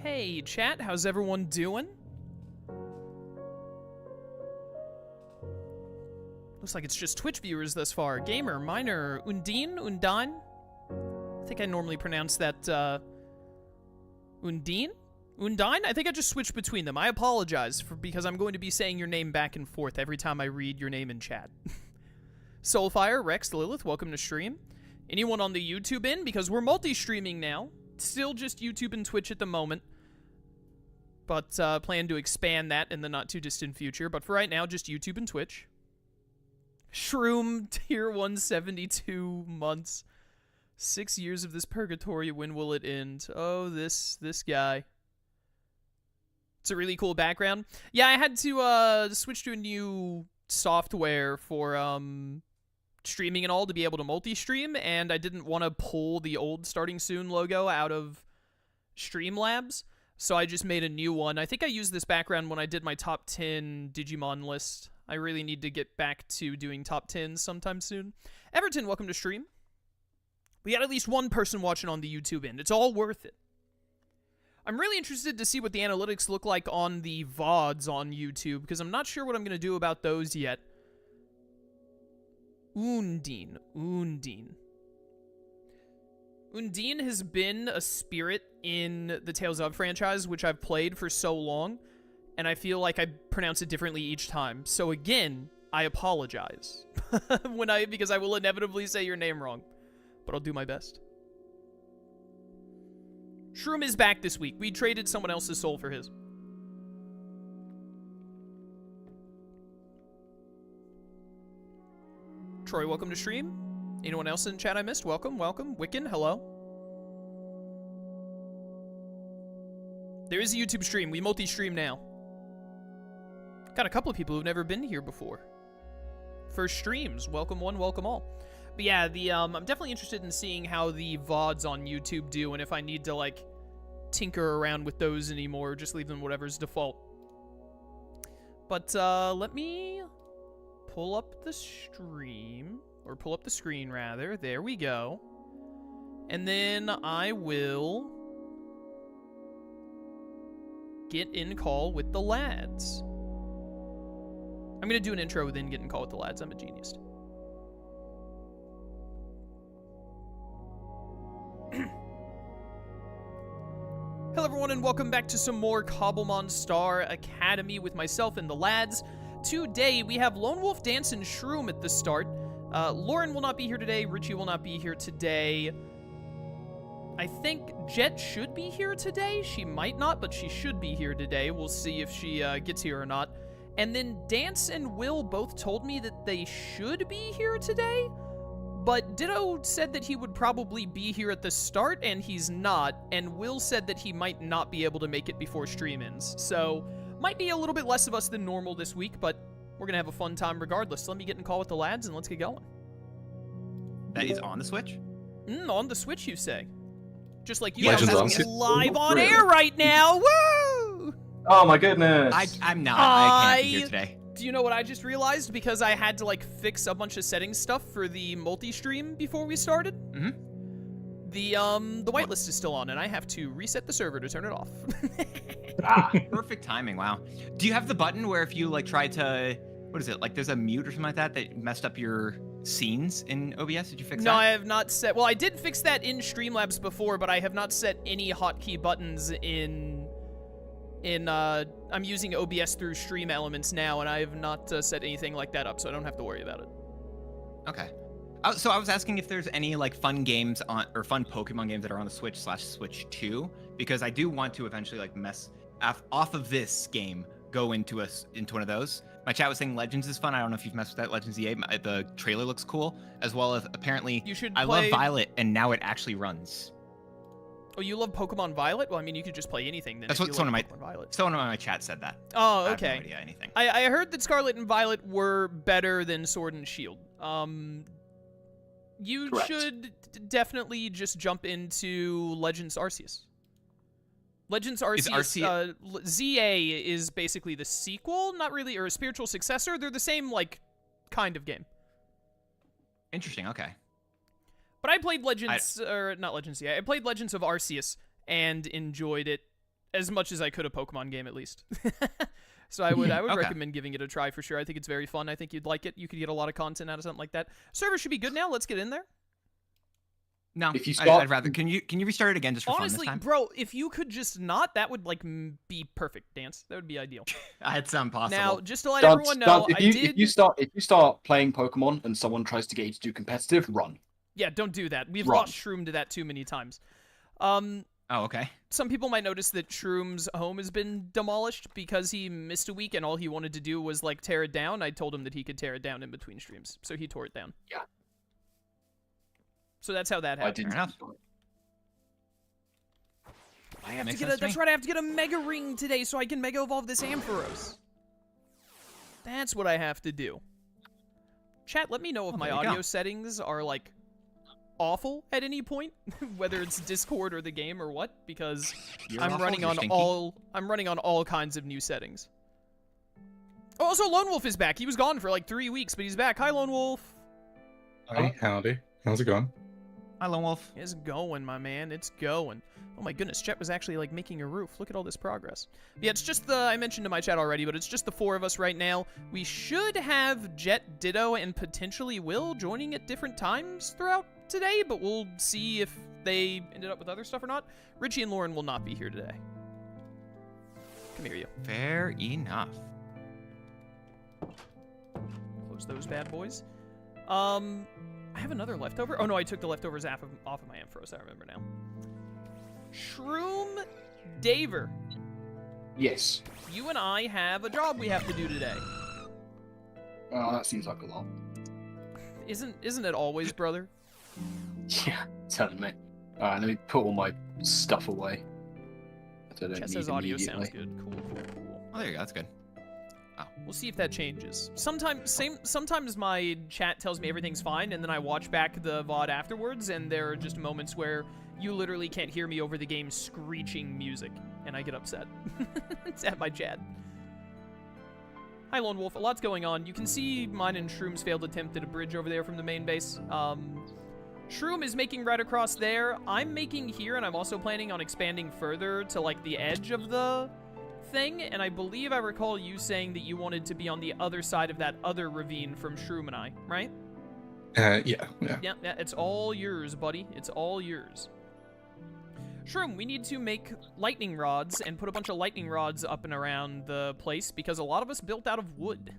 Hey, chat, how's everyone doing? Looks like it's just Twitch viewers thus far. Gamer, Miner, Undine, Undine? I think I normally pronounce that, Undine? Undine? I think I just switched between them. I apologize because I'm going to be saying your name back and forth every time I read your name in chat. Soulfire, Rex, Lilith, welcome to stream. Anyone on the YouTube in? Because we're multi-streaming now. Still just YouTube and Twitch at the moment. But plan to expand that in the not-too-distant future. But for right now, just YouTube and Twitch. Shroom, tier 172 months. 6 years of this purgatory, when will it end? Oh, this guy. It's a really cool background. Yeah, I had to switch to a new software for streaming and all to be able to multi-stream, and I didn't want to pull the old Starting Soon logo out of Streamlabs, so I just made a new one. I think I used this background when I did my top 10 Digimon list. I really need to get back to doing top 10s sometime soon. Everton, welcome to stream. We got at least one person watching on the YouTube end. It's all worth it. I'm really interested to see what the analytics look like on the VODs on YouTube, because I'm not sure what I'm going to do about those yet. Undine. Undine has been a spirit in the Tales of franchise, which I've played for so long, and I feel like I pronounce it differently each time. So again, I apologize because I will inevitably say your name wrong, but I'll do my best. Shroom is back this week. We traded someone else's soul for his. Troy, welcome to stream. Anyone else in chat I missed? Welcome. Wiccan, hello. There is a YouTube stream. We multi-stream now. Got a couple of people who've never been here before. First streams. Welcome one, welcome all. But yeah, I'm definitely interested in seeing how the VODs on YouTube do, and if I need to, like, tinker around with those anymore, or just leave them whatever's default. But, let me pull up the stream, or pull up the screen, rather. There we go. And then I will get in call with the lads. I'm going to do an intro, then get in call with the lads. I'm a genius. Hello everyone, and welcome back to some more Cobblemon Star Academy with myself and the lads. Today we have Lone Wolf, Dance, and Shroom at the start. Lauren will not be here today, Richie will not be here today. I think Jet should be here today. She might not, but she should be here today. We'll see if she gets here or not. And then Dance and Will both told me that they should be here today. But Ditto said that he would probably be here at the start, and he's not. And Will said that he might not be able to make it before stream ends. So, might be a little bit less of us than normal this week, but we're going to have a fun time regardless. So let me get in call with the lads, and let's get going. That is on the Switch? On the Switch, you say? Just like you Legends guys on live on air right now. Woo! Oh my goodness. I'm not. I can't be here today. Do you know what I just realized? Because I had to, like, fix a bunch of settings stuff for the multi-stream before we started. Mm-hmm. The whitelist is still on, and I have to reset the server to turn it off. Perfect timing, wow. Do you have the button where if you, like, try to, what is it, like, there's a mute or something like that messed up your scenes in OBS? Did you fix that? No, I have not set, well, I did fix that in Streamlabs before, but I have not set any hotkey buttons I'm using OBS through Stream Elements now, and I have not set anything like that up, so I don't have to worry about it. Okay. So I was asking if there's any, like, fun games on, or fun Pokemon games that are on the Switch/Switch 2, because I do want to eventually, like, mess off of this game, go into one of those. My chat was saying Legends is fun. I don't know if you've messed with that, Legends EA. The trailer looks cool, as well as apparently I love Violet, and now it actually runs. Oh, you love Pokemon Violet? Well, I mean, you could just play anything then. That's what someone in my chat said that. Oh, okay. I have no idea anything. I heard that Scarlet and Violet were better than Sword and Shield. You Correct. should definitely just jump into Legends Arceus. Legends Arceus, ZA is basically the sequel, not really, or a spiritual successor. They're the same, like, kind of game. Interesting, okay. But I played Legends, or not Legends, yeah, I played Legends of Arceus and enjoyed it as much as I could a Pokemon game at least. So I would Okay. recommend giving it a try for sure. I think it's very fun. I think you'd like it. You could get a lot of content out of something like that. Server should be good now. Let's get in there. No, If you I'd rather. Can you restart it again just for Honestly, fun this time? bro, if you could just not, that would like be perfect, Dance. That would be ideal. It's impossible. Now, just to let Dance, everyone know, Dance, if you start playing Pokemon and someone tries to get you to do competitive, run. Yeah, don't do that. We've Run. lost Shroom to that too many times. Oh, okay. Some people might notice that Shroom's home has been demolished because he missed a week and all he wanted to do was like tear it down. I told him that he could tear it down in between streams, so he tore it down. Yeah. So that's how that I happened. didn't. enough. I have Makes to get sense to that's me. right, I have to get a Mega Ring today so I can Mega Evolve this Ampharos. That's what I have to do. Chat, let me know if Oh, my there you audio go. settings are like awful at any point, whether it's Discord or the game or what, because You're I'm awful, running you're on stinky. all kinds of new settings. Oh, also Lone Wolf is back. He was gone for like 3 weeks, but he's back. Hi, Lone Wolf. Hi, howdy. How's it going? Hi, Lone Wolf. It's going, my man. It's going. Oh my goodness, Chet was actually like making a roof. Look at all this progress. Yeah, it's just I mentioned to my chat already, but it's just the 4 of us right now. We should have Jet, Ditto, and potentially Will joining at different times throughout today, but we'll see if they ended up with other stuff or not. Richie and Lauren will not be here today. Come here, you. Fair enough. Close those bad boys. I have another leftover. Oh no, I took the leftovers off of my Ampharos. I remember now. Shroom Daver, Yes. you and I have a job we have to do today. Oh, that seems like a lot. Isn't it always, brother? Yeah, telling me. Alright, let me put all my stuff away. I don't Chet need says audio sounds immediately. good. Cool. Oh, there you go. That's good. We'll see if that changes. Sometimes my chat tells me everything's fine, and then I watch back the VOD afterwards, and there are just moments where you literally can't hear me over the game's screeching music, and I get upset. It's at my chat. Hi, Lone Wolf. A lot's going on. You can see mine and Shroom's failed attempt at a bridge over there from the main base. Shroom is making right across there. I'm making here, and I'm also planning on expanding further to, like, the edge of the thing, and I believe I recall you saying that you wanted to be on the other side of that other ravine from Shroom and I, right? Yeah. Yeah, it's all yours, buddy. It's all yours. Shroom, we need to make lightning rods and put a bunch of lightning rods up and around the place because a lot of us built out of wood.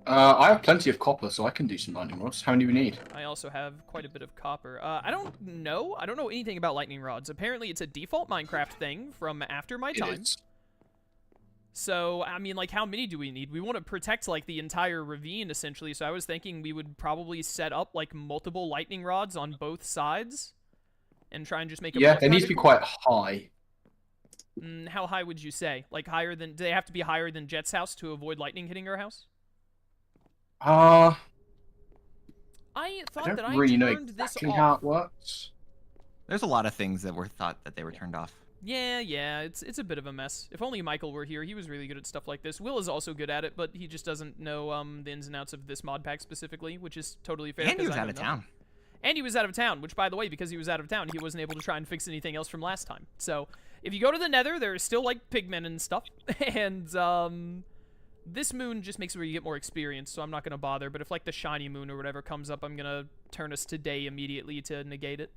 I have plenty of copper, so I can do some lightning rods. How many do we need? I also have quite a bit of copper. I don't know anything about lightning rods. Apparently it's a default Minecraft thing from after my time. It is. So, I mean, like, how many do we need? We want to protect, like, the entire ravine, essentially, so I was thinking we would probably set up, like, multiple lightning rods on both sides and try and just make a Yeah, they need to be quite high. How high would you say? Like, higher than... Do they have to be higher than Jet's house to avoid lightning hitting her house? I I thought don't that I really know turned exactly this how off. it works. There's a lot of things that were thought that they were turned off. Yeah, it's a bit of a mess. If only Michael were here, he was really good at stuff like this. Will is also good at it, but he just doesn't know the ins and outs of this mod pack specifically, which is totally fair. And he 'cause was I out know of nothing. town. And he was out of town, which, by the way, because he was out of town, he wasn't able to try and fix anything else from last time. So, if you go to the Nether, there's still, like, pigmen and stuff. And, this moon just makes it where you get more experience, so I'm not going to bother. But if, like, the shiny moon or whatever comes up, I'm going to turn us to day immediately to negate it.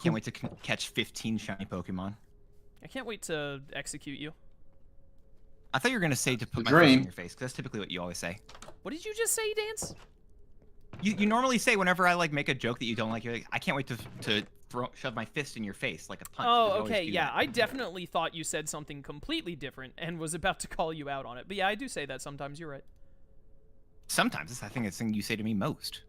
Can't wait to catch 15 shiny Pokemon. I can't wait to execute you. I thought you were going to say to put The my fist in dream. your face, because that's typically what you always say. What did you just say, Dance? You normally say whenever I, like, make a joke that you don't like, you're like, I can't wait to shove my fist in your face like a punch. You Oh, always okay, do yeah. that. I definitely thought you said something completely different and was about to call you out on it. But yeah, I do say that sometimes. You're right. Sometimes I think it's the thing you say to me most.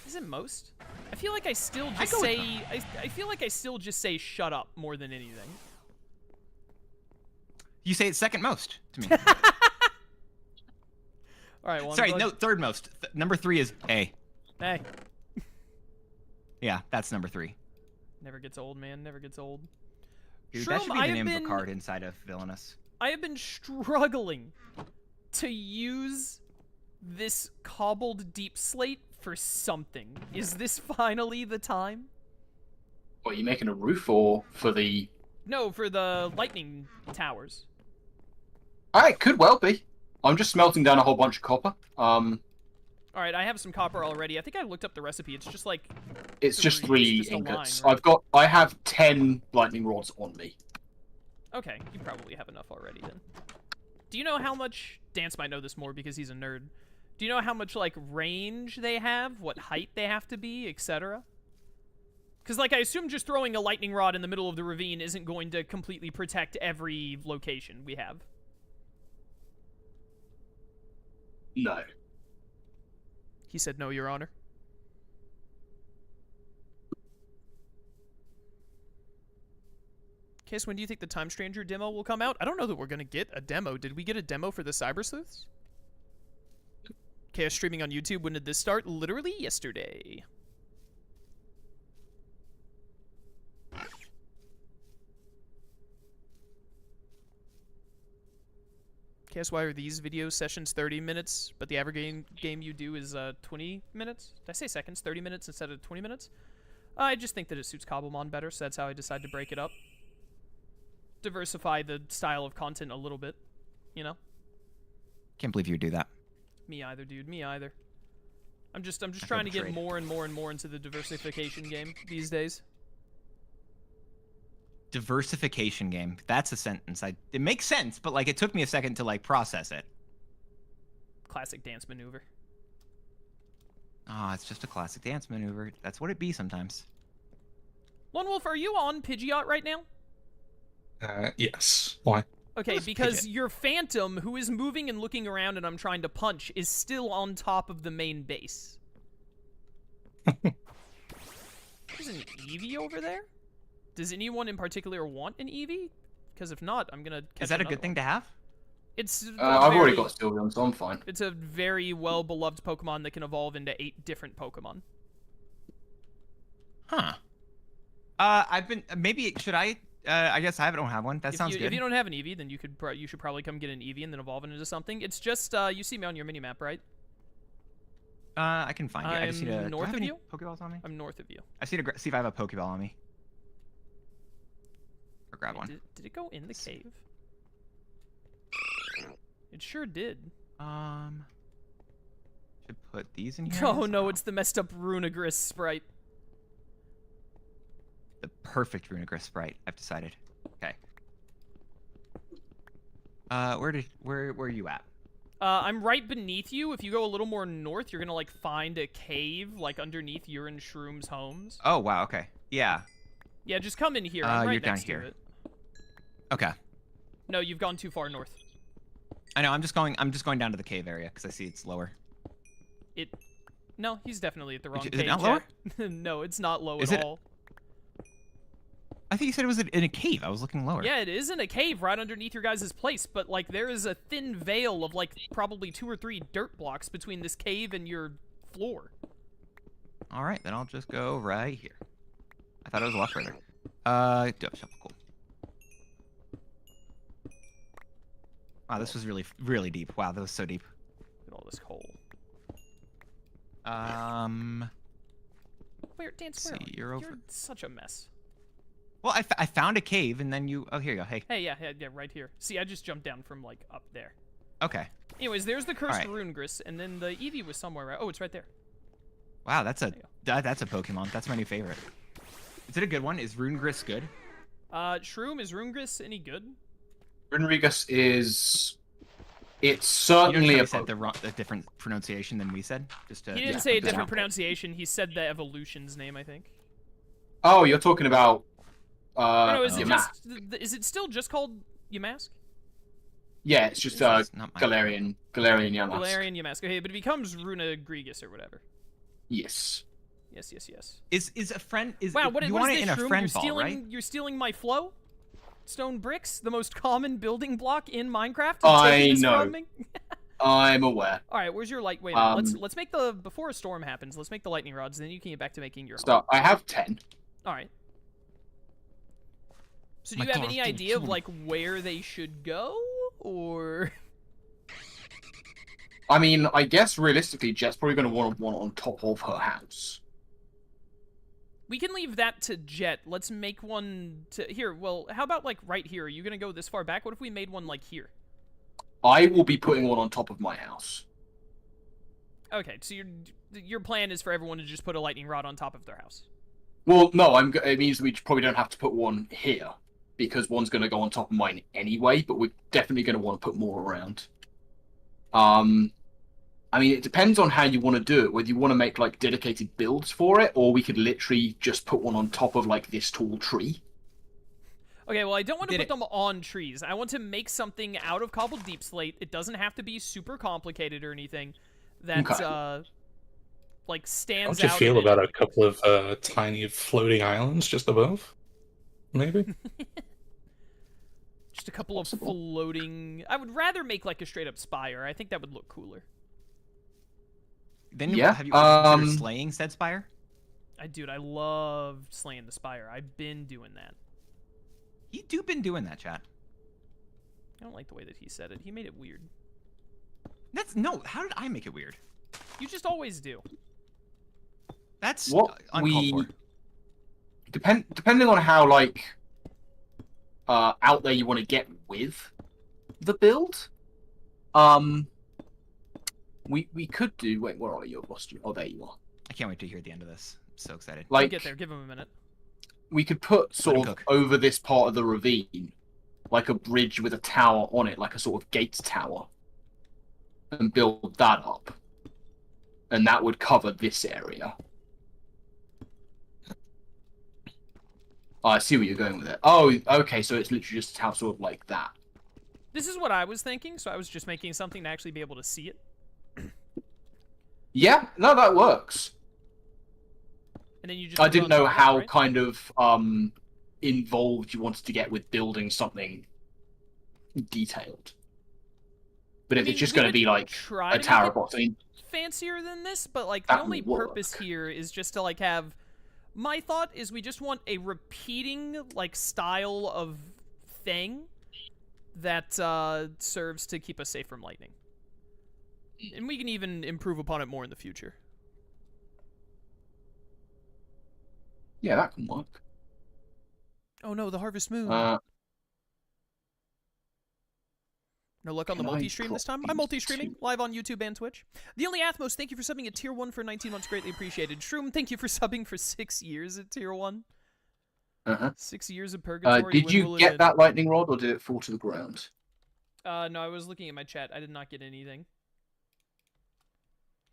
Is it most? I feel like I still I just go with say... I feel like I still just say shut up more than anything. You say it second most to me. All right, well, I'm Sorry, glad- no, third most. Number 3 is A. Hey, Yeah, that's number 3. never gets old, man. Never gets old. Dude, Shroom, that should be I the have name of a been- card inside of Villainous. I have been struggling to use this cobbled deep slate for something. Is this finally the time? What, are you making a roof or for the... No, for the lightning towers. It could well be. I'm just smelting down a whole bunch of copper. All right, I have some copper already. I think I looked up the recipe. It's just like... It's just 3 just a ingots. line, right? I have 10 lightning rods on me. Okay, you probably have enough already then. Do you know how much... Dance might know this more because he's a nerd. Do you know how much, like, range they have? What height they have to be, etc.? Because, like, I assume just throwing a lightning rod in the middle of the ravine isn't going to completely protect every location we have. No. He said no, Your Honor. Case, when do you think the Time Stranger demo will come out? I don't know that we're going to get a demo. Did we get a demo for the Cyber Sleuths? Chaos streaming on YouTube. When did this start? Literally yesterday. Chaos, why are these video sessions 30 minutes, but the average game you do is 20 minutes? Did I say seconds? 30 minutes instead of 20 minutes? I just think that it suits Cobblemon better, so that's how I decided to break it up. Diversify the style of content a little bit, you know? Can't believe you do that. Me either, dude. Me either. I'm just trying to get more and more and more into the diversification game these days. Diversification game. That's a sentence. It makes sense, but like it took me a second to like process it. Classic dance maneuver. Ah, it's just a classic dance maneuver. That's what it be sometimes. Lone Wolf, are you on Pidgeot right now? Yes. Why? Okay, because your Phantom, who is moving and looking around and I'm trying to punch, is still on top of the main base. There's an Eevee over there? Does anyone in particular want an Eevee? Because if not, I'm gonna catch Is that a another good thing one. to have? It's I've already got Sylveon, so I'm fine. It's a very well-beloved Pokemon that can evolve into 8 different Pokemon. Huh. I've been... Maybe... Should I... I guess I don't have one. That sounds good. If you don't have an Eevee, then you should probably come get an Eevee and then evolve it into something. It's just, you see me on your minimap, right? I can find it. I just need to... north of you? Pokeballs on me? I'm north of you. I just need to see if I have a Pokeball on me. Or grab one. Did it go in the cave? It sure did. Should put these in here. Oh no, it's the messed up Runagris sprite. The perfect Runagris sprite, I've decided. Okay. Where are you at? I'm right beneath you. If you go a little more north, you're gonna like find a cave like underneath your and Shroom's homes. Oh wow, okay. Yeah. Yeah, just come in here. I'm right you're down next here. to it. Okay. No, you've gone too far north. I know, I'm just going down to the cave area because I see it's lower. No, he's definitely at the wrong Is cave. it not lower? No, it's not low Is at it- all. I think you said it was in a cave. I was looking lower. Yeah, it is in a cave right underneath your guys' place, but like there is a thin veil of like probably 2 or 3 dirt blocks between this cave and your floor. All right, then I'll just go right here. I thought it was a lot further. Dove shuffle, cool. Wow, this was really, really deep. Wow, that was so deep. Look at all this coal. Where, Dance, where? See, you're over. You're such a mess. Well, I found a cave, and then you... Oh, here you go. Hey. Hey, yeah, right here. See, I just jumped down from, like, up there. Okay. Anyways, there's the cursed Alright. Runegris, and then the Eevee was somewhere, right? Oh, it's right there. Wow, that's a There you that's a Pokemon. That's my new favorite. Is it a good one? Is Runegris good? Shroom, is Runegris any good? Runrigus is... It's You certainly know, a said the different pronunciation than we said. Just to, He didn't yeah, say a just different now. pronunciation. He said the evolution's name, I think. Oh, you're talking about... no, is it Yamask. is it still just called Yamask? Yeah, it's just It's not mine. Galarian Yamask. Galarian Yamask. Okay, but it becomes Runagrigus or whatever. Yes. Yes, yes, yes. Is a friend... Wow, what, you what want is it this, in a Shroom? friend You're ball, stealing, right? You're stealing my flow? Stone bricks, the most common building block in Minecraft? I Taking this know. from me? I'm aware. All right, where's your light? Wait, let's make the before a storm happens. Let's make the lightning rods, then you can get back to making your home. So I have 10. All right. So do My you have God, any it's idea of killing me. like where they should go, or? I mean, I guess realistically, Jet's probably going to want one on top of her house. We can leave that to Jet. Let's make one to... Here, well, how about, like, right here? Are you gonna go this far back? What if we made one, like, here? I will be putting one on top of my house. Okay, so your plan is for everyone to just put a lightning rod on top of their house. Well, no, it means we probably don't have to put one here, because one's going to go on top of mine anyway, but we're definitely going to want to put more around. I mean, it depends on how you want to do it, whether you want to make, like, dedicated builds for it, or we could literally just put one on top of, like, this tall tree. Okay, well, I don't want to put them on trees. I want to make something out of cobbled deep slate. It doesn't have to be super complicated or anything. That, like, stands out. How do you feel about a couple of tiny floating islands just above? Maybe? Just a couple of floating... I would rather make, like, a straight-up spire. I think that would look cooler. Then have you considered slaying said spire? Dude, I love slaying the spire. I've been doing that. You do been doing that, chat. I don't like the way that he said it. He made it weird. No, how did I make it weird? You just always do. That's what uncalled for. Depending on how, like, out there you want to get with the build, we could do... Wait, where are you? I've lost you. Oh, there you are. I can't wait to hear the end of this. I'm so excited. Like, get there. Give him a minute. We could put sort of over this part of the ravine, like a bridge with a tower on it, like a sort of gate tower, and build that up. And that would cover this area. Oh, I see where you're going with it. Oh, okay, so it's literally just a tower sort of like that. This is what I was thinking, so I was just making something to actually be able to see it. Yeah, no, that works. And then you just I didn't know how right? kind of involved you wanted to get with building something detailed. But if it's just going to be like a tower box, I mean, fancier than this, but like the only purpose here is just to like have... My thought is we just want a repeating like style of thing that serves to keep us safe from lightning. And we can even improve upon it more in the future. Yeah, that can work. Oh no, the Harvest Moon. No luck on the multi-stream this time? I'm multi-streaming, live on YouTube and Twitch. The Only Athmos, thank you for subbing at Tier 1 for 19 months, greatly appreciated. Shroom, thank you for subbing for 6 years at Tier 1. 6 years of purgatory. Did you get that lightning rod, or did it fall to the ground? No, I was looking at my chat. I did not get anything.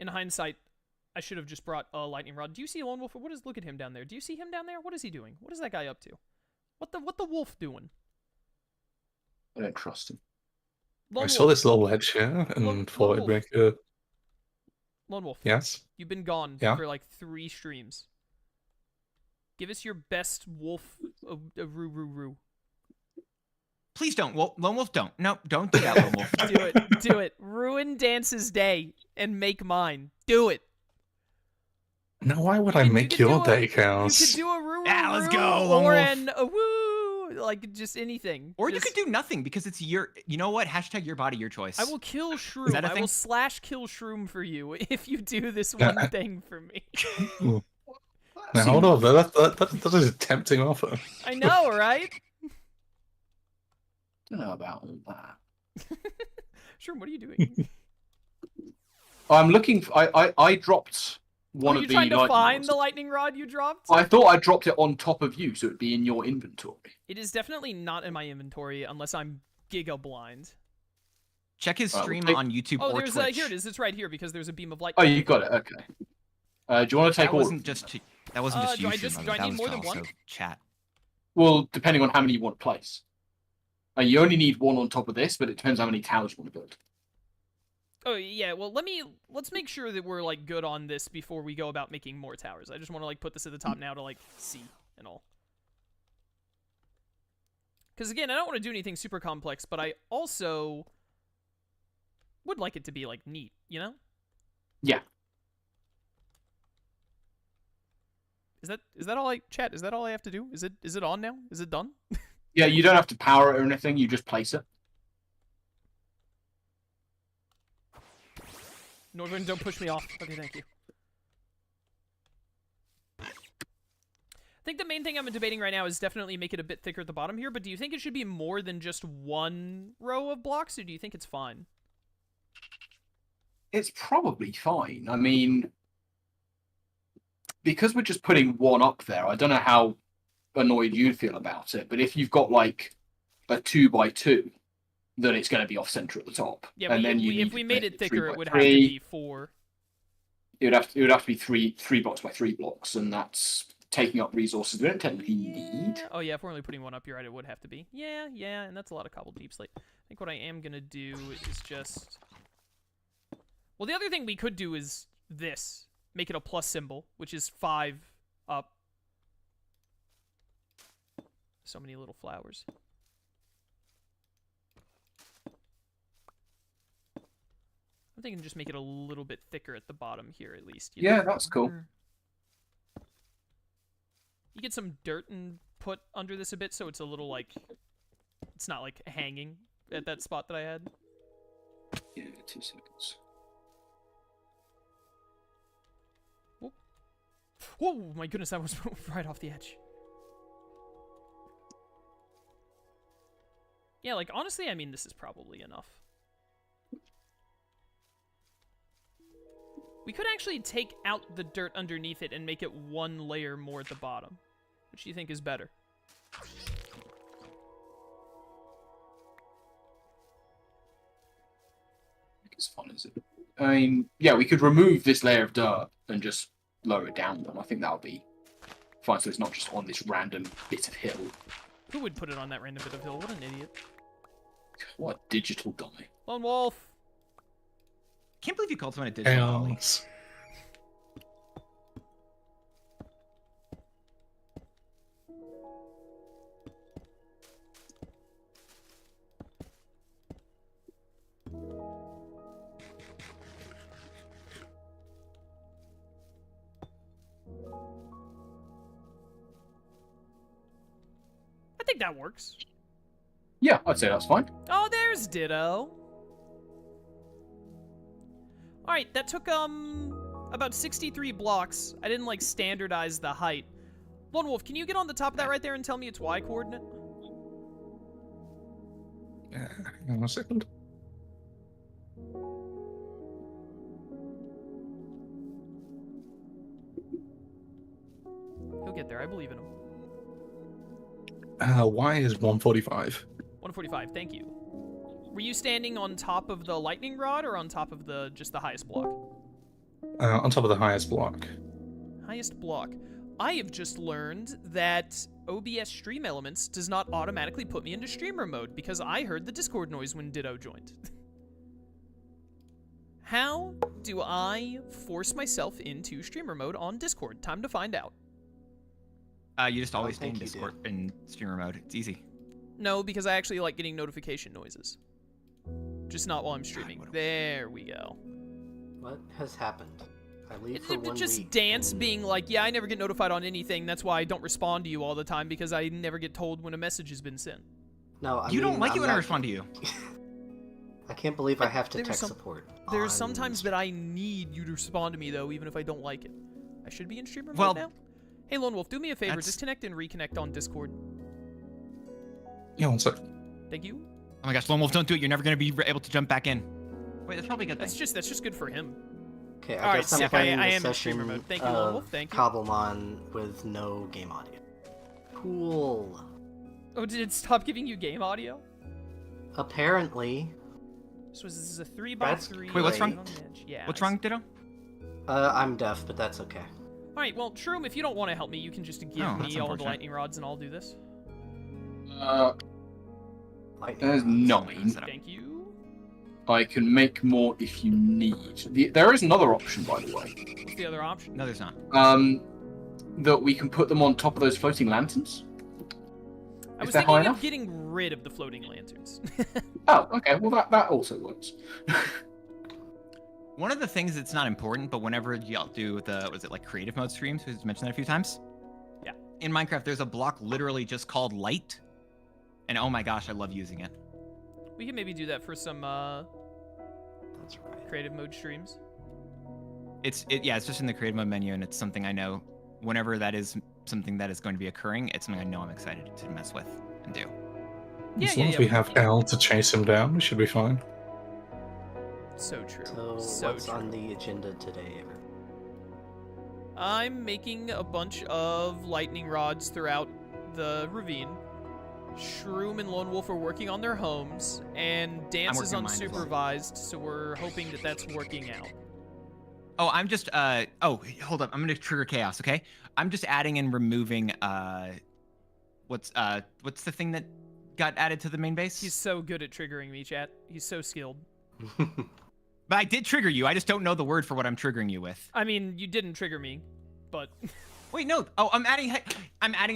In hindsight, I should have just brought a lightning rod. Do you see Lone Wolf? Look at him down there. Do you see him down there? What is he doing? What is that guy up to? What the wolf doing? I don't trust him. I saw this little ledge here and thought I'd make a... Lone Wolf. Yes? You've been gone for like 3 streams. Give us your best wolf roo. Please don't. Lone Wolf, don't. No, don't do that, Lone Wolf. Do it. Ruin Dance's day and make mine. Do it. Now, why would I make your day, Chaos? You could do a roo. Yeah, let's go, Lone or Wolf. a woo, like just anything. Or you could do nothing because it's your. You know what? Hashtag your body, your choice. I will kill Shroom. Is that a thing? I will slash kill Shroom for you if you do this one thing for me. Now, hold on. That is a tempting offer. I know, right? I don't know about all that. Shroom, what are you doing? I'm looking. I dropped one of the. Are you trying to find the lightning rod you dropped? I thought I dropped it on top of you, so it'd be in your inventory. It is definitely not in my inventory unless I'm giga blind. Check his stream on YouTube or Twitch. Here it is. It's right here because there's a beam of light. Oh, you got it. Okay. Do you want to take all? That wasn't just you. Do I need more than one? Chat. Well, depending on how many you want to place. You only need one on top of this, but it depends how many towers you want to build. Oh yeah, well let's make sure that we're like good on this before we go about making more towers. I just want to like put this at the top now to like see and all. Because again, I don't want to do anything super complex, but I also would like it to be like neat, you know? Yeah. Is that all I chat? Is that all I have to do? Is it on now? Is it done? Yeah, you don't have to power it or anything. You just place it. Northern, don't push me off. Okay, thank you. think the main thing I'm debating right now is definitely make it a bit thicker at the bottom here, but do you think it should be more than just one row of blocks, or do you think it's fine? It's probably fine. I mean, because we're just putting one up there, I don't know how annoyed you'd feel about it, but if you've got like a 2x2, then it's going to be off center at the top. Yeah, and then if we made it thicker, it would have to be 4. It would have to be three blocks by 3 blocks, and that's taking up resources we don't technically need. Oh yeah, if we're only putting one up, you're right, it would have to be. Yeah, and that's a lot of cobble deep slate. I think what I am gonna do is just... Well, the other thing we could do is this. Make it a plus symbol, which is 5 up. So many little flowers. I'm thinking just make it a little bit thicker at the bottom here, at least. Yeah, that's cool. You get some dirt and put under this a bit, so it's a little, like... It's not, like, hanging at that spot that I had. Yeah, 2 seconds. Whoa. Whoa, my goodness, that was right off the edge. Yeah, like, honestly, I mean, this is probably enough. We could actually take out the dirt underneath it and make it one layer more at the bottom. Which do you think is better? As fun as it. I mean, yeah, we could remove this layer of dirt and just lower it down. Then I think that would be fine. So it's not just on this random bit of hill. Who would put it on that random bit of hill? What an idiot! What a digital dummy! Lone Wolf. Can't believe you called someone a digital dummy. I think that works. Yeah, I'd say that's fine. Oh, there's Ditto. Alright, that took, about 63 blocks. I didn't, like, standardize the height. Lone Wolf, can you get on the top of that right there and tell me its Y coordinate? Hang on a second. He'll get there, I believe in him. Y is 145. 145, thank you. Were you standing on top of the lightning rod or on top of just the highest block? On top of the highest block. Highest block. I have just learned that OBS Stream Elements does not automatically put me into streamer mode because I heard the Discord noise when Ditto joined. How do I force myself into streamer mode on Discord? Time to find out. You just always stay in Discord in streamer mode. It's easy. No, because I actually like getting notification noises. Just not while I'm streaming. There we go. What has happened? I leave for 1 just week Dance and... being like, yeah, I never get notified on anything. That's why I don't respond to you all the time, because I never get told when a message has been sent. No, you don't like it when I respond to you. I can't believe I have to tech support. There's sometimes that I need you to respond to me, though, even if I don't like it. I should be in streamer mode now. Hey, Lone Wolf, do me a favor. Disconnect and reconnect on Discord. Yeah, 1 sec. Thank you. Oh my gosh, Lone Wolf, don't do it. You're never going to be able to jump back in. Wait, that's probably a good thing. That's just good for him. Okay, I guess I'm playing I the am in streamer session mode. Thank you, Lone Wolf. Thank you. Cobblemon with no game audio. Cool. Oh, did it stop giving you game audio? Apparently. So this is a 3x3. Wait, what's wrong? Yeah. What's wrong, Ditto? I'm deaf, but that's okay. Alright, well, Shroom, if you don't want to help me, you can just give me all the lightning rods and I'll do this. There's 9. Thank you. I can make more if you need. There is another option, by the way. What's the other option? No, there's not. That we can put them on top of those floating lanterns. I was thinking of getting rid of the floating lanterns. Oh, okay. Well, that also works. One of the things that's not important, but whenever y'all do the, was it like creative mode streams, who's mentioned that a few times? Yeah. In Minecraft, there's a block literally just called light. And oh my gosh, I love using it. We can maybe do that for some That's right. creative mode streams. Yeah, it's just in the creative mode menu, and it's something I know whenever that is something that is going to be occurring, it's something I know I'm excited to mess with and do. Yeah, As long as we have L to chase him down, we should be fine. So true. So what's on the agenda today, everyone? I'm making a bunch of lightning rods throughout the ravine. Shroom and Lone Wolf are working on their homes, and Dance is working on mine as well. unsupervised, so we're hoping that that's working out. Oh, I'm just oh, hold up. I'm gonna trigger chaos, okay? I'm just adding and removing what's the thing that got added to the main base? He's so good at triggering me, chat. He's so skilled. But I did trigger you. I just don't know the word for what I'm triggering you with. I mean, you didn't trigger me, but Wait, no. Oh, I'm adding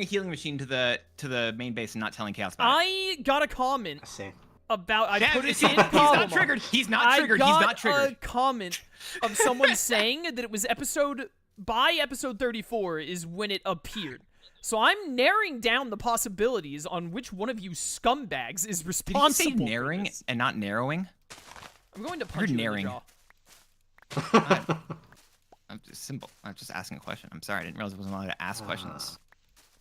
a healing machine to the main base and not telling chaos about it. I got a comment I see. about I Damn, put it see, in he's not Cobblemon. triggered. He's not triggered. I got He's not triggered. a comment of someone saying that it was episode 34 is when it appeared. So I'm narrowing down the possibilities on which one of you scumbags is Did you responsible. say narrowing for this. and not narrowing? I'm going to punch you narrowing. in the jaw. I'm just simple. I'm just asking a question. I'm sorry. I didn't realize I wasn't allowed to ask questions.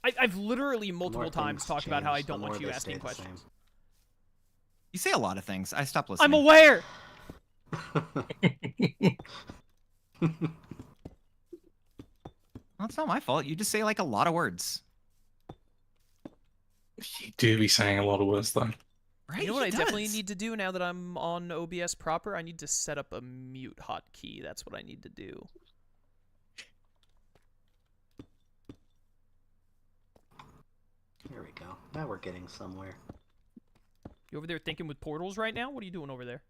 I've literally multiple More times things talked about how I change, the don't want more you they asking stay the same. questions. You say a lot of things. I stopped listening. I'm aware. Well, it's not my fault. You just say like a lot of words. You do be saying a lot of words, though. Right? You know what He I definitely does. need to do now that I'm on OBS proper? I need to set up a mute hotkey. That's what I need to do. Here we go. Now we're getting somewhere. You over there thinking with portals right now? What are you doing over there?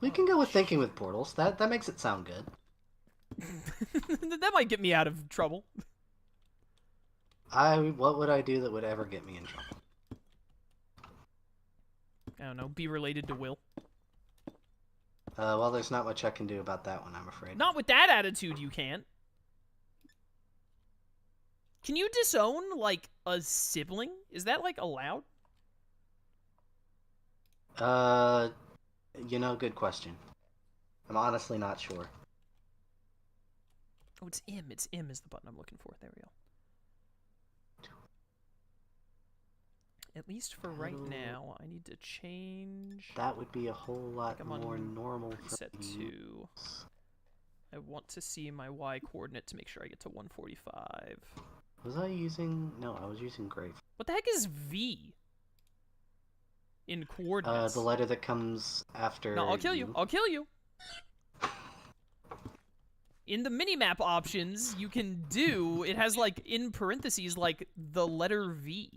We can go with thinking with portals. That makes it sound good. That might get me out of trouble. What would I do that would ever get me in trouble? I don't know. Be related to Will. Well, there's not much I can do about that one, I'm afraid. Not with that attitude, you can't. Can you disown, like, a sibling? Is that, like, allowed? Good question. I'm honestly not sure. Oh, it's M. It's M is the button I'm looking for. There we go. At least for right now, I need to change... That would be a whole lot I'm on more normal for Reset me. 2. I want to see my Y coordinate to make sure I get to 145. Was I using... No, I was using grave. What the heck is V? In coordinates. The letter that comes after... No, I'll kill you. I'll kill you. In the minimap options, you can do... It has, like, in parentheses, like, the letter V.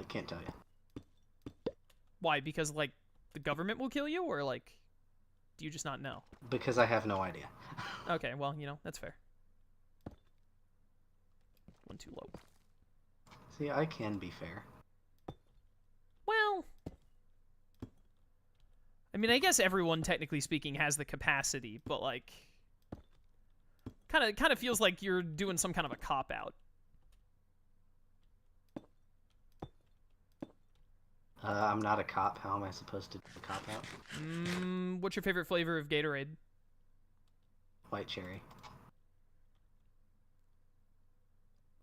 Can't tell you. Why? Because, like, the government will kill you? Or, like, do you just not know? Because I have no idea. Okay, well, that's fair. One too low. See, I can be fair. Well... I mean, I guess everyone, technically speaking, has the capacity, but, like... Kind of feels like you're doing some kind of a cop-out. I'm not a cop. How am I supposed to do a cop out? What's your favorite flavor of Gatorade? White cherry.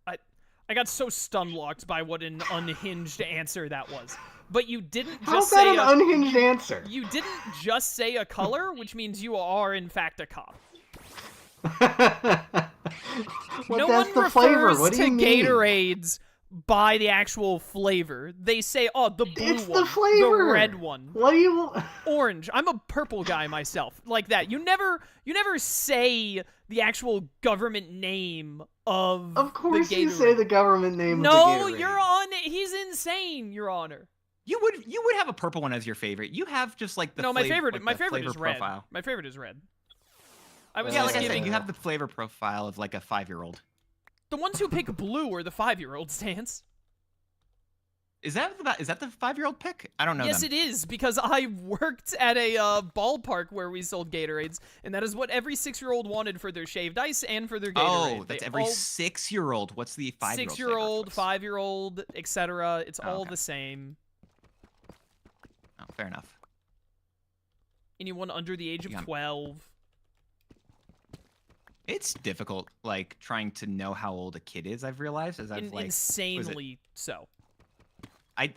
I got so stun-locked by what an unhinged answer that was. But you didn't just How's say that an unhinged answer? You didn't just say a color, which means you are, in fact, a cop. Well, no that's one the flavor. refers What do to you mean? Gatorades by the actual flavor. They say, oh, the blue It's one, the flavor. the red one, What do you? orange. I'm a purple guy myself, like that. You never say the actual government name of Of course the you Gatorade. say the government name No, of the Gatorade. you're on. He's insane, Your Honor. You would have a purple one as your favorite. You have just like the No, my favorite. like My the favorite flavor is red. profile. My favorite is red. I was Yeah, just like I giving said, you have the flavor profile of like a 5-year-old. the ones who pick blue are the 5-year-olds, Stance. Is that the 5-year-old pick? I don't know. Yes, them. it is, because I worked at a ballpark where we sold Gatorades, and that is what every 6-year-old wanted for their shaved ice and for their Gatorade. Oh, that's They every all- 6-year-old. What's the 5-year-old? 6-year-old, favorite choice? 5-year-old, etc. It's all okay. the same. Oh, fair enough. Anyone under the age of Yeah. 12. It's difficult, like, trying to know how old a kid is, I've realized, as I've, like... Insanely so. I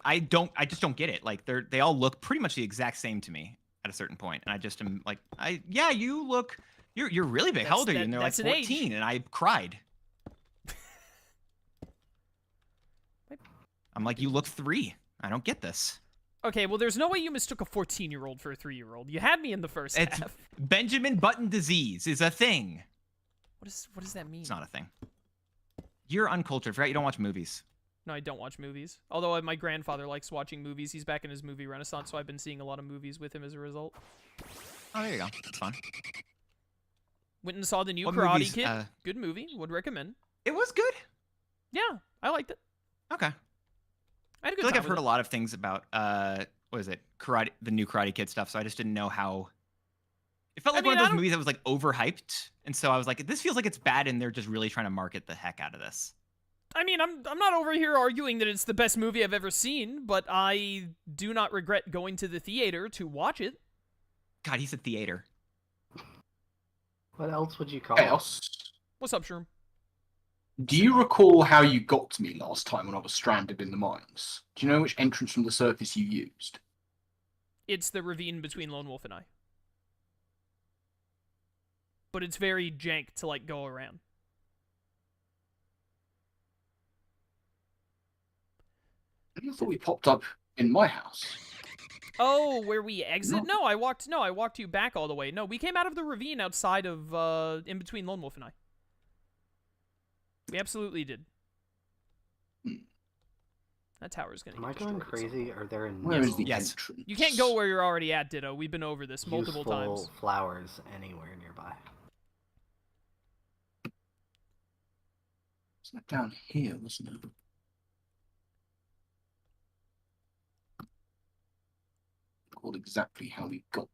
just don't get it. Like, they all look pretty much the exact same to me at a certain point, and I just am like, yeah, you look... You're really big. How old are you? And they're like that's an age. 14, and I cried. I'm like, you look 3. I don't get this. Okay, well, there's no way you mistook a 14-year-old for a 3-year-old. You had me in the first It's half. Benjamin Button disease is a thing. What does that mean? It's not a thing. You're uncultured. Forgot you don't watch movies. No, I don't watch movies. Although my grandfather likes watching movies. He's back in his movie renaissance, so I've been seeing a lot of movies with him as a result. Oh, there you go. That's fun. Went and saw the new What Karate movies, Kid. Good movie. Would recommend. It was good. Yeah, I liked it. Okay. I had a I good feel like time I've with heard it. a lot of things about what is it? The new Karate Kid stuff, so I just didn't know how it felt like one of those movies that was like overhyped, and so I was like, this feels like it's bad and they're just really trying to market the heck out of this. I mean, I'm not over here arguing that it's the best movie I've ever seen, but I do not regret going to the theater to watch it. God, he said theater. What else would you call Chaos. What's up, Shroom? Do you recall how you got to me last time when I was stranded in the mines? Do you know which entrance from the surface you used? It's the ravine between Lone Wolf and I. But it's very jank to, like, go around. I thought we popped up in my house. Oh, where we exit? No, I walked you back all the way. No, we came out of the ravine outside of, in between Lone Wolf and I. We absolutely did. That tower's gonna Am get I going destroyed at some crazy? point. Are there Where is the Yes. entrance? You can't go where you're already at, Ditto. We've been over this multiple useful times. flowers anywhere nearby? It's not down here, wasn't it? Called exactly how we got.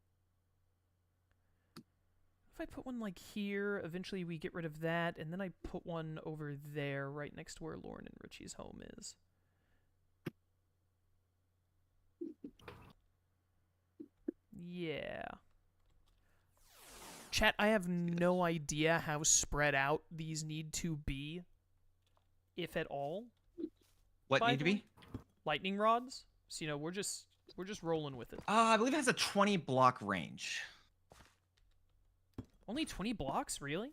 If I put one like here, eventually we get rid of that, and then I put one over there, right next to where Lauren and Richie's home is. Yeah. Chat, I have no idea how spread out these need to be, if at all. What By need to the be? way, lightning rods. So, you know, we're just rolling with it. I believe it has a 20 block range. Only 20 blocks, really?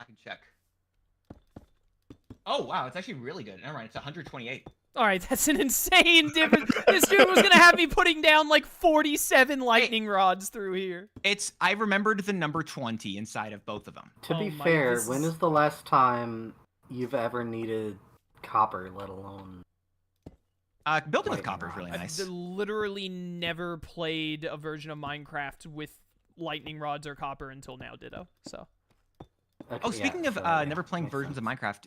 I can check. Oh wow, it's actually really good. Never mind, it's 128. All right, that's an insane difference. This dude was gonna have me putting down like 47 lightning rods through here. I remembered the number 20 inside of both of them. To Oh be my- fair, this when is- is the last time you've ever needed copper, let alone... Building with Lightning copper is rod. really I've nice. literally never played a version of Minecraft with lightning rods or copper until now, Ditto. So Okay, Oh, speaking yeah, of so, yeah, never playing makes versions sense. of Minecraft,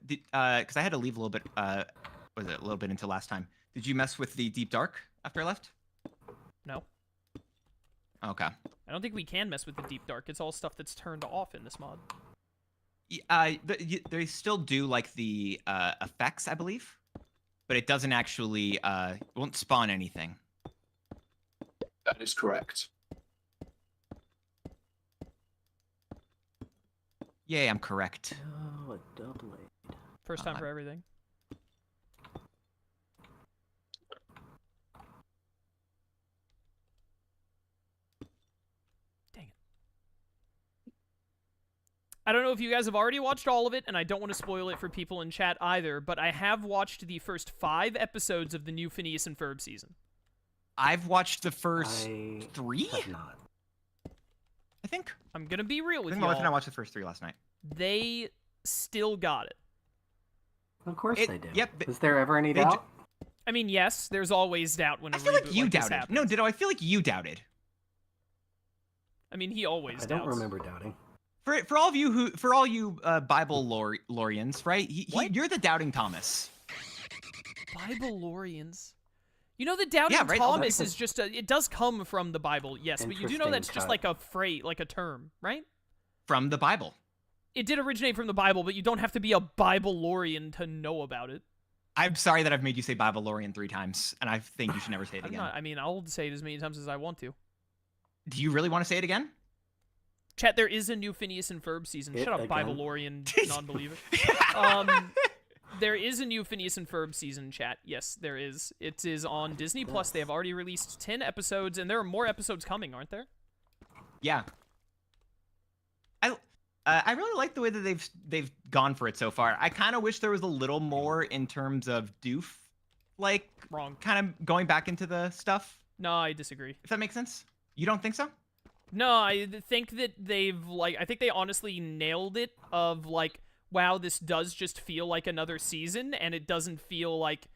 because I had to leave a little bit, was it a little bit into last time? Did you mess with the Deep Dark after I left? no, Okay. I don't think we can mess with the deep dark. It's all stuff that's turned off in this mod. They still do like the effects, I believe, but it doesn't actually it won't spawn anything. That is correct. Yay, I'm correct. Oh, a double blade. First time for everything. Dang it. I don't know if you guys have already watched all of it, and I don't want to spoil it for people in chat either, but I have watched the first 5 episodes of the new Phineas and Ferb season. I've watched the first I 3, have not. I think. I'm going to be real I with think my wife and I y'all. watched the first 3 last night. They still got it. Of course It- they do. yep, Is there ever any they doubt? I mean, yes, there's always doubt when a I feel like reboot you like this doubted. happens. No, Ditto, I feel like you doubted. I mean, he always I doubts. don't remember doubting. For all of you Bible Lorians, right? What? You're the doubting Thomas. Bible-lorians. You know, the doubting Yeah, right, Thomas is just it does come from the Bible, yes, but you do know Interesting that's just cut. like a phrase, like a term, right? From the Bible. It did originate from the Bible, but you don't have to be a Bible-lorian to know about it. I'm sorry that I've made you say Bible Lorian 3 times, and I think you should never say it I'm again. not, I mean, I'll say it as many times as I want to. Do you really want to say it again? Chat, there is a new Phineas and Ferb season. Shut up, again? Bibleorian non-believer. There is a new Phineas and Ferb season, chat. Yes, there is. It is on Disney Plus. They have already released 10 episodes, and there are more episodes coming, aren't there? Yeah. I really like the way that they've gone for it so far. I kind of wish there was a little more in terms of doof, like Wrong. kind of going back into the stuff. No, I disagree. If that makes sense. You don't think so? No, I think that I think they honestly nailed it of, like, wow, this does just feel like another season, and it doesn't feel like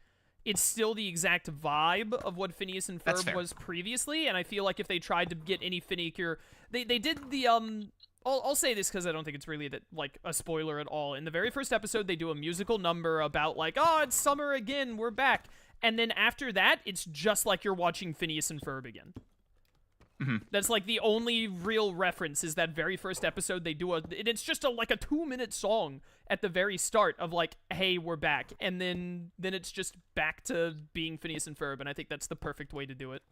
it's still the exact vibe of what Phineas and Ferb was previously, and I feel like if they tried to get any finicker, they did the, I'll say this because I don't think it's really like a spoiler at all. In the very first episode, they do a musical number about, like, oh, it's summer again, we're back. And then after that, it's just like you're watching Phineas and Ferb again. That's like the only real reference is that very first episode they do and it's just like a 2-minute song at the very start of like, hey, we're back. And then it's just back to being Phineas and Ferb, and I think that's the perfect way to do it.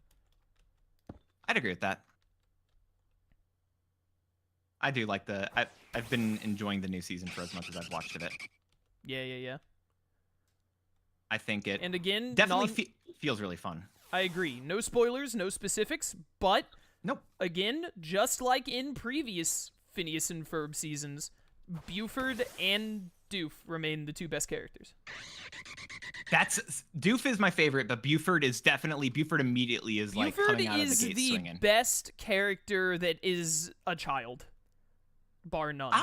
I'd agree with that. I do like I've been enjoying the new season for as much as I've watched of it. Yeah. I think it and again definitely feels really fun. I agree. No spoilers, no specifics, but nope. Again, just like in previous Phineas and Ferb seasons, Buford and Doof remain the two best characters. Doof is my favorite, but Buford immediately is like coming out of the gate swinging. Buford is the best character that is a child, bar none.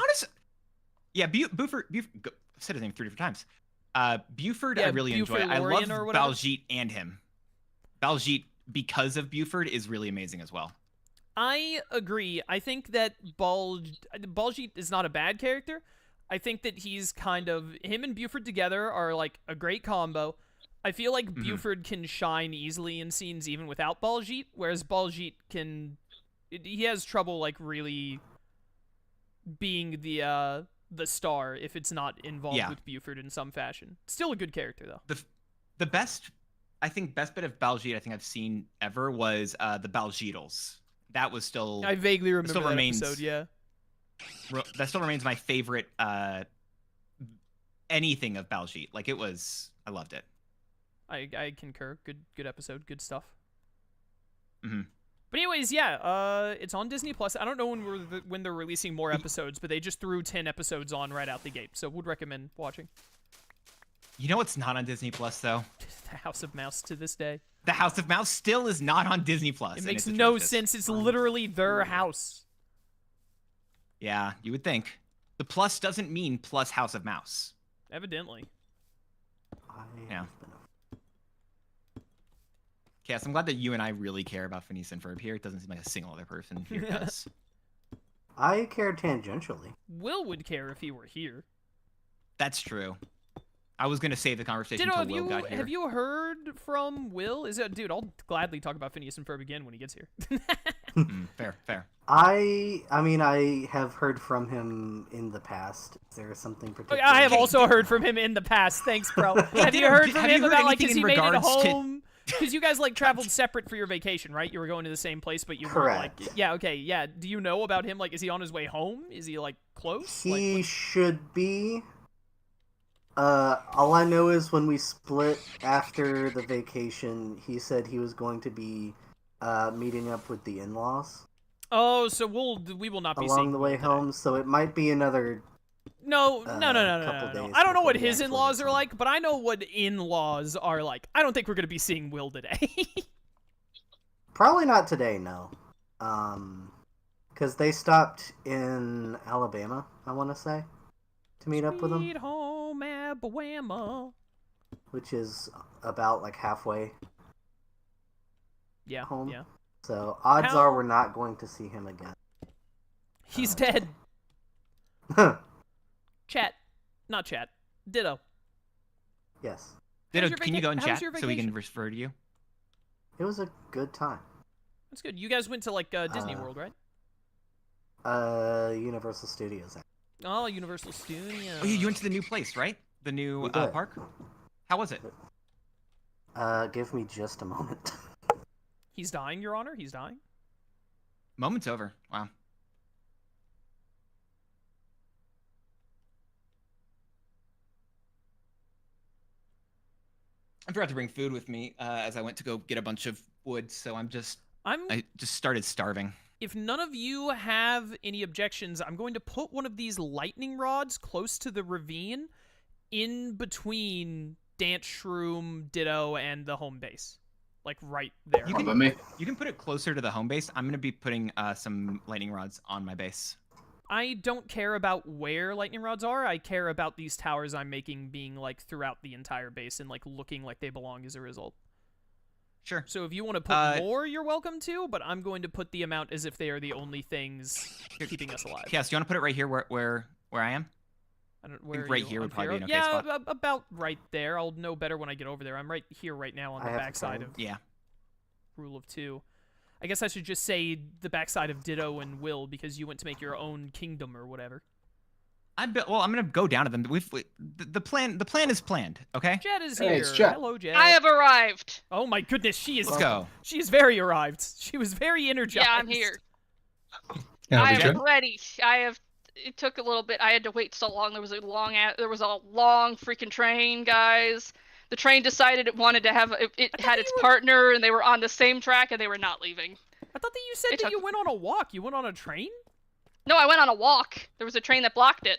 Yeah, Buford. I've said his name 3 different times. Buford, I really enjoy. I love Baljeet and him. Baljeet, because of Buford, is really amazing as well. I agree. I think that Baljeet is not a bad character. I think that he's him and Buford together are like a great combo. I feel like Buford can shine easily in scenes even without Baljeet, whereas Baljeet he has trouble like really being the star if it's not involved with Buford in some fashion. Still a good character though. The best bit of Baljeet I think I've seen ever was the Baljeetles. That was still I vaguely remember that episode, yeah. That still remains my favorite anything of Baljeet. Like I loved it. I concur. Good episode, good stuff. Mm-hmm. But anyways, yeah, it's on Disney Plus. I don't know when they're releasing more episodes, but they just threw 10 episodes on right out the gate, so would recommend watching. You know what's not on Disney Plus though? The House of Mouse to this day. The House of Mouse still is not on Disney Plus. It makes no sense. It's literally their house. Yeah, you would think. The plus doesn't mean plus House of Mouse. Evidently. Yeah. Cass, I'm glad that you and I really care about Phineas and Ferb here. It doesn't seem like a single other person here does. I care tangentially. Will would care if he were here. That's true. I was going to save the conversation until Will got here. Have you heard from Will? Dude, I'll gladly talk about Phineas and Ferb again when he gets here. Fair. I mean, I have heard from him in the past. Is there something particular? I have also heard from him in the past. Thanks, bro. Have you heard from him about, like, because he made it home? Because you guys, like, traveled separate for your vacation, right? You were going to the same place, but you weren't, like... Yeah, okay, yeah. Do you know about him? Like, is he on his way home? Is he, like, close? He should be. All I know is when we split after the vacation, he said he was going to be meeting up with the in-laws. Oh, so we will not be along the way home. So it might be another. No. I don't know what his in-laws are like, but I know what in-laws are like. I don't think we're gonna be seeing Will today. Probably not today, no. Because they stopped in Alabama, I want to say, to meet up with him. Sweet home Alabama. Which is about like halfway. Yeah. Home. Yeah. So odds are we're not going to see him again. He's dead. Chat. Not chat. Ditto. Yes. Ditto, can you go and chat so we can refer to you? It was a good time. That's good. You guys went to, like, Disney World, right? Universal Studios. Oh, Universal Studios. Oh, you went to the new place, right? The new park? How was it? Give me just a moment. He's dying, Your Honor? He's dying? Moment's over. Wow. I forgot to bring food with me as I went to go get a bunch of wood, so I just started starving. If none of you have any objections, I'm going to put one of these lightning rods close to the ravine in between Dance Shroom, Ditto, and the home base. Like right there. You can put it closer to the home base. I'm going to be putting some lightning rods on my base. I don't care about where lightning rods are. I care about these towers I'm making being like throughout the entire base and like looking like they belong as a result. Sure. So if you want to put more, you're welcome to, but I'm going to put the amount as if they are the only things keeping us alive. Yes, you want to put it right here where I am? I don't, where right here would probably be an okay yeah, spot. about right there. I'll know better when I get over there. I'm right here right now on the backside of Rule of Two. I guess I should just say the backside of Ditto and Will because you went to make your own kingdom or whatever. I'm gonna go down to them. The plan is planned. Okay. Jet is Hey, here. it's Jet. Hello, Jet. I have arrived. Oh my goodness, she is. Let's go. She is very arrived. She was very energized. Yeah, I'm here. Yeah, I Jet. am ready. It took a little bit. I had to wait so long. There was a long freaking train, guys. The train decided it wanted to have it had its partner, and they were on the same track, and they were not leaving. I thought that you said that you went on a walk. You went on a train? No, I went on a walk. There was a train that blocked it.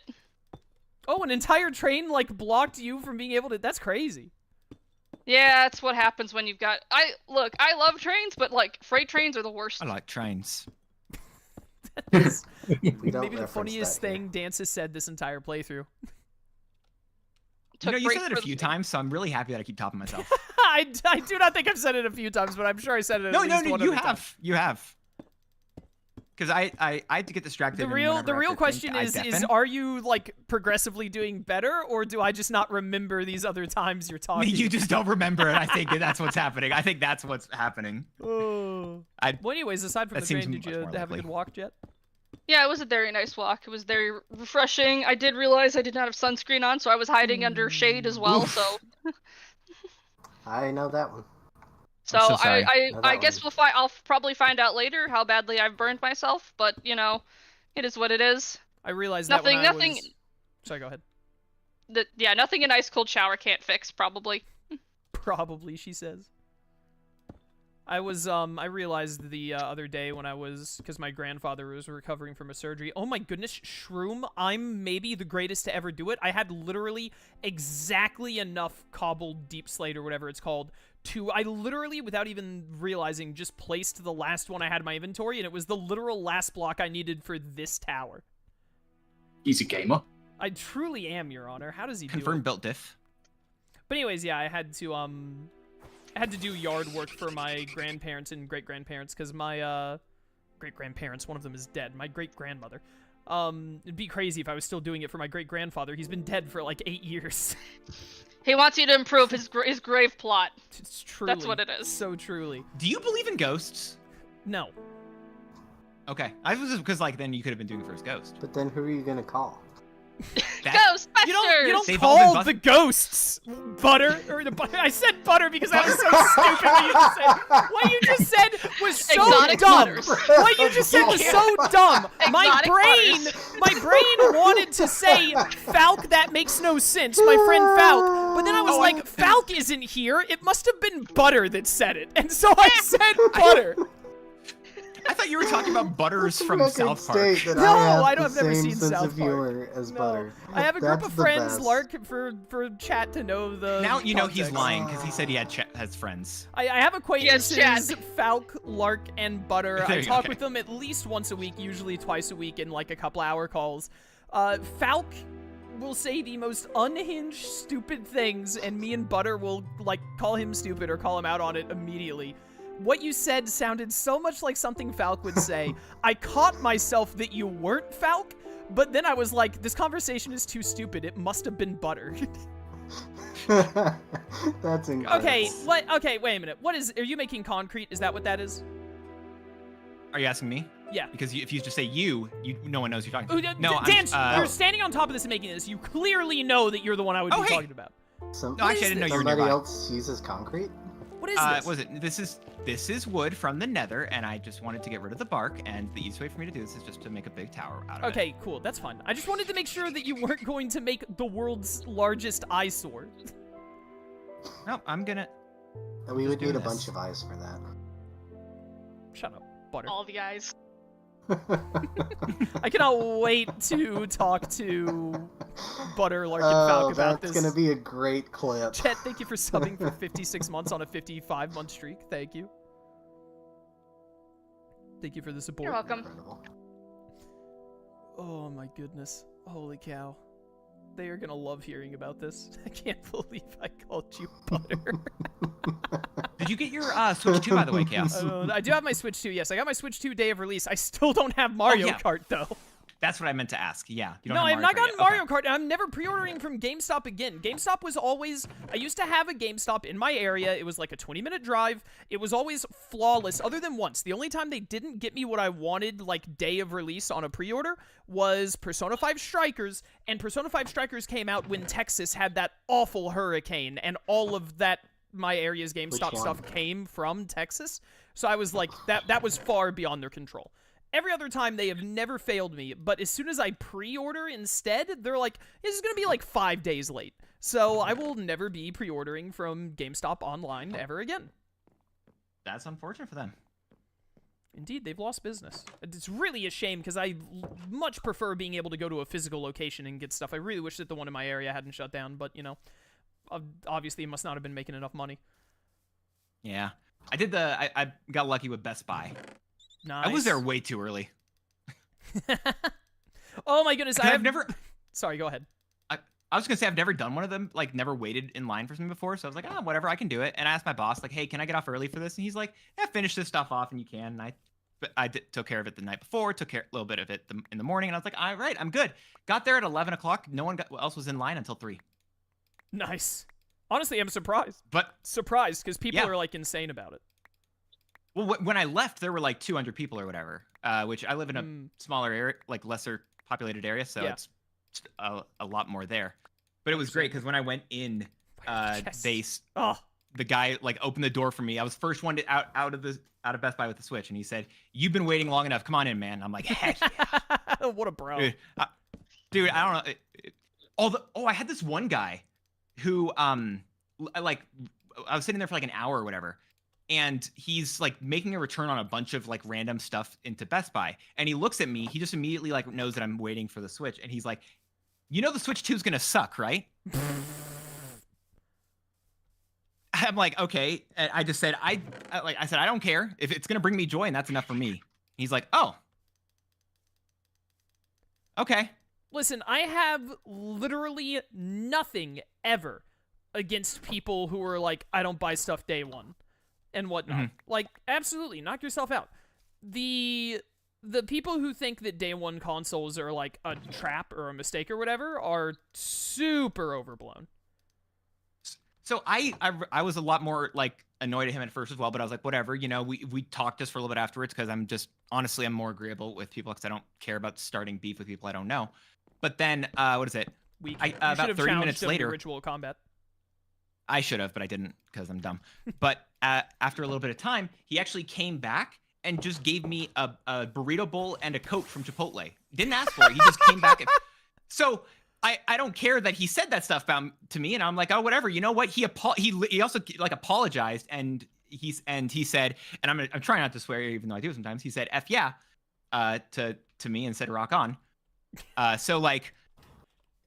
Oh, an entire train like blocked you from being able to. That's crazy. Yeah, that's what happens when you've got. I love trains, but like freight trains are the worst. I like trains. Maybe the funniest thing Dance has said this entire playthrough. You said it a few times, so I'm really happy that I keep topping myself. I do not think I've said it a few times, but I'm sure I said it at least one you other time. You have. Because I had to get distracted. The real question is are you like progressively doing better, or do I just not remember these other times you're talking? You just don't remember it. I think that's what's happening. I think that's what's happening. Oh. Well, anyways, aside from the train, did you have a good walk, Jet? Yeah, it was a very nice walk. It was very refreshing. I did realize I did not have sunscreen on, so I was hiding under shade as well. Oof. So I know that one. So I guess I'll probably find out later how badly I've burned myself, but you know, it is what it is. I realized nothing. Sorry, go ahead. Nothing an ice cold shower can't fix, probably. Probably, she says. I realized the other day when because my grandfather was recovering from a surgery. Oh my goodness, Shroom, I'm maybe the greatest to ever do it. I had literally exactly enough cobbled deep slate or whatever it's called I literally, without even realizing, just placed the last one I had in my inventory, and it was the literal last block I needed for this tower. He's a gamer. I truly am, Your Honor. How does he do it? Confirmed built diff. But anyways, yeah, I had to do yard work for my grandparents and great-grandparents, because my, great-grandparents, one of them is dead. My great-grandmother. It'd be crazy if I was still doing it for my great-grandfather. He's been dead for, like, 8 years. He wants you to improve his grave plot. It's truly. That's what it is. So truly. Do you believe in ghosts? No. Okay. I was just because, like, then you could have been doing first ghost. But then who are you gonna call? Ghostbusters! You don't They've call the ghosts Butter. I said Butter because that was so stupid what you just said. What you just said was so Exotic dumb. butters. What you just said was so dumb. My Exotic brain wanted to say Falk, that makes no sense, my friend Falk. But then I was like, Falk isn't here. It must have been Butter that said it. And so I said Butter. I thought you were talking about Butters from South Park. I've never seen South Park. As Butter. I have a group of friends, best. Lark, for chat to know the Now you know context. he's lying because he said he has friends. I have acquaintances, Yes, Falk, Lark, and Butter. There I you talk go. with them at least once a week, usually twice a week in like a couple hour calls. Falk will say the most unhinged, stupid things, and me and Butter will like call him stupid or call him out on it immediately. What you said sounded so much like something Falk would say. I caught myself that you weren't Falk, but then I was like, this conversation is too stupid. It must have been Butter. That's incredible. Okay, what? Okay, wait a minute. Are you making concrete? Is that what that is? Are you asking me? Yeah. Because if you just say no one knows who you're talking to. No, Dance, you're standing on top of this and making this. You clearly know that you're the one I would be talking about. No, actually, I didn't know you were Somebody nearby. else uses concrete? What is this? Was it? This is wood from the Nether, and I just wanted to get rid of the bark. And the easiest way for me to do this is just to make a big tower out of it. Okay, cool. That's fine. I just wanted to make sure that you weren't going to make the world's largest eyesore. No, I'm gonna. And we would need a this. bunch of eyes for that. Shut up, Butter. All the guys. I cannot wait to talk to Butter Larkin Falk about this. That's gonna be a great clip. Chet, thank you for subbing for 56 months on a 55-month streak. Thank you. Thank you for the support. You're welcome. Incredible. Oh my goodness. Holy cow. They are gonna love hearing about this. I can't believe I called you Butter. Did you get your Switch 2, by the way, Chaos? I do have my Switch 2, yes. I got my Switch 2 day of release. I still don't have Mario Kart, though. That's what I meant to ask. Yeah. You don't No, have I have not gotten Kart yet. Mario Kart, and I'm never pre-ordering from GameStop again. GameStop was always... I used to have a GameStop in my area. It was like a 20-minute drive. It was always flawless, other than once. The only time they didn't get me what I wanted, like, day of release on a pre-order, was Persona 5 Strikers, and Persona 5 Strikers came out when Texas had that awful hurricane, and all of that my area's GameStop stuff came from Texas. So I was like, that was far beyond their control. Every other time, they have never failed me, but as soon as I pre-order instead, they're like, this is going to be like 5 days late. So I will never be pre-ordering from GameStop online ever again. That's unfortunate for them. Indeed, they've lost business. It's really a shame, because I much prefer being able to go to a physical location and get stuff. I really wish that the one in my area hadn't shut down, but, you know, obviously it must not have been making enough money. Yeah. I got lucky with Best Buy. Nice. I was there way too early. Oh my goodness, I've never... Sorry, go ahead. I was gonna say I've never done one of them, like never waited in line for something before, so I was like, whatever, I can do it. And I asked my boss, like, hey, can I get off early for this? And he's like, yeah, finish this stuff off and you can. And I took care of it the night before, took care a little bit of it in the morning, and I was like, all right, I'm good. Got there at 11 o'clock. No one else was in line until 3. Nice. Honestly, I'm surprised. Surprised, because people are like insane about it. Well, when I left, there were like 200 people or whatever, which I live in a smaller area, like lesser populated area, so it's a lot more there. But it was great because when I went in, the guy like opened the door for me. I was first one out of Best Buy with the Switch, and he said, "You've been waiting long enough. Come on in, man." I'm like, "Heck yeah!" What a bro, dude. I don't know. I had this one guy who like I was sitting there for like an hour or whatever. And he's like making a return on a bunch of like random stuff into Best Buy. And he looks at me. He just immediately like knows that I'm waiting for the Switch. And he's like, you know the Switch 2 is going to suck, right? I'm like, okay. And I just said, I said, I don't care. If it's going to bring me joy, and that's enough for me. He's like, oh. Okay. Listen, I have literally nothing ever against people who are like, I don't buy stuff day one. And whatnot. Like, absolutely, knock yourself out. The people who think that day one consoles are like a trap or a mistake or whatever are super overblown. So I was a lot more like annoyed at him at first as well, but I was like, whatever, you know, we talked just for a little bit afterwards because I'm more agreeable with people because I don't care about starting beef with people I don't know. But then, what is it? About 30 minutes later, ritual combat. I should have, but I didn't because I'm dumb. But after a little bit of time, he actually came back and just gave me a burrito bowl and a Coke from Chipotle. Didn't ask for it. He just came back. So I don't care that he said that stuff to me, and I'm like, oh, whatever. You know what? He also like apologized, and he said, and I'm trying not to swear even though I do sometimes. He said "F yeah" to me and said "rock on." So like.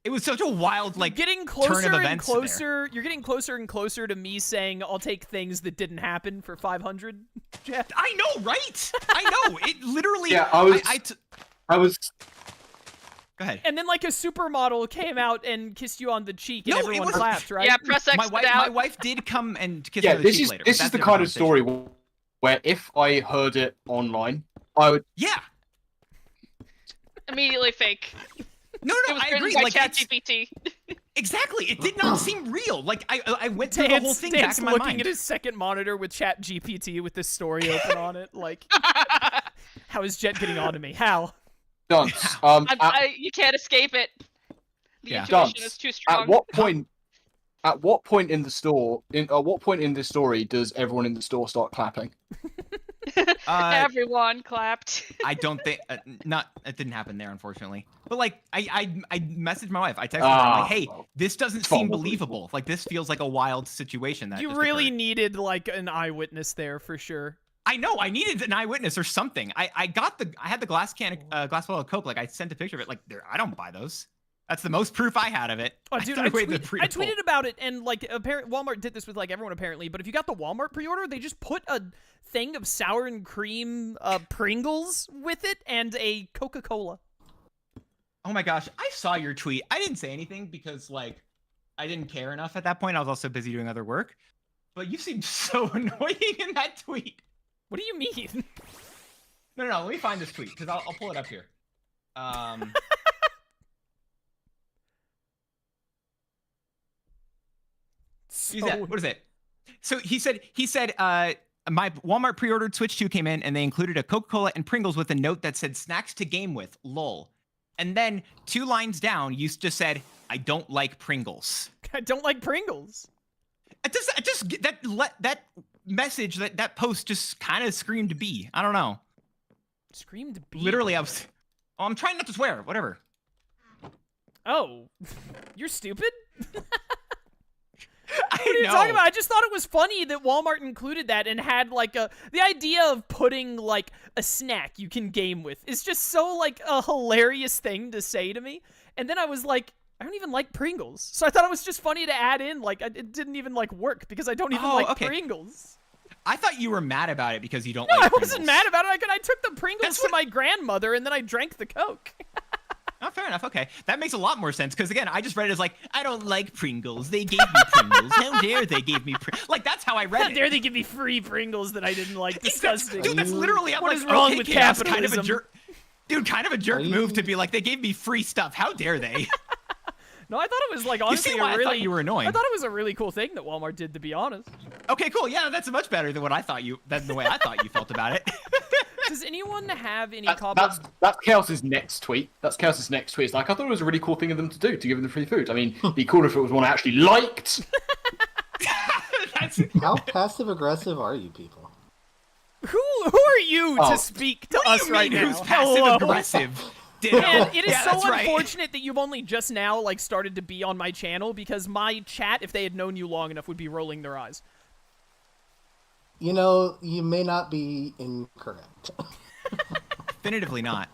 It was such a wild, like, getting closer turn of and events closer. there. You're getting closer and closer to me saying I'll take things that didn't happen for 500. Jeff. I know, right? I know. It literally. Yeah, I was. Go ahead. And then like a supermodel came out and kissed you on the cheek, and everyone clapped, right? Yeah, press X. My wife did come and kiss me on the cheek later. This is the kind of story where if I heard it online, I would. Yeah. Immediately fake. No, It was I agree. By Like ChatGPT. Exactly. It did not seem real. Like I went through the whole thing back in my looking mind. at his second monitor with ChatGPT with this story open on it. Like, how is Jet getting on to me? How? Dunce. You can't escape it. The intuition is too strong. At what point At what point in the store? At what point in this story does everyone in the store start clapping? Everyone clapped. I don't think it didn't happen there, unfortunately. But like, I messaged my wife. I texted her. I'm like, hey, this doesn't seem believable. Like, this feels like a wild situation. That you just really occurred. needed like an eyewitness there for sure. I know. I needed an eyewitness or something. I had the glass bottle of Coke. Like, I sent a picture of it. Like, I don't buy those. That's the most proof I had of it. Oh, dude, I tweeted about it, and like, Walmart did this with like everyone apparently. But if you got the Walmart pre-order, they just put a thing of sour and cream Pringles with it and a Coca-Cola. Oh my gosh, I saw your tweet. I didn't say anything because like I didn't care enough at that point. I was also busy doing other work. But you seemed so annoying in that tweet. What do you mean? No. Let me find this tweet because I'll pull it up here. What is it? So he said, my Walmart pre-ordered Switch 2 came in and they included a Coca-Cola and Pringles with a note that said snacks to game with, lol. And then 2 lines down, you just said, I don't like Pringles. I don't like Pringles. That message, that post just kind of screamed B. I don't know. Screamed B? Literally, I'm trying not to swear, whatever. Oh, you're stupid? What are you talking about? I just thought it was funny that Walmart included that and had like the idea of putting like a snack you can game with is just so like a hilarious thing to say to me. And then I was like, I don't even like Pringles. So I thought it was just funny to add in, like it didn't even like work because I don't even like Pringles. I thought you were mad about it because you don't like Pringles. I wasn't mad about it. I took the Pringles from my grandmother and then I drank the Coke. Oh, fair enough. Okay. That makes a lot more sense because, again, I just read it as like, I don't like Pringles. They gave me Pringles. How dare they give me Pringles? Like, that's how I read it. How dare they give me free Pringles that I didn't like? Disgusting. Dude, that's literally, I'm what like, is wrong okay, with Chaos, capitalism? kind of a jerk. Dude, kind of a jerk move to be like, they gave me free stuff. How dare they? No, I thought it was like honestly I thought you were annoying. I thought it was a really cool thing that Walmart did, to be honest. Okay, cool. Yeah, that's much better than what I thought than the way I thought you felt about it. Does anyone have any That's Chaos's next tweet. That's Chaos's next tweet. It's like, I thought it was a really cool thing of them to do, to give them the free food. I mean, it'd be cool if it was one I actually liked. How passive-aggressive are you people? Who are you to speak to us right now? Who's passive-aggressive? And it is so unfortunate that you've only just now like started to be on my channel because my chat, if they had known you long enough, would be rolling their eyes. You know, you may not be incorrect. Definitively not.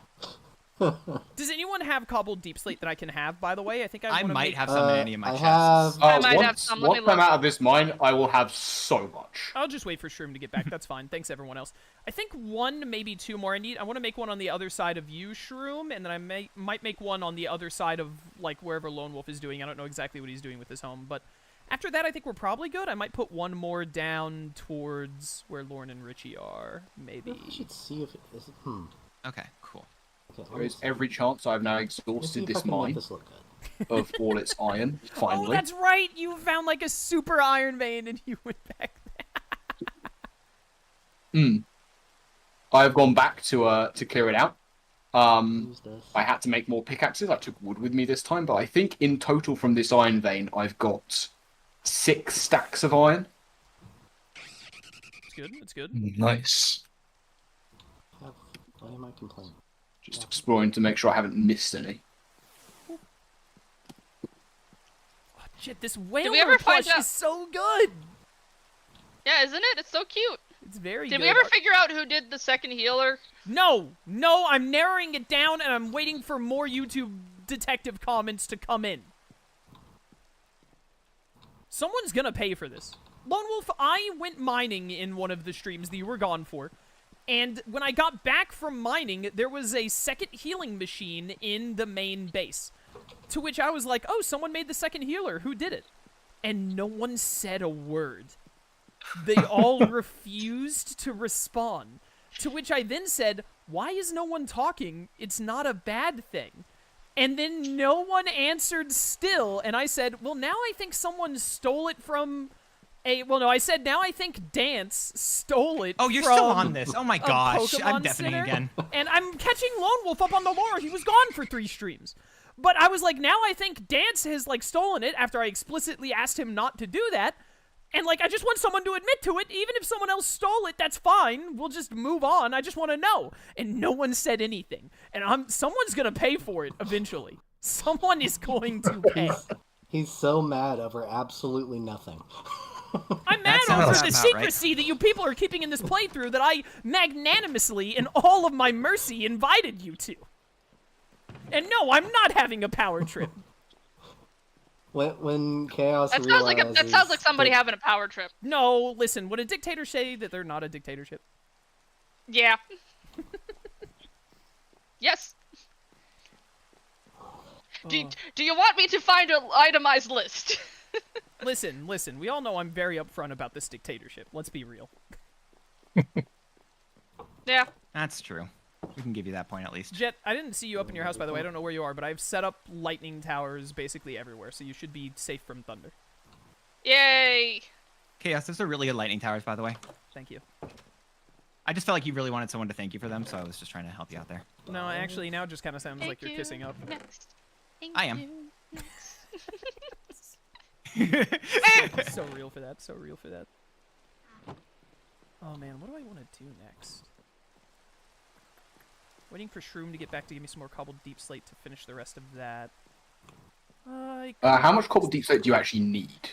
Does anyone have cobbled deep slate that I can have, by the way? I think I might have some in any of my chests. I might have some. Once I'm out of this mine, I will have so much. I'll just wait for Shroom to get back. That's fine. Thanks, everyone else. I think 1, maybe 2 more I want to make one on the other side of you, Shroom, and then I might make one on the other side of, like, wherever Lone Wolf is doing. I don't know exactly what he's doing with his home, but after that, I think we're probably good. I might put 1 more down towards where Lauren and Richie are, maybe. I should see if it is. Okay, cool. Okay, There is every chance I've now exhausted this mine this look good. of all its iron, finally. Oh, that's right! You found, like, a super iron vein, and you went back there. I've gone back to clear it out. I had to make more pickaxes. I took wood with me this time, but I think in total from this iron vein, I've got 6 stacks of iron. It's good. It's good. Nice. Why am I complaining? Just exploring to make sure I haven't missed any. Oh, shit, this whale plush is so good! Yeah, isn't it? It's so cute. It's very Did good. we ever figure out who did the second healer? No, I'm narrowing it down, and I'm waiting for more YouTube detective comments to come in. Someone's gonna pay for this. Lone Wolf, I went mining in one of the streams that you were gone for, and when I got back from mining, there was a second healing machine in the main base. To which I was like, oh, someone made the second healer. Who did it? And no one said a word. They all refused to respond. To which I then said, why is no one talking? It's not a bad thing. And then no one answered still, and I said, well, now I think someone stole it from I said, now I think Dance stole it. Oh, you're from still on this. Oh my gosh. Pokemon I'm deafening Center. again. And I'm catching Lone Wolf up on the lore. He was gone for 3 streams. But I was like, now I think Dance has, like, stolen it after I explicitly asked him not to do that. And, like, I just want someone to admit to it. Even if someone else stole it, that's fine. We'll just move on. I just want to know. And no one said anything. And someone's going to pay for it eventually. Someone is going to pay. He's so mad over absolutely nothing. I'm mad over the secrecy that you people are keeping in this playthrough that I magnanimously, in all of my mercy, invited you to. And no, I'm not having a power trip. When Chaos that sounds like somebody having a power trip. No, listen, would a dictator say that they're not a dictatorship? Yeah. Yes. Do you want me to find an itemized list? Listen, we all know I'm very upfront about this dictatorship. Let's be real. Yeah. That's true. We can give you that point at least. Jet, I didn't see you up in your house, by the way. I don't know where you are, but I've set up lightning towers basically everywhere, so you should be safe from thunder. Yay! Chaos, those are really good lightning towers, by the way. Thank you. I just felt like you really wanted someone to thank you for them, so I was just trying to help you out there. No, actually, now it just kind of sounds like you're kissing up. Next. I am. So real for that. So real for that. Oh man, what do I want to do next? Waiting for Shroom to get back to give me some more cobbled deep slate to finish the rest of that. How much cobbled deep slate do you actually need?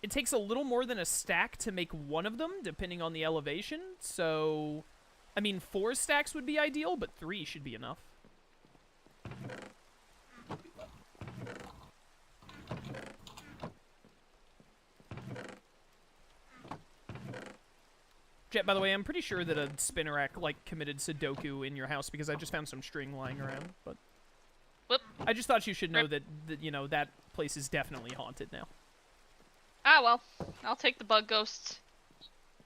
It takes a little more than a stack to make one of them, depending on the elevation. So, I mean, 4 stacks would be ideal, but 3 should be enough. Jet, by the way, I'm pretty sure that a Spinnerack, like, committed Sudoku in your house because I just found some string lying around, but... Whoop. I just thought you should know that, you know, that place is definitely haunted now. Ah, well. I'll take the bug ghosts.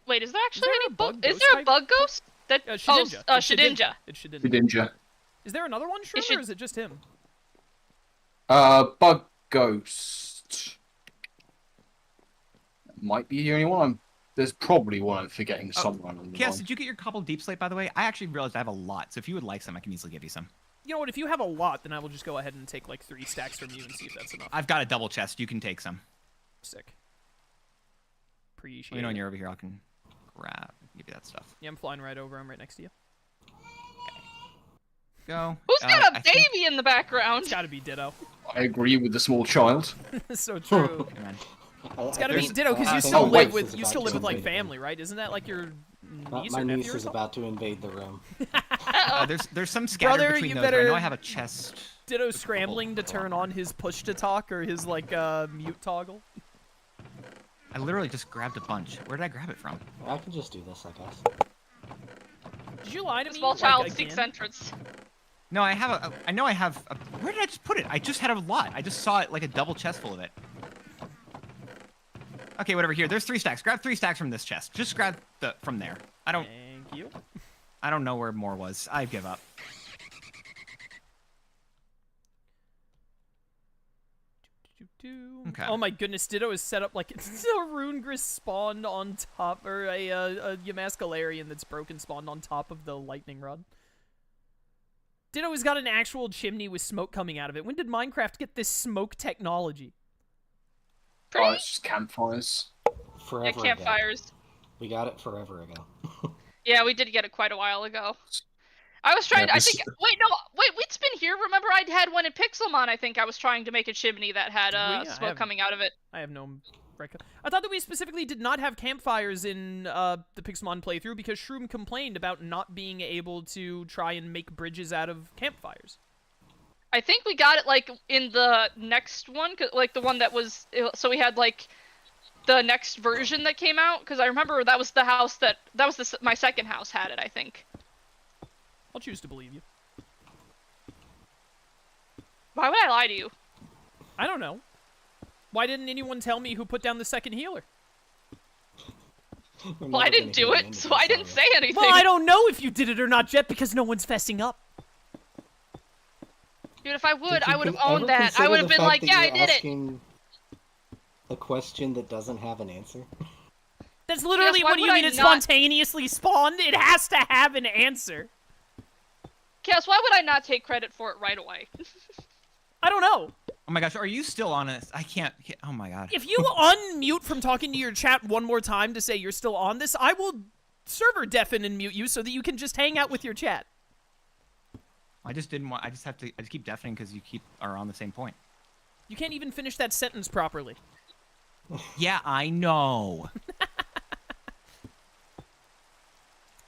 Wait, is there actually any bug? Is ghost there a type? bug ghost? That Shedinja. Oh, Shedinja. It's Shedinja. Shedinja. Is there another one, Shroom, or is it just him? Bug ghost. Might be the only one. There's probably one I'm forgetting somewhere. Chaos, did you get your cobbled deep slate, by the way? I actually realized I have a lot, so if you would like some, I can easily give you some. You know what, if you have a lot, then I will just go ahead and take, like, 3 stacks from you and see if that's enough. I've got a double chest. You can take some. Sick. Appreciate You know, when it. you're over here, I can give you that stuff. Yeah, I'm flying right over. I'm right next to you. Go. Who's got a baby in the background? It's gotta be Ditto. I agree with the small child. So true. Come on. It's gotta be Ditto, because you oh, still wait. live with, like, family, right? Isn't that, like, your niece My or niece nephew or is something? about to invade the room. There's some scattered Brother, between you those, but I better- know I have a chest. Ditto scrambling to turn on his push-to-talk or his, like, mute toggle. I literally just grabbed a bunch. Where did I grab it from? I can just do this, I guess. Did you lie to me? Small child like, seeks again? entrance. No, I have I know I have a... Where did I just put it? I just had a lot. I just saw it like a double chest full of it. Okay, whatever. Here, there's 3 stacks. Grab 3 stacks from this chest. Just grab from there. Thank you. I don't know where more was. I give up. Okay. Oh my goodness, Ditto is set up like it's a Runegris spawned on top, or a Yamaskalaarian that's broken spawned on top of the lightning rod. Ditto has got an actual chimney with smoke coming out of it. When did Minecraft get this smoke technology? Oh, it's just campfires. Yeah, campfires. Ago. We got it forever ago. Yeah, we did get it quite a while ago. I was trying to, I think, wait, it's been here. Remember, I had one in Pixelmon, I think I was trying to make a chimney that had smoke coming out of it. I have no record. I thought that we specifically did not have campfires in the Pixelmon playthrough because Shroom complained about not being able to try and make bridges out of campfires. I think we got it, like, in the next one, like, the one that was, so we had, like, the next version that came out, because I remember that was the house my second house had it, I think. I'll choose to believe you. Why would I lie to you? I don't know. Why didn't anyone tell me who put down the second healer? Well, I didn't do it, so I didn't say anything. Well, I don't know if you did it or not, Jet, because no one's fessing up. Dude, if I would, I would have owned that. I would have been like, yeah, I did it. A question that doesn't have an answer. That's literally Yes, why what do you would mean I it not- spontaneously spawned? It has to have an answer. Cass, why would I not take credit for it right away? I don't know. Oh my gosh, are you still on this? I can't. Oh my god. If you unmute from talking to your chat one more time to say you're still on this, I will server deafen and mute you so that you can just hang out with your chat. I just didn't want. I just keep deafening because you are on the same point. You can't even finish that sentence properly. Yeah, I know.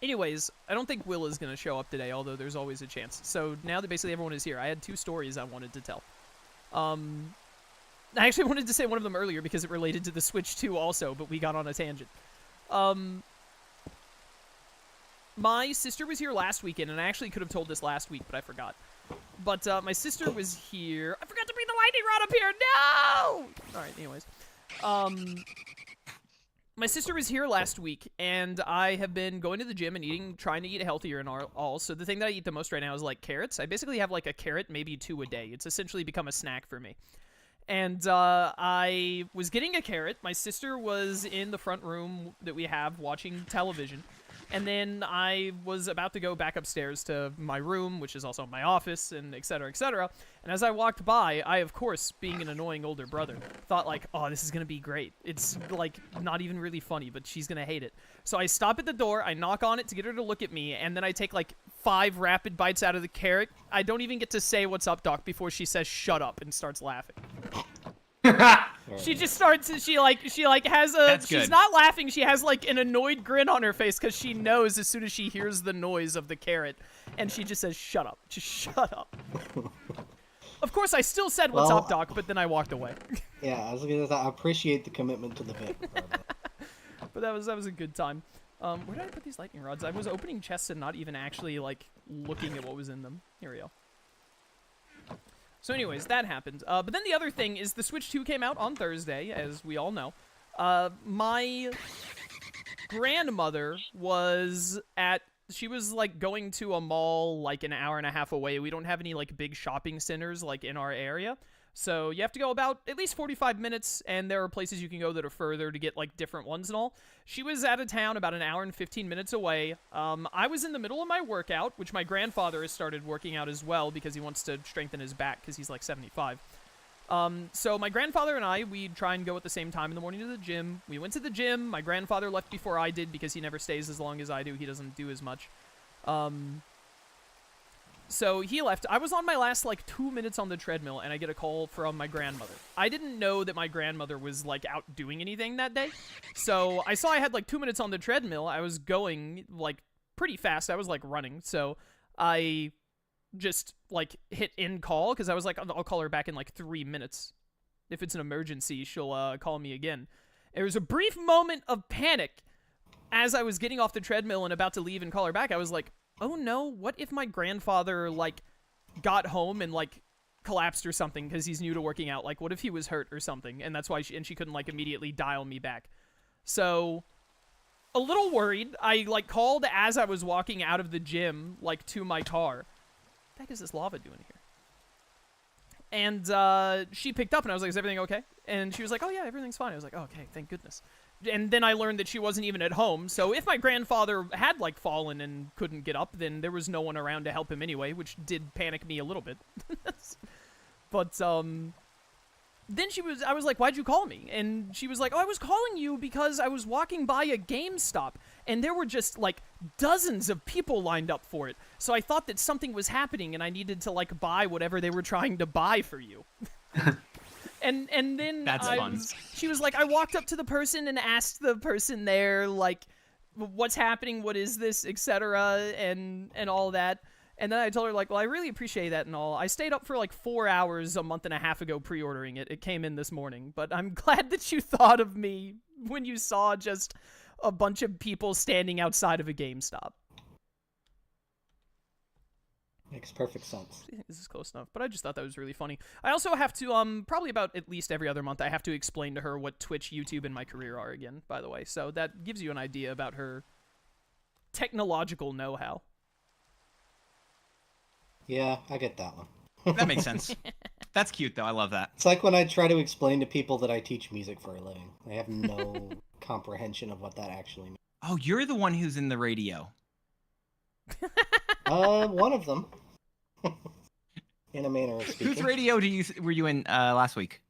Anyways, I don't think Will is going to show up today, although there's always a chance. So now that basically everyone is here, I had 2 stories I wanted to tell. I actually wanted to say one of them earlier because it related to the Switch 2 also, but we got on a tangent. My sister was here last weekend, and I actually could have told this last week, but I forgot. But my sister was here. I forgot to bring the lightning rod up here. No! All right, anyways. My sister was here last week, and I have been going to the gym and trying to eat healthier and all. So the thing that I eat the most right now is like carrots. I basically have like a carrot, maybe 2 a day. It's essentially become a snack for me. And I was getting a carrot. My sister was in the front room that we have watching television. And then I was about to go back upstairs to my room, which is also my office, and et cetera, et cetera. And as I walked by, I, of course, being an annoying older brother, thought like, oh, this is going to be great. It's, like, not even really funny, but she's going to hate it. So I stop at the door, I knock on it to get her to look at me, and then I take, like, 5 rapid bites out of the carrot. I don't even get to say, what's up, Doc, before she says, shut up, and starts laughing. She just starts, she has a, That's she's good. not laughing, she has, like, an annoyed grin on her face, because she knows as soon as she hears the noise of the carrot, and she just says, shut up, just shut up. Of course, I still said, what's Well, up, Doc, but then I walked away. Yeah, I was gonna say, I appreciate the commitment to the bit. But that was a good time. Where did I put these lightning rods? I was opening chests and not even actually, like, looking at what was in them. Here we go. So anyways, that happened. But then the other thing is the Switch 2 came out on Thursday, as we all know. My grandmother was she was, like, going to a mall, like, an hour and a half away. We don't have any, like, big shopping centers, like, in our area. So you have to go about at least 45 minutes, and there are places you can go that are further to get, like, different ones and all. She was out of town about an hour and 15 minutes away. I was in the middle of my workout, which my grandfather has started working out as well because he wants to strengthen his back because he's, like, 75. So my grandfather and I, we'd try and go at the same time in the morning to the gym. We went to the gym. My grandfather left before I did because he never stays as long as I do. He doesn't do as much. So he left. I was on my last, like, 2 minutes on the treadmill, and I get a call from my grandmother. I didn't know that my grandmother was, like, out doing anything that day. So I saw I had, like, 2 minutes on the treadmill. I was going, like, pretty fast. I was, like, running. So I just, like, hit end call, because I was like, I'll call her back in, like, 3 minutes. If it's an emergency, she'll call me again. There was a brief moment of panic as I was getting off the treadmill and about to leave and call her back. I was like, oh no, what if my grandfather, like, got home and, like, collapsed or something because he's new to working out? Like, what if he was hurt or something? And that's why she couldn't, like, immediately dial me back. So, a little worried, I, like, called as I was walking out of the gym, like, to my car. What the heck is this lava doing here? And she picked up and I was like, is everything okay? And she was like, oh yeah, everything's fine. I was like, oh, okay, thank goodness. And then I learned that she wasn't even at home, so if my grandfather had, like, fallen and couldn't get up, then there was no one around to help him anyway, which did panic me a little bit. But, then I was like, why'd you call me? And she was like, oh, I was calling you because I was walking by a GameStop, and there were just, like, dozens of people lined up for it. So I thought that something was happening, and I needed to, like, buy whatever they were trying to buy for you. And then That's fun. She was like, I walked up to the person and asked the person there, like, what's happening, what is this, etc., and all that. And then I told her, like, well, I really appreciate that and all. I stayed up for, like, 4 hours a month and a half ago pre-ordering it. It came in this morning. But I'm glad that you thought of me when you saw just a bunch of people standing outside of a GameStop. Makes perfect sense. I think this is close enough, but I just thought that was really funny. I also have to, probably about at least every other month, I have to explain to her what Twitch, YouTube, and my career are again, by the way. So that gives you an idea about her technological know-how. Yeah, I get that one. That makes sense. That's cute, though. I love that. It's like when I try to explain to people that I teach music for a living. They have no comprehension of what that actually means. Oh, you're the one who's in the radio. One of them. In a manner of speaking. Whose radio were you in last week?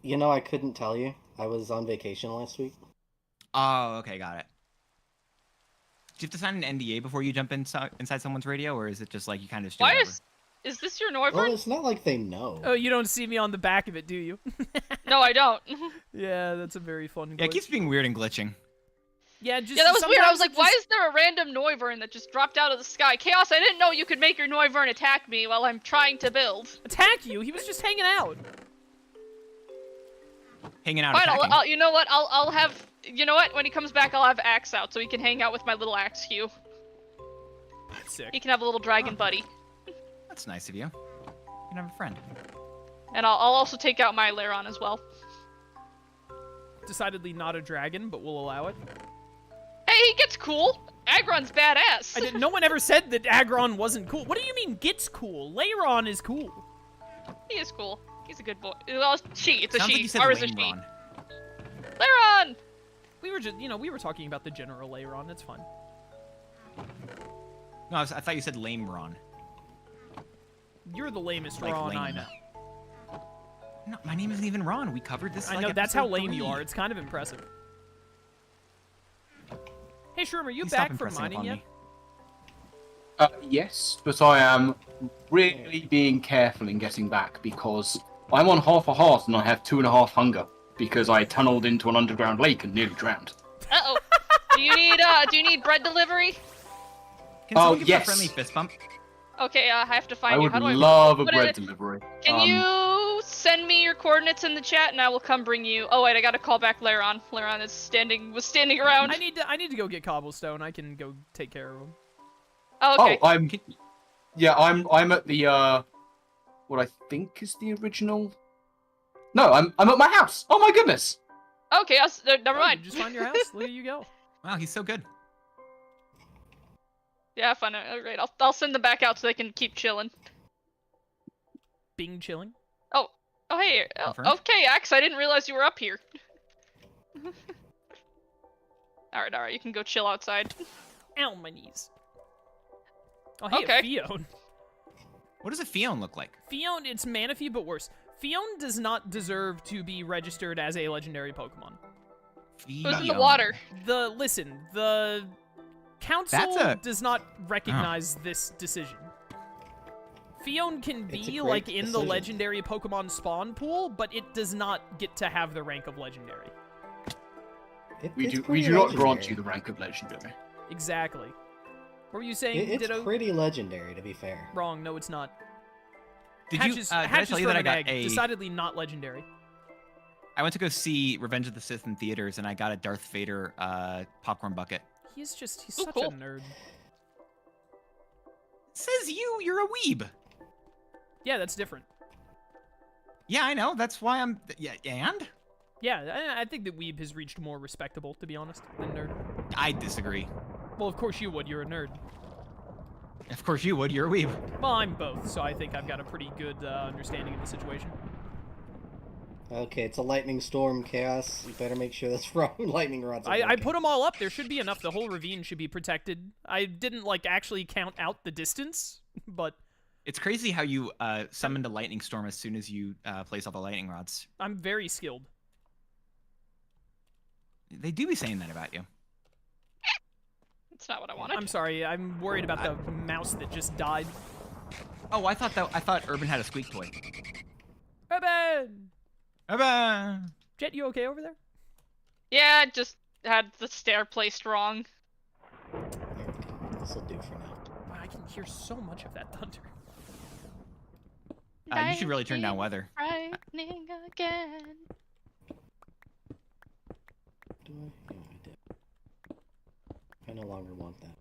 You know, I couldn't tell you. I was on vacation last week. Oh, okay, got it. Do you have to sign an NDA before you jump inside someone's radio, or is it just like you kind of just do Why whatever? is this your Noivern? Well, it's not like they know. Oh, you don't see me on the back of it, do you? No, I don't. Yeah, that's a very fun. Yeah, it glitch. keeps being weird and glitching. Yeah, just Yeah, that was weird. I was sometimes like, why is there a random Noivern that just dropped out of the sky? Chaos, I didn't know you could make your Noivern attack me while I'm trying to build. attack you? He was just hanging out. Hanging out. Fine, attacking. I'll you know what? I'll have, you know what? When he comes back, I'll have Axe out so he can hang out with my little Axe Hugh. That's sick. He can have a little dragon buddy. That's nice of you. You can have a friend. And I'll also take out my Laron as well. Decidedly not a dragon, but we'll allow it. Hey, he gets cool. Agron's badass. No one ever said that Agron wasn't cool. What do you mean gets cool? Leiron is cool. He is cool. He's a good boy. Well, she. It's a Sounds she. like you said Ours is lame she. Ron. Laron! We were just, we were talking about the general Leiron. It's fine. No, I thought you said lame Ron. You're the lamest Like Ron I lame. know. No, my name isn't even Ron. We covered this. I like, know, that's how episode lame you 3. are. It's kind of impressive. Hey, Shroom, are you Please stop back from impressing mining upon yet? me. Yes, but I am really being careful in getting back because I'm on half a heart and I have 2.5 hunger because I tunneled into an underground lake and nearly drowned. Uh-oh. Do you need bread delivery? Can someone give me yes. a friendly fist bump? Okay, I have to find I you. would How do I love a put bread it- delivery. Can you send me your coordinates in the chat and I will come bring you? Oh wait, I gotta call back Laron. Laron was standing around. I need to go get cobblestone. I can go take care of him. Oh, okay. Oh, I'm at the what I think is the original. No, I'm at my house. Oh my goodness. Okay, never Oh, mind. you just find your house. Look at you go. Wow, he's so good. Yeah, fine. Alright, I'll send them back out so they can keep chilling. Bing chilling. Oh hey. Confirmed. Okay, Axe, I didn't realize you were up here. Alright, you can go chill outside. Ow, my knees. Oh, hey, Okay. Fion. What does a Fion look like? Fion, it's Manaphy, but worse. Fion does not deserve to be registered as a legendary Pokemon. Who's in the Fion. water? The council That's a- does not recognize this decision. Fion can It's a be great like in the decision. legendary Pokemon spawn pool, but it does not get to have the rank of legendary. We It's do pretty not grant legendary. you the rank of legendary. Exactly. What were you saying, It's Ditto? pretty legendary, to be fair. Wrong, no it's not. Did Hatches, I Hatches tell you from that I an got egg. a? Decidedly not legendary. I went to go see Revenge of the Sith in theaters, and I got a Darth Vader popcorn bucket. He's Oh, such cool. a nerd. Says you're a weeb. Yeah, that's different. Yeah, I know. That's why I'm. Yeah, and Yeah, I think that Weeb has reached more respectable, to be honest, than nerd. I disagree. Well, of course you would. You're a nerd. Of course you would. You're a weeb. Well, I'm both, so I think I've got a pretty good understanding of the situation. Okay, it's a lightning storm, Chaos. You better make sure that's wrong. Lightning rods. are I working. put them all up. There should be enough. The whole ravine should be protected. I didn't, actually count out the distance, but It's crazy how you summoned a lightning storm as soon as you place all the lightning rods. I'm very skilled. They do be saying that about you. That's not what I wanted. I'm sorry. I'm worried about the mouse that just died. Oh, I thought Urban had a squeak toy. Urban! Urban. Jet, you okay over there? Yeah, just had the stair placed wrong. There we go. This'll do for now. Wow, I can hear so much of that thunder. You should really turn down weather. Frightening again. Do I? Yeah, I did. I no longer want that.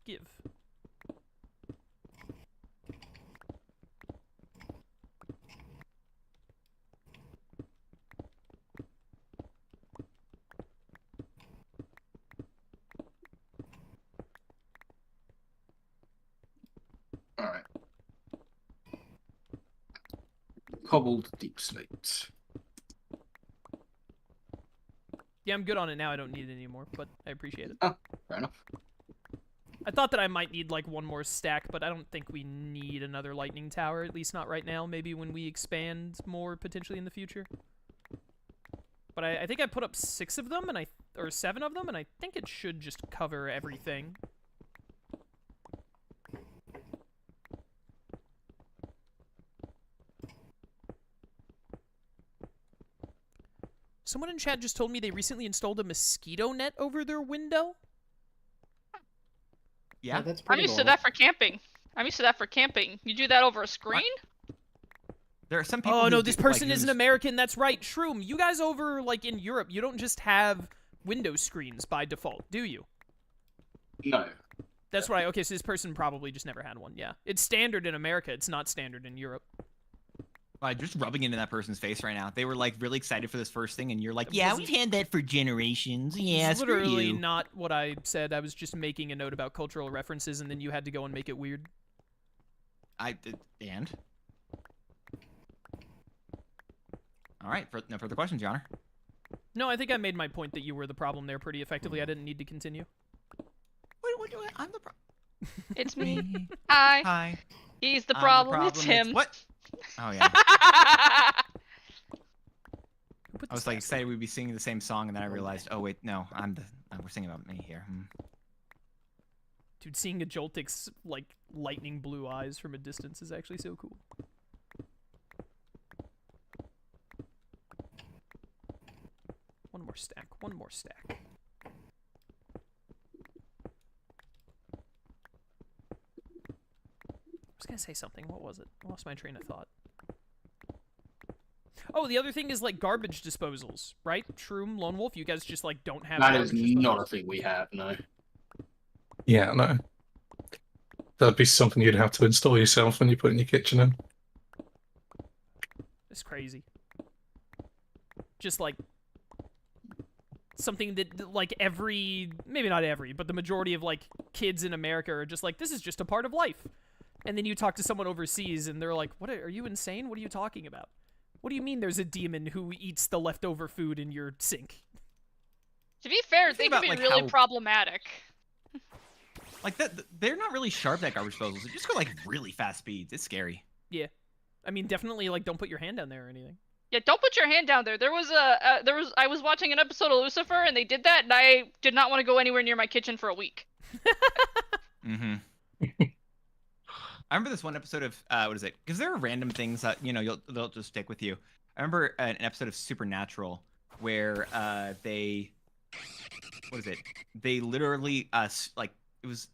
Give. Alright. Cobbled deep slate. Yeah, I'm good on it now. I don't need it anymore, but I appreciate it. Oh, fair enough. I thought that I might need, like, one more stack, but I don't think we need another lightning tower, at least not right now. Maybe when we expand more, potentially in the future. But I think I put up 6 of them, or 7 of them, and I think it should just cover everything. Someone in chat just told me they recently installed a mosquito net over their window. Yeah, that's I'm pretty used to normal. that for camping. I'm used to that for camping. You do that over a screen? there are some people. Oh, who no, do, this person like, isn't use- American. That's right. Shroom, you guys over, like, in Europe, you don't just have window screens by default, do you? No. That's right. Okay, so this person probably just never had one, yeah. It's standard in America. It's not standard in Europe. Just rubbing it in that person's face right now. They were like really excited for this first thing, and you're like, It "Yeah, wasn't- we've had that for generations." Yeah, It's screw literally you. not what I said. I was just making a note about cultural references, and then you had to go and make it weird. And. All right, no further questions, Your Honor. No, I think I made my point that you were the problem there pretty effectively. I didn't need to continue. What? I'm the problem. It's me. Hi. Hi. He's the I'm problem. It's him. What? Oh yeah. Who put I was this like last excited we'd be singing the same song, and then I realized, oh wait, no, we're singing about me here. Dude, seeing a Joltik's, like, lightning blue eyes from a distance is actually so cool. One more stack. One more stack. I was gonna say something. What was it? I lost my train of thought. Oh, the other thing is, like, garbage disposals, right? Shroom, Lone Wolf, you guys just, like, don't have That is garbage disposals? not a thing we have, no. Yeah, no. That'd be something you'd have to install yourself when you put in your kitchen in. It's crazy. Just, like, something that, like, maybe not every, but the majority of, like, kids in America are just like, this is just a part of life. And then you talk to someone overseas, and they're like, what, are you insane? What are you talking about? What do you mean there's a demon who eats the leftover food in your sink? To be fair, Think they can about, be like, really how- problematic. Like that, they're not really sharp, that garbage disposals. They just go like really fast speeds. It's scary. Yeah. I mean, definitely, like, don't put your hand down there or anything. Yeah, don't put your hand down there. I was watching an episode of Lucifer, and they did that, and I did not want to go anywhere near my kitchen for a week. Mm-hmm. I remember this one episode of what is it? Because there are random things that they'll just stick with you. I remember an episode of Supernatural where they literally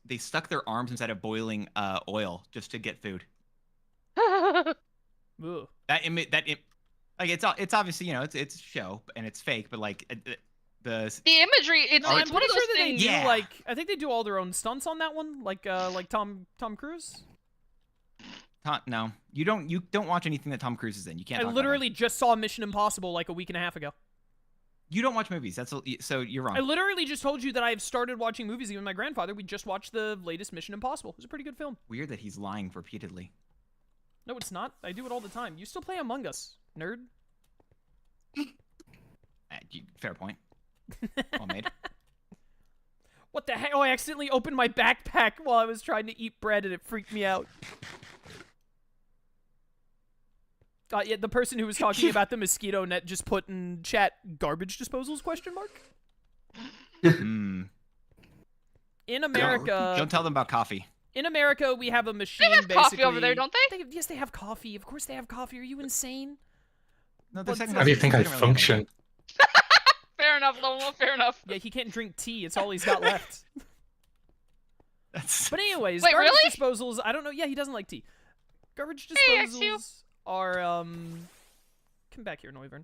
they stuck their arms inside of boiling oil just to get food. Ugh. Like it's obviously it's a show and it's fake, but like the imagery, it's No, I'm one of pretty those sure that things. they do, Yeah. like, I think they do all their own stunts on that one, like Tom Cruise. No, you don't watch anything that Tom Cruise is in. You can't. I talk about literally just saw Mission Impossible like a week and a half ago. You don't watch movies. So you're wrong. I literally just told you that I've started watching movies even with my grandfather. We just watched the latest Mission Impossible. It was a pretty good film. Weird that he's lying repeatedly. No, it's not. I do it all the time. You still play Among Us, nerd. Fair point. Well made. What the heck? Oh, I accidentally opened my backpack while I was trying to eat bread and it freaked me out. Yeah, the person who was talking about the mosquito net just put in chat garbage disposals question mark? Mm. In America, Don't tell them about coffee. in America, we have a machine. They have basically, coffee over there, don't they? Yes, they have coffee. Of course, they have coffee. Are you insane? No, But- second How do you think I they don't really have function? Fair enough, Lola, fair enough. Yeah, he can't drink tea. It's all he's got left. any- That's But anyways, Wait, garbage really? disposals. I don't know. Yeah, he doesn't like tea. Garbage Hey, Axel. disposals are Come back here, Noivern.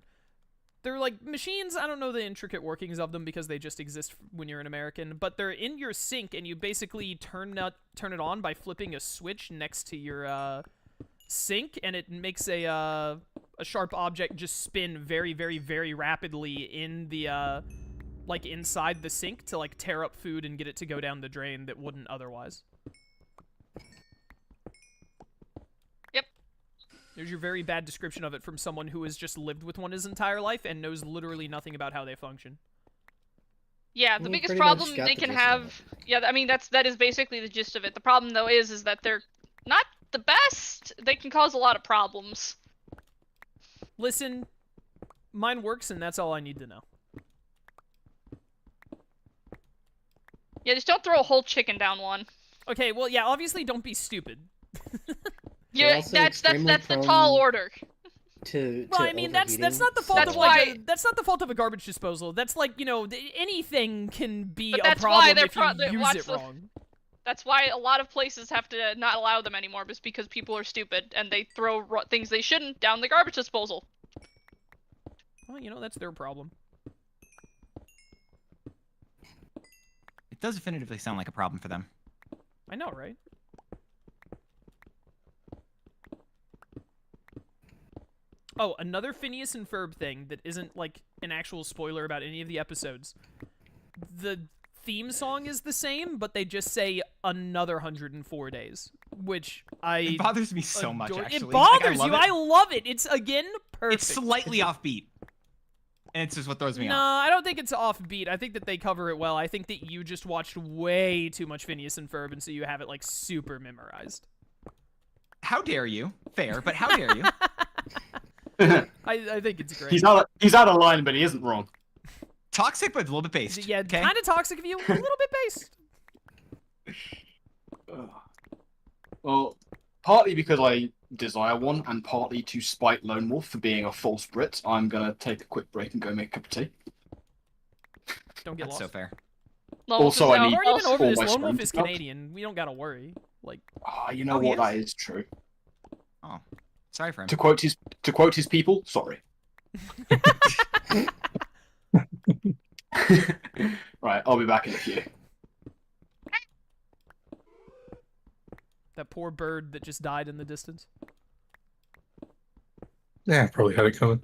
They're like machines. I don't know the intricate workings of them because they just exist when you're an American. But they're in your sink, and you basically turn it on by flipping a switch next to your sink, and it makes a sharp object just spin very, very, very rapidly in the like inside the sink to like tear up food and get it to go down the drain that wouldn't otherwise. Yep. There's your very bad description of it from someone who has just lived with one his entire life and knows literally nothing about how they function. Yeah, I the mean, biggest pretty much problem got they the can gist of have. Yeah, I mean that is basically the gist of it. The problem though is that they're not the best. They can cause a lot of problems. Listen, mine works, and that's all I need to know. Yeah, just don't throw a whole chicken down one. Okay, well, yeah, obviously don't be stupid. They're Yeah, also that's the extremely tall prone order. Well, I mean, that's not the fault That's of why- that's not the fault of a garbage disposal. That's like, you know, anything can be But a that's problem why they're if you use watch it the- wrong. That's why a lot of places have to not allow them anymore, just because people are stupid and they throw things they shouldn't down the garbage disposal. Well, you know, that's their problem. It does definitively sound like a problem for them. I know, right? Oh, another Phineas and Ferb thing that isn't, like, an actual spoiler about any of the episodes. The theme song is the same, but they just say another 104 days, which It bothers me so much, adore. actually. It bothers Like, you. I love it. It's, again, perfect. It's slightly offbeat. And it's just what throws me No, off. I don't think it's offbeat. I think that they cover it well. I think that you just watched way too much Phineas and Ferb, and so you have it, like, super memorized. How dare you? Fair, but how dare you? I think it's great. He's out of line, but he isn't wrong. Toxic, but a little bit based. Yeah, okay? kind of toxic of you, a little bit based. Well, partly because I desire one, and partly to spite Lone Wolf for being a false Brit, I'm gonna take a quick break and go make a cup of tea. Don't get That's lost. so fair. Also, I We've need- already been over all this. my Lone Wolf strength is up. Canadian. We don't gotta worry. Like, You know Oh, he what? That is? is true. Oh, sorry for him. To quote his people, sorry. Right, I'll be back in a few. that poor bird that just died in the distance. Yeah, probably had it coming.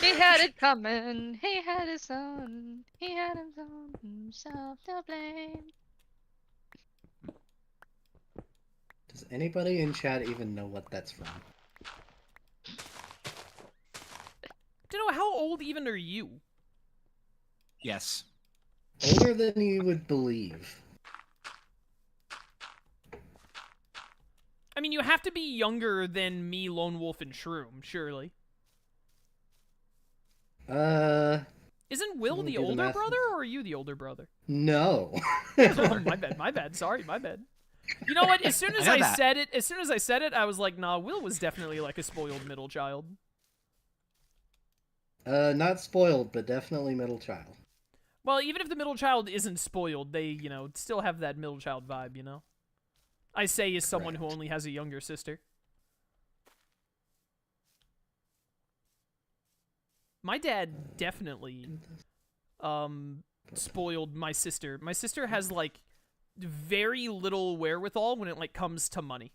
He had it coming. He had his son. He had himself to blame. Does anybody in chat even know what that's from? Do you know how old even are you? Yes. Older than you would believe. I mean, you have to be younger than me, Lone Wolf, and Shroom, surely. Isn't Will Let me the do the older math. brother, or are you the older brother? No. Oh, my bad. Sorry, my bad. You know what? As soon as I I know that. said it, I was like, nah, Will was definitely like a spoiled middle child. Not spoiled, but definitely middle child. Well, even if the middle child isn't spoiled, they, you know, still have that middle child vibe, you know? I say as someone who only has a younger sister. My dad definitely spoiled my sister. My sister has like very little wherewithal when it like comes to money.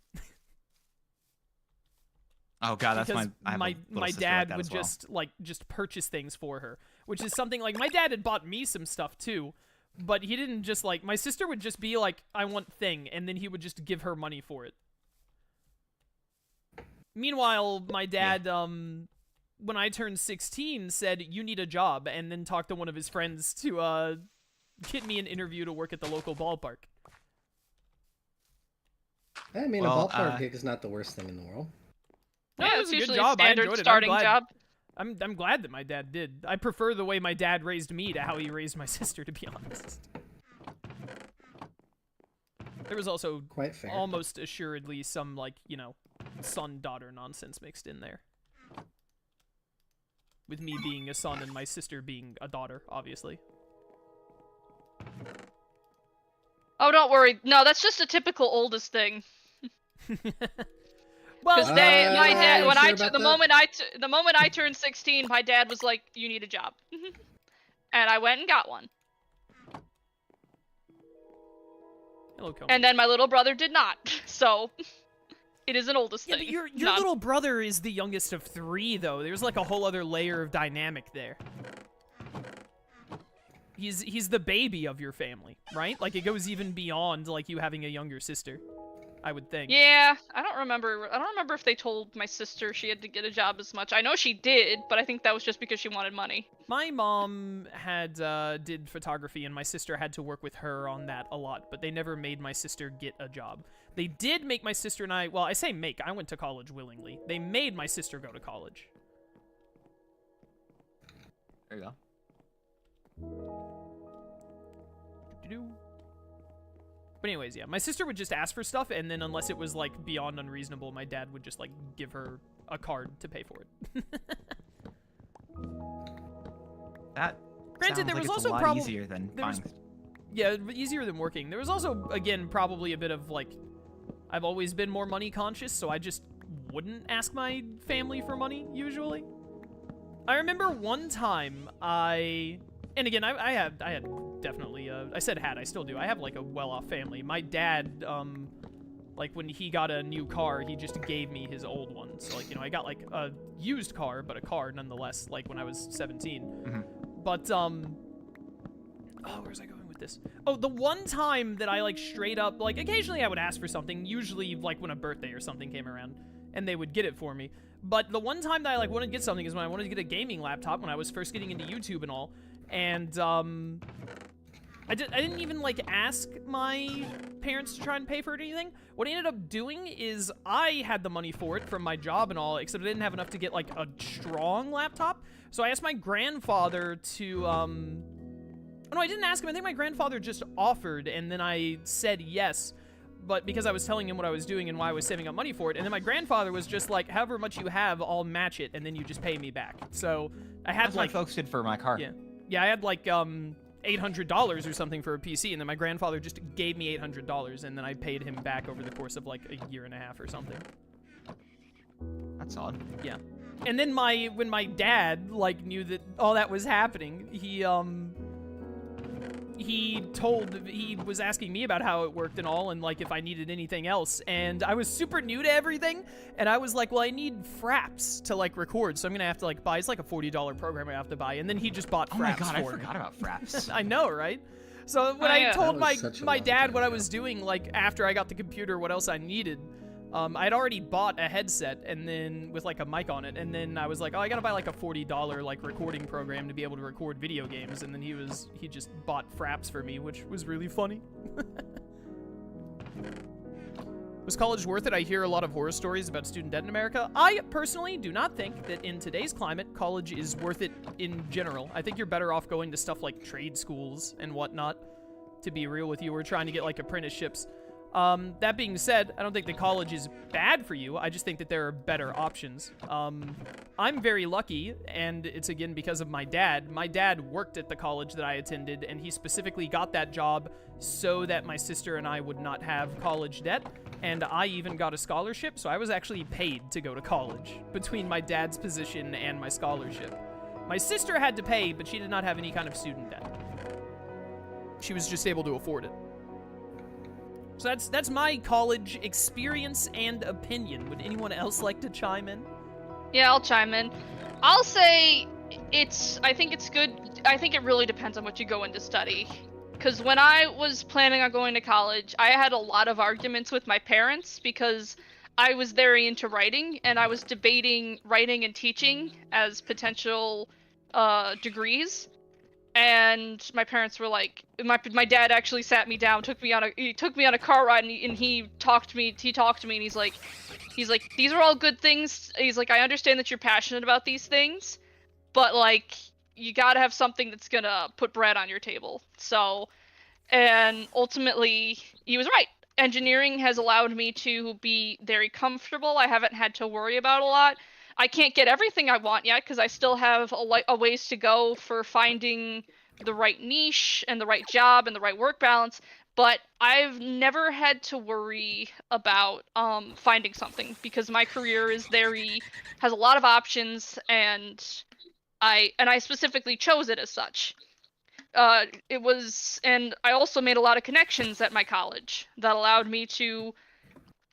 Oh god, that's Because I have a my little my sister dad like that would as well. just purchase things for her, which is something like my dad had bought me some stuff too, but he didn't just like my sister would just be like, I want thing, and then he would just give her money for it. Meanwhile, my dad when I turned 16 said, you need a job, and then talked to one of his friends to get me an interview to work at the local ballpark. I mean, Well, a ballpark gig is not the worst thing in the world. No, Yeah, it it's was a good usually job. I standard enjoyed it. starting job. I'm glad that my dad did. I prefer the way my dad raised me to how he raised my sister, to be honest. There was also Quite fair. almost assuredly some, like, you know, son-daughter nonsense mixed in there. With me being a son and my sister being a daughter, obviously. Oh, don't worry. No, that's just a typical oldest thing. Well, Because my dad, you when sure I about the that? moment I turned 16, my dad was like, "You need a job," and I went and got one. hello, Cohen. And then my little brother did not. So it is an oldest Yeah, thing. but your Not- little brother is the youngest of 3, though. There's like a whole other layer of dynamic there. He's the baby of your family, right? Like, it goes even beyond, like, you having a younger sister. I would think. Yeah, I don't remember if they told my sister she had to get a job as much. I know she did, but I think that was just because she wanted money. My mom had did photography, and my sister had to work with her on that a lot, but they never made my sister get a job. They did make my sister and I, well, I say make, I went to college willingly. They made my sister go to college. There you go. But anyways, yeah, my sister would just ask for stuff, and then unless it was, like, beyond unreasonable, my dad would just, like, give her a card to pay for it. That Granted, there like was it's also a lot probably easier than there was- buying. Yeah, easier than working. There was also, again, probably a bit of, like, I've always been more money conscious, so I just wouldn't ask my family for money, usually. I remember one time and again, I had definitely, I said had, I still do. I have, like, a well-off family. My dad, like, when he got a new car, he just gave me his old one. So, like, you know, I got, like, a used car, but a car nonetheless, like, when I was 17. Mm-hmm. But, oh, where's I going with this? Oh, the one time that I, like, straight up, like, occasionally I would ask for something, usually, like, when a birthday or something came around, and they would get it for me. But the one time that I, like, wanted to get something is when I wanted to get a gaming laptop when I was first getting into YouTube and all. And, I didn't even, like, ask my parents to try and pay for it or anything. What I ended up doing is I had the money for it from my job and all, except I didn't have enough to get, like, a strong laptop. So I asked my grandfather to, oh, no, I didn't ask him. I think my grandfather just offered, and then I said yes. But because I was telling him what I was doing and why I was saving up money for it, and then my grandfather was just like, however much you have, I'll match it, and then you just pay me back. So I had, That's like... what folks did for my car. Yeah, I had, like, $800 or something for a PC, and then my grandfather just gave me $800, and then I paid him back over the course of, like, a year and a half or something. That's odd. Yeah. And then when my dad, like, knew that all that was happening, he was asking me about how it worked and all, and, like, if I needed anything else, and I was super new to everything, and I was like, well, I need fraps to, like, record, so I'm gonna have to, like, buy, it's like a $40 program I have to buy, and then he just bought fraps Oh my god, I for me. forgot about fraps. I know, right? So when I told my long dad time what I ago. was doing, like, after I got the computer, what else I needed, I'd already bought a headset, and then, with, like, a mic on it, and then I was like, oh, I gotta buy, like, a $40, like, recording program to be able to record video games, and then he just bought fraps for me, which was really funny. Was college worth it? I hear a lot of horror stories about student debt in America. I personally do not think that in today's climate, college is worth it in general. I think you're better off going to stuff like trade schools and whatnot, to be real with you, or trying to get, like, apprenticeships. That being said, I don't think that college is bad for you. I just think that there are better options. I'm very lucky, and it's again because of my dad. My dad worked at the college that I attended, and he specifically got that job so that my sister and I would not have college debt, and I even got a scholarship, so I was actually paid to go to college between my dad's position and my scholarship. My sister had to pay, but she did not have any kind of student debt. She was just able to afford it. So that's my college experience and opinion. Would anyone else like to chime in? Yeah, I'll chime in. I'll say I think it's good. I think it really depends on what you go in to study. Because when I was planning on going to college, I had a lot of arguments with my parents because I was very into writing, and I was debating writing and teaching as potential degrees. And my parents were like, my dad actually sat me down, took me on a car ride, and he talked to me, and he's like, these are all good things. He's like, I understand that you're passionate about these things, but, like, you gotta have something that's gonna put bread on your table. So, and ultimately, he was right. Engineering has allowed me to be very comfortable. I haven't had to worry about a lot. I can't get everything I want yet because I still have a ways to go for finding the right niche and the right job and the right work balance, but I've never had to worry about finding something because my career has a lot of options, and I specifically chose it as such. And I also made a lot of connections at my college that allowed me to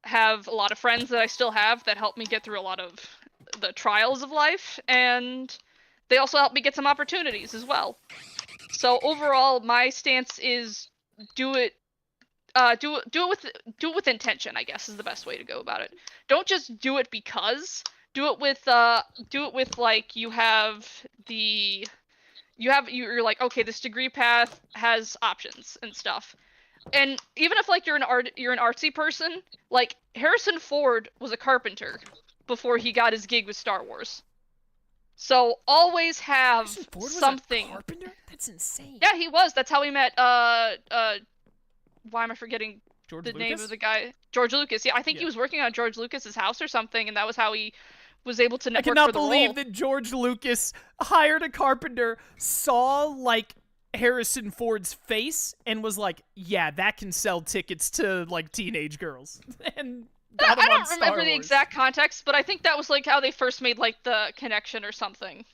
have a lot of friends that I still have that helped me get through a lot of the trials of life, and they also helped me get some opportunities as well. So overall, my stance is do it do it with intention, I guess, is the best way to go about it. Don't just do it because. Do it with like you're like, okay, this degree path has options and stuff. And even if like you're an artsy person, like Harrison Ford was a carpenter before he got his gig with Star Wars. So always have something. Was a carpenter? That's insane. Yeah, he was. That's how we met why am I forgetting George name of the guy? George Lucas. Yeah, I think he was working on George Lucas's house or something, and that was how he was able to network I for the cannot believe role. that George Lucas hired a carpenter, saw like Harrison Ford's face, and was like, "Yeah, that can sell tickets to like teenage girls." And got him I on don't Star remember the Wars. exact context, but I think that was like how they first made like the connection or something.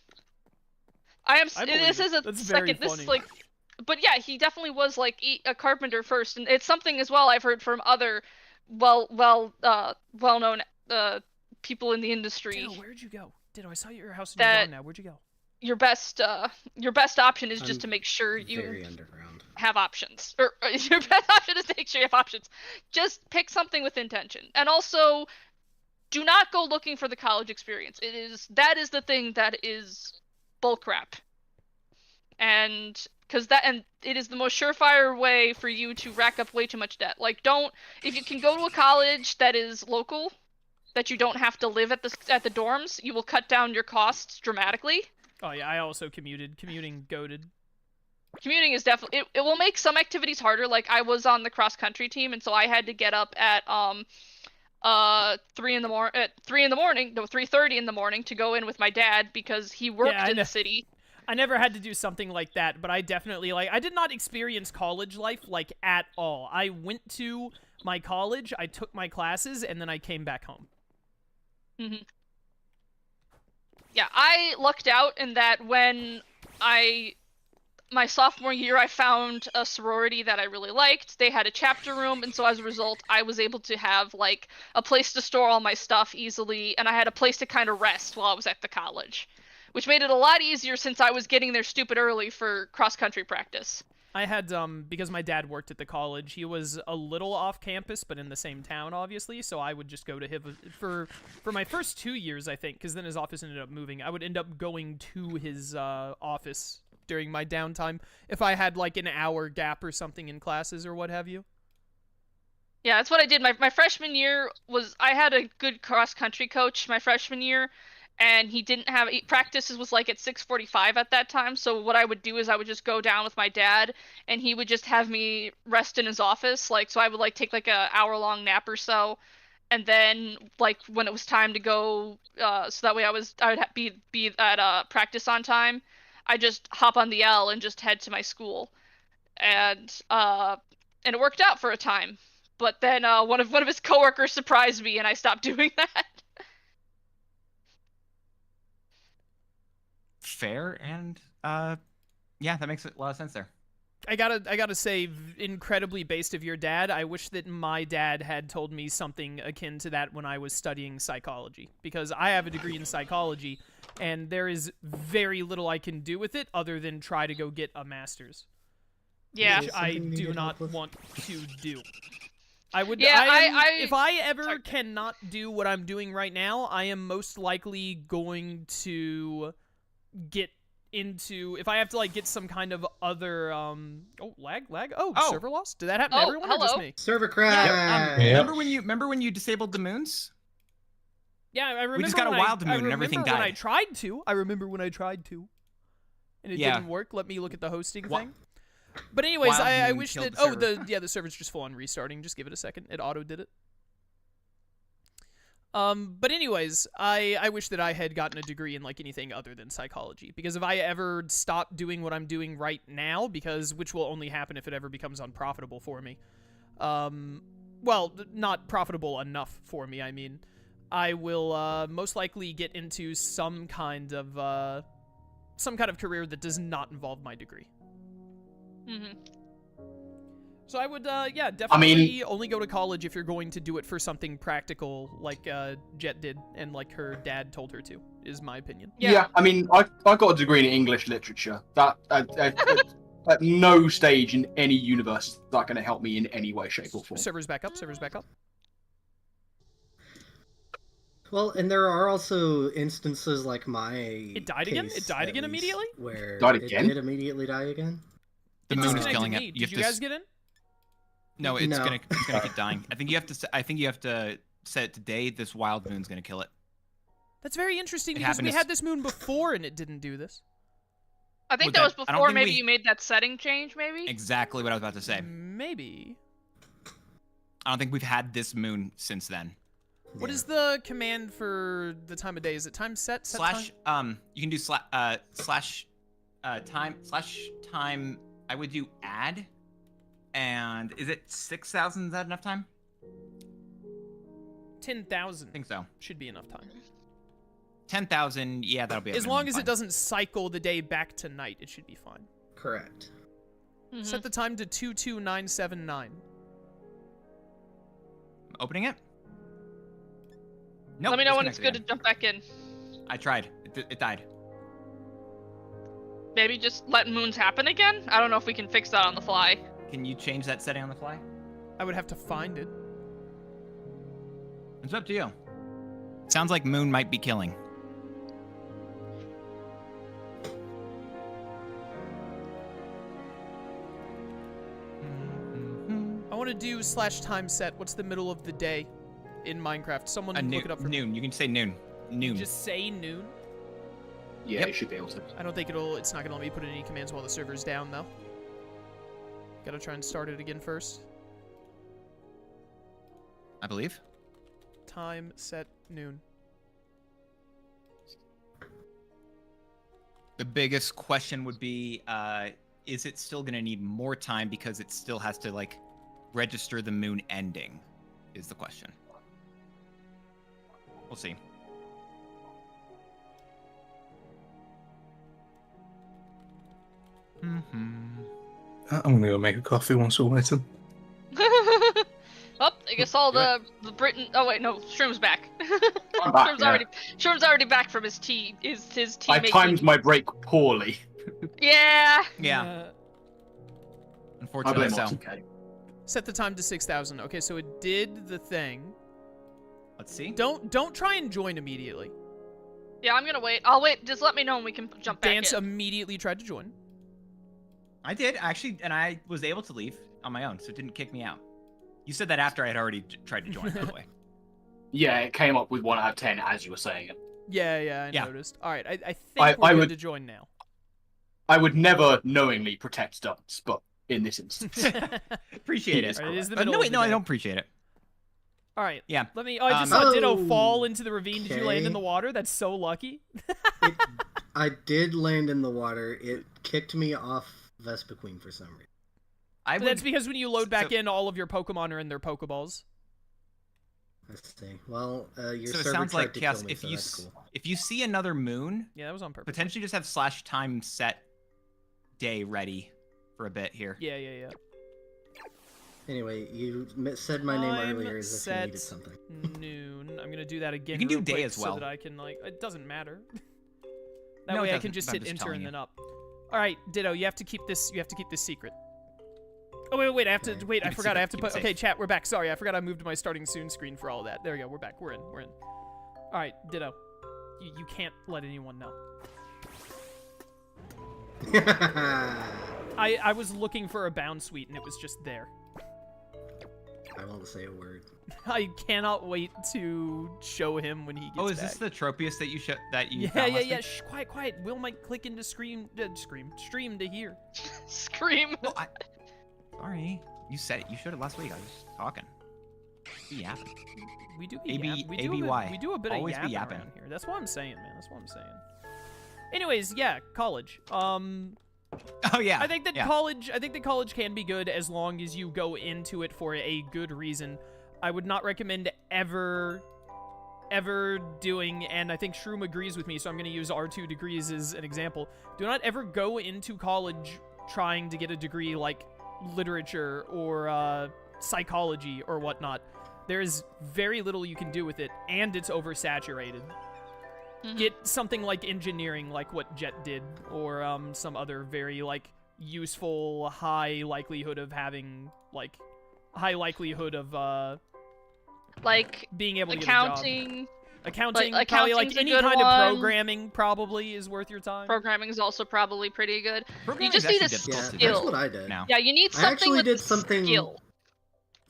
believe This it. is a That's very second. This funny. is like, but yeah, he definitely was like a carpenter first, and it's something as well I've heard from other well-known people in the industry. Ditto, where'd you go? Ditto, I saw your house and That- you're gone now. Where'd you go? Your best option is just I'm to make sure Very you underground. have options, or your best option is to make sure you have options. Just pick something with intention, and also do not go looking for the college experience. That is the thing that is bullcrap, and it is the most surefire way for you to rack up way too much debt. Like, if you can go to a college that is local, that you don't have to live at the dorms, you will cut down your costs dramatically. Oh yeah, I also commuted. Commuting goated. Commuting is definitely it will make some activities harder. Like, I was on the cross country team, and so I had to get up at 3:30 in the morning to go in with my dad because he worked in the city. I never had to do something like that, but I definitely I did not experience college life like at all. I went to my college, I took my classes, and then I came back home. Mm-hmm. Yeah, I lucked out in that when my sophomore year, I found a sorority that I really liked. They had a chapter room, and so as a result, I was able to have like a place to store all my stuff easily, and I had a place to kind of rest while I was at the college, which made it a lot easier since I was getting there stupid early for cross-country practice. I had, because my dad worked at the college, he was a little off campus, but in the same town, obviously, so I would just go to him for my first 2 years, I think, because then his office ended up moving. I would end up going to his office during my downtime if I had, like, an hour gap or something in classes or what have you. Yeah, that's what I did. My freshman year I had a good cross-country coach my freshman year, and he didn't have practices was like at 6:45 at that time. So what I would do is I would just go down with my dad, and he would just have me rest in his office. Like, so I would like take like a hour-long nap or so, and then like when it was time to go, so that way I would be at practice on time. I just hop on the L and just head to my school, and it worked out for a time. But then one of his coworkers surprised me, and I stopped doing that. Fair, and yeah, that makes a lot of sense there. I gotta say, incredibly based of your dad, I wish that my dad had told me something akin to that when I was studying psychology, because I have a degree in psychology, and there is very little I can do with it other than try to go get a master's. Yeah. Which I Something you do need not help with? want to do. I would. Yeah, if I ever Sorry. cannot do what I'm doing right now, I am most likely going to get into, if I have to like get some kind of other lag. Oh. Server loss. Did that happen to Oh, everyone or just hello. me? Server crash. Yeah. Remember when you disabled the moons? Yeah, I remember. We just got a when wild I moon and everything remember when I died. tried to. I remember when I tried to, and it Yeah. didn't work. Let me look at the hosting Wa- thing. But anyways, Wild I moon wish killed that. the Oh, server. the server's just full on restarting. Just give it a second. It auto did it. But anyways, I wish that I had gotten a degree in like anything other than psychology, because if I ever stop doing what I'm doing right now, which will only happen if it ever becomes unprofitable for me, well, not profitable enough for me, I mean, I will most likely get into some kind of career that does not involve my degree. Mm-hmm. So I would, yeah, definitely mean- only go to college if you're going to do it for something practical, like Jet did, and like her dad told her to, is my opinion. Yeah. I mean, I got a degree in English literature. That I At no stage in any universe is that going to help me in any way, shape, or form. Servers back up. Servers back up. Well, and there are also instances like my. It died again? It died again immediately? Where Died again? it did immediately die again. The It moon is disconnected killing me. it. Did you guys get in? No, it's No. gonna keep dying. I think you have to set it today. This wild moon's gonna kill it. That's very interesting It because we happened had this moon before and it didn't do this. I think Well, that was I don't before think maybe we- you made that setting change, maybe? Exactly what I was about to say. Maybe. I don't think we've had this moon since then. What is the command for the time of day? Is it time set? Slash time? you can do time. I would do add. And is it 6,000? Is that enough time? 10,000. I think so. Should be enough time. 10,000. Yeah, that'll be. As long as fine. it doesn't cycle the day back to night, it should be fine. Correct. Mhm. Set the time to 22979. Opening it. Nope, Let me know when it's good disconnected to jump back in. again. I tried. It died. Maybe just let moons happen again? I don't know if we can fix that on the fly. Can you change that setting on the fly? I would have to find it. It's up to you. Sounds like moon might be killing. I want to do /time set. What's the middle of the day in Minecraft? Someone look it up for me. Noon. You can say noon. Noon. Just say noon. Yeah, Yep. you should be able to. I don't think it's not going to let me put in any commands while the server's down, though. Gotta try and start it again first. I believe. Time set noon. The biggest question would be, is it still going to need more time because it still has to, like, register the moon ending, is the question. We'll see. I'm gonna go make a coffee once we're waiting. Oh, I guess all the Britain. Oh wait, no, Shroom's back. I'm back, Shroom's already back from his tea. His tea I making. timed my break poorly. Yeah. Yeah, I unfortunately blame so. Monty. set the time to 6,000. Okay, so it did the thing. Let's see. Don't try and join immediately. Yeah, I'm gonna wait. I'll wait. Just let me know when we can jump back Dance in. immediately tried to join. I did, actually, and I was able to leave on my own, so it didn't kick me out. You said that after I had already tried to join, by the way. Yeah, it came up with 1 out of 10 as you were saying it. Yeah, I Yeah. noticed. All right, I think I we're good would- to join now. I would never knowingly protect stunts, but in this instance. Appreciate He it. is All right, it is the No, middle of wait, the no, I day. don't appreciate it. All right, Yeah. let me. Oh, I just saw Ditto Oh, fall into the ravine. Did you land in okay. the water? That's so lucky. I did land in the water. It kicked me off Vespa Queen for some reason. I But that's would, because when you load back in, all of your Pokemon are in their Pokeballs. Let's see. Well, your so it server sounds tried like to Chaos. kill me, If so you that's cool. if you see another moon, Yeah, that was on purpose. potentially just have /time set day ready for a bit here. Yeah. Anyway, you said my name Time earlier as if you set needed something. noon. I'm gonna do that again. You can do real day quick as well. so that I can like. It doesn't matter. That No, it way I doesn't, can just but I'm hit just enter telling and you. then up. All right, Ditto. You have to keep this. You have to keep this secret. Oh wait. I have to Okay. wait. I Keep it forgot. I have to secret, keep put. it Okay, safe. chat. We're back. Sorry, I forgot. I moved my starting soon screen for all of that. There we go. We're back. We're in. All right, Ditto. You can't let anyone know. I was looking for a bound suite and it was just there. I won't say a word. I cannot wait to show him when he gets Oh, is back. this the Tropius that you Yeah. found last week? Shh, quiet. Will might click into stream to hear. Scream. No, sorry. You said it. You showed it last week. I was talking. Be yapping. We do be AB we do ABY. we do a bit Always of be yapping yapping. around here. That's what I'm saying, man. That's what I'm saying. Anyways, yeah, college. Oh yeah. I think that yeah. college can be good as long as you go into it for a good reason. I would not recommend ever doing, and I think Shroom agrees with me, so I'm going to use R2 degrees as an example. Do not ever go into college trying to get a degree like literature or psychology or whatnot. There is very little you can do with it, and it's oversaturated. Mhm. Get something like engineering, like what Jet did, or some other very like useful, high likelihood of having, like, high likelihood of, Like, being able to get a job. accounting, Accounting, probably like accounting's a any good kind of one. programming probably is worth your time. Programming is also probably pretty good. You Programming's just need a actually difficult to Yeah, do that's what I did. now. Yeah, you need I something actually with did something skill.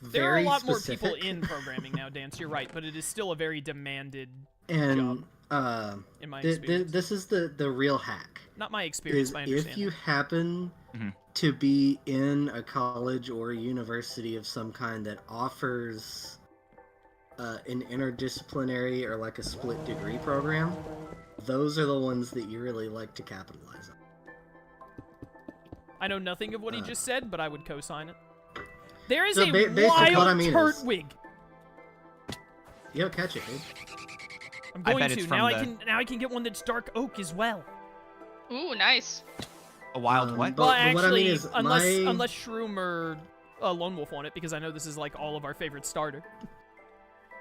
There are a very lot specific. more people in programming now, Dance, you're right, but it is still a very demanded And in my experience. this is the real hack. Not my experience, Is my if understanding. you happen Mhm. to be in a college or a university of some kind that offers an interdisciplinary or like a split degree program, those are the ones that you really like to capitalize on. I know nothing of what he just said, but I would co-sign it. There is So a basically wild what I mean is- turtwig. Yo, catch it, dude. I'm I going bet to. it's from Now I can get one that's dark oak as well. Ooh, nice. A wild what? but- Well, what I mean actually, is unless my- unless Shroom or Lone Wolf want it, because I know this is like all of our favorite starter.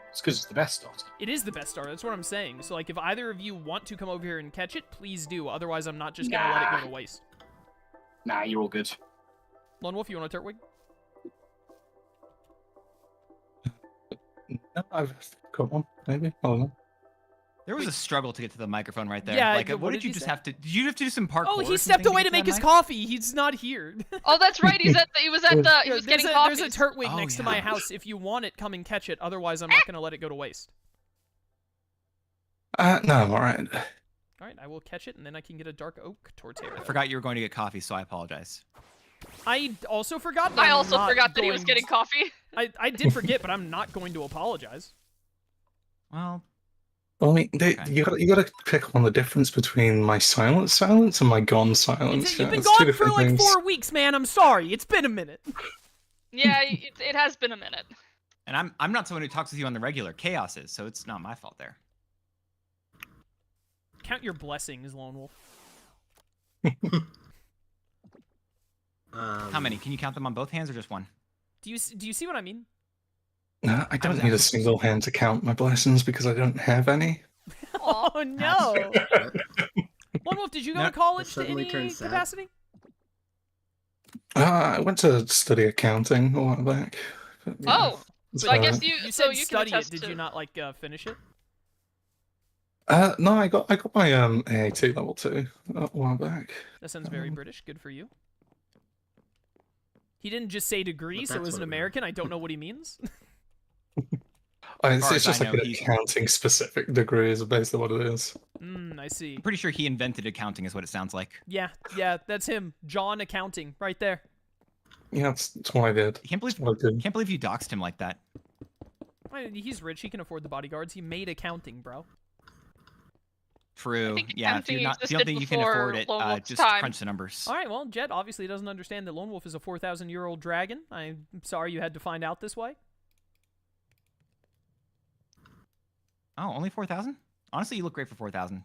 It's because it's the best starter. It is the best starter. That's what I'm saying. So like, if either of you want to come over here and catch it, please do. Otherwise, I'm not just gonna let it go to waste. Nah, you're all good. Lone Wolf, you want a turtwig? No, I've got one, maybe. I don't know. There was a struggle to get to the microphone right there. Yeah, Like, what what did did you he just say? have to? Did you have to do some parkour? Oh, or he something stepped away to get make that his mic? coffee. He's not here. Oh, that's right. He was at the he was getting coffee. There's a turtwig Oh, next to yeah. my house. If you want it, come and catch it. Otherwise, I'm not gonna let it go to waste. No, I'm alright. All right, I will catch it, and then I can get a dark oak tortero. I forgot you were going to get coffee, so I apologize. I also forgot. That I I'm also not forgot that he was going- getting coffee. I did forget, but I'm not going to apologize. Well, Well, I mean, Okay. you gotta pick on the difference between my silence and my gone silence. You've been it's two gone for different like things. 4 weeks, man. I'm sorry. It's been a minute. Yeah, it has been a minute. and I'm not someone who talks with you on the regular. Chaos is, so it's not my fault there. Count your blessings, Lone Wolf. How many? Can you count them on both hands or just one? Do you see what I mean? No, I don't was need a actually- single hand to count my blessings because I don't have any. Aw. Oh no. Lone Wolf, did you go to No. college to Suddenly any turned sad. capacity? I went to study accounting a while back. But, yeah, Oh, it's so I guess fine. you You so said you study can it. attest Did to... you not like finish it? No, I got my AAT level 2 a while back. That sounds very British. Good for you. He didn't just say degree, But so that's as an what it American, I don't know what he means. It's, far it's as just I like know, an he's- accounting specific degree is basically what it is. I see. I'm pretty sure he invented accounting, is what it sounds like. Yeah, that's him. John Accounting, right there. Yeah, that's what I did. I can't believe That's what I did. you doxed him like that. He's rich. He can afford the bodyguards. He made accounting, bro. True. think Yeah. If accounting you don't existed think you can before afford it, Lone Wolf's just time. crunch the numbers. All right, well, Jet obviously doesn't understand that Lone Wolf is a 4,000-year-old dragon. I'm sorry you had to find out this way. Oh, only 4,000? Honestly, you look great for 4,000.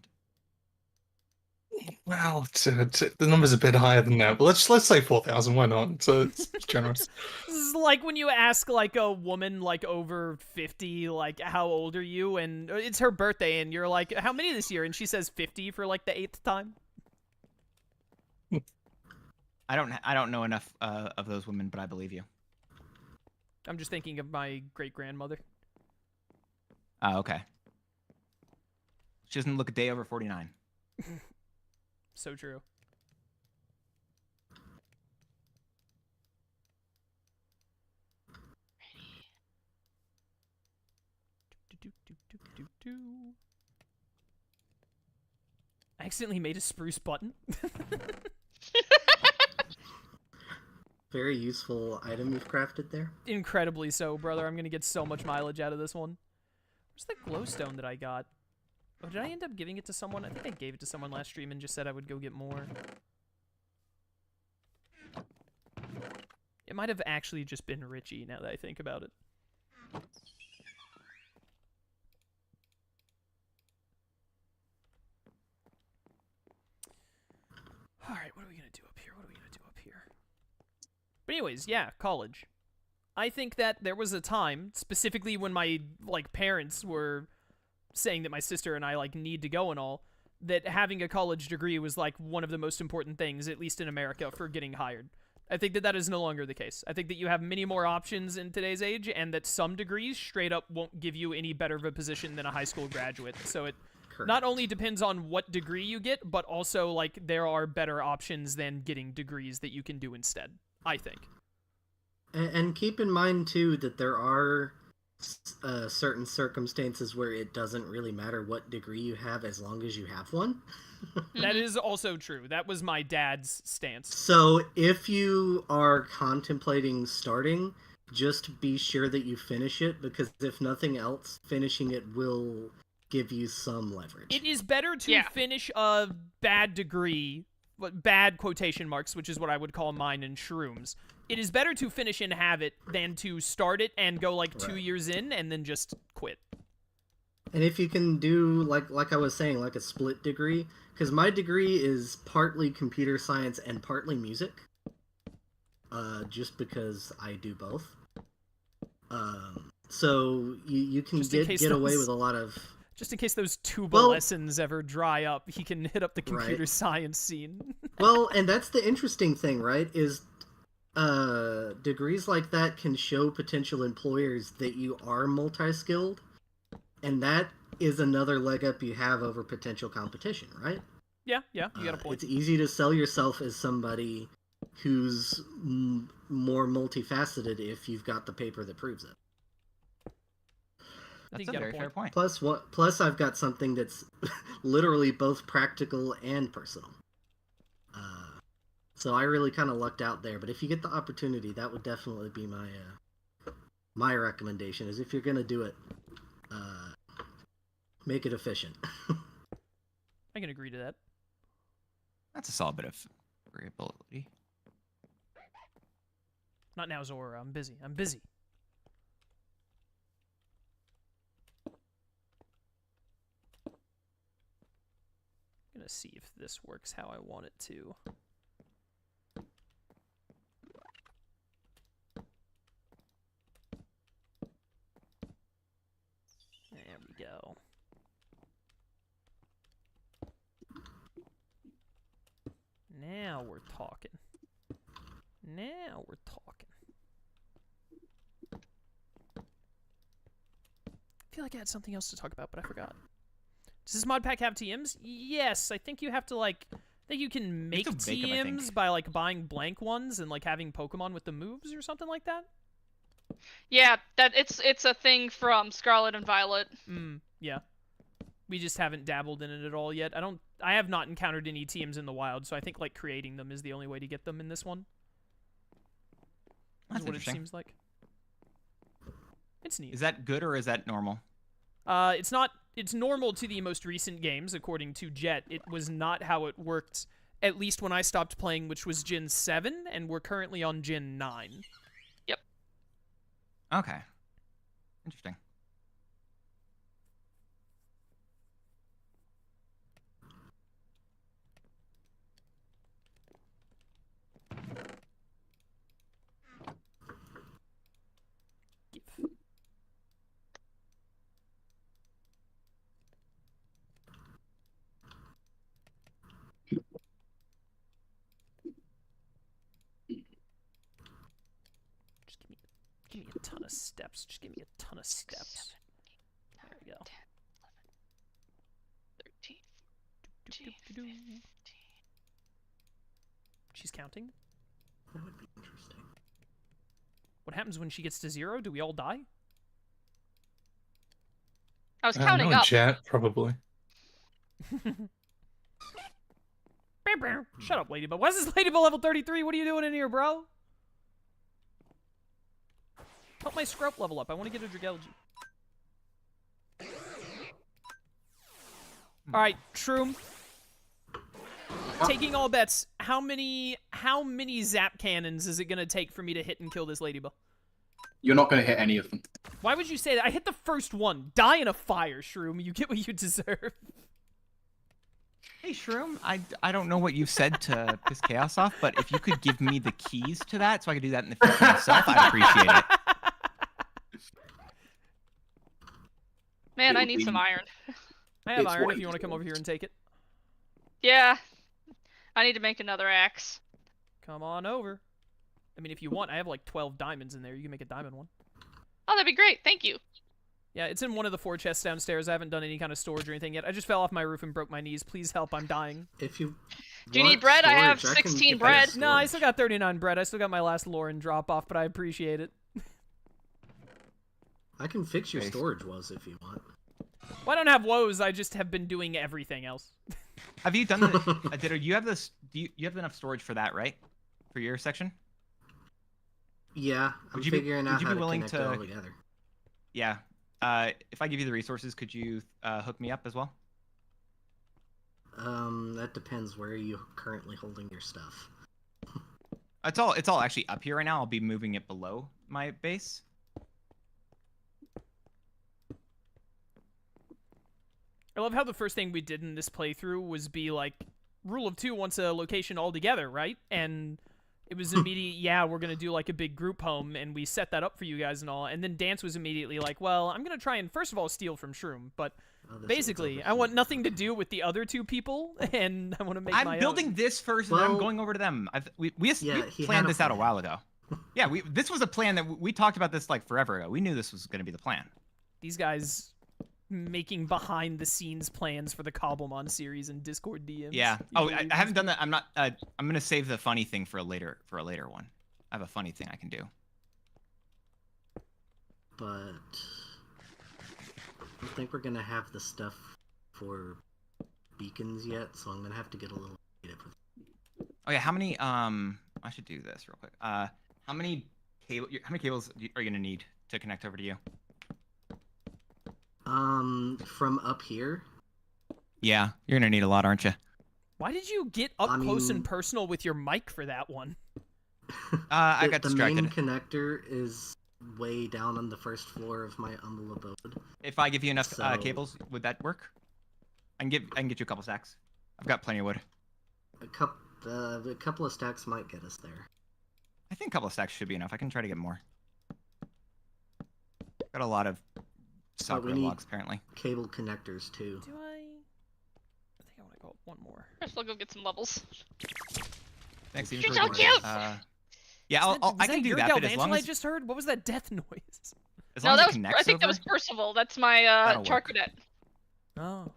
Well, the number's a bit higher than that, but let's say 4,000. Why not? So it's generous. This is like when you ask like a woman like over 50, like how old are you, and it's her birthday, and you're like, how many this year, and she says 50 for like the 8th time. I don't know enough of those women, but I believe you. I'm just thinking of my great grandmother. Oh, okay. She doesn't look a day over 49. So true. I accidentally made a spruce button. Very useful item you've crafted there. Incredibly so, brother. I'm gonna get so much mileage out of this one. Where's the glowstone that I got? Oh, did I end up giving it to someone? I think I gave it to someone last stream and just said I would go get more. It might have actually just been Richie, now that I think about it. Alright, what are we gonna do up here? What are we gonna do up here? But anyways, yeah, college. I think that there was a time, specifically when my, like, parents were saying that my sister and I, like, need to go and all, that having a college degree was like one of the most important things, at least in America, for getting hired. I think that is no longer the case. I think that you have many more options in today's age, and that some degrees straight up won't give you any better of a position than a high school graduate. So it not only depends on what degree you get, but also like there are better options than getting degrees that you can do instead, I think. And keep in mind too that there are certain circumstances where it doesn't really matter what degree you have as long as you have one. That is also true. That was my dad's stance. So if you are contemplating starting, just be sure that you finish it, because if nothing else, finishing it will give you some leverage. It is better to finish a bad degree, bad quotation marks, which is what I would call mine in shrooms. It is better to finish and have it than to start it and go like 2 years in and then just quit. And if you can do, like I was saying, like a split degree, because my degree is partly computer science and partly music, just because I do both. So you can get away with a lot of... Just in case those tuba lessons ever dry up, he can hit up the computer science scene. Well, and that's the interesting thing, right, is degrees like that can show potential employers that you are multi-skilled, and that is another leg up you have over potential competition, right? Yeah, you got a point. It's easy to sell yourself as somebody who's more multifaceted if you've got the paper that proves it. That's a very fair point. Plus, I've got something that's literally both practical and personal. So I really kind of lucked out there. But if you get the opportunity, that would definitely be my recommendation. Is if you're gonna do it, make it efficient. I can agree to that. That's a solid bit of variability. Not now, Zora. I'm busy. I'm busy. I'm gonna see if this works how I want it to. There we go. Now we're talking. Now we're talking. I feel like I had something else to talk about, but I forgot. Does this mod pack have TMs? Yes, I think you have to, like... I think you can make TMs by, like, buying blank ones and, like, having Pokemon with the moves or something like that? Yeah, it's a thing from Scarlet and Violet. Yeah. We just haven't dabbled in it at all yet. I have not encountered any TMs in the wild, so I think, like, creating them is the only way to get them in this one. That's what it seems like. It's neat. Is that good or is that normal? It's normal to the most recent games, according to Jet. It was not how it worked, at least when I stopped playing, which was Gen 7, and we're currently on Gen 9. Yep. Okay. Interesting. Give me a ton of steps. Just give me a ton of steps. There we go. 13, 14, 15. She's counting. That would be interesting. What happens when she gets to 0? Do we all die? I was counting up. Chat, probably. Shut up, Ladybug. Why is this Ladybug level 33? What are you doing in here, bro? Help my Scrope level up. I want to get a Dragalge. Alright, Shroom. Taking all bets, how many zap cannons is it gonna take for me to hit and kill this Ladybug? You're not going to hit any of them. Why would you say that? I hit the first one. Die in a fire, Shroom. You get what you deserve. Hey, Shroom, I don't know what you've said to piss Chaos off, but if you could give me the keys to that so I could do that in the future myself, I'd appreciate it. Man, I need some iron. I have iron if you want to come over here and take it. Yeah. I need to make another axe. Come on over. I mean, if you want, I have like 12 diamonds in there. You can make a diamond one. Oh, that'd be great. Thank you. Yeah, it's in one of the 4 chests downstairs. I haven't done any kind of storage or anything yet. I just fell off my roof and broke my knees. Please help, I'm dying. If you Do you need bread? I have 16 bread. No, I still got 39 bread. I still got my last Lauren drop off, but I appreciate it. I can fix your storage woes if you want. Well, I don't have woes. I just have been doing everything else. Have you done the? Ditto, you have this? You have enough storage for that, right? For your section? Yeah, I'm figuring out how to connect it all together. Yeah. If I give you the resources, could you hook me up as well? That depends. Where are you currently holding your stuff? It's all actually up here right now. I'll be moving it below my base. I love how the first thing we did in this playthrough was be like, rule of 2 wants a location all together, right? And it was immediate, yeah, we're going to do like a big group home, and we set that up for you guys and all. And then Dance was immediately like, well, I'm going to try and, first of all, steal from Shroom, but basically, I want nothing to do with the other 2 people, and I want to make my own. I'm building this first, and then I'm going over to them. We planned this out a while ago. Yeah, this was a plan that we talked about this like forever ago. We knew this was going to be the plan. These guys making behind-the-scenes plans for the Cobblemon series and Discord DMs. Yeah. Oh, I haven't done that. I'm not. I'm gonna save the funny thing for a later one. I have a funny thing I can do. But I don't think we're gonna have the stuff for beacons yet, so I'm gonna have to get a little creative with it. Oh yeah. How many? I should do this real quick. How many cables are you gonna need to connect over to you? From up here? Yeah, you're gonna need a lot, aren't you? Why did you get up close and personal with your mic for that one? I got distracted. The main connector is way down on the first floor of my humble abode. If I give you enough cables, would that work? I can get you a couple stacks. I've got plenty of wood. A couple of stacks might get us there. I think a couple of stacks should be enough. I can try to get more. Got a lot of soccer logs, apparently. Cable connectors too. Do I think I want to go up one more. First, I'll go get some levels. Thanks, You're so cute. Yeah, I can do that. But as long as I just heard, what was that death noise? As long as it connects I think that was Percival. That's my Charcadet. Oh.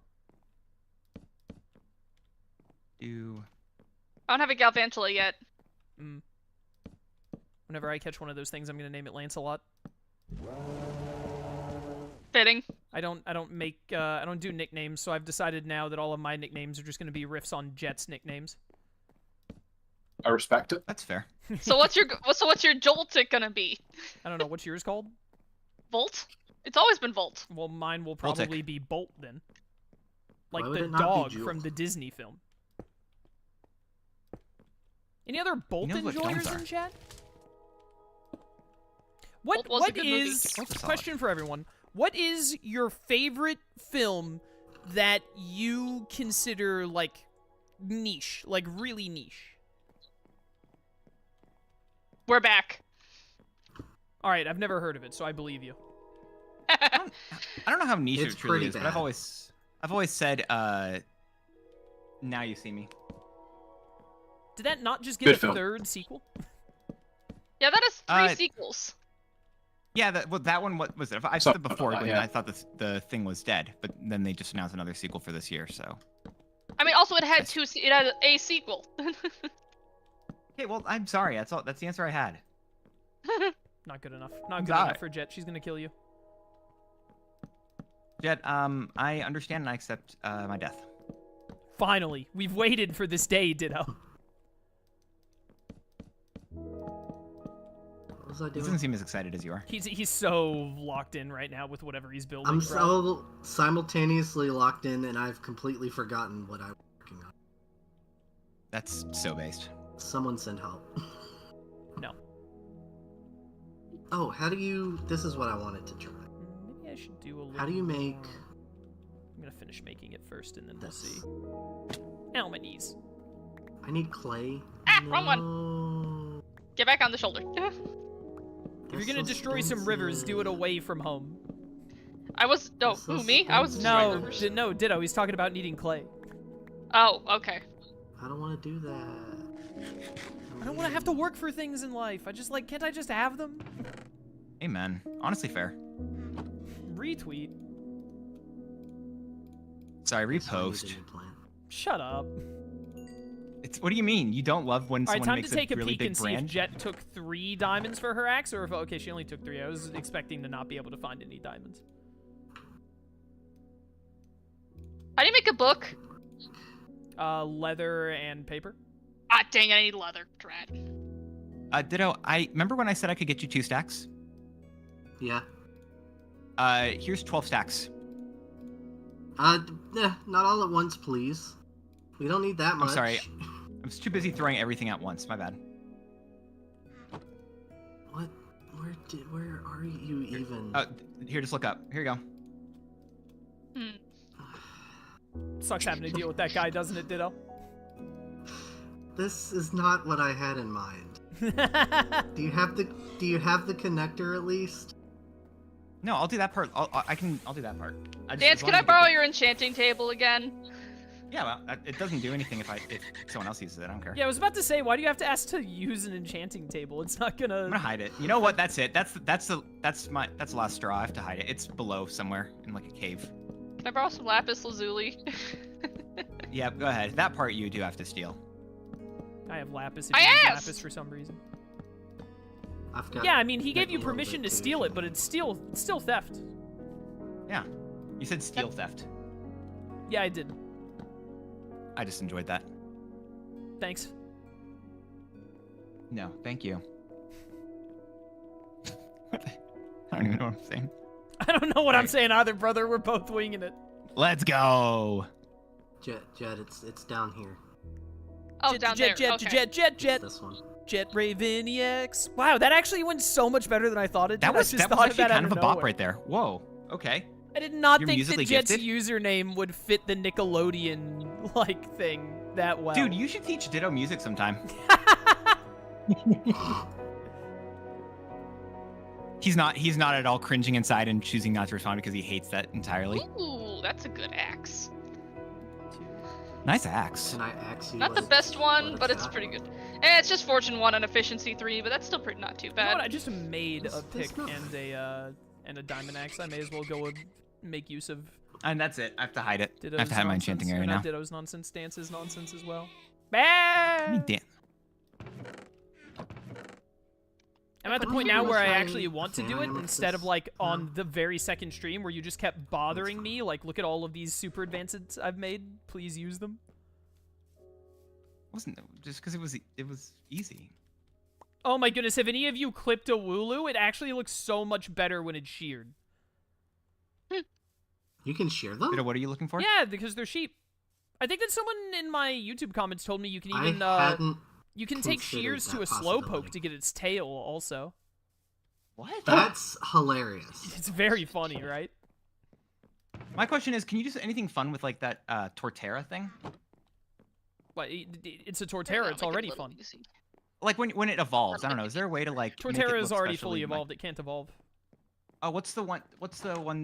I don't have a Galvantula yet. Whenever I catch one of those things, I'm gonna name it Lancelot. Fitting. I don't do nicknames, so I've decided now that all of my nicknames are just gonna be riffs on Jet's nicknames. I respect it. That's fair. So what's your Joltik gonna be? I don't know. What's yours called? Volt. It's always been Volt. Well, mine will probably be Bolt then. Like Why the dog from the Disney film. Any other Bolt enjoyers in chat? What is question for everyone? What is your favorite film that you consider like niche, like really niche? We're back. All right, I've never heard of it, so I believe you. I don't know how niche it truly is, bad. but I've always said, "Now You See Me." Did that not just get a third sequel? Yeah, that is 3 sequels. Yeah, that one. What was it? I said it before when I thought the thing was dead, but then they just announced another sequel for this year. So. I mean, also it had it had a sequel. Okay, well, I'm sorry. That's the answer I had. Not good enough. Not good enough for Jet. She's gonna kill you. Jet, I understand and I accept my death. Finally, we've waited for this day, Ditto. What was I doing? He doesn't seem as excited as you are. He's so locked in right now with whatever he's building. I'm so simultaneously locked in, and I've completely forgotten what I'm working on. That's so based. Someone send help. No. Oh, how do you... This is what I wanted to try. Maybe I should do a little... How do you make... I'm gonna finish making it first, and then we'll see. Ow, my knees. I need clay. Ah, wrong one. Get back on the shoulder. If you're gonna destroy some rivers, do it away from home. I was... No, who, me? I was... No, Ditto. He's talking about needing clay. Oh, okay. I don't want to do that. I don't want to have to work for things in life. I just like, can't I just have them? Amen. Honestly fair. Retweet. Sorry, That's why I need a repost. new plan. Shut up. It's what do you mean? You don't love when All right, someone time makes to take a really peek big and see brand? if Jet took 3 diamonds for her axe, or if okay, she only took 3. I was expecting to not be able to find any diamonds. How do you make a book? Leather and paper. Ah, dang it, I need leather. Dread. Ditto, I remember when I said I could get you 2 stacks? Yeah. Here's 12 stacks. Not all at once, please. We don't need that much. I'm sorry. I was too busy throwing everything at once. My bad. What? Where are you even? Here, just look up. Here you go. Sucks having to deal with that guy, doesn't it, Ditto? This is not what I had in mind. Do you have the connector at least? No, I'll do that part. I'll do that part. Dance, can I borrow your enchanting table again? Yeah, well, it doesn't do anything if someone else uses it. I don't care. Yeah, I was about to say, why do you have to ask to use an enchanting table? It's not gonna. I'm gonna hide it. You know what? That's it. That's the last straw. I have to hide it. It's below somewhere in like a cave. Can I borrow some lapis lazuli? Yeah, go ahead. That part you do have to steal. I have lapis. I If you use asked! lapis for some reason. I've got. Yeah, I mean, he gave maybe you a little permission bit to too. steal it, but it's still theft. Yeah, you said steal theft. Yeah, I did. I just enjoyed that. Thanks. No, thank you. I don't even know what I'm saying. I don't know what I'm Right. saying either, brother. We're both winging it. Let's go. Jet, it's down here. Oh, jet, down jet, there. jet, Okay. jet, jet, It's jet, this one. jet, Raven EX. Wow, that actually went so much better than I thought it did. That was I just thought actually that kind out of a bop nowhere. right there. Whoa. Okay. I did not You're think musically that Jet's gifted? username would fit the Nickelodeon like thing that well. Dude, you should teach Ditto music sometime. He's not at all cringing inside and choosing not to respond because he hates that entirely. Ooh, that's a good axe. Nice axe. Can I axe you? Not the what- best one, what but it's that? pretty good. And it's just Fortune 1 and Efficiency 3, but that's still pretty not too You know bad. what? I just made a That's pick not- and a diamond axe. I may as well go and make use of And that's it. I have to hide it. Ditto's I have to hide my nonsense, enchanting or area not now. Ditto's nonsense, Dance's nonsense as well. Let me Bah! dan- I'm at the Why point don't now you where I try actually want to do it Finalizing instead of this like on now? the very second stream where you just kept bothering me. Like, look at all of these super advances I've made. Please use them. Wasn't just because it was easy. Oh my goodness, have any of you clipped a Wooloo? It actually looks so much better when it's sheared. You can shear them. Ditto, what are you looking for? Yeah, because they're sheep. I think that someone in my YouTube comments told me you can even I hadn't. you can take considered shears to that a slowpoke possibility. to get its tail also. What? That's hilarious. It's very funny, right? My question is, can you do anything fun with like that Torterra thing? But it's a Yeah, Torterra, make it's it already look fun. easy. Like when it evolves, I don't know. Is there a way to like make it Torterra is look already specially, fully like- evolved, it can't evolve. Oh, what's the one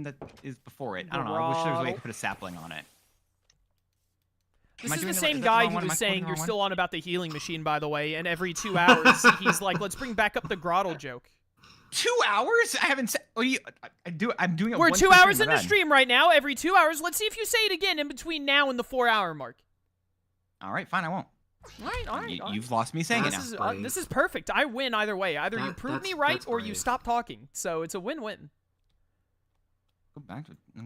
that is before it? I The don't know. I wish there was a way Grotto. to put a sapling on it. This I is doing the the- same is that the guy wrong who one? Am I was saying quoting the you're wrong still on about the healing machine, by the way, and every 2 hours he's like, let's bring back up the Grotto joke. 2 hours? I haven't said. Oh, I'm doing it. We're once 2 per hours stream, into my bad. stream right now, every 2 hours. Let's see if you say it again in between now and the 4-hour mark. All right, fine. I won't. All right. You've lost me saying it That's now. This is perfect. I win either way. Either you That- prove me that's- right that's or you brave. stop talking. So it's a win-win. Go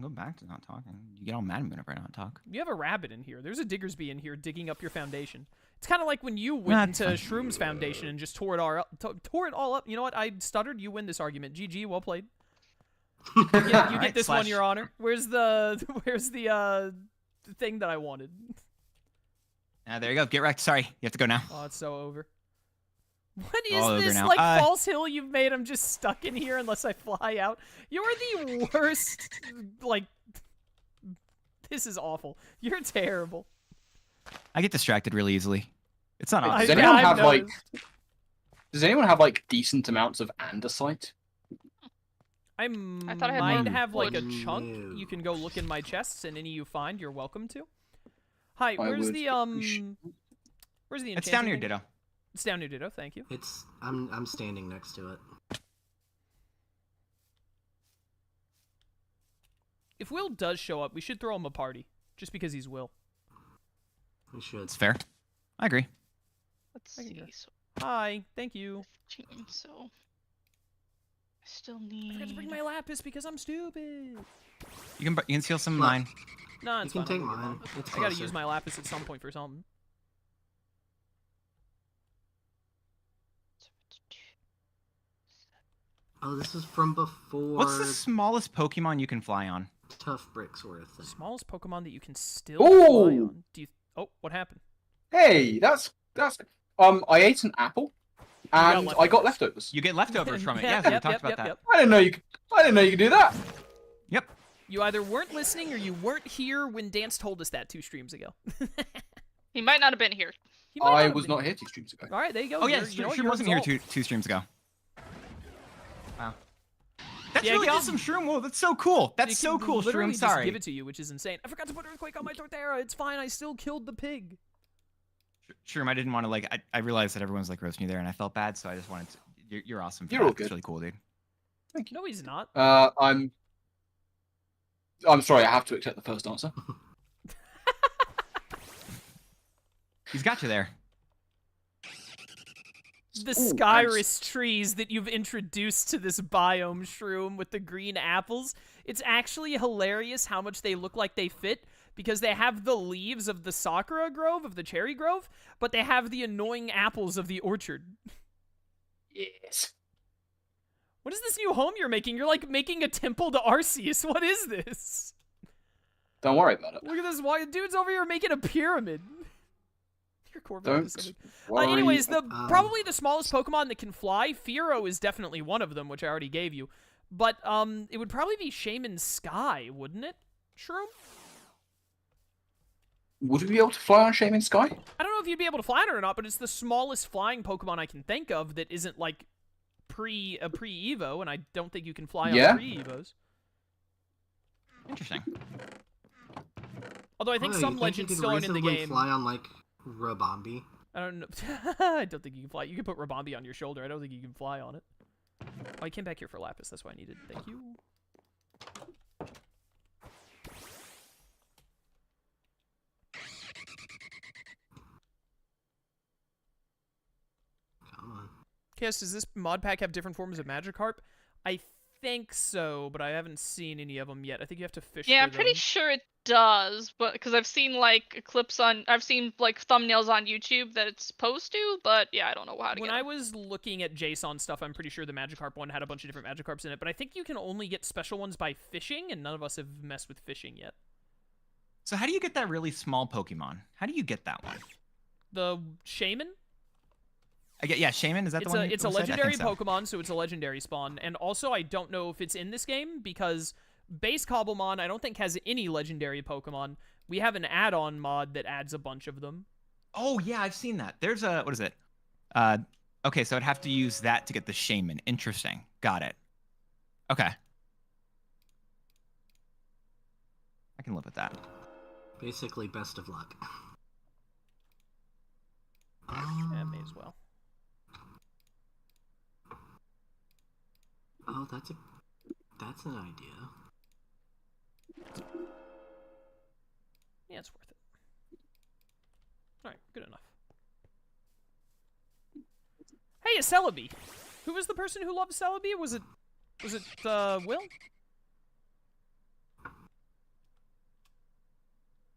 back to not talking. You get all mad at me whenever I don't talk. You have a rabbit in here. There's a Diggersby in here digging up your foundation. It's kind of like when you went That's into fine. Shroom's foundation and just tore it all up. You know what? I stuttered. You win this argument. GG. Well played. You get Alright, this one, slash- Your Honor. Where's the thing that I wanted? There you go. Get wrecked. Sorry, you have to go now. Oh, it's so over. What is All over this now. like false hill you've made? I'm just stuck in here unless I fly out. You're the worst. Like, this is awful. You're terrible. I get distracted really easily. It's not I- obvious. Does yeah, anyone I've have like? noticed. Does anyone have like decent amounts of andesite? I thought I had might more have like a wood. chunk. No. You can go look in my chests, and any you find, you're welcome to. Hi, I where's would the where's the It's down near enchanting thing? Ditto. It's down near Ditto, thank you. I'm standing next to it. If Will does show up, we should throw him a party. Just because he's Will. We should. It's fair. I agree. Let's I can see. go. So Hi, thank you. 15. So I still I need. forgot to bring my lapis because I'm stupid. You can steal some of Look. mine. No, You it's can fine. take I'll get mine. It's I gotta closer. use my lapis at some point for something. Oh, this is from before. What's the smallest Pokemon you can fly on? Tough bricks worth? Smallest Pokemon that you can still Ooh! fly on. Do you? Oh, what happened? Hey, that's I ate an apple, and I got leftovers. You get leftovers from it. Yep, Yeah, so we yep, talked yep, about yep, that. yep. I didn't know you could. I didn't know you could do that. Yep. You either weren't listening or you weren't here when Dance told us that 2 streams ago. He might not have been here. He might I have was been not here 2 streams ago. All right, there you go. Oh yeah, You're- you know what, Shroom you're wasn't here absolved. two streams ago. Wow. That's Yeah, really you just- awesome, Shroom. Whoa, that's so cool. They That's so can cool, literally Shroom. just Sorry. give it to you, which is insane. I forgot to put Earthquake on my Torterra. It's fine. I still killed the pig. Shroom, I didn't want to I realized that everyone's like roasting you there, and I felt bad, so I just wanted to. You're awesome. For You're that. all It's good. really cool, dude. No, he's not. I'm sorry. I have to accept the first answer. He's got you there. The Ooh, Skyrus trees that you've introduced to this biome, Shroom, with the green apples. It's actually hilarious how much they look like they fit, because they have the leaves of the Sakura Grove, of the Cherry Grove, but they have the annoying apples of the orchard. Yes. What is this new home you're making? You're like making a temple to Arceus. What is this? Don't worry about it. Look at this. Why dude's over here making a pyramid? Your Corvette is Don't something. worry. Anyways, probably the smallest Pokemon that can fly, Fearow is definitely one of them, which I already gave you. But it would probably be Shaman Sky, wouldn't it? Shroom? Would we be able to fly on Shaman Sky? I don't know if you'd be able to fly it or not, but it's the smallest flying Pokemon I can think of that isn't like pre-Evo, and I don't think you can fly Yeah. on pre-Evos. Interesting. Although I think Oh, some you legends you could still aren't in the reasonably game. fly on like Robombi. I don't know. I don't think you can fly. You can put Rabambi on your shoulder. I don't think you can fly on it. Oh, I came back here for Lapis. That's why I needed. Thank you. Come on. Cass, does this mod pack have different forms of Magikarp? I think so, but I haven't seen any of them yet. I think you have to fish Yeah, for I'm pretty them. sure it does, but because I've seen like clips on, I've seen like thumbnails on YouTube that it's supposed to, but yeah, I don't know how to When get I them. was looking at JSON stuff, I'm pretty sure the Magikarp one had a bunch of different Magikarps in it, but I think you can only get special ones by fishing, and none of us have messed with fishing yet. So how do you get that really small Pokemon? How do you get that one? The Shaman? I get Shaman. Is that the one? It's you a said? I think legendary so. Pokemon, so it's a legendary spawn. And also, I don't know if it's in this game, because base Cobblemon, I don't think has any legendary Pokemon. We have an add-on mod that adds a bunch of them. Oh yeah, I've seen that. There's a what is it? Okay, so I'd have to use that to get the Shaman. Interesting. Got it. Okay. I can live with that. Basically, best of luck. Yeah, may as well. Oh, that's an idea. Yeah, it's worth it. Alright, good enough. Hey, a Celebi! Who was the person who loved Celebi? Was it Will?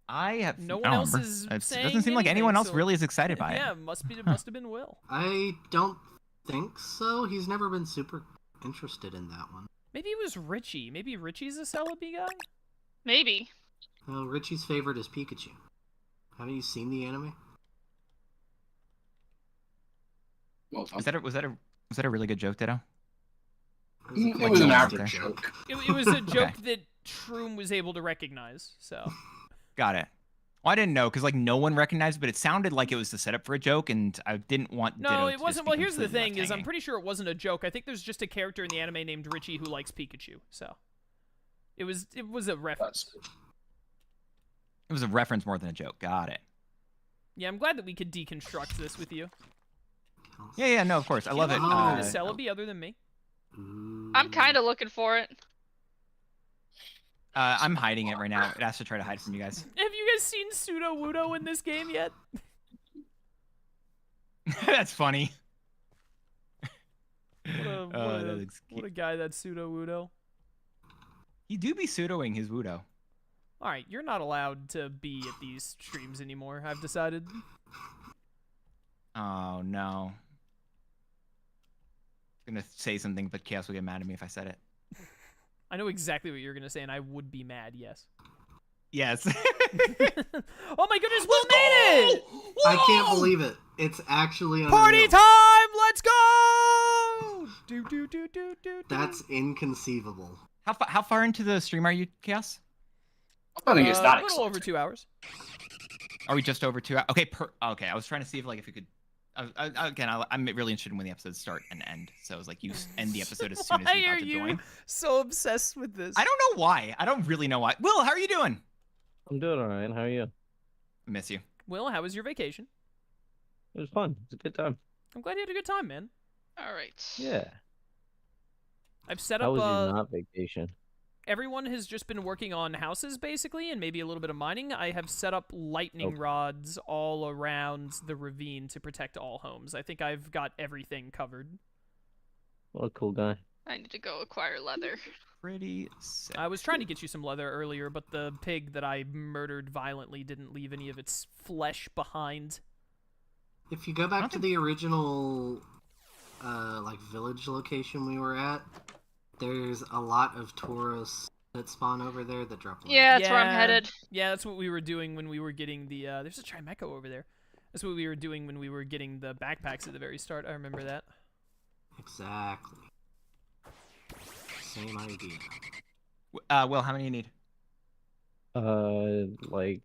I have No I one don't else remember. is It saying doesn't seem like anyone anything, else so- really is excited by Yeah, it. must have been Will. I don't think so. He's never been super interested in that one. Maybe it was Richie. Maybe Richie's a Celebi guy? Maybe. Well, Richie's favorite is Pikachu. Haven't you seen the anime? Well done. Was that a really good joke, Ditto? It was an fantastic average joke. It was a joke that Shroom was able to recognize, so... Got it. Well, I didn't know because like no one recognized, but it sounded like it was the setup for a joke, and I didn't want. No, Ditto it to just wasn't. be Well, here's the completely thing: is I'm left-hanging. pretty sure it wasn't a joke. I think there's just a character in the anime named Richie who likes Pikachu. So, it was a reference. It was a reference more than a joke. Got it. Yeah, I'm glad that we could deconstruct this with you. Yeah, no, of course. I love it. A Celebi other than me? I'm kind of looking for it. I'm hiding it right now. It has to try to hide from you guys. Have you guys seen Pseudo Wudo in this game yet? That's funny. What a guy, that Pseudo Wudo. He do be pseudoing his Wudo. Alright, you're not allowed to be at these streams anymore, I've decided. Oh, no. I'm gonna say something, but Chaos will get mad at me if I said it. I know exactly what you're gonna say, and I would be mad, yes. Yes. Oh my goodness, Will made it! I can't believe it. It's actually unreal. Party time! Let's go! Do. That's inconceivable. How far into the stream are you, Chaos? I don't think it's that a little over 2 hours. Are we just over 2 hours? Okay, okay. I was trying to see if we could. Again, I'm really interested in when the episodes start and end. So I was like, you end the episode as soon as you're about to join. Why are you so obsessed with this? I don't know why. I don't really know why. Will, how are you doing? I'm doing all right. How are you? I miss you. Will, how was your vacation? It was fun. It was a good time. I'm glad you had a good time, man. All right. Yeah. I've set How up. was your not vacation? Everyone has just been working on houses, basically, and maybe a little bit of mining. I have set up lightning rods all around the ravine to protect all homes. I think I've got everything covered. What a cool guy. I need to go acquire leather. Pretty sick. I was trying to get you some leather earlier, but the pig that I murdered violently didn't leave any of its flesh behind. If you go back to the original, like, village location we were at, there's a lot of tourists that spawn over there that drop leather. Yeah, that's where I'm headed. Yeah, that's what we were doing when we were getting the, there's a Trimeco over there. That's what we were doing when we were getting the backpacks at the very start. I remember that. Exactly. Same idea. Will, how many you need? Like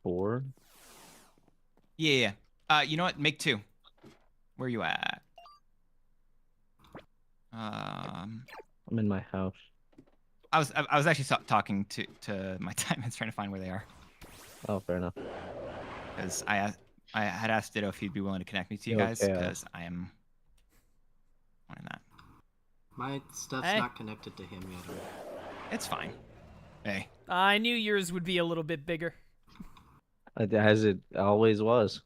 4. Yeah. You know what? Make 2. Where are you at? I'm in my house. I was actually talking to my teammates trying to find where they are. Oh, fair enough. Because I had asked Ditto if he'd be willing to connect me to you guys, because I am wanting that. My stuff's not connected to him yet. It's fine. Hey. I knew yours would be a little bit bigger. As it always was.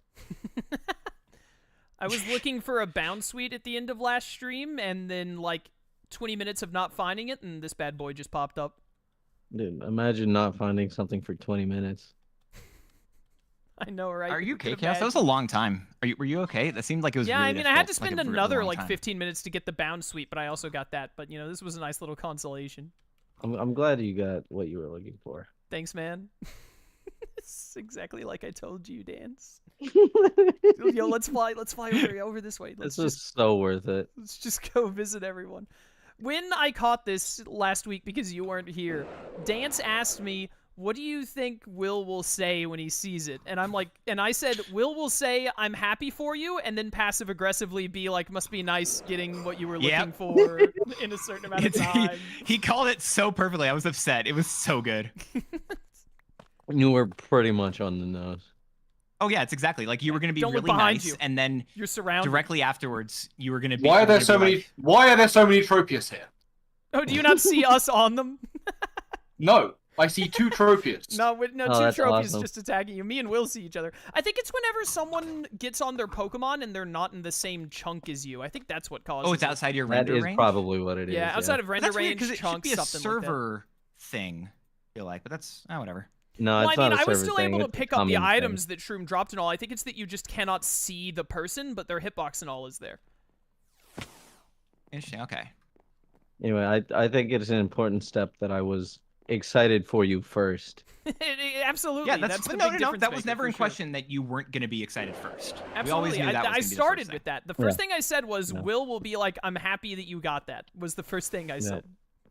I was looking for a bound suite at the end of last stream, and then, like, 20 minutes of not finding it, and this bad boy just popped up. Dude, imagine not finding something for 20 minutes. I know, right? Are you okay, Chaos? That was a long time. Were you okay? That seemed like it was yeah, really I mean, I had to difficult, spend like another, really like, time. 15 minutes to get the bound suite, but I also got that. But, you know, this was a nice little consolation. I'm glad you got what you were looking for. Thanks, man. It's exactly like I told you, Dance. This Yo, let's fly over this way. was so worth it. Let's just go visit everyone. When I caught this last week, because you weren't here, Dance asked me, what do you think Will say when he sees it? And I said, Will say, I'm happy for you, and then passive-aggressively be like, must be nice getting what you were looking for in a certain amount of time. He called it so perfectly. I was upset. It was so good. You were pretty much on the nose. Oh yeah, it's exactly like you were going to be Don't look really behind nice, you. and then You're surrounded. directly afterwards, you were going to be. Why are there so many? Why are there so many Tropius here? Oh, do you not see us on them? No, I see 2 Tropius. No, two that's trophies awesome. just attacking you. Me and Will see each other. I think it's whenever someone gets on their Pokemon and they're not in the same chunk as you. I think that's what causes Oh, it's it. outside your That render is range. probably what it is. Yeah, outside of render That's weird range, because it should chunks, be a something like that. server thing. I feel like, but that's whatever. No, Well, it's I mean, not a I was server still thing, able to it's a pick up the common thing. items that Shroom dropped and all. I think it's that you just cannot see the person, but their hitbox and all is there. Interesting. Okay. Anyway, I think it's an important step that I was excited for you first. Absolutely. Yeah, that's the no. big difference That was maker, never for in sure. question that you weren't going to be excited first. Absolutely. We always knew that was I gonna be the started first with thing. that. The first thing I said was, Will be like, I'm happy that you got that, was the first thing I said.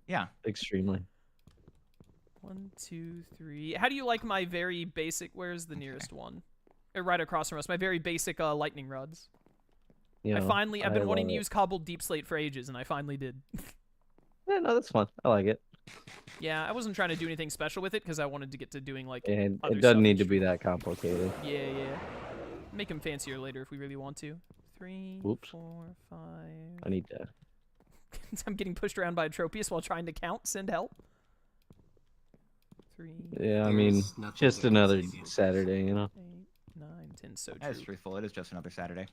Yeah. Extremely. 1, 2, 3. How do you like my very basic... Where's the nearest one? Right across from us. My very basic lightning rods. You know, I've been wanting love to it. use cobbled deep slate for ages, and I finally did. Yeah, no, that's fun. I like it. Yeah, I wasn't trying to do anything special with it because I wanted to get to doing like. And other it stuff doesn't need to in be stream. that complicated. Yeah, yeah. Make them fancier later if we really want to. 3, Oops. 4, 5. I need to. I'm getting pushed around by a Tropius while trying to count. Send help. 3. Yeah, I mean, There's nothing just that another comes easy. Saturday, you know. 8, 9, 10. So That is true. truthful. It is just another Saturday.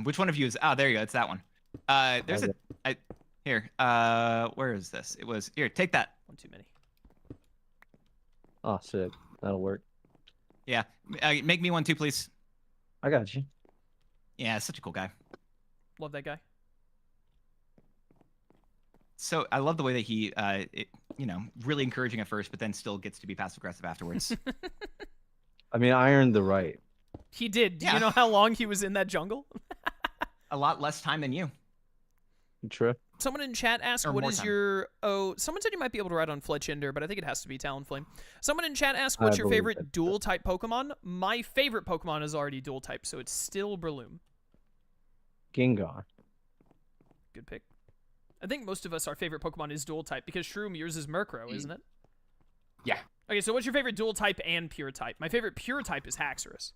Which one of you is? Ah, there you go. It's that one. There's here. Where is this? It was here. Take that. One too many. Oh, sick. That'll work. Yeah. Make me one too, please. I got you. Yeah, such a cool guy. Love that guy. So I love the way that he, really encouraging at first, but then still gets to be passive aggressive afterwards. I mean, I earned the right. He did. Do Yeah. you know how long he was in that jungle? A lot less time than you. True. Someone in chat asked, Or what more is time. your... Oh, someone said you might be able to write on Fletchinder, but I think it has to be Talonflame. Someone in chat asked, what's I your believe favorite it. dual-type Pokemon? My favorite Pokemon is already dual-type, so it's still Breloom. Gengar. Good pick. I think most of us, our favorite Pokemon is dual-type, because Shroom, yours is Murkrow, isn't it? Yeah. Okay, so what's your favorite dual-type and pure-type? My favorite pure-type is Haxorus.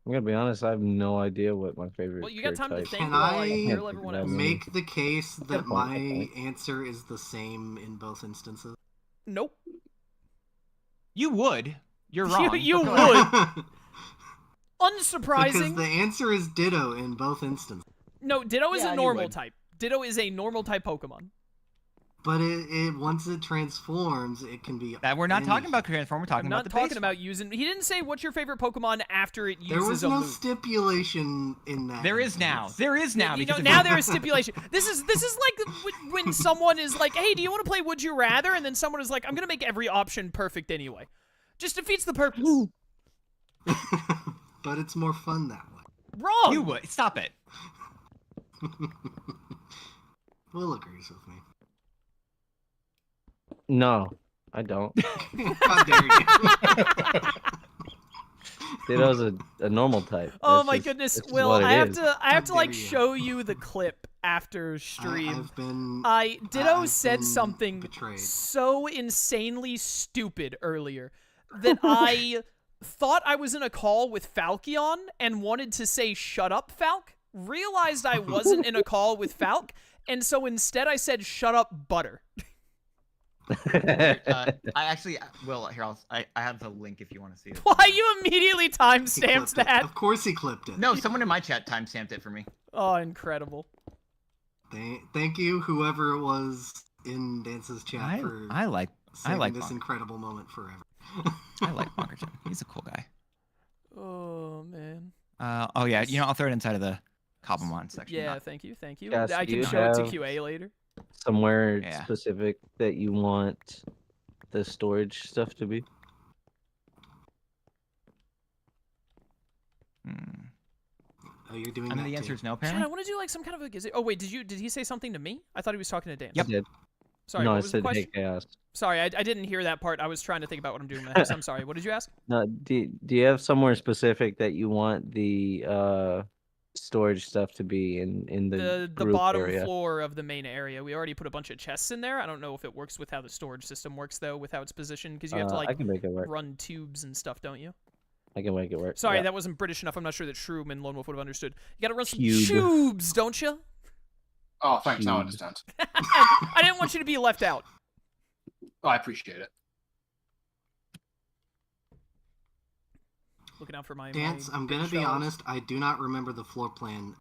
I'm gonna be honest. I have no idea what my favorite. Well, you got pure time to type- think Can while I hear Yeah, everyone I else. mean- Make the case that Good point, my good point. answer is the same in both instances. Nope. You would. You're wrong. You but go ahead. would. Because Unsurprising. the answer is ditto in both instances. No, Ditto is Yeah, a you normal would. type. Ditto is a normal type Pokemon. But it once it transforms, it can be. That we're not talking anything. about transform. We're talking I'm about not the talking base about using. He didn't say what's your favorite Pokemon after it There uses was a no move. stipulation in that. There is now. instance. There is now. You know, because if now we- there is stipulation. This is like when someone is like, "Hey, do you want to play Would You Rather?" And then someone is like, "I'm gonna make every option perfect anyway." Just defeats the purpose. But it's more fun that way. Wrong. You would. Stop it. Will agrees with me. No, I don't. How dare you? Ditto's a normal type. Oh That's my just- goodness, that's just Will! what it I have is. to How like dare you. show you the clip after stream. I've been. Ditto I've said been something betrayed. so insanely stupid earlier that I thought I was in a call with Falkion and wanted to say "Shut up, Falk." Realized I wasn't in a call with Falk, and so instead I said "Shut up, Butter." I actually will. Here, I have the link if you want to see it. Why you immediately He timestamped clipped it. that? Of course he clipped it. No, someone in my chat timestamped it for me. Oh, incredible! Thank you, whoever it was in Dance's chat, for I like saving this Bonker. incredible moment forever. I like Bonkerton. He's a cool guy. Oh man. Oh yeah, I'll throw it inside of the Cobblemon section. Yeah, thank you. Cass, I do can you show it to have- QA later. Somewhere Yeah. specific that you want the storage stuff to be. Oh, you're doing I mean, that the too. answer is no, Shit, apparently. I want to do like some kind of a gazette. Oh wait, did he say something to me? I thought he was talking to Dan. Yep. I did. Sorry, no, what I was the said question? hey chaos. Sorry, I didn't hear that part. I was trying to think about what I'm doing next. I'm sorry. What did you ask? No, do you have somewhere specific that you want the storage stuff to be in the The group bottom area? floor of the main area. We already put a bunch of chests in there. I don't know if it works with how the storage system works though, with how it's positioned, because you have to I like can make it work. run tubes and stuff, don't you? I can make it work. Sorry, yeah. that wasn't British enough. I'm not sure that Shroom and Lone Wolf would have understood. You gotta run some Cube. tubes, don't you? Oh, thanks. Now I Huge. understand. I didn't want you to be left out. Oh, I appreciate it. Looking out for my Dance, my I'm gonna British be fellows. honest, I do not remember the floor plan,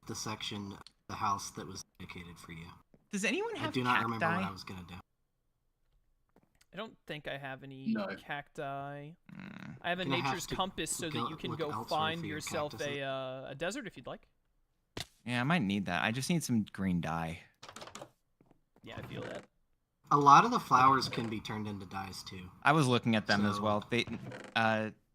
the section, the house that was dedicated for you. Does anyone I have do not remember cacti? what I was gonna do. I don't think I have any No. cacti. Mm. I have a Gonna have nature's to compass so that go- you can look go elsewhere find for your yourself cactuses. a desert if you'd like. Yeah, I might need that. I just need some green dye. Yeah, I feel that. A lot of the flowers can be turned into dyes too. I was looking at them as So- well. They,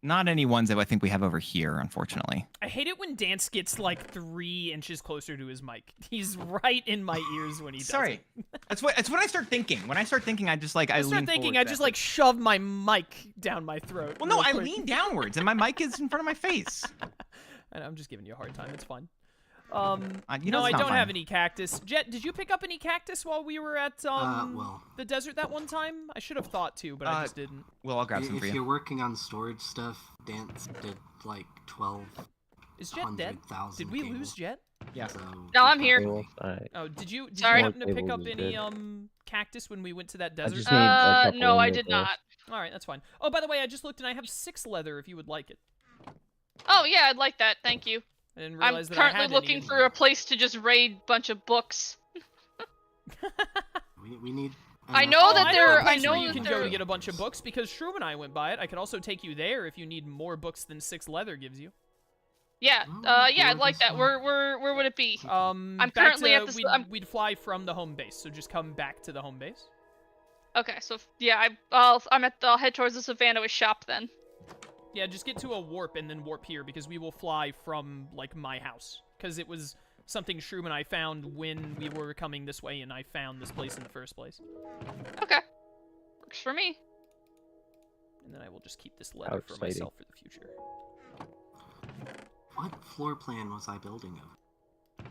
not any ones that I think we have over here, unfortunately. I hate it when Dance gets like 3 inches closer to his mic. He's right in my ears when he does Sorry, it. that's what I start thinking. When I start thinking, I just like I I start lean thinking, forward I just like shove my mic down my throat. Well, no, real I quick. lean downwards and my mic is in front of my face. And I'm just giving you a hard time. It's fine. You know, No, I it's not don't have fine. any cactus. Jet, did you pick up any cactus while we were at well, the desert that one time? I should have thought to, but I just didn't. Well, I'll grab some for if you. you're working on storage stuff, Dance did like 12. Is Jet dead? 100,000 Did we cable. lose Jet? Yeah. So No, I'm here. All right. Oh, did you Sorry. happen to pick Cables up is any good. cactus when we went to that desert? just need a couple No, I of did nipples. not. All right, that's fine. Oh, by the way, I just looked and I have 6 leather if you would like it. Oh yeah, I'd like that. Thank you. I didn't I'm realize that I had currently looking any. for a place to just raid bunch of books. we need. I enough- know Oh, that I there know a are- I place where know you that can there go to are- get a bunch of books because Shroom and I went by it. I could also take you there if you need more books than 6 leather gives you. Yeah, Oh, yeah, I'd like this that. one. Where would it be? I'm I'm currently at the. We'd fly from the home base, so just come back to the home base. Okay, so yeah, I'll head towards the Savannah shop then. Yeah, just get to a warp and then warp here because we will fly from like my house because it was something Shroom and I found when we were coming this way, and I found this place in the first place. Okay, works for me. And then I will just keep this letter How for exciting. myself for the future. What floor plan was I building of?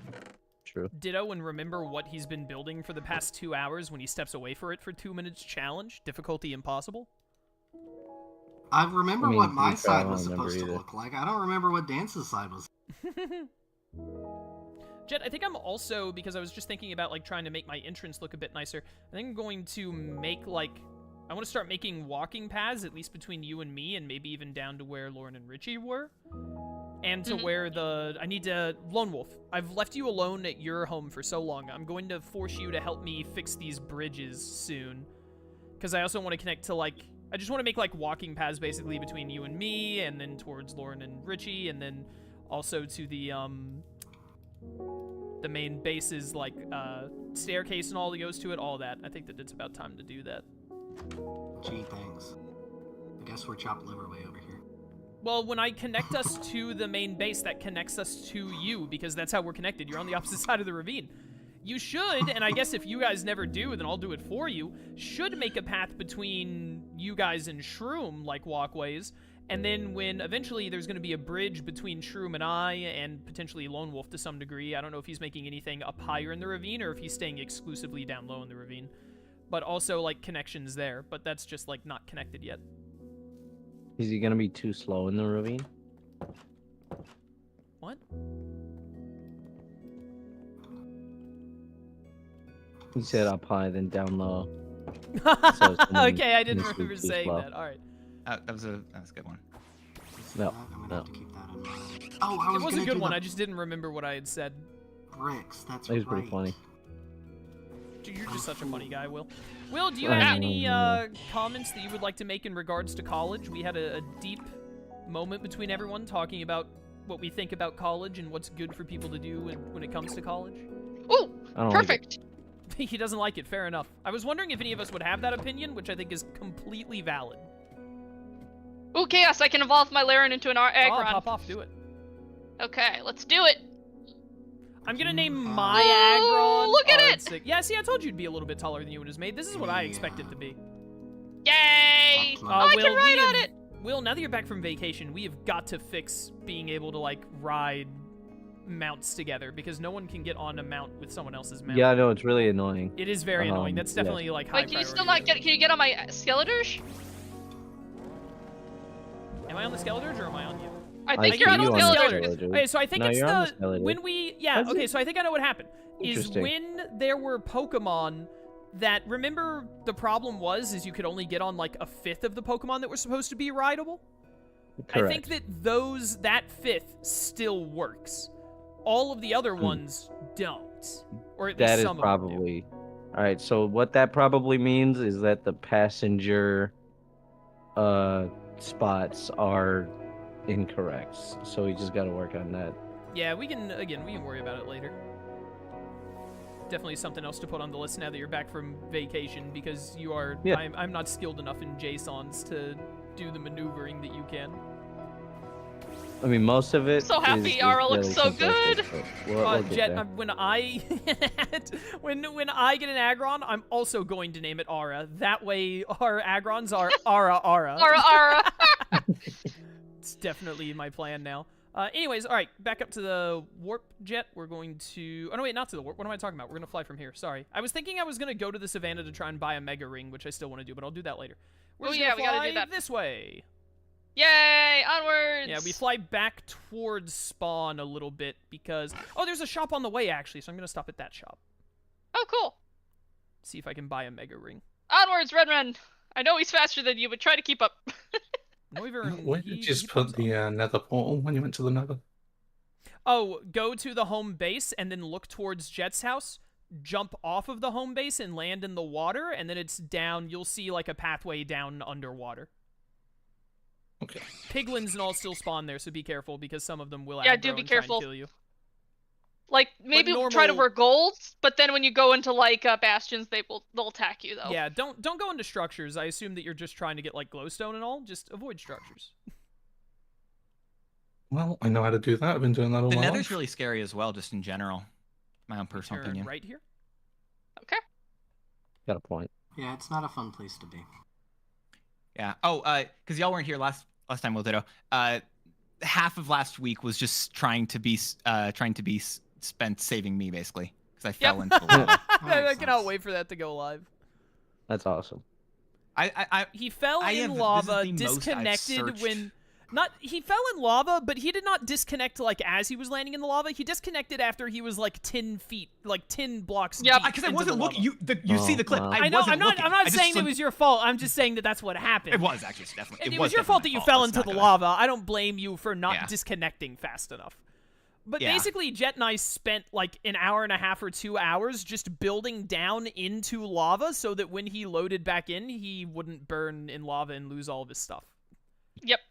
True. Ditto, and remember what he's been building for the past 2 hours when he steps away for it for 2 minutes challenge? Difficulty impossible? I remember I mean, what to my be fair, side I was don't remember supposed to either. look like. I don't remember what Dance's side was. Jet, I think I'm also, because I was just thinking about like trying to make my entrance look a bit nicer, I think I'm going to make like, I want to start making walking paths, at least between you and me, and maybe even down to where Lauren and Richie were. And to where I need to, Lone Wolf, I've left you alone at your home for so long. I'm going to force you to help me fix these bridges soon. Because I also want to connect to like, I just want to make like walking paths basically between you and me, and then towards Lauren and Richie, and then also to the main base's like staircase and all that goes to it, all that. I think that it's about time to do that. Gee, thanks. I guess we're chopped liver way over here. Well, when I connect us to the main base, that connects us to you, because that's how we're connected. You're on the opposite side of the ravine. You should, and I guess if you guys never do, then I'll do it for you, should make a path between you guys and Shroom, like walkways, and then when eventually there's going to be a bridge between Shroom and I, and potentially Lone Wolf to some degree. I don't know if he's making anything up higher in the ravine, or if he's staying exclusively down low in the ravine. But also, like, connections there, but that's just, like, not connected yet. Is he gonna be too slow in the ravine? What? He said up high, then down low. Okay, I didn't needs to be remember too saying slow. that. All right. That was a good one. No, I'm gonna no. have to keep that in mind. Oh, I It was was a gonna good do one. the I just didn't remember what I had said. bricks. That's It was right. pretty funny. Dude, you're just such a funny guy, Will. Will, do you have any comments that you would like to make in regards to college? We had a deep moment between everyone talking about what we think about college and what's good for people to do when it comes to college. Ooh, I don't like it. perfect. He doesn't like it, fair enough. I was wondering if any of us would have that opinion, which I think is completely valid. Ooh, chaos! I can evolve my Laren into an Oh, Aggron. pop off, do it. Okay, let's do it. I'm gonna name my Oh, Aggron. look at Oh, it! that's sick. Yeah, see, I told you it'd be a little bit taller than you when it was made. This is what I expect it to be. Yay! Oh, I Will, can ride we on have- it. Will, now that you're back from vacation, we have got to fix being able to, like, ride mounts together, because no one can get on a mount with someone else's mount. Yeah, I know, it's really annoying. It is very annoying. That's yes. definitely, like, high Wait, can you still priority. not get? Can you get on my Skeletor's? Am I on the Skeletor's or am I on you? I I think see you're on you the on the Skeletor's. Skeletor's. Okay, so I think No, it's you're on the the Skeletor. when we yeah. Is Okay, it? so I think I know what happened. Is Interesting. when there were Pokemon that, remember the problem is you could only get on like a fifth of the Pokemon that were supposed to be rideable. Correct. I think that fifth still works. All of the other ones don't, or at least That is some of them do. probably... Alright, so what that probably means is that the passenger spots are incorrect. So we just gotta work on that. Yeah, we can worry about it later. Definitely something else to put on the list now that you're back from vacation, because you are. Yeah. I'm not skilled enough in JSONs to do the maneuvering that you can. I mean, most of it So happy is Aura looks really so simplistic, good. but we'll get Jet, there. when I when I get an Aggron, I'm also going to name it Aura. That way, our Aggrons are Aura. Aura. It's definitely my plan now. Anyways, all right, back up to the warp jet. We're going to... Oh, no, wait, not to the warp. What am I talking about? We're going to fly from here. Sorry. I was thinking I was going to go to the savannah to try and buy a mega ring, which I still want to do, but I'll do that later. We're just gonna we gotta do fly that. this way. Yay! Onwards! Yeah, we fly back towards spawn a little bit because... Oh, there's a shop on the way, actually, so I'm going to stop at that shop. Oh, cool. See if I can buy a mega ring. Onwards, Ren. I know he's faster than you, but try to keep up. Why did you just put the nether portal when you went to the nether? Oh, go to the home base and then look towards Jet's house, jump off of the home base and land in the water, and then it's down. You'll see like a pathway down underwater. Okay. Piglins and all still spawn there, so be careful because some of them will Yeah, aggro do be and try and careful. kill you. Like, maybe try to wear golds, but then when you go into, like, bastions, they'll attack you, though. Yeah, don't go into structures. I assume that you're just trying to get, like, glowstone and all. Just avoid structures. Well, I know how to do that. I've been doing that all The my nether's life. really scary as well, just in general. My own personal Turn opinion. right here. Okay. Got a point. Yeah, it's not a fun place to be. Yeah. Oh, because y'all weren't here last time, Wildedo. Half of last week was just trying to be spent saving me, basically, because I fell into the lava. I cannot wait for that to go live. That's awesome. He fell I in have- lava, this is the most I've disconnected searched. when... He fell in lava, but he did not disconnect, like, as he was landing in the lava. He disconnected after he was, like, 10 feet, like, 10 blocks Yeah, deep Because I into wasn't the looking. lava. You see the clip. wow. I know, wasn't I'm not looking. saying it was your fault. I'm just saying that that's what happened. It was actually, it's definitely. It was your fault that you fell into the lava. lava. I don't blame you for not Yeah. disconnecting fast enough. But Yeah. basically, Jet and I spent like an hour and a half or 2 hours just building down into lava so that when he loaded back in, he wouldn't burn in lava and lose all of his stuff. Yep.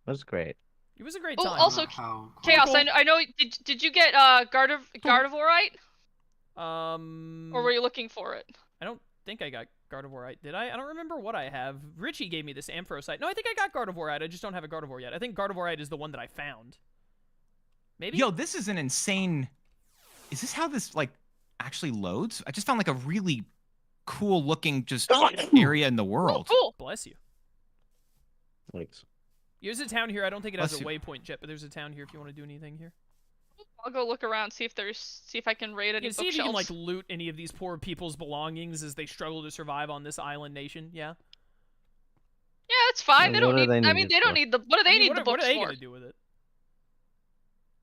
That's great. It was a great Oh, time. also, Chaos, I know. Did you get Gardevoirite? Or were you looking for it? I don't think I got Gardevoirite. Did I? I don't remember what I have. Richie gave me this Ampharosite. No, I think I got Gardevoirite. I just don't have a Gardevoir yet. I think Gardevoirite is the one that I found. Maybe? Yo, this is an insane. Is this how this like actually loads? I just found like a really cool looking just area in the world. Oh, cool. Bless you. Thanks. There's a town here. I don't think it has a Bless waypoint, Jet, but there's a town here if you want to do anything here. I'll go look around, see if I can raid You any can see if you bookshelves. can like loot any of these poor people's belongings as they struggle to survive on this island nation. Yeah. Yeah, it's fine. Yeah, They don't what do need. they I need mean, it they don't for? need the. What do they need the What books are they for? gonna do with it?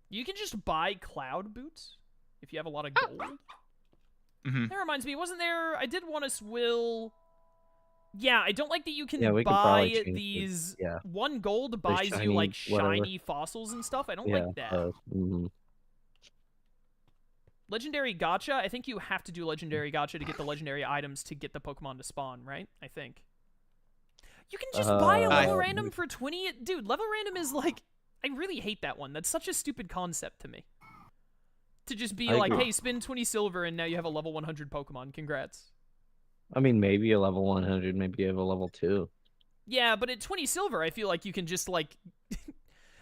You can just buy cloud boots if you have a lot of Oh. gold. Mhm. That reminds me, wasn't there? I did want to swill. Yeah, I don't like that you can Yeah, we could buy probably change it. these. Yeah. 1 gold buys you shiny like whatever. shiny fossils and stuff. I don't Yeah. like that. Mhm. Legendary gacha. I think you have to do legendary gacha to get the legendary items to get the Pokemon to spawn, right? I think. You can just buy a level random for 20. Dude, level random is like... I really hate that one. That's such a stupid concept to me. To just be I like, agree. hey, spend 20 silver and now you have a level 100 Pokemon. Congrats. I mean, maybe a level 100, maybe you have a level 2. Yeah, but at 20 silver, I feel like you can just like...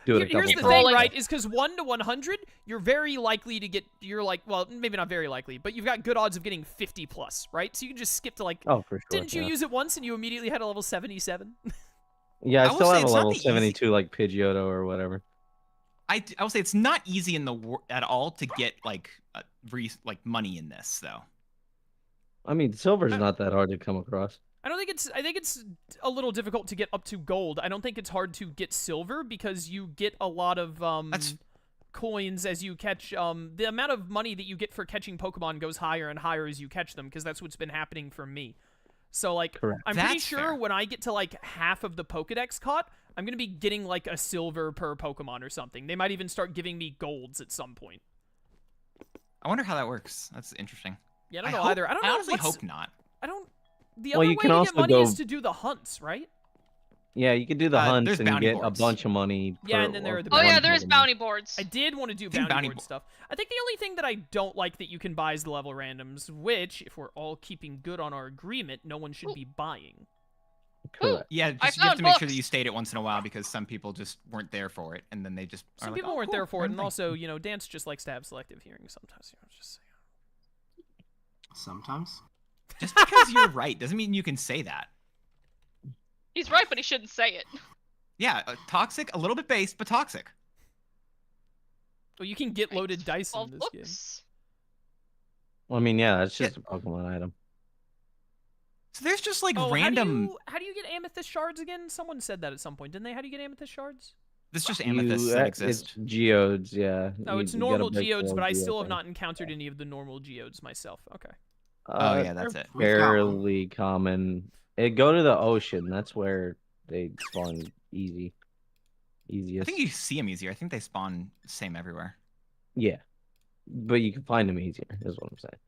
Do it a Here's couple the thing, times. right? Is because 1 to 100, you're very likely to get... You're like, well, maybe not very likely, but you've got good odds of getting 50 plus, right? So you can just skip to like... Oh, for sure. Didn't you yeah. use it once and you immediately had a level 77? Yeah, I I will still say have a it's not level the easy- 72 like Pidgeotto or whatever. I will say it's not easy in the at all to get like money in this though. I mean, silver's not that hard to come across. I think it's a little difficult to get up to gold. I don't think it's hard to get silver because you get a lot of That's- coins as you catch the amount of money that you get for catching Pokemon goes higher and higher as you catch them because that's what's been happening for me. So like Correct. I'm pretty That's sure fair. when I get to like half of the Pokedex caught, I'm going to be getting like a silver per Pokemon or something. They might even start giving me golds at some point. I wonder how that works. That's interesting. Yeah, I don't know either. I don't know. honestly what's- hope not. I don't The Well, other you way can to also get money go- is to do the hunts, right? Yeah, you could do the hunts there's and bounty get boards. a bunch of money. Yeah, per- and then there are the Oh bounty yeah, boards. there's bounty boards. I did want to do think bounty bounty board bo- stuff. I think the only thing that I don't like that you can buy is the level randoms, which, if we're all keeping good on our agreement, no one should be buying. Correct. Yeah, I just, you have found to make sure that books. you state it once in a while because some people just weren't there for it, and then they just are Some like, people "Oh, weren't cool, there for it, and random also, you know, Dance just likes to have selective hearing sometimes. You know, just saying. Sometimes. thing." Just because you're right doesn't mean you can say that. He's right, but he shouldn't say it. Yeah, toxic, a little bit based, but toxic. Oh, you can get loaded dice in 12 this game. books. Well, I mean, yeah, that's just a Pokemon item. So there's just like Oh, random. How do you get amethyst shards again? Someone said that at some point, didn't they? How do you get amethyst shards? There's just amethysts that exist. It's geodes, yeah. Oh, it's you gotta normal break the geodes, whole but I geo still have thing. not encountered any of the normal geodes myself. Okay. Oh yeah, that's it. We've got 'em. Fairly common. Go to the ocean. That's where they spawn easiest. I think you see them easier. I think they spawn the same everywhere. Yeah, but you can find them easier. Is what I'm saying.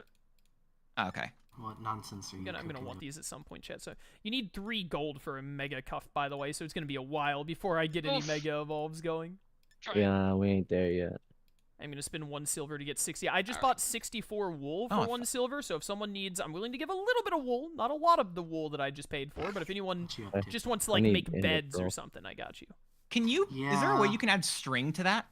Oh, okay. What nonsense are you? I'm gonna cooking want with? these at some point, chat. So you need 3 gold for a mega cuff, by the way. So it's gonna be a while before I get any Oof. mega evolves going. Try it. Yeah, we ain't there yet. I'm gonna spend 1 silver to get 60. I just bought 64 wool for Oh, 1 silver. So if someone needs, I'm willing to give a little bit of wool, not a lot of the wool that I just paid for. But if anyone What you up to? just wants to I like need make beds or integral. something, I got you. Can you? Is there a way Yeah. you can add string to that?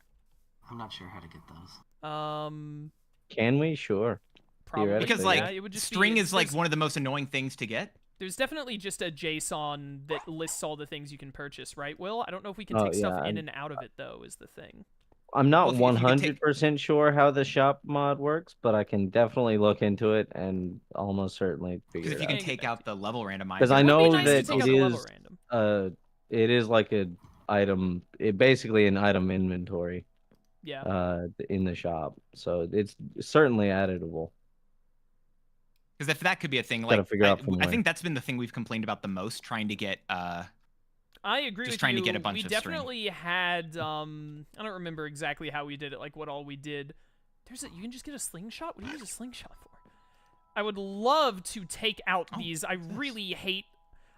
I'm not sure how to get those. Can we? Sure. Probably. Theoretically, Because yeah, like it would just string be, is like there's- one of the most annoying things to get. There's definitely just a JSON that lists all the things you can purchase, right, Will? I don't know if we can Oh, take stuff yeah, in I'm- and out of it, though, is the thing. I'm not Well, if you could take- 100% sure how the shop mod works, but I can definitely look into it and almost certainly figure Because if it you out. can Yeah, take get back out the level randomizer. Because I It would be know nice to that take out it the level is random. it is like a item, basically an item inventory Yeah. in the shop, so it's certainly editable. Because if that could be a thing, Gotta like figure out from I where. think that's been the thing we've complained about the most, trying to get I agree just with trying you. to get a bunch we of string. definitely had I don't remember exactly how we did it, like what all we did. You can just get a slingshot? What do you use a slingshot for? I would love to take out these. I really hate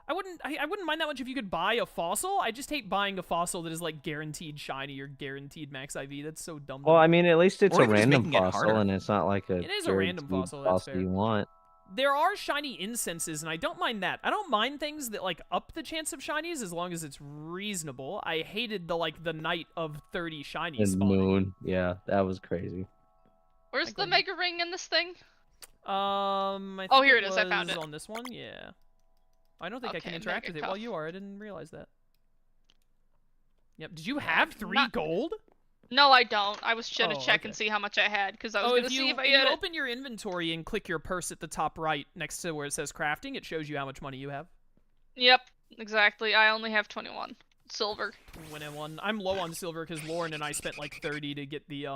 I wouldn't mind that much if you could buy a fossil. I just hate buying a fossil that is like guaranteed shiny or guaranteed max IV. That's so dumb. to Well, me. I mean, at least it's Or a even just random making it fossil, harder. and it's not like a It is a random guaranteed fossil, that's fair. you want. There are shiny incenses, and I don't mind that. I don't mind things that like up the chance of shinies as long as it's reasonable. I hated the night of 30 shinies And spawning. moon, yeah, that was crazy. Where's Like the when- mega ring in this thing? I think Oh, here it is, I found was it. on this one, yeah. I don't think I can Okay, interact mega with it while cuff. you are. I didn't realize that. Yep. Did you have 3 gold? No, I don't. I was trying to Oh, check okay. and see how much I had because I was Oh, gonna if see you, if I if you had it. open your inventory and click your purse at the top right next to where it says crafting, it shows you how much money you have. Yep, exactly. I only have 21 silver. 21. I'm low on silver because Lauren and I spent like 30 to get the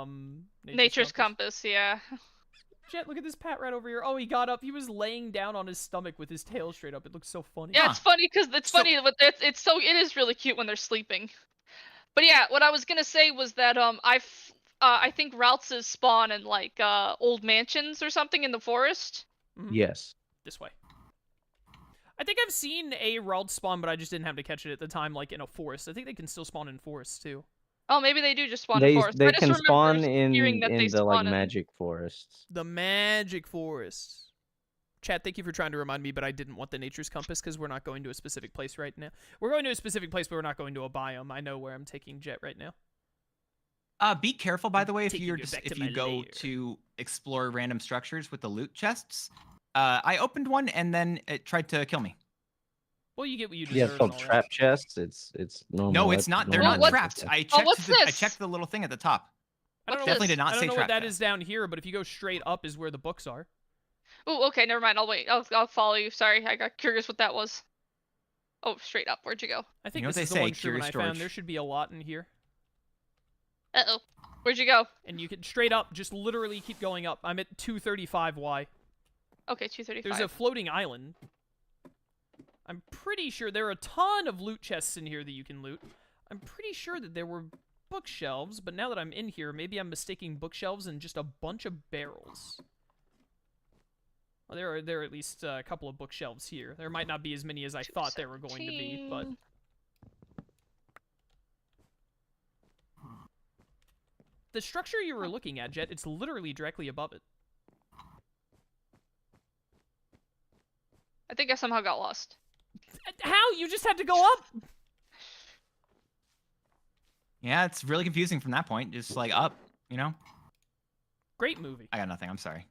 Nature's compass, yeah. Jet, look at this Pat right over here. Oh, he got up. He was laying down on his stomach with his tail straight up. It looks so funny. Yeah, it's funny because it is really cute when they're sleeping. But yeah, what I was gonna say was that I think Routes spawn in like old mansions or something in the forest. Yes. This way. I think I've seen a Rald spawn, but I just didn't have to catch it at the time, like in a forest. I think they can still spawn in forests too. Oh, maybe they do just spawn in forest. They I just can remember spawn in hearing that they the like spawn in- magic forests. The magic forests. Chat, thank you for trying to remind me, but I didn't want the nature's compass because we're not going to a specific place right now. We're going to a specific place, but we're not going to a biome. I know where I'm taking Jet right now. Be careful, by the way, if Taking you're it just back to if my you go lair. to explore random structures with the loot chests. I opened one and then it tried to kill me. Well, you get what you Yeah, deserve. it's called and all that. trap chests. It's normal. No, that's it's not. They're normal not Well, trapped. stuff. I checked. what's I this? checked the little thing at the top. I don't know Definitely what, did not I don't say know trap what that though. is down here, but if you go straight up is where the books are. Oh, okay, never mind. I'll wait. I'll follow you. Sorry, I got curious what that was. Oh, straight up. Where'd you go? I think know what this is they the say, one true one curious I found. storage. There should be a lot in here. Uh-oh. Where'd you go? And you can straight up, just literally keep going up. I'm at 235Y. Okay, 235. There's a floating island. I'm pretty sure there are a ton of loot chests in here that you can loot. I'm pretty sure that there were bookshelves, but now that I'm in here, maybe I'm mistaking bookshelves and just a bunch of barrels. Well, there are at least a couple of bookshelves here. There might not be as many as I thought there were going to be, but 217. the structure you were looking at, Jet, it's literally directly above it. I think I somehow got lost. How? You just had to go up? Yeah, it's really confusing from that point. Just like up, you know. Great movie. I got nothing. I'm sorry.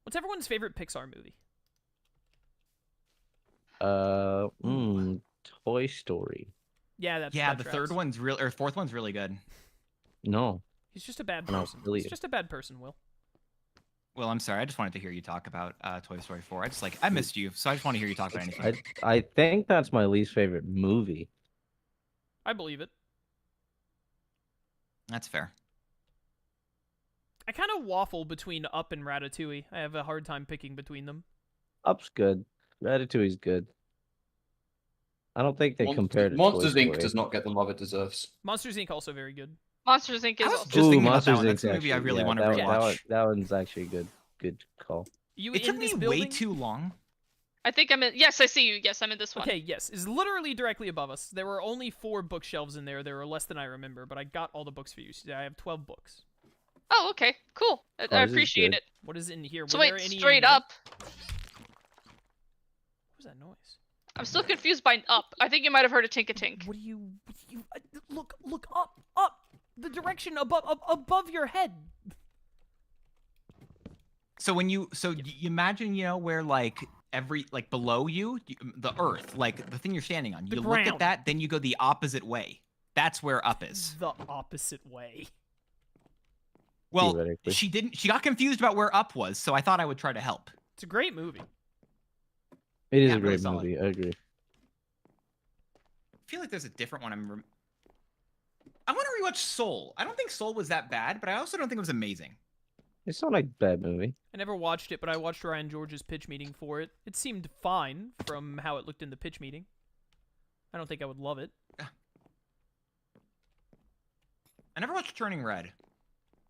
What's everyone's favorite Pixar movie? Toy Story. Yeah, that's Yeah, that the tracks. third one's real, or fourth one's really good. No. He's just a bad No, person. really. He's just a bad person, Will. Well, I'm sorry. I just wanted to hear you talk about Toy Story 4. I missed you, so I just want to hear you talk about anything. I think that's my least favorite movie. I believe it. That's fair. I kind of waffle between Up and Ratatouille. I have a hard time picking between them. Up's good. Ratatouille's good. I don't think they compare to Monsters Toy Inc. Story. does not get the love it deserves. Monsters Inc. also very good. Monsters Inc. is I was also just thinking about Monsters that one. That's a Inc.'s movie I actually- really yeah, want to that, rewatch. that one's actually a good call. You It in took this me building? way too long. I think I'm in. Yes, I see you. Yes, I'm in this one. Okay, yes, is literally directly above us. There were only 4 bookshelves in there. There were less than I remember, but I got all the books for you. So I have 12 books. Oh, okay, cool. I this is appreciate good. it. What is in here? So Were wait, there any in straight here? up. What was that noise? I'm still confused by up. I think you might have heard a tink-a-tink. What do you look up, the direction above your head. So when you imagine, where like below you, the earth, like the thing you're standing on, The you look ground. at that, then you go the opposite way. That's where up is. The opposite way. Well, Theoretically. she got confused about where up was, so I thought I would try to help. It's a great movie. It is Yeah, a really great solid. movie. I agree. I feel like there's a different one. I want to rewatch Soul. I don't think Soul was that bad, but I also don't think it was amazing. It's not like a bad movie. I never watched it, but I watched Ryan George's pitch meeting for it. It seemed fine from how it looked in the pitch meeting. I don't think I would love it. I never watched Turning Red.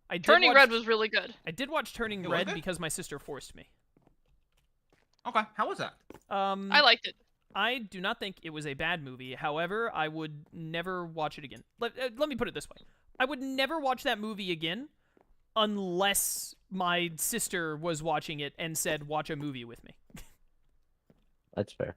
I did Turning watch, Red was really good. I did watch Turning It was Red good? because my sister forced me. Okay, how was that? I liked it. I do not think it was a bad movie. However, I would never watch it again. Let me put it this way. I would never watch that movie again unless my sister was watching it and said, watch a movie with me. That's fair.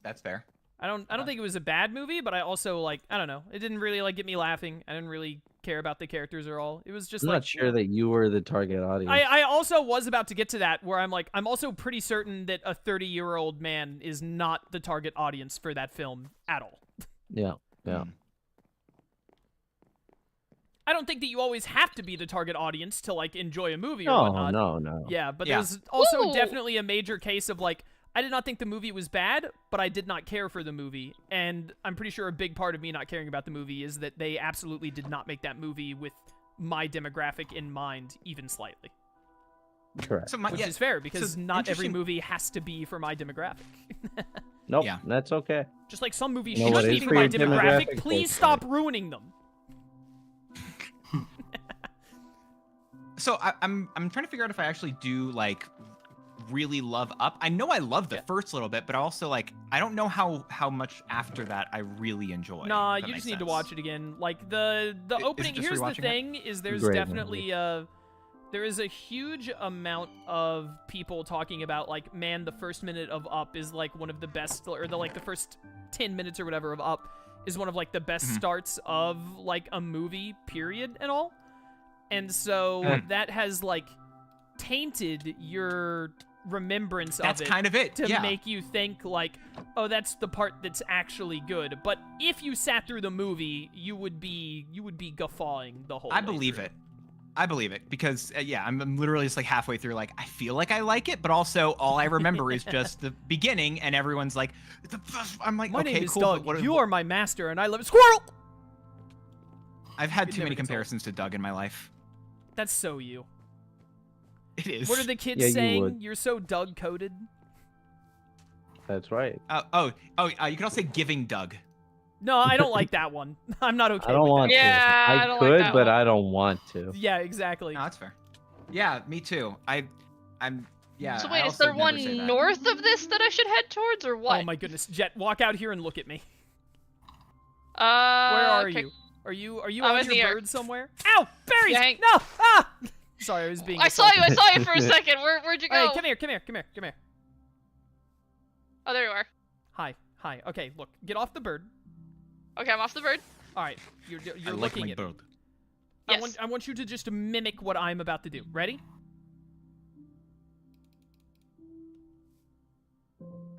That's fair. I don't think it was a bad movie, but I also, I don't know. It didn't really, get me laughing. I didn't really care about the characters at all. It was just, I'm not sure that you were the target audience. I also was about to get to that, where I'm also pretty certain that a 30-year-old man is not the target audience for that film at all. Yeah. I don't think that you always have to be the target audience to, enjoy a movie or No, whatnot. no. Yeah, but Yeah. there's also Ooh. definitely a major case of, I did not think the movie was bad, but I did not care for the movie. And I'm pretty sure a big part of me not caring about the movie is that they absolutely did not make that movie with my demographic in mind, even slightly. Correct. So Which is fair, because not every interesting- movie has to be for my demographic. Nope. Yeah. That's okay. Just like some movies You know what should is be for for my your demographic, demographic? please Go for stop ruining them. So I'm trying to figure out if I actually do really love Up. I know I love the first little bit, but also I don't know how much after that I really enjoy. Nah, if that you makes just need to sense. watch it again. The it opening. just Here's the rewatching it? thing: is there's Great definitely there is a huge amount of people talking about man, the first minute of Up is one of the best, or the first 10 minutes or whatever of Up is one of the best starts of a movie period and all. And so that has tainted your remembrance That's of it kind of it. to Yeah. make you think oh, that's the part that's actually good. But if you sat through the movie, you would be guffawing the whole I way believe through. it. I believe it because I'm literally just halfway through. I feel like I like it, but also all I remember is just the beginning, and everyone's like, I'm like, My okay, name is cool. Doug. But what, You are my master, and I love Squirrel. I've had It too never many gets old. comparisons to Doug in my life. That's so you. It is. What are the kids Yeah, you saying? would. You're so Doug coded. That's right. you can also say giving Doug. No, I don't like that one. I'm not okay. I don't with want Yeah, to. I I don't like could, that but one. I don't want to. that. Yeah, exactly. No, that's fair. Yeah, me too. I'm. Yeah. So I wait, is also there never one say that. north of this that I should head towards, or what? Oh my goodness, Jet, walk out here and look at me. Where Where are okay. you? Are you I'm on in the your air. bird somewhere? Ow! Berries! Yeah, hang- No! Ah! Sorry, I was being. I saw you assaulted. for a second. Where'd you go? Hey, come here. Oh, there you are. Hi. Okay, look, get off the bird. Okay, I'm off the bird. All right, you're I like looking my at. bird. Yes. I want you to just mimic what I'm about to do. Ready?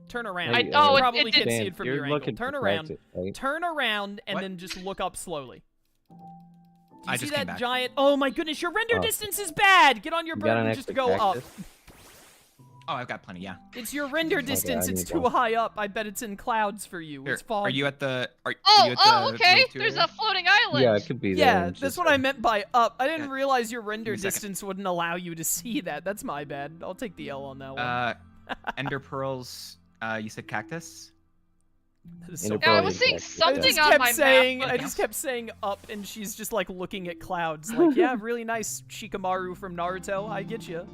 Turn around. Hey, You oh, it probably can't see Dan, it from you're your angle. looking Turn for around. practice, right? Turn around and What? then just look up slowly. Do you I see just came that back. giant? Oh my goodness, your render Oh. distance is bad. Get on your You got bird an and just extra go up. cactus? Oh, I've got plenty. Yeah. It's your render distance. I It's need too one. high up. I bet it's in clouds for you. Here, It's fog. are you at the? Are Oh, you at the okay. Rule 2 There's area? a floating island. Yeah, it could be there. Yeah, and that's just, what I meant by up. I didn't Yeah. realize your render Give me a second. distance wouldn't allow you to see that. That's my bad. I'll take the L on that one. Ender pearls. You said cactus. That is Ender so Yeah, I pearls was is seeing cactus, I something just yeah. on kept my saying, map. I just kept saying up, and she's just like looking at clouds, like, yeah, really nice Shikamaru from Naruto. I get you.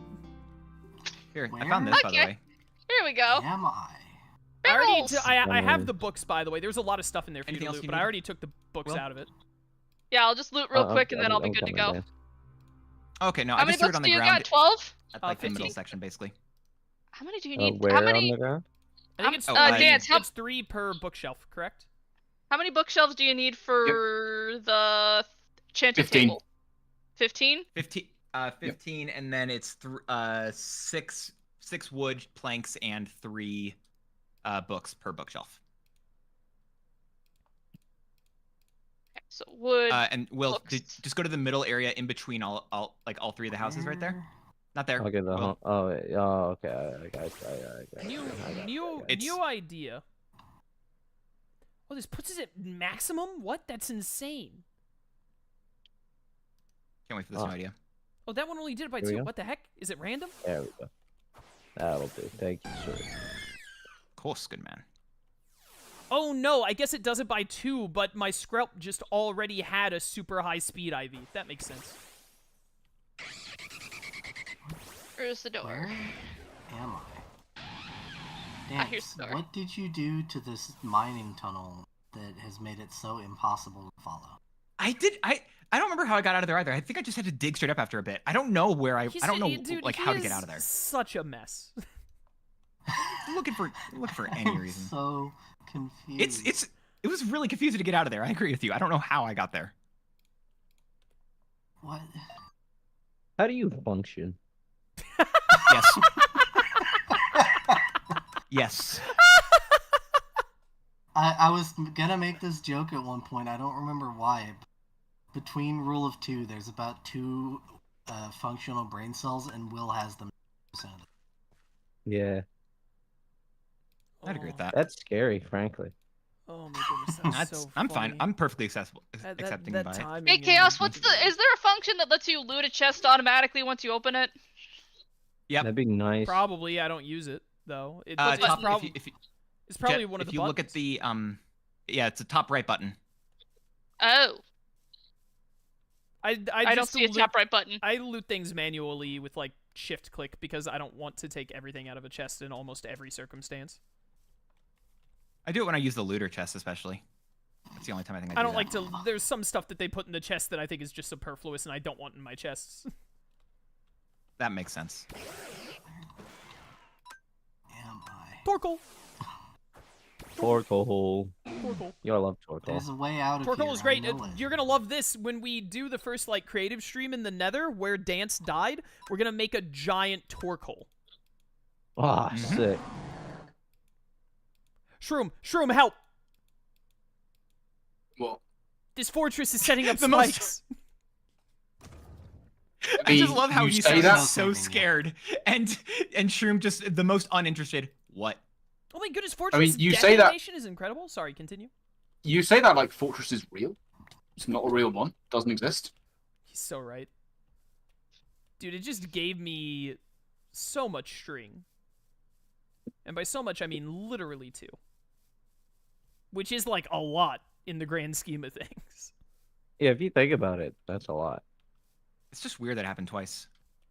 Here, I Where? found this by the Okay. way. Here we go. Am I? I already, Barrels! I have the books, by the way. There's a lot of stuff in there for you Anything to else loot, you but I need? already took the books Will? out of it. Yeah, I'll just loot real quick and then I'll be good to coming go. down. Okay, no, How I many just threw it books on do the you ground got? 12? at like the 15. middle section, basically. How many do you need? Where How on many? the ground? I think it's, Dance, how- it's 3 per bookshelf, correct? How many bookshelves do you need for the enchanted 15. table? 15? 15, and then it's six wood planks and 3 books per bookshelf. So wood. And Will, books. just go to the middle area in between all 3 of the houses right there. Not there. Okay, Will. okay. I got it. New idea. Oh, this puts us at maximum? What? That's insane. Can't wait for this new idea. Oh, that one only did it by Here we 2. go. What the heck? Is it random? There we go. That'll do. Thank you, sir. Of course, good man. Oh no, I guess it does it by 2, but my Skrelp just already had a super high speed IV. That makes sense. Where's the door? Where am I? I hear Dance, the door. what did you do to this mining tunnel that has made it so impossible to follow? I don't remember how I got out of there either. I think I just had to dig straight up after a bit. I don't know where I don't know Dude, like he how to get is out of there. Such a mess. I'm looking for any I'm reason. so confused. It was really confusing to get out of there. I agree with you. I don't know how I got there. What? How do you function? Yes. Yes. I was gonna make this joke at one point. I don't remember why. Between rule of 2, there's about 2 functional brain cells, and Will has them. Yeah, I'd agree with that. that's scary, frankly. Oh my goodness, that's so I'm fine. funny. I'm perfectly accepting that by it. timing Hey, is Chaos, ridiculous. is there a function that lets you loot a chest automatically once you open it? Yep. That'd be nice. Probably, I don't use it though. It's Top, probably if you, it's probably Jet, one of if the you look at buttons. the yeah, it's the top right button. Oh, I I don't just see a loot- top right button. I loot things manually with like shift click because I don't want to take everything out of a chest in almost every circumstance. I do it when I use the looter chest, especially. That's the only time I think I do I don't that. like to. There's some stuff that they put in the chest that I think is just superfluous, and I don't want in my chests. That makes sense. Am I? Torkoal. Torkoal. Torkoal. Yo, I love Torkoal. There's a way out of here. Torkoal is I great. know it. You're gonna love this when we do the first like creative stream in the Nether where Dance died. We're gonna make a giant Torkoal. Ah, Mhm. sick. Shroom, help! Well, This fortress is setting up The most- spikes. I just love how you you say sound that? so scared, and Shroom just the most uninterested. What? Oh my goodness, fortress you say that- detonation is incredible. Sorry, continue. you say that like Fortress is real. It's not a real one. Doesn't exist. He's so right. Dude, it just gave me so much string. And by so much, I mean literally 2. Which is like a lot in the grand scheme of things. Yeah, if you think about it, that's a lot. It's just weird that it happened twice.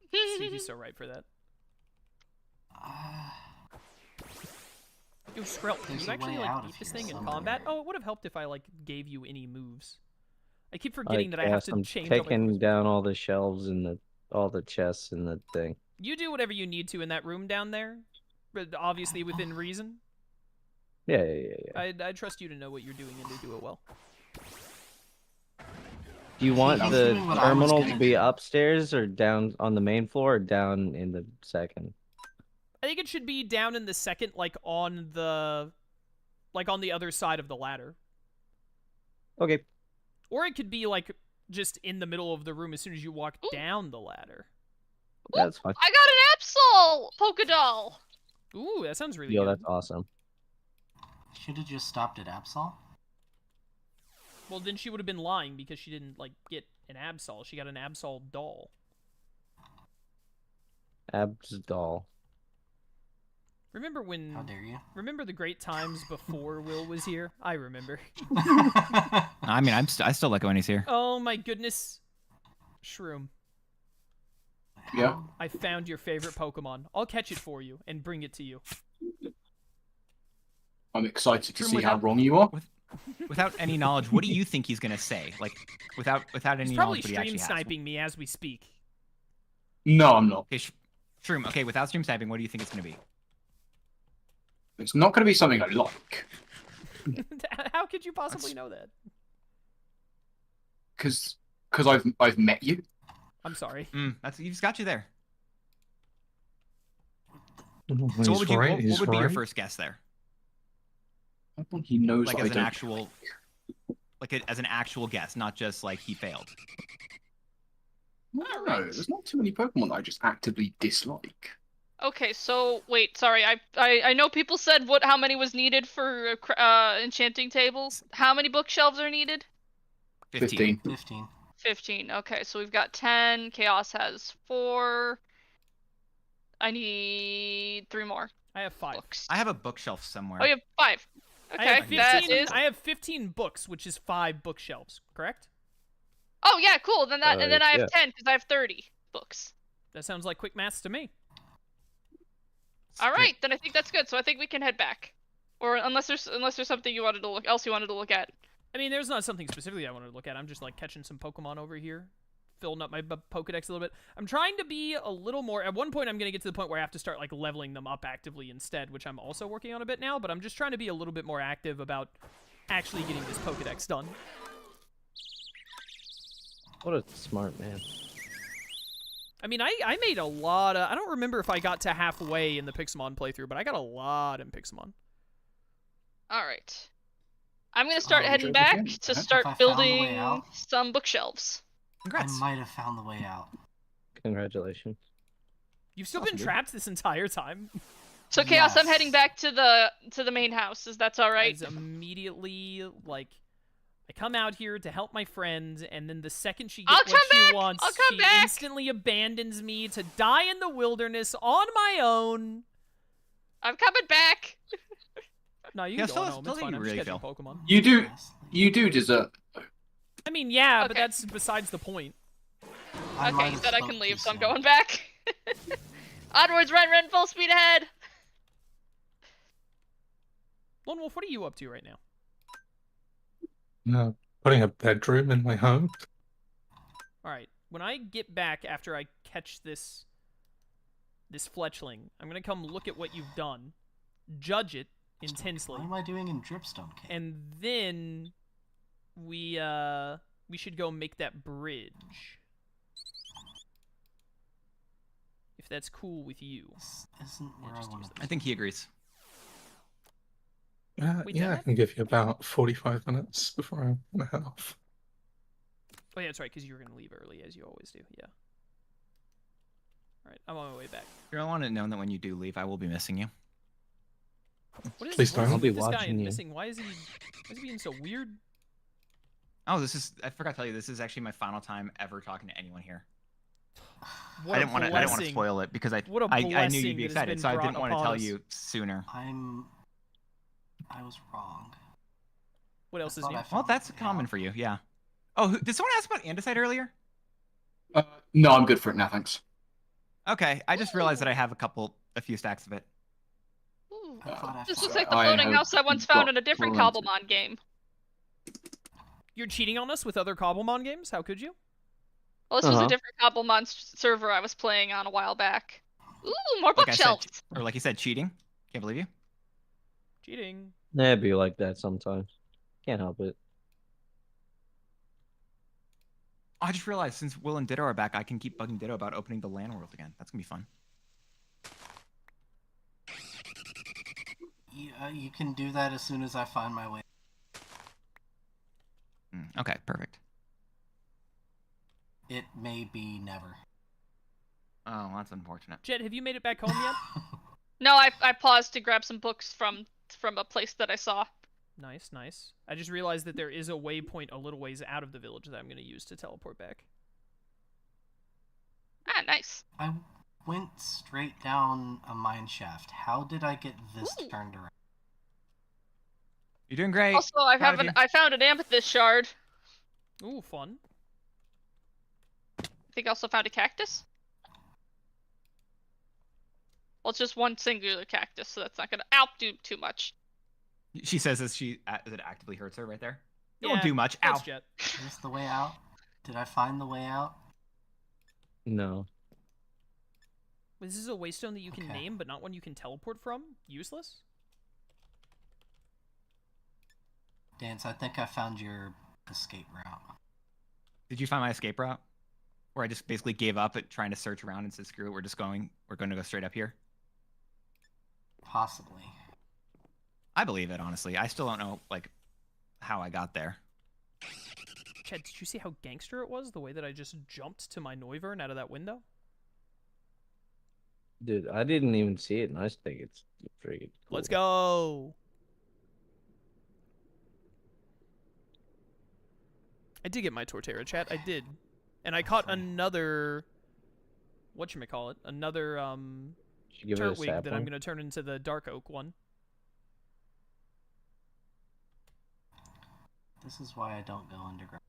Stevie's so right for that. Yo, Skrelp, can There's you a actually way like out beat of this here thing in somewhere. combat? Oh, it would have helped if I like gave you any moves. I keep forgetting that I Like, have to I'm change all my taking moves. down all the shelves and all the chests and the thing. You do whatever you need to in that room down there, but obviously within reason. Yeah. I trust you to know what you're doing and to do it well. Do you want He's the doing what I was terminal gonna to be do. upstairs or down on the main floor or down in the second? I think it should be down in the second, like on the other side of the ladder. Okay. Or it could be like just in the middle of the room as soon as you walk down the ladder. Yeah, that's fine. I got an Absol Polka Doll. Ooh, that sounds really Yo, good. that's awesome. Should have just stopped at Absol. Well, then she would have been lying because she didn't like get an Absol. She got an Absol doll. Abs doll. Remember when? How dare you? Remember the great times before Will was here? I remember. I mean, I still like it when he's here. Oh my goodness, Shroom! Yeah. I found your favorite Pokemon. I'll catch it for you and bring it to you. I'm excited to From see how without- wrong you are. Without any knowledge, what do you think he's gonna say? Like, without any He's knowledge, probably what he stream actually has. sniping me as we speak. No, I'm not. Okay, Shroom. Okay, without stream sniping, what do you think it's gonna be? It's not going to be something I like. How could you possibly know that? Because I've met you. I'm sorry. He's got you there. He's So what would you? right, What he's would be your right. first guess there? I think he knows Like that as I an don't. actual, as an actual guess, not just like he failed. No, there's not too many Pokemon that I just actively dislike. Okay, so wait, sorry. I know people said how many was needed for enchanting tables. How many bookshelves are needed? 15. 15. 15. Okay, so we've got 10. Chaos has 4. I need 3 more I have 5. books. I have a bookshelf somewhere. Oh, you have 5. I Okay, have 15, that is. I have 15 books, which is 5 bookshelves. Correct? Oh yeah, cool. Then and then I have yeah. 10 because I have 30 books. That sounds like quick maths to me. All right, then I think that's good. So I think we can head back, or unless there's something you wanted to look at. I mean, there's not something specifically I wanted to look at. I'm just like catching some Pokemon over here, filling up my Pokedex a little bit. I'm trying to be a little more. At one point, I'm gonna get to the point where I have to start like leveling them up actively instead, which I'm also working on a bit now. But I'm just trying to be a little bit more active about actually getting this Pokedex done. What a smart man. I mean, I made a lot of... I don't remember if I got to halfway in the Pixelmon playthrough, but I got a lot in Pixelmon. All right, I'm gonna start heading Joke back again. to If I start found the way building out. some bookshelves. Congrats. I might have found the way out. Congratulations. You've still Awesome, been dude. trapped this entire time. So Chaos, I'm heading Yes. back to the main house. Is that's all right? Guys, immediately, like... I come out here to help my friend, and then the second she I'll gets what come she back! wants, I'll come she back! instantly abandons me to die in the wilderness on my own. I'm coming back. No, you Yeah, can go still- on home. still It's think fine. you I'm really just catching feel. Pokemon. You do deserve. I mean, yeah, but Okay. that's besides the point. I might Okay, you have said I spoke can too leave, so I'm soon. going back. Onwards, Ren, full speed ahead. Lone Wolf, what are you up to right now? Putting a bedroom in my home. Alright, when I get back after I catch this fletchling, I'm gonna come look at what you've done, judge it intensely, What am I doing in Dripstone Cave? and then we should go make that bridge. If that's cool with you. This isn't where I just want use to them. I think he agrees. Wait, Yeah, I Dad? can give you about 45 minutes before I'm gonna head off. Oh yeah, that's right, because you were gonna leave early, as you always do, yeah. Alright, I'm on my way back. You'll want to know that when you do leave, I will be missing you. What is Please what is don't. it I'll be with this guy watching and you. missing? Why is he being so weird? Oh, I forgot to tell you, this is actually my final time ever talking to anyone here. What I a didn't want to blessing. spoil it because What a I knew blessing you'd be that has excited, been so I didn't brought want to upon tell us. you sooner. I was wrong. What else is thought new? I Well, found that's the way common out. for you, yeah. Oh, did someone ask about andesite earlier? No, I'm good for it now, thanks. Okay, I just realized that I have a few stacks of it. Ooh. I thought I This found looks like it. the I floating have house I once found got in a different plenty. Cobblemon game. You're cheating on us with other Cobblemon games? How could you? Well, this was Uh-huh. a different Cobblemon server I was playing on a while back. Ooh, more Like I said, bookshelves. or like you said, cheating. Can't believe you. Cheating. It'd be like that sometimes. Can't help it. I just realized since Will and Ditto are back, I can keep bugging Ditto about opening the LAN world again. That's gonna be fun. You can do that as soon as I find my way. Okay, perfect. It may be never. Oh, that's unfortunate. Jet, have you made it back home yet? No, I paused to grab some books from a place that I saw. Nice, nice. I just realized that there is a waypoint a little ways out of the village that I'm going to use to teleport back. Ah, nice. I went straight down a mine shaft. How did I get this turned around? You're doing great. Also, I found an amethyst shard. Ooh, fun. I think I also found a cactus. Well, it's just one singular cactus, so that's not gonna outdo too much. She says as it actively hurts her right there. It Yeah, won't do much. Ow. that's Jet. Is this the way out? Did I find the way out? No. This is a waystone that you can Okay. name, but not one you can teleport from? Useless? Dance, I think I found your escape route. Did you find my escape route? Where I just basically gave up at trying to search around and said, screw it, we're going to go straight up here? Possibly. I believe it, honestly. I still don't know, like, how I got there. Chad, did you see how gangster it was? The way that I just jumped to my Noivern out of that window? Dude, I didn't even see it, and I think it's freaking cool. Let's go! I did get my Torterra, chat. I did. And I caught another... whatchamacallit? Another, Should give it a Turtwig that I'm sapling. going to turn into the Dark Oak one. This is why I don't go underground.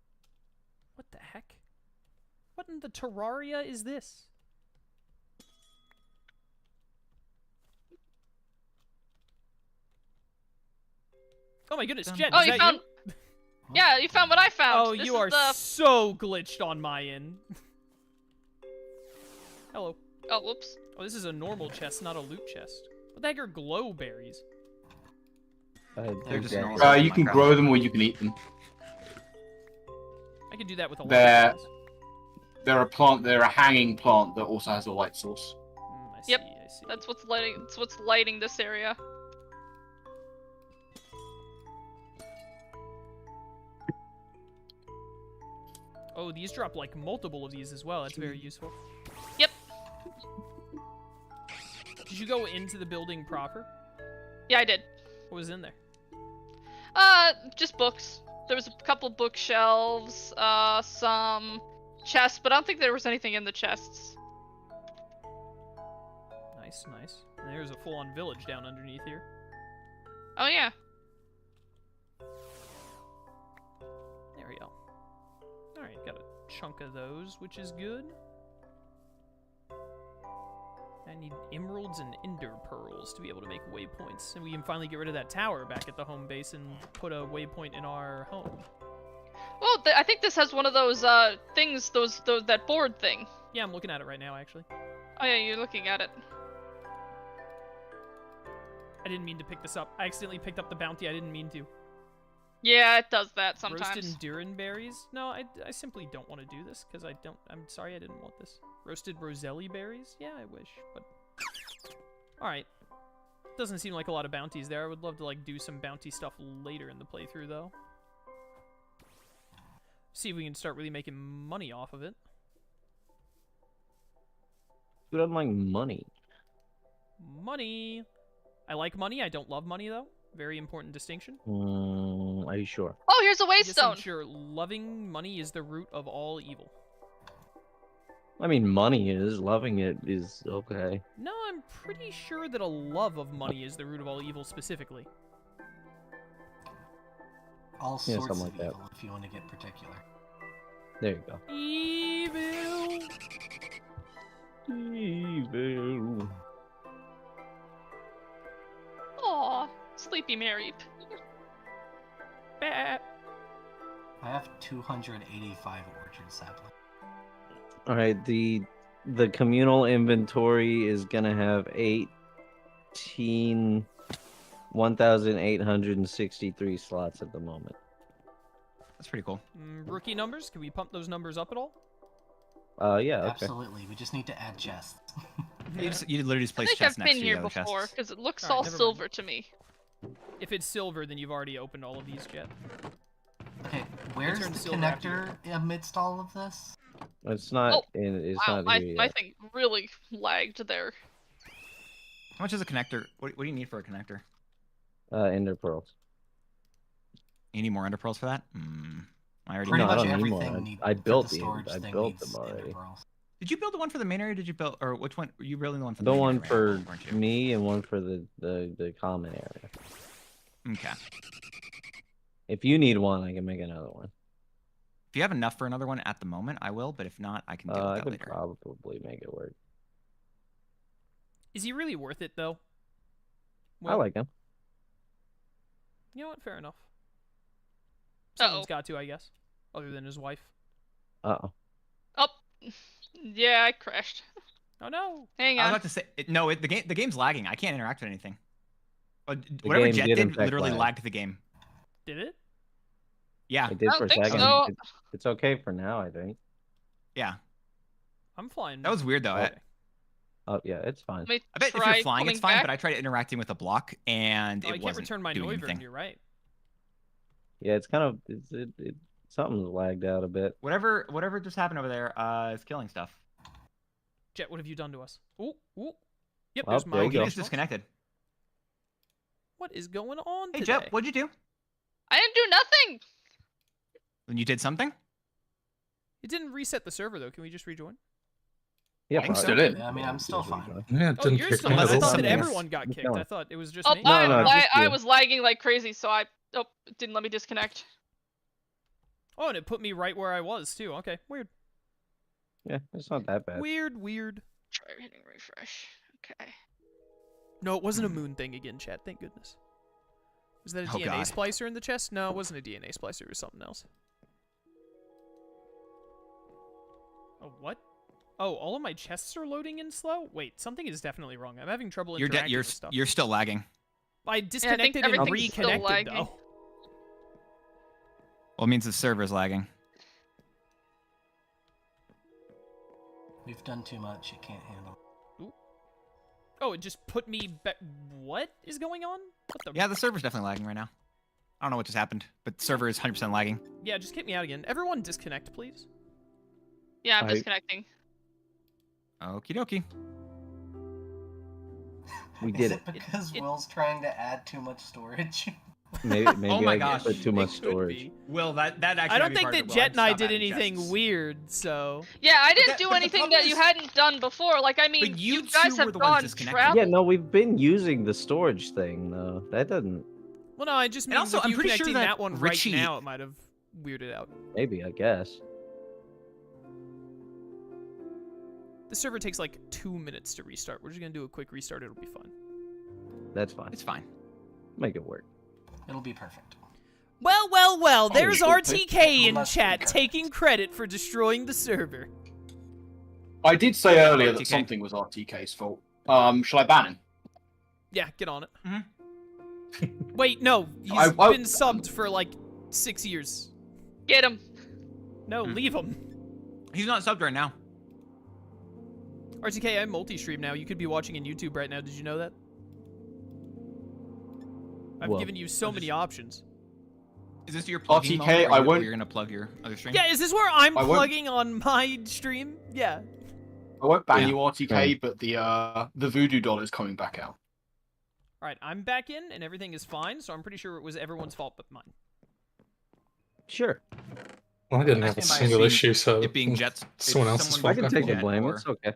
What the heck? What in the Terraria is this? Oh my goodness, Jet, Oh, is you that found. you? Yeah, you found what I found. Oh, This you is are the... so glitched on my end. Hello. Oh, whoops. Oh, this is a normal chest, not a loot chest. What the heck are glow berries? They're just Exactly. normal. You can grow them or you can eat them. I can do that with a lot They're- of things. They're a hanging plant that also has a light source. I see, Yep. I see. That's what's lighting this area. Oh, these drop like multiple of these as well. That's very useful. Yep. Did you go into the building proper? Yeah, I did. What was in there? Just books. There was a couple bookshelves, some chests, but I don't think there was anything in the chests. Nice, nice. And there's a full-on village down underneath here. Oh yeah. There we go. Alright, got a chunk of those, which is good. I need emeralds and ender pearls to be able to make waypoints. And we can finally get rid of that tower back at the home base and put a waypoint in our home. Well, I think this has one of those things, that board thing. Yeah, I'm looking at it right now, actually. Oh yeah, you're looking at it. I didn't mean to pick this up. I accidentally picked up the bounty. I didn't mean to. Yeah, it does that sometimes. Roasted Endurin berries? No, I simply don't want to do this because I'm sorry I didn't want this. Roasted Roselli berries? Yeah, I wish, but... Alright. Doesn't seem like a lot of bounties there. I would love to, like, do some bounty stuff later in the playthrough, though. See if we can start really making money off of it. Dude, I'm like money. Money! I like money. I don't love money, though. Very important distinction. Are you sure? Oh, here's a Yes, I'm waystone. sure loving money is the root of all evil. I mean, money is. Loving it is okay. No, I'm pretty sure that a love of money is the root of all evil specifically. All Yeah, sorts something of like that. evil, if you want to get particular. There you go. Evil! Evil. Aw, Sleepy Mary. Bah. I have 285 orchard saplings. All right, the communal inventory is gonna have 1,863 slots at the moment. That's pretty cool. Rookie numbers? Can we pump those numbers up at all? Yeah, okay. Absolutely, we just need to add chests. You literally just I place think chests I've next been to here the other before chests. because it looks Alright, all never mind. silver to me. If it's silver, then you've already opened all of these, Jet. Okay, where's turned the silver after connector amidst all of this? It's not. Oh, It's Wow, not my, here my yet. thing really lagged there. How much is a connector? What do you need for a connector? Ender pearls. You need more ender pearls for that? I already Pretty No, know. I much don't need more. everything need- I for built the the. storage I thing built needs them ender already. pearls. Did you build the one for the main area? Or did you build, or which one? Were you building the one for The main one area, for weren't you? me and one for the common area. Okay. If you need one, I can make another one. If you have enough for another one at the moment, I will. But if not, I can deal with I that could later. probably make it work. Is he really worth it, though? I like him. You know what? Fair enough. Uh-oh. Someone's got to, I guess. Other than his wife. Oh. Oh, yeah, I crashed. Oh, no. Hang I was on. about to say, the game's lagging. I can't interact with anything. Whatever game Jet did in did fact literally lag. lagged the game. Did it? Yeah, It did I for don't a think second. so. It's okay for now, I think. yeah. I'm flying. That was weird though. Oh. Oh yeah, it's fine. Let me I bet if try you're flying, it's coming fine. back. But I tried interacting with a block and Oh, I it can't wasn't return my doing Noivern, anything. you're right. Yeah, it's kind of something's lagged out a bit. Whatever just happened over there is killing stuff. Jet, what have you done to us? Ooh, ooh. Yep, Oh, there's there my you Oh, he go. just disconnected. What is going on Hey today? Jet, what'd you do? I didn't do nothing. When you did something? It didn't reset the server, though. Can we just rejoin? Yeah, I'm still in. I mean, I'm still fine. Yeah, it Oh, didn't you're kick still me in. at I all. thought that Yes. everyone got Keep kicked. going. I thought it was just Oh, me. No, no, just I you. was lagging like crazy, so it didn't let me disconnect. Oh, and it put me right where I was, too. Okay, weird. Yeah, it's not that bad. Weird. Try hitting refresh. Okay. No, it wasn't a moon thing again, chat. Thank goodness. Was that a Oh, DNA God. splicer in the chest? No, it wasn't a DNA splicer. It was something else. Oh, what? Oh, all of my chests are loading in slow? Wait, something is definitely wrong. I'm having trouble interacting with stuff. You're still lagging. I disconnected and everything's still reconnected, lagging. though. Well, it means the server's lagging. We've done too much. It can't handle. Oh, it just put me back. What is going on? What the? Yeah, the server's definitely lagging right now. I don't know what just happened, but the server is 100% lagging. Yeah, just kick me out again. Everyone disconnect, please. Yeah, I'm I- disconnecting. Okie dokie. We Is did it it. because It- Will's trying to add too much storage? Maybe Oh my I gosh. put too It much could storage. be. Will, that actually I don't might be think part that of it. Will, Jet and I stop did adding anything chests. weird, so. Yeah, I didn't that- do but the anything problem that you is- hadn't done before. Like, I mean, But you you guys two were have the ones gone disconnected. travel. Yeah, no, we've been using the storage thing though. That doesn't. Well, no, I just And mean also, with I'm you pretty sure connecting that one Richie- right now, it might have weirded out. Maybe, I guess. The server takes like 2 minutes to restart. We're just gonna do a quick restart. It'll be fine. That's fine. It's fine. Make it work. It'll be perfect. Well, there's shit. RTK in Unless chat we- taking credit for destroying the server. I did say earlier that RTK. something was RTK's fault. Shall I ban him? Yeah, get on it. Mhm. Wait, no, he's I- been subbed for like 6 years. Get him. No, Hmm. leave him. He's not subbed right now. RTK, I'm multi-stream now. You could be watching in YouTube right now. Did you know that? I've Well, given you so many options. Is this your plugging RTK, moment I where won't- you're gonna plug your other stream? Yeah, is this where I'm I won't- plugging on my stream? Yeah. I won't ban Yeah. you, RTK, but the voodoo doll is coming back out. Alright, I'm back in and everything is fine, so I'm pretty sure it was everyone's fault but mine. Sure. Well, I didn't I have a stand by single seeing issue, so It being Jet's. someone else's someone fault. I can take the Jet blame. or- It's okay.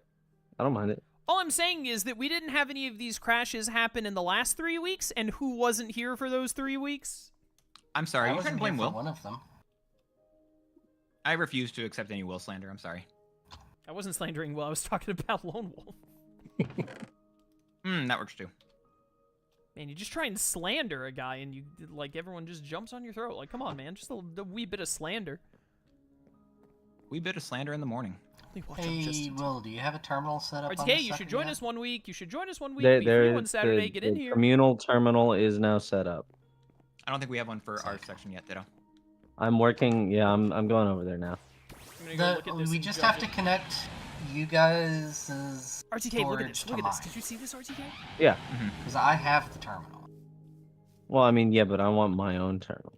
I don't mind it. All I'm saying is that we didn't have any of these crashes happen in the last 3 weeks, and who wasn't here for those 3 weeks? I'm sorry. I Are you trying wasn't to blame here for Will? one of them. I refuse to accept any Will slander. I'm sorry. I wasn't slandering Will, I was talking about Lone Wolf. That works too. Man, you just try and slander a guy and you, like, everyone just jumps on your throat. Like, come on, man, just a wee bit of slander. We bit of slander in the morning. Only watch out just Hey, in Will, do you have a terminal set up? on RTK, the you should sucker join yet? us one week. You should join us one week. There, Be free there, one Saturday. Get in here. communal terminal is now set up. I don't think we have one for our section yet, Ditto. I'm working. Yeah, I'm going over there now. I'm gonna go look at this We and just judge have to it. connect you guys' RTK, look at this. storage Look to at this. mine. Did you see this, RTK? Yeah. Because I have the terminal. Well, I mean, yeah, but I want my own terminal.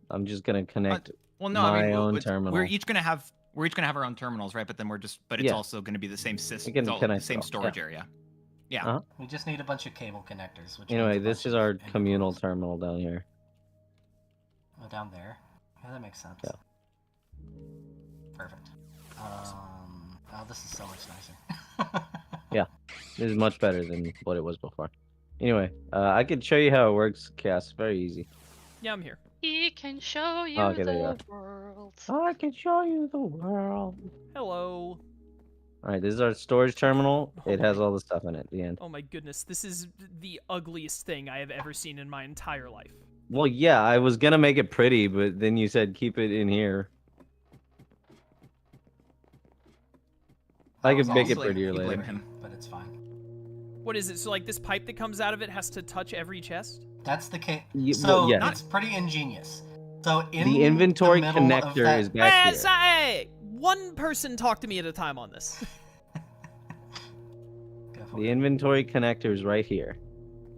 I'm just gonna connect Well, no, my I mean, own terminal. we're each gonna have our own terminals, right? But then it's Yeah. also gonna be the same system, can the connect same it all, storage yeah. area. Yeah. Uh-huh. We just need a bunch of cable connectors. Which Anyway, means a this bunch is of our individuals. communal terminal down here. Oh, down there. Yeah, that makes sense. Yeah. Perfect. Oh, this is so much nicer. Yeah, this is much better than what it was before. Anyway, I can show you how it works, Cass. Very easy. Yeah, I'm here. He can show you Okay, there you the are. world. I can show you the world. Hello. All right, this is our storage terminal. It has all the stuff in it at the end. Oh my goodness, this is the ugliest thing I have ever seen in my entire life. Well, yeah, I was gonna make it pretty, but then you said keep it in here. I could make it prettier You blame later. him. But it's fine. What is it? So like this pipe that comes out of it has to touch every chest? That's the case. Well, So yeah. it's pretty ingenious. So in The inventory the middle of connector that... is back here. Hey, one person talk to me at a time on this. Go for The it. inventory connector is right here.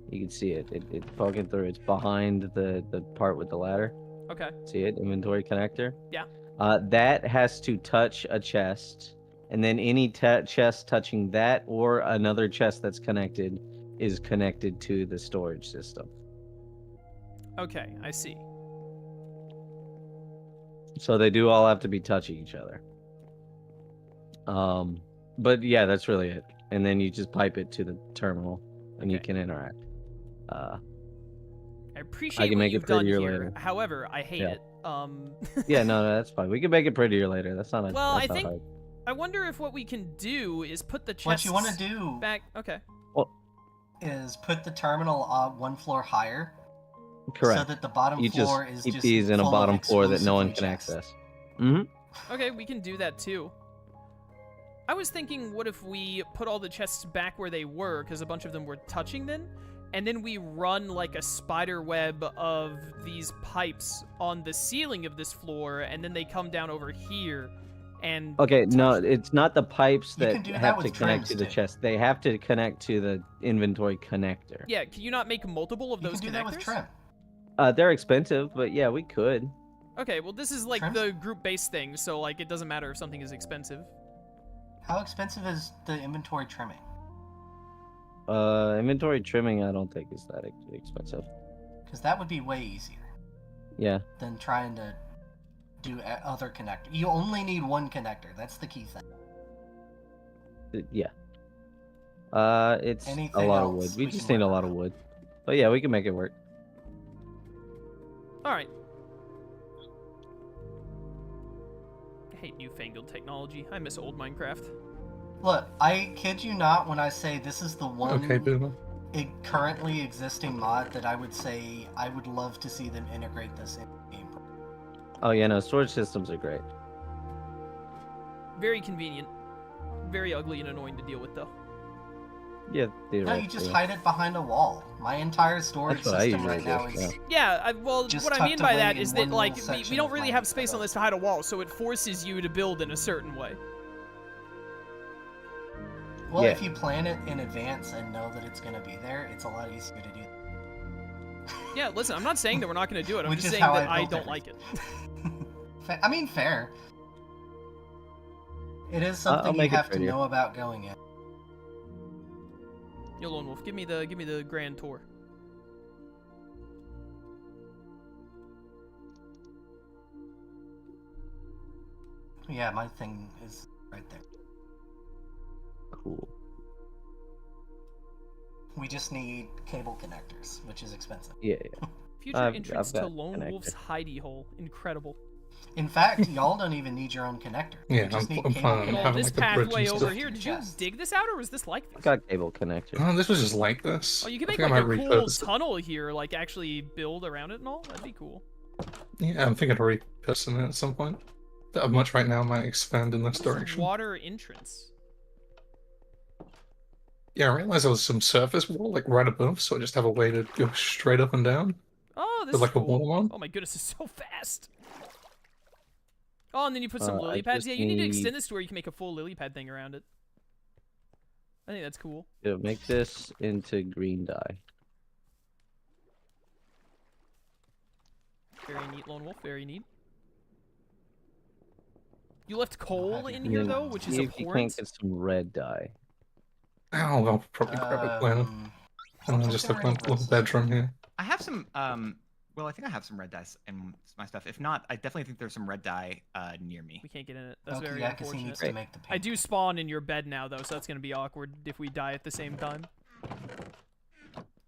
You can see it. It's poking through. It's behind the part with the ladder. Okay. See it? Inventory connector? Yeah. That has to touch a chest. And then any chest touching that or another chest that's connected is connected to the storage system. Okay, I see. So they do all have to be touching each other. But yeah, that's really it. And then you just pipe it to the terminal and you Okay. can interact. I appreciate can what make it you've done prettier here. later. However, I hate Yeah. it. Yeah, no, that's fine. We can make it prettier later. That's not a Well, that's I not think- hard. I wonder if what we can do is put the chests What you want to do back. Okay. is put the terminal one floor higher, Correct. so that the bottom You just floor is keep just these in a full of bottom floor that no one can exclusively chests. access. Mm-hmm. Okay, we can do that too. I was thinking, what if we put all the chests back where they were, because a bunch of them were touching them, and then we run like a spider web of these pipes on the ceiling of this floor, and then they come down over here, and Okay, no, touch- it's not the pipes You that can do that have to with connect trims, to the too. chest. They have to connect to the inventory connector. Yeah, can you not make multiple of You those can do that with connectors? trim. They're expensive, but yeah, we could. Okay, well this is like Trims? the group-based thing, so like it doesn't matter if something is expensive. How expensive is the inventory trimming? Inventory trimming, I don't think is that expensive. Because that would be way easier Yeah. than trying to do other connector. You only need one connector. That's the key thing. Yeah. It's Anything a lot of else wood. We we just can need a work lot of around. wood. But yeah, we can make it work. Alright. I hate newfangled technology. I miss old Minecraft. Look, I kid you not when I say this is the one Okay, Boomer. currently existing mod that I would say I would love to see them integrate this in game. Oh yeah, no, storage systems are great. Very convenient. Very ugly and annoying to deal with, though. Yeah, No, you just hide it behind a wall. My entire storage That's what I system usually right now do, is yeah. Yeah, well, Just what I mean tucked by away that in is one that, like, little we section don't of really my have space on setup. this to hide a wall, so it forces you to build in a certain way. Well, Yeah. if you plan it in advance and know that it's going to be there, it's a lot easier to do. Yeah, listen, I'm not saying that we're not going to do it. I'm Which just is saying how that I I built don't like it. I mean, fair. It is I'll something you make it have to prettier. know about going in. Yo, Lone Wolf, give me the grand tour. Yeah, my thing is right there. Cool. We just need cable connectors, which is expensive. Yeah, yeah. Future I've entrance to got Lone connector. Wolf's hidey hole. Incredible. In fact, y'all don't even need your own connector. Yeah, you just need I'm cable fine. Well, having, this like, a bridge pathway and over stuff. here, did you Yes. dig this out, or was this like I've this? got cable connector. Oh, this was just like this. Oh, you could I make think like I a might cool repurpose it. tunnel here, like actually build around it and all. That'd be cool. Yeah, I'm thinking of repurposing it at some point. That much right now might expand in this What's the direction. water entrance? Yeah, I realized there was some surface wall like right above, so I just have a way to go straight up and down. Oh, this With, is like, a cool. wall on? Oh my goodness, it's so fast. Oh, and then you put some I lily pads. just Yeah, you need to need- extend this to where you can make a full lily pad thing around it. I think that's cool. Yeah, make this into green dye. Very neat, Lone Wolf. Very neat. You left coal in And here then though, which is see if you can't abhorrent. get some red dye. Oh, I'll probably grab it later. And then just have a little bedroom here. I have some. Well, I think I have some red dye in my stuff. If not, I definitely think there's some red dye near me. We can't get in it. That's very Needs unfortunate. to make the I do spawn in your bed now though, so that's gonna be awkward if we die at the same time.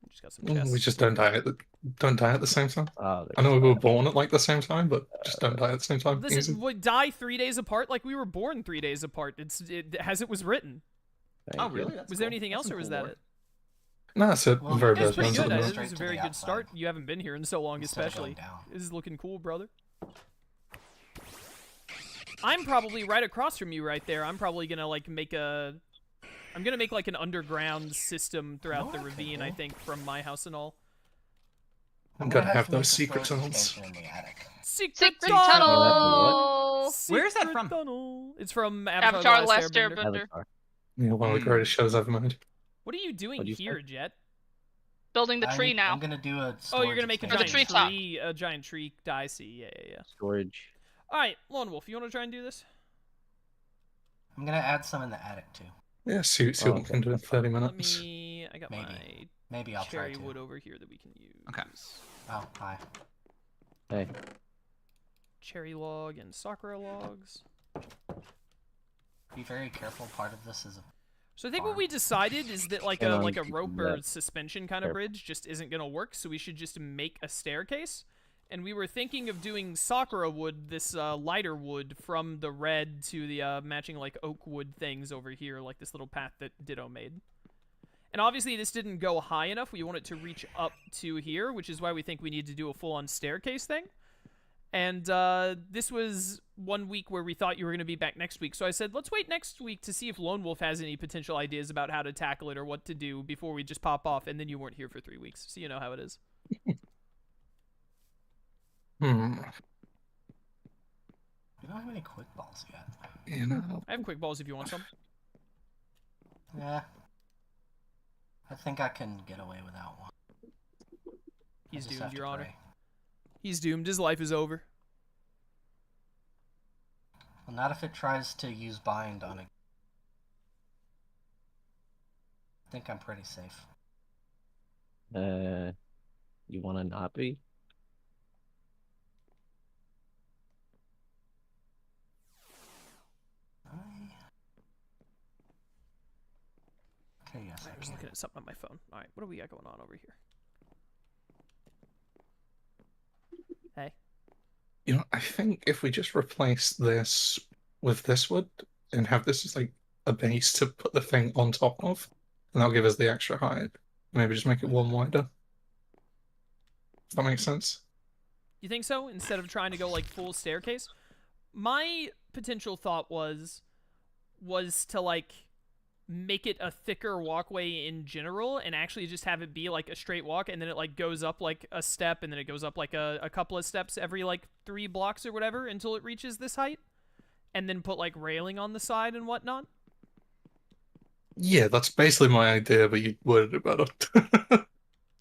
Just got some chests. We just don't die at the same time. Oh, I know we were born at like the same time, but just don't die at the same time. This is we die 3 days apart. Like we were born 3 days apart. It's as it was written. Oh, really? That's Was there cool. anything else, or was that it? No, it's a very It's bad pretty good. one. This was a very good start. You haven't been here in so long, especially. This is looking cool, brother. I'm probably right across from you right there. I'm probably gonna like make a... I'm gonna make like an underground system throughout the ravine, I think, from my house and all. I'm gonna have those secret tunnels. Secret tunnel! Where is that from? Tunnel. It's from Avatar: The Last Airbender. Airbender. Yeah, one of the greatest shows I've made. What are you doing What'd you here, say? Jet? Building the tree now. I'm gonna do a. Oh, you're gonna make a Or the giant treetop. tree, a giant tree dicey. Yeah. Storage. All right, Lone Wolf, you want to try and do this? I'm gonna add some in the attic too. Yeah, see what we can do in 30 minutes. I got Maybe my I'll try cherry to. wood over here that we can use. Okay. Oh, hi. Hey. Cherry log and sakura logs. Be very careful. Part of this is. So I think what we decided is that like Hold a on, like a keep rope that or suspension kind of careful. bridge just isn't gonna work. So we should just make a staircase. And we were thinking of doing sakura wood, this lighter wood, from the red to the matching like oak wood things over here, like this little path that Ditto made. And obviously this didn't go high enough. We want it to reach up to here, which is why we think we need to do a full-on staircase thing. And this was 1 week where we thought you were going to be back next week. So I said, let's wait next week to see if Lone Wolf has any potential ideas about how to tackle it or what to do before we just pop off. And then you weren't here for 3 weeks, so you know how it is. We don't have any quick balls yet. You know. I have quick balls if you want some. Yeah. I think I can get away without one. He's I just doomed, have to Your Honor. pray. He's doomed. His life is over. Well, not if it tries to use bind on it. I think I'm pretty safe. You want to not be? Okay, yes, I'm I just can. looking at something on my phone. All right, what do we got going on over here? Hey. You know, I think if we just replace this with this wood and have this as like a base to put the thing on top of, and that'll give us the extra height. Maybe just make it one wider. If that makes sense. You think so? Instead of trying to go like full staircase? My potential thought was to like make it a thicker walkway in general and actually just have it be like a straight walk, and then it like goes up like a step, and then it goes up like a couple of steps every like 3 blocks or whatever until it reaches this height, and then put like railing on the side and whatnot. Yeah, that's basically my idea, but you worded it better.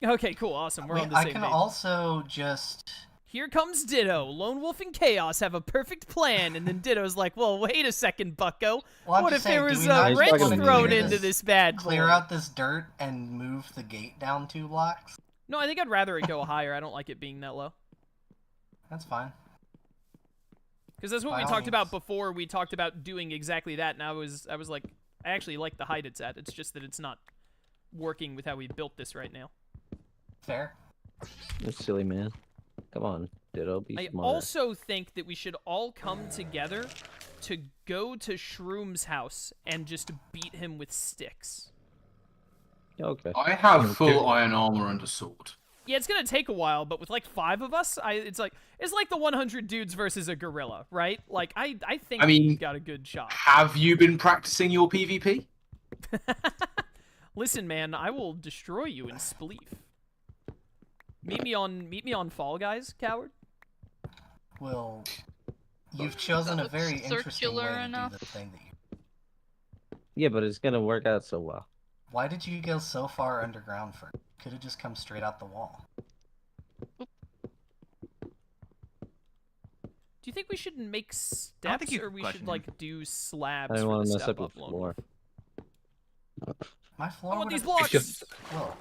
Okay, cool, awesome. We're on the I same can page. also just. Here comes Ditto. Lone Wolf and Chaos have a perfect plan, and then Ditto's like, well, wait a second, bucko. Well, I'm What if just there saying, do was we not a just wrench fucking thrown clear into this bad Clear boy? out this dirt and move the gate down 2 blocks? No, I think I'd rather it go higher. I don't like it being that low. That's fine. Because that's what By we all talked about means. before. We talked about doing exactly that, and I was like, I actually like the height it's at. It's just that it's not working with how we built this right now. Fair. You're silly, man. Come on, Ditto, be I smart. also think that we should all come together to go to Shroom's house and just beat him with sticks. Okay. I have full iron armor and a sword. Yeah, it's gonna take a while, but with like 5 of us, it's like the 100 dudes versus a gorilla, right? Like I think I mean, we've got a good shot. Have you been practicing your PvP? Listen, man, I will destroy you in spleef. Meet me on Fall Guys, coward. Well, you've chosen a looks very interesting circular way to enough. do the thing that you. Yeah, but it's gonna work out so well. Why did you go so far underground first? Could have just come straight out the wall. Do you think we should make I don't think steps, you or can we question should him. like do slabs I don't for want the to mess step up up? your Lone floor. Wolf? My floor I want would these have- blocks. Well,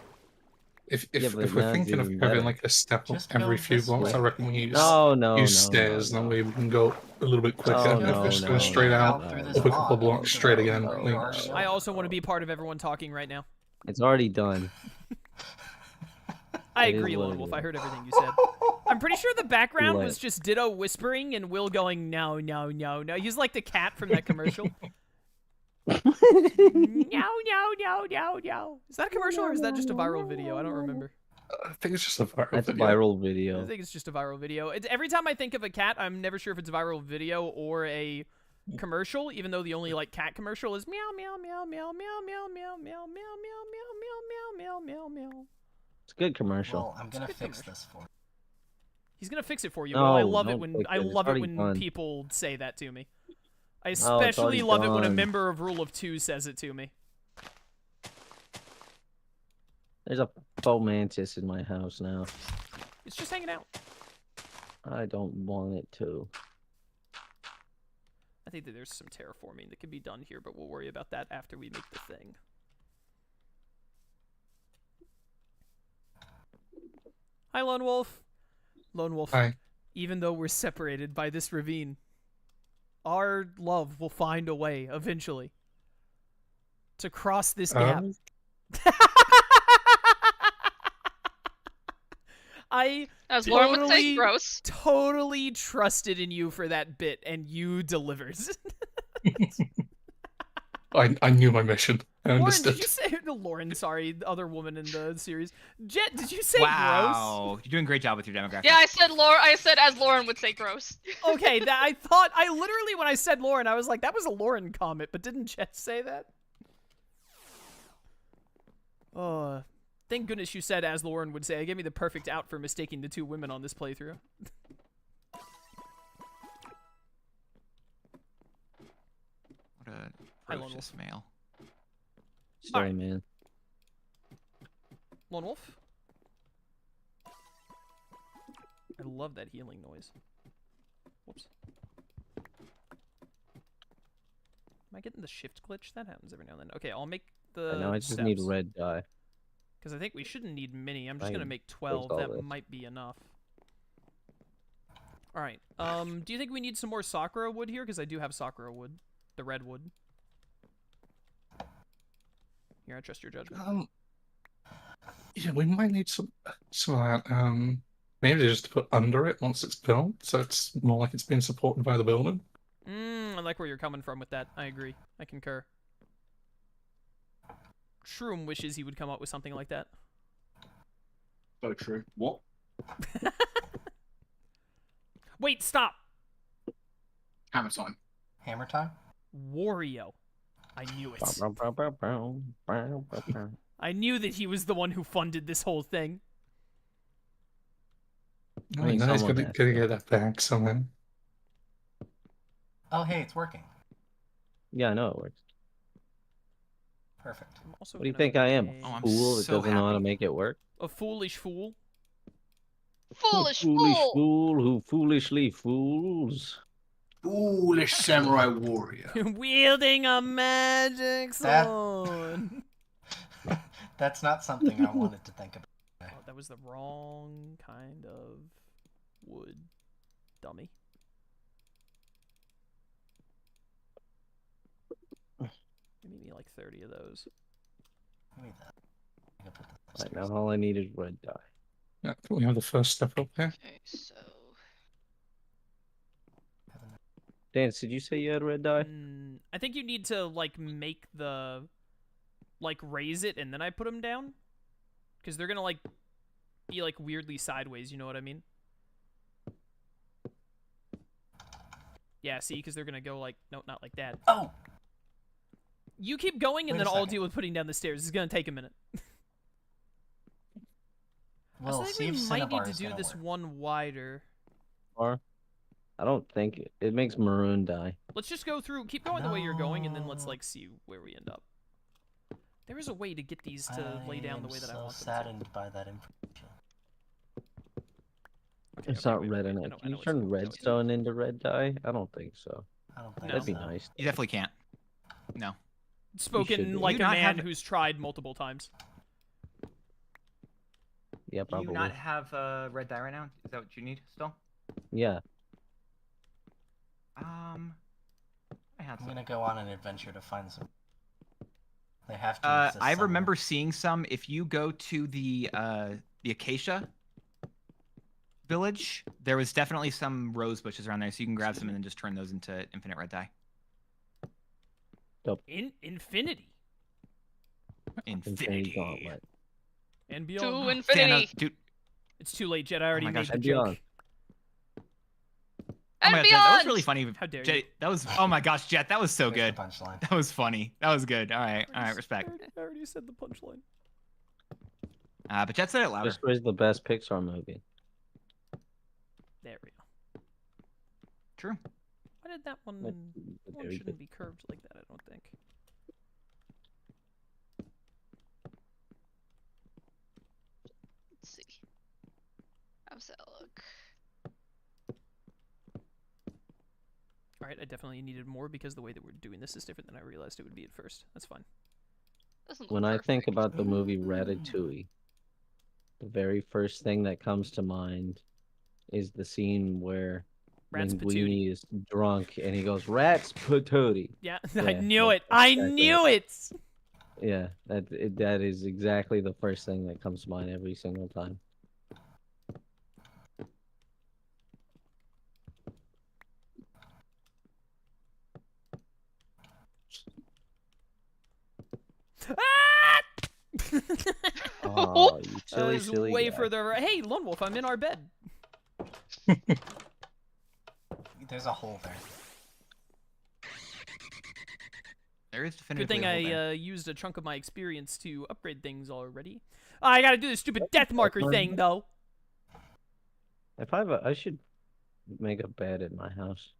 If Yeah, but if we're now it's thinking of even having better. like a step up Just every go few this blocks, I way. reckon we use No, stairs. no. That way we can go a little bit quicker. Just Oh, go if we're this just going way, straight out, through no, this up a couple block, blocks into straight the again. where you Like, already I are. also want to be part of everyone talking right now. It's already done. I It is agree, what Lone it Wolf. is. I heard everything you said. I'm pretty sure the background What? was just Ditto whispering and Will going, no, no, no, no. He's like the cat from that commercial. No, no, no, no, no. Is that a commercial or is that just a viral video? I don't remember. I think it's just a viral That's a video. viral I video. think it's just a viral video. Every time I think of a cat, I'm never sure if it's a viral video or a commercial, even though the only like cat commercial is meow meow meow meow meow meow meow meow meow meow meow meow meow meow meow. It's a good commercial. Well, I'm gonna good fix commercial. this for you. He's gonna fix it for you. No, Well, I love it don't when fix I it. It's love it already when done. people say that to me. I it's especially already love it when a done. member of Rule of Two says it to me. There's a faux mantis in my house now. It's just hanging out. I don't want it to. I think that there's some terraforming that can be done here, but we'll worry about that after we make the thing. Hi, Lone Wolf. Lone Wolf. Hi. Even though we're separated by this ravine, our love will find a way eventually to cross this gap. I As Lauren would say, totally- gross. totally trusted in you for that bit, and you delivered. I knew my mission. I Lauren, understood. did you say Lauren? Sorry, the other woman in the series. Jet, did you say Wow, you're doing a great job with your demographic. Yeah, I said Lauren. I said as Lauren would say, gross. gross? Okay, I literally when I said Lauren, I was like, that was a Lauren comment, but didn't Jet say that? Thank goodness you said as Lauren would say. It gave me the perfect out for mistaking the two women on this playthrough. What a Hi, Lone ferocious male. Sorry, Alright. man. Lone Wolf? I love that healing noise. Whoops. Am I getting the shift glitch? That happens every now and then. Okay, I'll make the Now I just need steps. red dye. Because I think we shouldn't need many. I'm just I going to make 12. all That this. might be enough. Alright. Do you think we need some more Sakura wood here? Because I do have Sakura wood. The red wood. Here, I trust your judgment. Yeah, we might need some of that. Maybe just to put under it once it's built, so it's more like it's being supported by the building. I like where you're coming from with that. I agree. I concur. Shroom wishes he would come up with something like that. So true. What? Wait, stop! Hammer time. Hammer time? Wario. I knew it. I knew that he was the one who funded this whole thing. I mean, know he's someone gonna has to. get that back somehow. Oh, hey, it's working. Yeah, I know it works. Perfect. I'm also What do you gonna think I am? make Oh, I'm Fool that so doesn't know how to happy. make it work? a foolish fool. Foolish Foolish fool. fool who foolishly fools. Foolish samurai warrior. Wielding a magic That- sword. That's not something I wanted to think about. Oh, that was the wrong kind of wood. Dummy. Give me like 30 of those. Give me that. I can put this Right now, all I need is red dye. Yeah, can we have the first step up there? Okay, so Dance, did you say you had red dye? I think you need to like make the like raise it and then I put them down because they're gonna like be like weirdly sideways. You know what I mean? Yeah, see, because they're gonna go like no, not like that. Oh! You keep going, and Wait a then I'll second. deal with putting down the stairs. It's gonna take a minute. Well, I see think we if might need Cinnabar to is do gonna this work. one wider. Or I don't think it makes maroon dye. Let's just go through. Keep going the way you're going, and then let's No. like see where we end up. There is a way to get these to lay down the way that I want them I'm so saddened by that information. It's okay, not wait, red wait, in I it. know- I Can know you it's turn not. I know it's not. redstone into red dye? I don't think so. I don't think That'd be so. nice. You definitely can't. No. Spoken do. like You a not man have- who's tried multiple times. Yeah, Do probably. you not have red dye right now? Is that what you need still? Yeah. I have I'm some. gonna go on an adventure to find some. They have to. Exist I somewhere. remember seeing some. If you go to the acacia village, there was definitely some rose bushes around there, so you can grab some and then just turn those into infinite red dye. Infinity Infinity Gauntlet. and To beyond. infinity. Dude. It's too late, Jet. I already my made gosh, the and joke. beyond. Oh my And gosh, Jet, that was beyond! really funny. How dare Jet, you. that was. Oh my gosh, Jet, that was so There's good. the punchline. That was funny. That was good. All right, respect. I already said the punchline. But Jet said it louder. This was the best Pixar movie. There we go. True. Why did that one? But One very shouldn't good. be curved like that. I don't think. Let's see. How's that look? All right, I definitely needed more because the way that we're doing this is different than I realized it would be at first. That's fine. Doesn't look When I think perfect. about the movie Ratatouille, the very first thing that comes to mind is the scene where Rats Linguini is drunk and he goes, "Rats patootie." Yeah, I Yeah, knew that's it. I exactly knew it. Yeah, that is exactly the first thing that comes to mind every single time. Ah! Oh, you That silly, is silly way guy. further. Hey, Lone Wolf, I'm in our bed. There's a hole there. There is Good definitively thing a hole there. I used a chunk of my experience to upgrade things already. I gotta do this stupid death marker thing, though. I should make a bed in my house.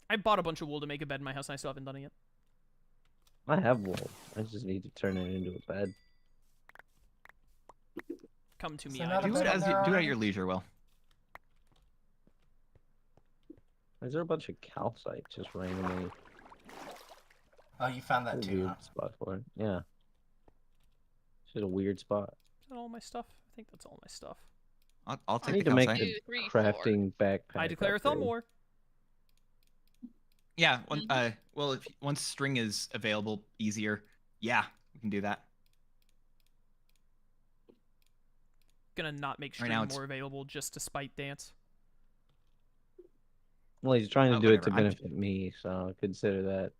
I bought a bunch of wool to make a bed in my house, and I still haven't done it yet. I have wool. I just need to turn it into a bed. Come to me, So I not a Do do. it bed as on you there do it at already? your leisure, Will. Is there a bunch of calcite just randomly? Oh, you found that That's a too, weird huh? spot for it. Yeah. It's just a weird spot. Is that all my stuff? I think that's all my stuff. I'll I take need the to make calcite. a 2, 3, 4. crafting backpack. I declare a thumb upgrade. war. Yeah. Well, if once string is available, easier. Yeah, we can do that. Gonna not make Right string now it's- more available just to spite dance. Well, he's trying to do it to whatever, I'm- benefit me, so consider that.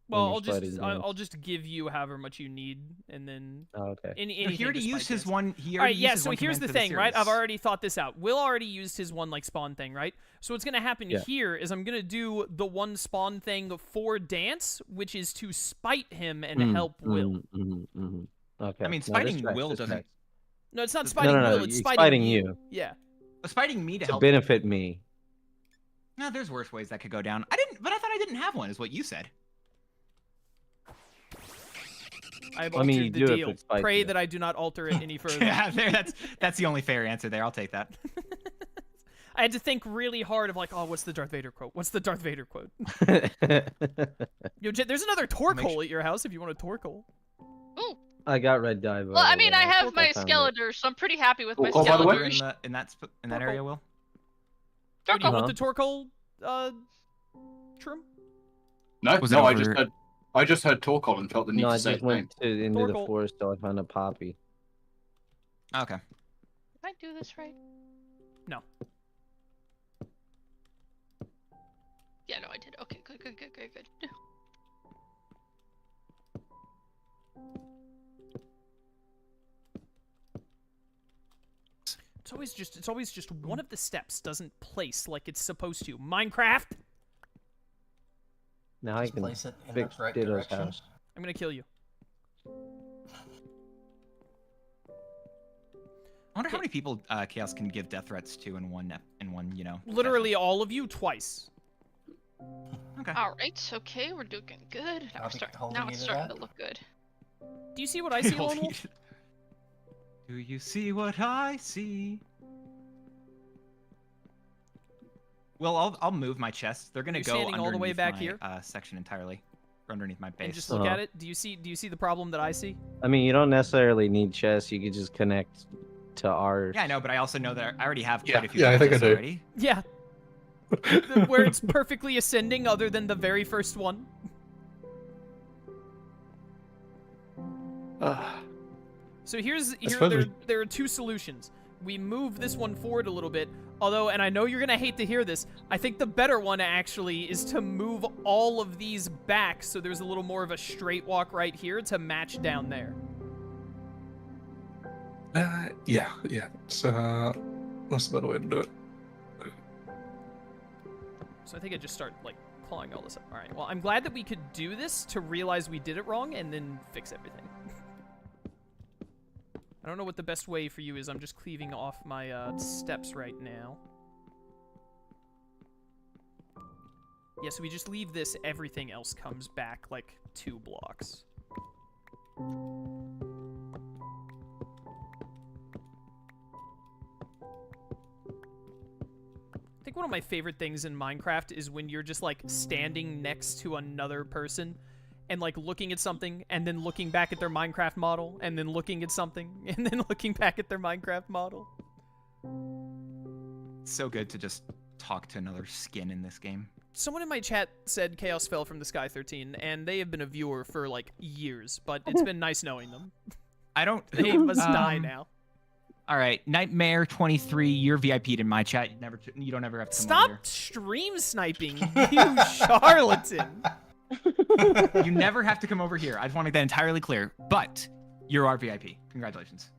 Well, you're I'll just spiting I'll dance. just give you however much you need, and then Oh, okay. any No, anything he already to used spite his dance. one. He All right, already yeah. used his So one here's the command for thing, right? I've series. already thought this out. Will already used his one like spawn thing, right? So what's gonna happen Yeah. here is I'm gonna do the one spawn thing for dance, which is to spite him and help Will. Okay. I mean, No, spiting this tracks, Will this doesn't. tracks. No, it's not No, spiting no, Will. It's it's spiting, spiting you. you. Yeah. Spiting me to To help. benefit me. No, there's worse ways that could go down. I thought I didn't have one. Is what you said. I've I mean, altered you the do if deal. it spites Pray you. that I do not alter it any further. Yeah, that's the only fair answer there. I'll take that. I had to think really hard of like, oh, what's the Darth Vader quote? What's the Darth Vader quote? Yo, Jet, there's another torque Make hole at your house if you want a torque hole. Ooh. I got red dye. Well, I mean, I have thought my found it. Skeletor, so I'm pretty happy with my Oh, by the way- Skeletor. in that area, Will. Oh, do you want Huh? the torque hole, Trum? No, Was it no, over- I just heard Torkoal and felt the need No, I to say just his name. went into the Torkoal. forest, so I found a poppy. Okay. Did I do this right? No. Yeah, no, I did. Okay, good. It's always just one of the steps doesn't place like it's supposed to. Minecraft, Now I Just can place it in the fix correct Ditto's direction. house. I'm gonna kill you. I wonder how many people Chaos can give death threats to in one. You know. Literally all of you twice. Okay. All right, okay, we're doing good. Now, Holding it's you to starting that? to look good. Do you see what I see, Lone Wolf? Do you see what I see? Well, I'll move my chest. They're gonna You're go standing all the way underneath back my, here? section entirely, or underneath my base. And just look at it. Do you see the problem that I see? I mean, you don't necessarily need chests. You could just connect to ours. Yeah, I know, but I also know that I already have Yeah, quite a few yeah, I think I chests do. already. Yeah. Where it's perfectly ascending other than the very first one. So there are two solutions. We move this one forward a little bit, although, and I know you're gonna hate to hear this, I think the better one actually is to move all of these back so there's a little more of a straight walk right here to match down there. Yeah. That's a better way to do it. So I think I just start, like, clawing all this up. Alright, well, I'm glad that we could do this to realize we did it wrong and then fix everything. I don't know what the best way for you is. I'm just cleaving off my steps right now. Yeah, so we just leave this. Everything else comes back like 2 blocks. I think one of my favorite things in Minecraft is when you're just, like, standing next to another person and, like, looking at something, and then looking back at their Minecraft model, and then looking at something, and then looking back at their Minecraft model. It's so good to just talk to another skin in this game. Someone in my chat said Chaos fell from the sky 13, and they have been a viewer for, like, years, but it's been nice knowing them. I don't... They must die now. All right, Nightmare 23, you're VIP'd in my chat. You don't ever have to come over Stop stream sniping, you charlatan! here. You never have to come over here. I just want to make that entirely clear. But you're our VIP. Congratulations.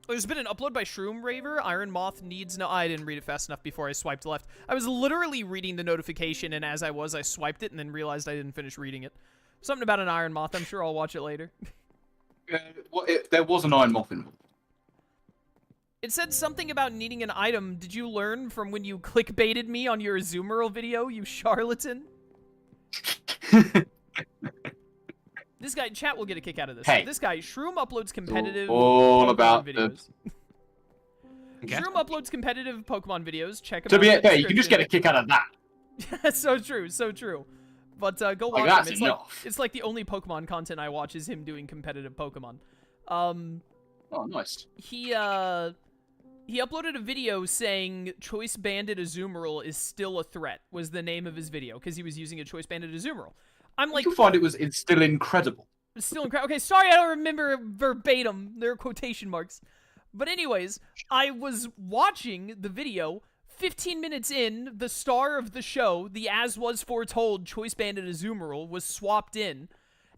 There's been an upload by Shroom Raver. Iron Moth needs no... I didn't read it fast enough before I swiped left. I was literally reading the notification, and as I swiped it and then realized I didn't finish reading it. Something about an Iron Moth. I'm sure I'll watch it later. There was an Iron Moth in. It said something about needing an item. Did you learn from when you clickbaited me on your Zoomerl video, you charlatan? This guy, chat will get a kick out of this. Hey. This guy, Shroom uploads competitive all Pokemon about videos. Okay. Shroom uploads competitive Pokemon videos. Check him To out. be in the fair, you can just get a kick out of that. description. So true, so true. But go watch that's him. enough. It's like the only Pokemon content I watch is him doing competitive Pokemon. Oh, nice. He uploaded a video saying Choice Banded Azumarill is still a threat, was the name of his video, because he was using a Choice Banded Azumarill. I'm like... You find it's still incredible. It's still incredible. Okay, sorry I don't remember verbatim. There are quotation marks. But anyways, I was watching the video. 15 minutes in, the star of the show, the as was foretold Choice Banded Azumarill, was swapped in.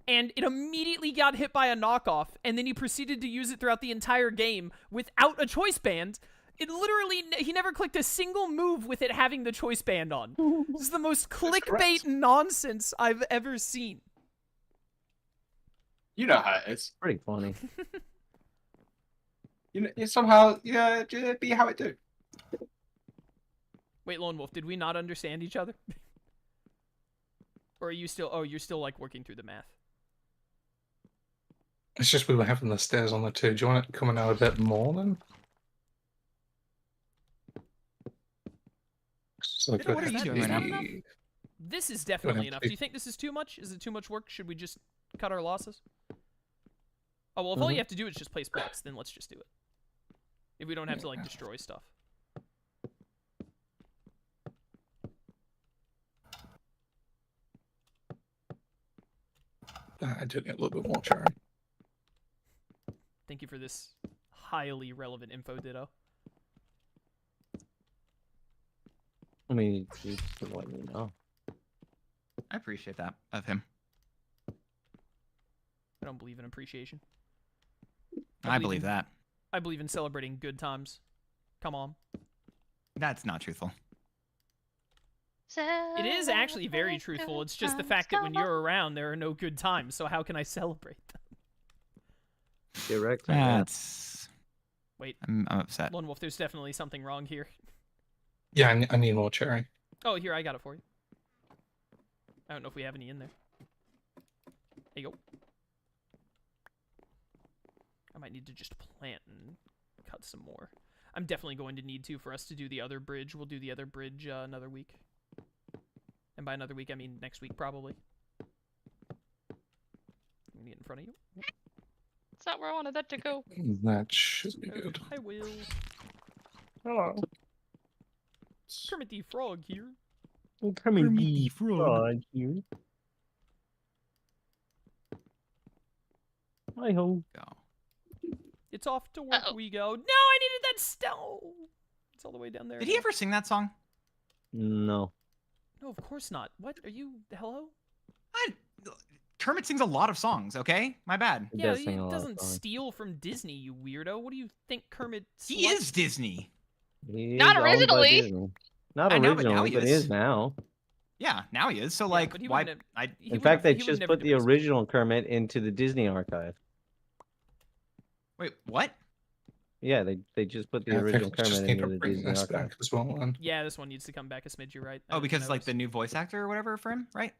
And it immediately got hit by a knockoff, and then he proceeded to use it throughout the entire game without a choice band. It literally, he never clicked a single move with it having the choice band on. This is the most clickbait nonsense I've ever seen. You know how it is. Pretty funny. You know, it somehow, just be how it do. Wait, Lone Wolf, did we not understand each other? Or are you still, you're still, like, working through the math? It's just we were having the stairs on the 2. Do you want it coming out a bit more then? So What are you doing right now? This is definitely enough. Do you think this is too much? Is it too much work? Should we just cut our losses? Oh, well, if all you have to do is just place blocks, then let's just do it. If we don't have to, like, destroy stuff. I did get a little bit more cherry. Thank you for this highly relevant info, Ditto. I mean, you can let me know. I appreciate that of him. I don't believe in appreciation. I believe that. I believe in celebrating good times. Come on. That's not truthful. It is actually very truthful. It's just the fact that when you're around, there are no good times. So how can I celebrate them? Direct. That's... Wait. I'm upset. Lone Wolf, there's definitely something wrong here. Yeah, I need more cherry. Oh, here, I got it for you. I don't know if we have any in there. There you go. I might need to just plant and cut some more. I'm definitely going to need to for us to do the other bridge. We'll do the other bridge another week. And by another week, I mean next week, probably. I'm gonna get in front of you. It's not where I wanted that to go. That should be Okay, good. I will. Hello. Kermit the Frog here. Kermit the Frog here. Hi ho. Go. It's off to work Uh-oh. we go. No, I needed that stone. It's all the way down there. Did he ever sing that song? No. No, of course not. What are you? Hello? Kermit sings a lot of songs. Okay, my bad. He Yeah, does he sing a lot of doesn't songs. steal from Disney, you weirdo. What do you think Kermit? He is Disney. He Not is owned by originally. Disney. Not I know, but now originally, he but he is. is now. Yeah, now he is. So Yeah, like, but he why? wouldn't In fact, they he would just never put do the this. original Kermit into the Disney archive. Wait, what? Yeah, they just put the Yeah, I think original we just Kermit need to into the bring Disney this archive. back as well. Then. Yeah, this one needs to come back a smidge. You're right. I Oh, didn't because like notice. the new voice actor or whatever for him, right?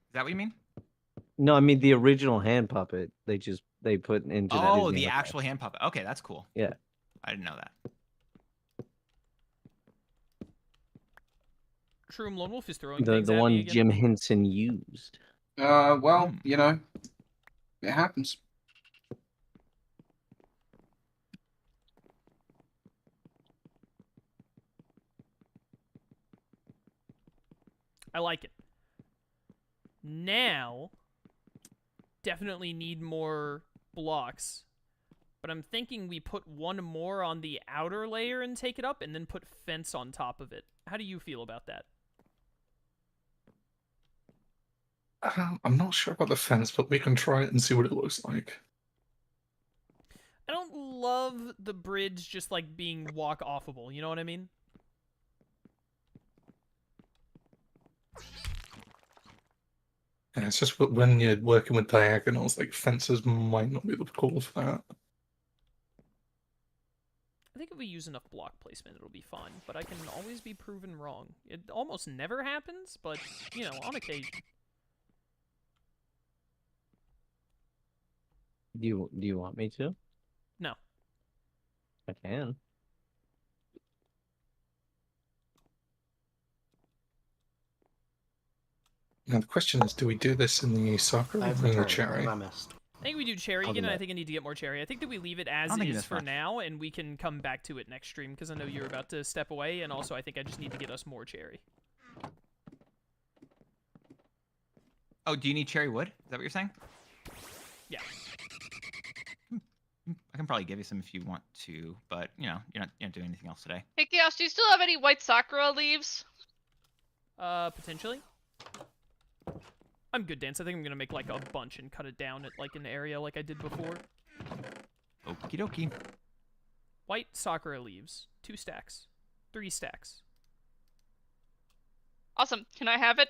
Is that what you mean? No, I mean the original hand puppet. They put into the Oh, Disney the archive. actual hand puppet. Okay, that's cool. Yeah. I didn't know that. Shroom Lone Wolf is throwing The things the at me one again. Jim Henson used. Well, Hmm. you know, it happens. I like it. Now, definitely need more blocks. But I'm thinking we put one more on the outer layer and take it up, and then put fence on top of it. How do you feel about that? I'm not sure about the fence, but we can try it and see what it looks like. I don't love the bridge just like being walk-offable, you know what I mean? Yeah, it's just when you're working with diagonals, like fences might not be the call for that. I think if we use enough block placement, it'll be fine, but I can always be proven wrong. It almost never happens, but, you know, on occasion. Do you want me to? No. I can. Now the question is, do we do this in the soccer or I've in the returned. cherry? What have I missed? I think we do cherry I'll do again, and I that. think I need to get more cherry. I think that we leave it as don't think is that's for much. now, and we can come back to it next stream, because I know you're about to step away, and also I think I just need to get us more cherry. Oh, do you need cherry wood? Is that what you're saying? Yeah. I can probably give you some if you want to, but you know, you're not doing anything else today. Hey, Chaos, do you still have any white sakura leaves? Potentially. I'm good, Dance. I think I'm gonna make, like, a bunch and cut it down at, like, an area like I did before. Okie dokie. White sakura leaves. 2 stacks. 3 stacks. Awesome. Can I have it?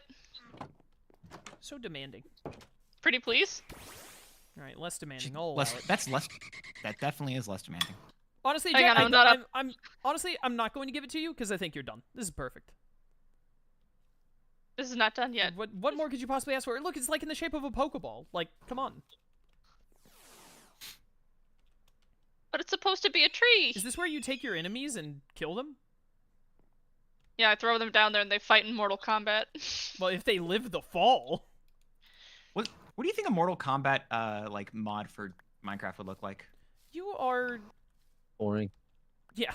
So demanding. Pretty please? Alright, less demanding. I'll allow Less, it. that's less. That definitely is less demanding. Honestly, Hang Jack, on, I'm not up. honestly, I'm not going to give it to you because I think you're done. This is perfect. This is not done yet. What more could you possibly ask for? Look, it's like in the shape of a Pokeball. Like, come on. But it's supposed to be a tree. Is this where you take your enemies and kill them? Yeah, I throw them down there and they fight in Mortal Kombat. Well, if they live the fall. What do you think a Mortal Kombat like mod for Minecraft would look like? You are... Boring. Yeah.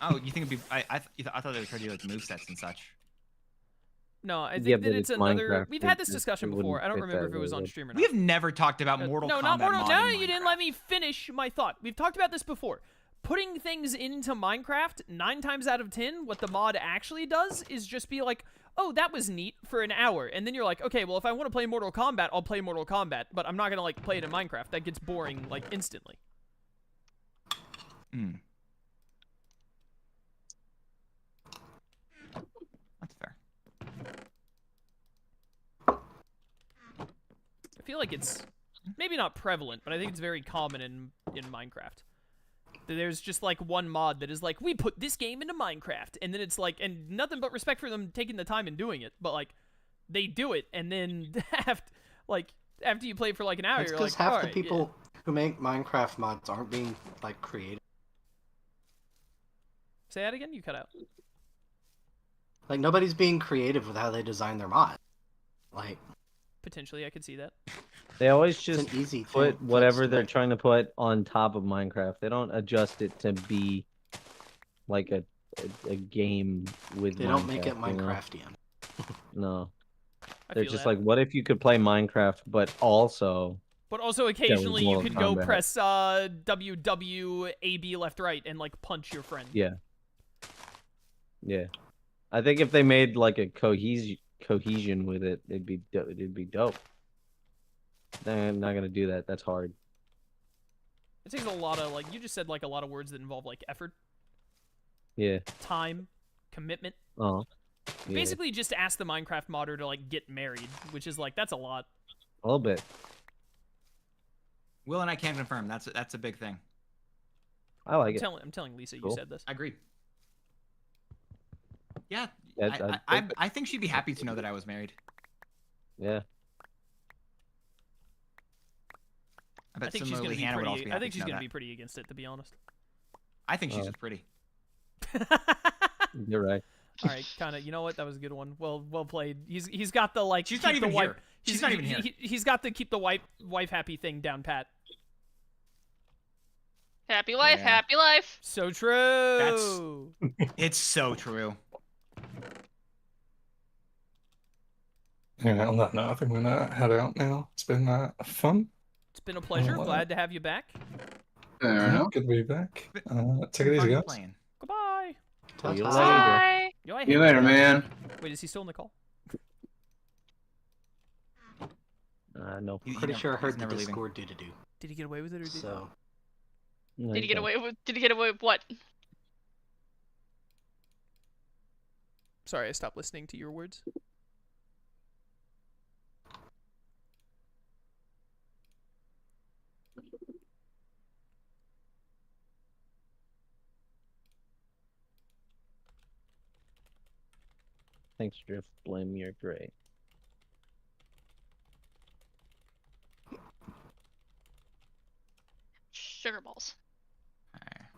Oh, you think it'd be? I thought they would try to do like movesets and such. No, I think Yeah, that but it's it's another... Minecraft. We've had this It discussion wouldn't before. I don't fit remember that if it was very on well. stream or not. We have never talked about Mortal no, Kombat. not Mortal... mod No, in you didn't Minecraft. let me finish my thought. We've talked about this before. Putting things into Minecraft, 9 times out of 10, what the mod actually does is just be like, oh, that was neat for an hour. And then you're like, okay, well, if I want to play Mortal Kombat, I'll play Mortal Kombat. But I'm not going to, like, play it in Minecraft. That gets boring, like, instantly. Hmm. That's fair. I feel like it's maybe not prevalent, but I think it's very common in Minecraft. There's just like one mod that is like, we put this game into Minecraft, and then it's like, and nothing but respect for them taking the time and doing it, but like, they do it, and then after you play for like an hour, It's you're because like, half all the right, people, who make Minecraft mods aren't being like creative. Say that again. You cut out. Like nobody's being creative with how they design their mod. Like Potentially, I could see that. They always it's just an easy put thing. whatever they're trying to put on top of Minecraft. They don't adjust it to be like a game with. They don't make it you know? Minecraftian. No, I they're feel just that. like, what if you could play Minecraft, but also But also occasionally you Mortal could go Kombat. press WWAB left right and like punch your friend. yeah. I think if they made like a cohesion with it, it'd be dope. They're not gonna do that. That's hard. It takes a lot of like you just said like a lot of words that involve like effort, Yeah. time, commitment. Oh. Yeah. Basically, just ask the Minecraft modder to like get married, which is like that's a lot. A little bit. Will and I can confirm that's a big thing. I like it. I'm telling Lisa Cool. you said this. I agree. Yeah, Yeah, I think she'd be happy to know that I was married. Yeah. I bet I think she's gonna similarly be Hannah would also pretty. be I happy think to she's know gonna that. be pretty against it, to be honest. I think she's Oh. just pretty. You're right. All right, kind of. You know what? That was a good one. Well played. He's got the like. She's keep not the even wife, here. She's not even here. He's got the keep the wife happy thing down pat. Happy life, Yeah. happy life. So true. It's so true. Yeah, on that note, I think we're gonna head out now. It's been fun. It's been a pleasure. Oh, wow. Glad to have you back. Fair enough. Good to be back. Take it easy, Fun guys. playing. Goodbye. See you Ta-ta. later. Bye. Yo, I See you hate later, that guy. man. Wait, is he still in the call? No. Pretty sure I he's heard the never leaving. Discord do. Did he get away with it or did he? So No, Did he get don't. away with? Did he get away with what? Sorry, I stopped listening to your words. Thanks, Drift. Blame you're great. Sugar balls. Alright.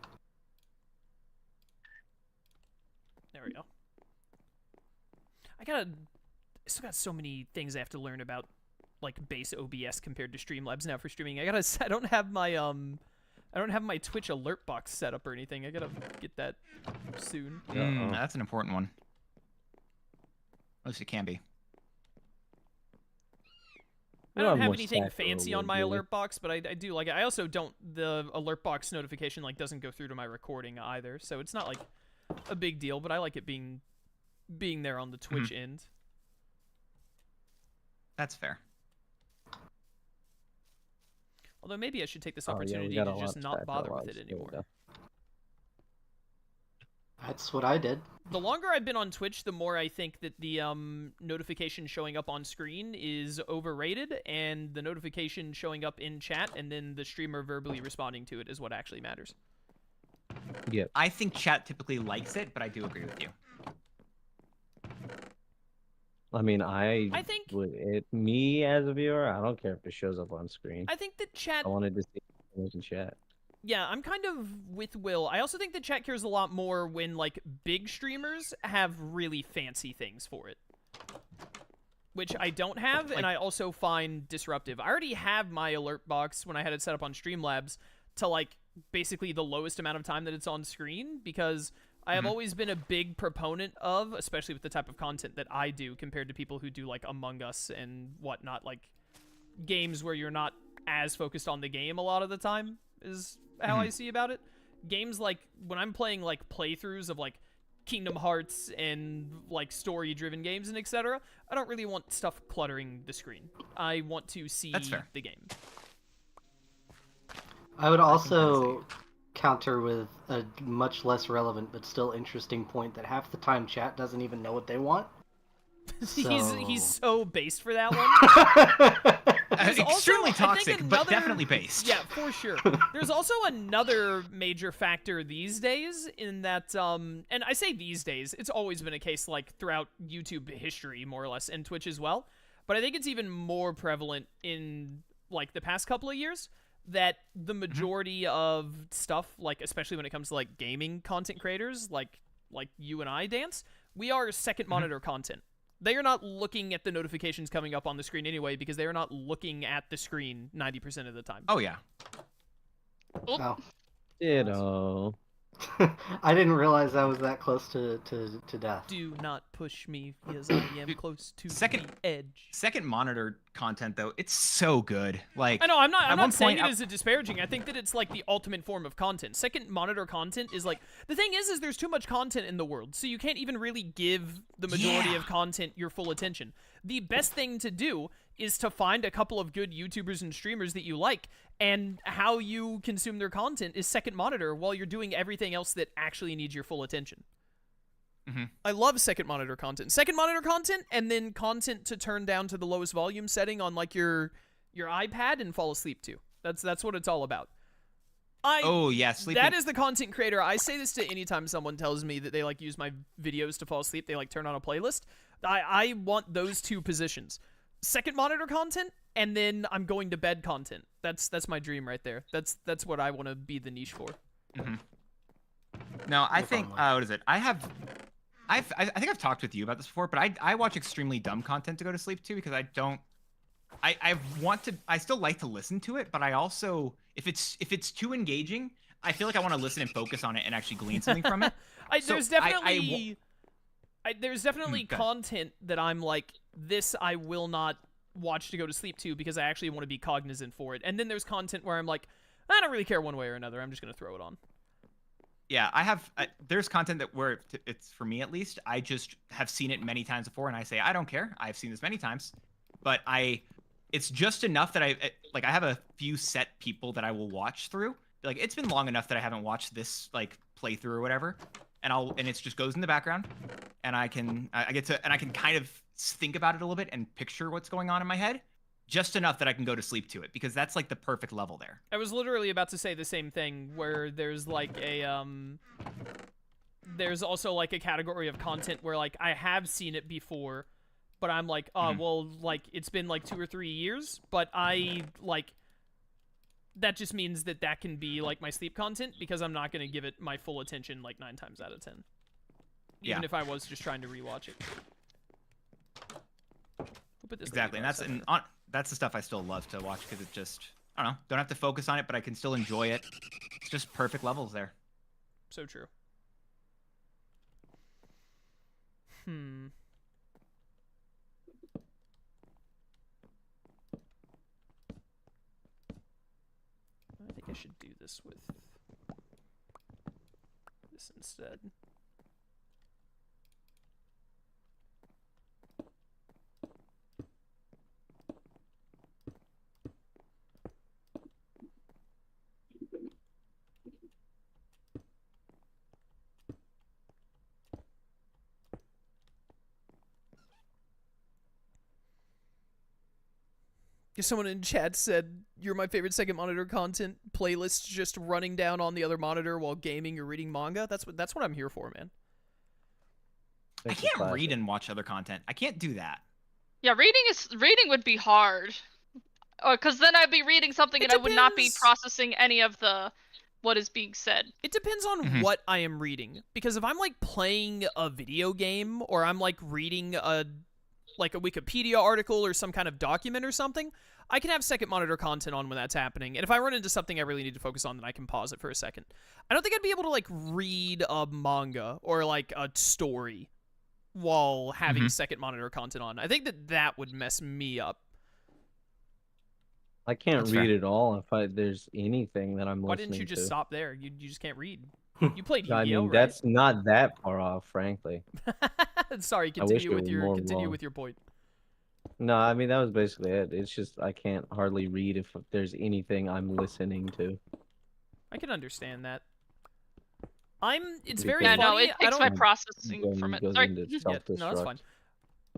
There we go. I still got so many things I have to learn about, like base OBS compared to Streamlabs now for streaming. I don't have my Twitch alert box set up or anything. I gotta get that soon. That's an important one. At least it can be. I don't have much anything stack fancy or on my would you? alert box, but I do like it. I also don't, the alert box notification like doesn't go through to my recording either, so it's not like a big deal, but I like it being there on the Twitch end. That's fair. Although maybe I should take this Oh, yeah, we opportunity got a to lot just of not stack bother logs. with it There we anymore. go. that's what I did. The longer I've been on Twitch, the more I think that the notification showing up on screen is overrated, and the notification showing up in chat and then the streamer verbally responding to it is what actually matters. I think chat typically likes it, but I do agree with you. I mean, I think me as a viewer, I don't care if it shows up on screen. I think that chat. I wanted to see it in chat. Yeah, I'm kind of with Will. I also think that chat cares a lot more when like big streamers have really fancy things for it, which I don't have, and I also find disruptive. I already have my alert box when I had it set up on Streamlabs to like basically the lowest amount of time that it's on screen, because I have always been a big proponent of, especially with the type of content that I do compared to people who do like Among Us and whatnot, like games where you're not as focused on the game a lot of the time is how I see about it. Games like when I'm playing like playthroughs of like Kingdom Hearts and like story-driven games and etc., I don't really want stuff cluttering the screen. I want to see That's fair. the game. I would also counter with a much less relevant but still interesting point that half the time chat doesn't even know what they want. He's so based for that one. There's also, Extremely I think, toxic, but another- definitely based. Yeah, for sure. There's also another major factor these days in that, and I say these days, it's always been a case like throughout YouTube history, more or less, and Twitch as well. But I think it's even more prevalent in like the past couple of years. that the majority of stuff, like especially when it comes to like gaming content creators, like you and I, Dance, we are second monitor content. They are not looking at the notifications coming up on the screen anyway, because they are not looking at the screen 90% of the time. Oh yeah. Oh. Ditto. I didn't realize I was that close to death. Do not push me, because I am close to the edge. Second monitor content though, it's so good. Like I know, I'm not saying it point, as a disparaging. I think that it's like the ultimate form of content. Second monitor content is like, the thing is there's too much content in the world, so you can't even really give the majority of content your full attention. The best thing to do is to find a couple of good YouTubers and streamers that you like, and how you consume their content is second monitor while you're doing everything else that actually needs your full attention. I love second monitor content. Second monitor content, and then content to turn down to the lowest volume setting on like your iPad and fall asleep to. That's what it's all about. Sleeping. That is the content creator. I say this to anytime someone tells me that they like use my videos to fall asleep. They like turn on a playlist. I want those two positions. Second monitor content, and then I'm going to bed content. That's my dream right there. That's what I want to be the niche for. No, I think what is it? I think I've talked with you about this before, but I watch extremely dumb content to go to sleep to, because I still like to listen to it, but I also, if it's too engaging, I feel like I want to listen and focus on it and actually glean something from it. There's definitely content that I'm like, this I will not watch to go to sleep to, because I actually want to be cognizant for it. And then there's content where I'm like, I don't really care one way or another. I'm just going to throw it on. Yeah, there's content that where it's, for me at least, I just have seen it many times before, and I say, I don't care. I've seen this many times. But it's just enough that I have a few set people that I will watch through. Like, it's been long enough that I haven't watched this, like, playthrough or whatever. And it just goes in the background, and I can kind of think about it a little bit and picture what's going on in my head, just enough that I can go to sleep to it, because that's like the perfect level there. I was literally about to say the same thing, where there's like there's also like a category of content where like I have seen it before, but I'm like, well, like it's been like 2 or 3 years, but I like, that just means that can be like my sleep content, because I'm not going to give it my full attention like 9 times out of 10. Even if I was just trying to rewatch it. Exactly, and that's the stuff I still love to watch, because it just, I don't know, don't have to focus on it, but I can still enjoy it. It's just perfect levels there. So true. I think I should do this with this instead. Someone in chat said, "You're my favorite second monitor content. Playlists just running down on the other monitor while gaming or reading manga." That's what I'm here for, man. I can't read and watch other content. I can't do that. Yeah, reading would be hard. Because then I'd be reading something and I would not be processing any of what is being said. It depends on what I am reading. Because if I'm like playing a video game, or I'm like reading a Wikipedia article or some kind of document or something, I can have second monitor content on when that's happening. And if I run into something I really need to focus on, then I can pause it for a second. I don't think I'd be able to like read a manga or like a story while having second monitor content on. I think that would mess me up. I can't read at all if there's anything that I'm listening to. Why didn't you just stop there? You just can't read. You played Yu-Gi-Oh, I mean, right? that's not that far off, frankly. Sorry, continue with your point. No, I mean, that was basically it. It's just I can't hardly read if there's anything I'm listening to. I can understand that. It's very funny. funny. No, it takes my processing from it. Sorry. No, that's fine.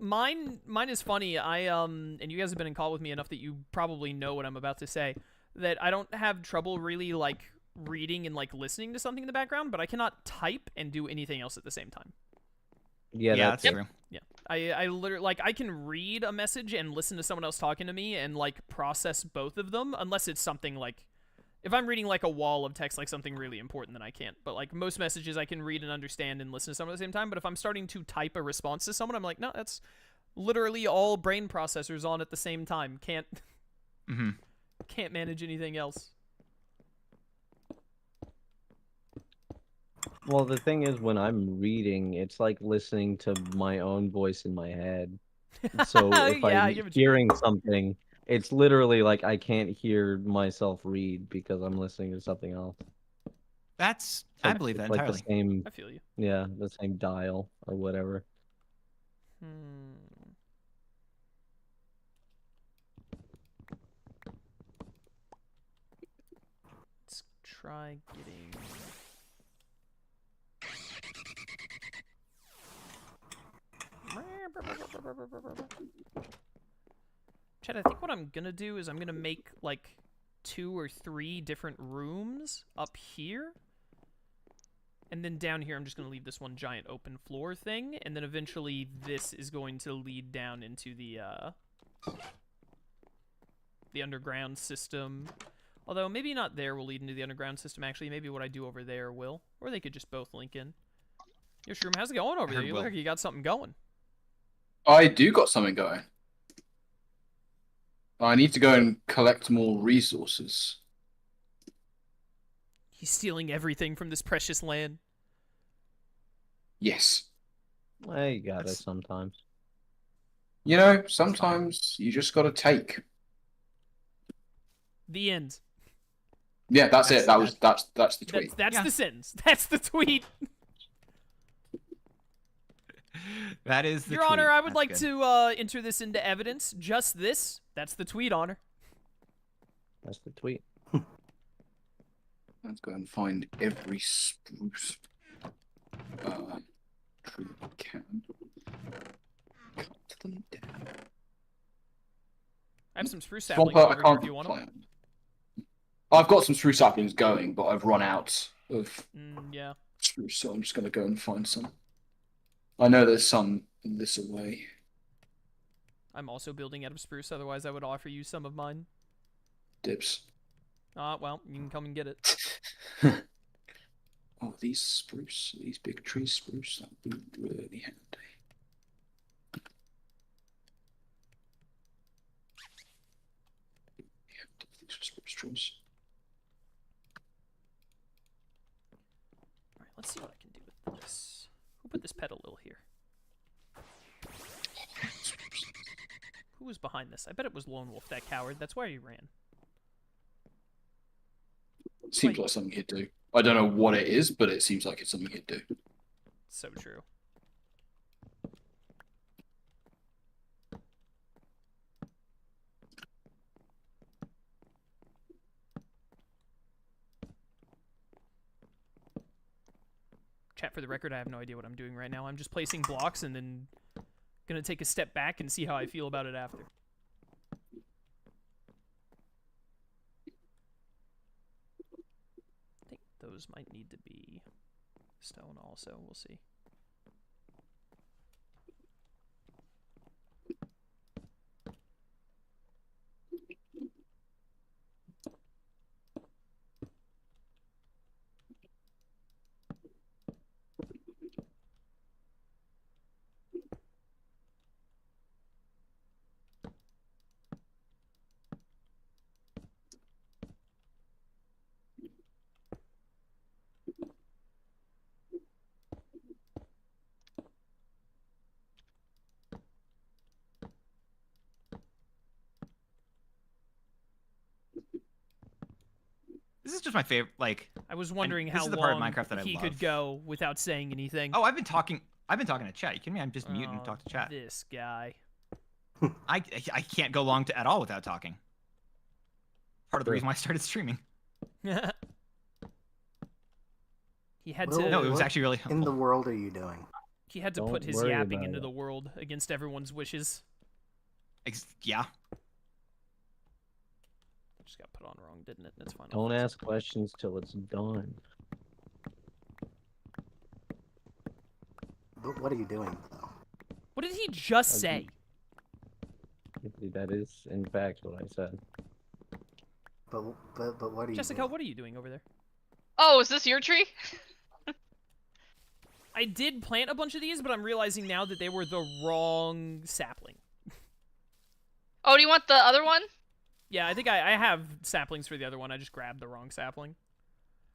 Mine is funny. And you guys have been in call with me enough that you probably know what I'm about to say. That I don't have trouble really like reading and like listening to something in the background, but I cannot type and do anything else at the same time. Yeah, that's true. Yeah, I literally like I can read a message and listen to someone else talking to me and like process both of them, unless it's something like If I'm reading like a wall of text, like something really important, then I can't. But like most messages, I can read and understand and listen to someone at the same time. But if I'm starting to type a response to someone, I'm like, no, that's literally all brain processors on at the same time. Can't can't manage anything else. Well, the thing is, when I'm reading, it's like listening to my own voice in my head. So if Yeah, I I'm get what you mean. hearing something, it's literally like I can't hear myself read because I'm listening to something else. That's It's like, I believe that it's like entirely. the same, I feel you. yeah, the same dial or whatever. Let's try getting. Chad, I think what I'm gonna do is I'm gonna make like 2 or 3 different rooms up here. And then down here, I'm just going to leave this one giant open floor thing. And then eventually, this is going to lead down into the underground system. Although, maybe not there will lead into the underground system, actually. Maybe what I do over there will. Or they could just both link in. Yo, Shroom, how's it going over there? You look like you got something going. I do got something going. I need to go and collect more resources. He's stealing everything from this precious land. Yes. I got it sometimes. You know, sometimes you just got to take. The end. Yeah, that's it. That's the tweet. That's the sentence. That's the tweet. That is the Your tweet. Honor, I would That's like good. to enter this into evidence. Just this. That's the tweet, Honor. That's the tweet. Let's go and find every spruce tree we can. Cut them down. I have some spruce One saplings part I over here can't if you want them. plant. I've got some spruce saplings going, but I've run out of Yeah. spruce, so I'm just going to go and find some. I know there's some this away. I'm also building out of spruce, otherwise I would offer you some of mine. Dibs. Well, you can come and get it. Oh, these spruce, these big tree spruce, that would be really handy. Yeah, these are spruce trees. Alright, let's see what I can do with this. Who put this pedal lil here? Who was behind this? I bet it was Lone Wolf, that coward. That's why he ran. Seems like something he'd do. I don't know what it is, but it seems like it's something he'd do. So true. Chat, for the record, I have no idea what I'm doing right now. I'm just placing blocks and then gonna take a step back and see how I feel about it after. I think those might need to be stone also. We'll see. This is just my favorite. Like, I was wondering this how is the part of long Minecraft that I he love. could go without saying anything. Oh, I've been talking to chat. You kidding me? I'm just mute and talk to chat. This guy. I can't go long at all without talking. Part of the reason why I started streaming. He had Well, to. No, it was what actually really helpful. in the world are you doing? He had to Don't put his worry yapping about into it. the world against everyone's wishes. Yeah. Just got put on wrong, didn't it? That's fine. Don't ask questions till it's done. But what are you doing, though? What did he just say? That is, in fact, what I said. But what are you Jessica, doing? what are you doing over there? Oh, is this your tree? I did plant a bunch of these, but I'm realizing now that they were the wrong sapling. Oh, do you want the other one? Yeah, I think I have saplings for the other one. I just grabbed the wrong sapling.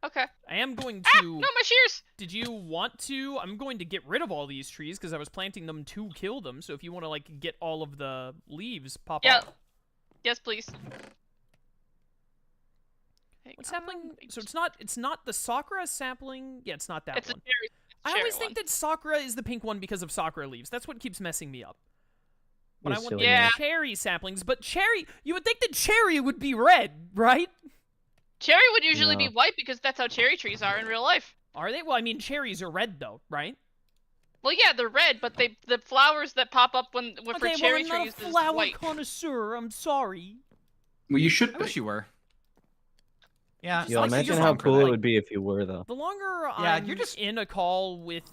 Okay. I am going Ah! to... No, my shears! Did you want to... I'm going to get rid of all these trees because I was planting them to kill them. So if you want to, like, get all of the leaves pop Yeah. off. Yes, please. What sapling? So it's not the Sakura sapling. Yeah, it's not that It's one. a cherry. I always one. think that Sakura is the pink one because of Sakura leaves. That's what keeps messing me up. But You I want silly the man. cherry saplings. But cherry, you would think that cherry would be red, right? Cherry would usually be No. white because that's how cherry trees are in real life. Are they? Well, I mean, cherries are red though, right? Well, yeah, they're red, but the flowers that pop up when for Okay, cherry well, I'm trees not a is flower white. connoisseur. I'm sorry. Well, you should I be. wish you were. Yeah. Just Yo, like imagine you're how wrong for cool that. it would be if you were, though. The longer Yeah, I'm you're just- in a call with,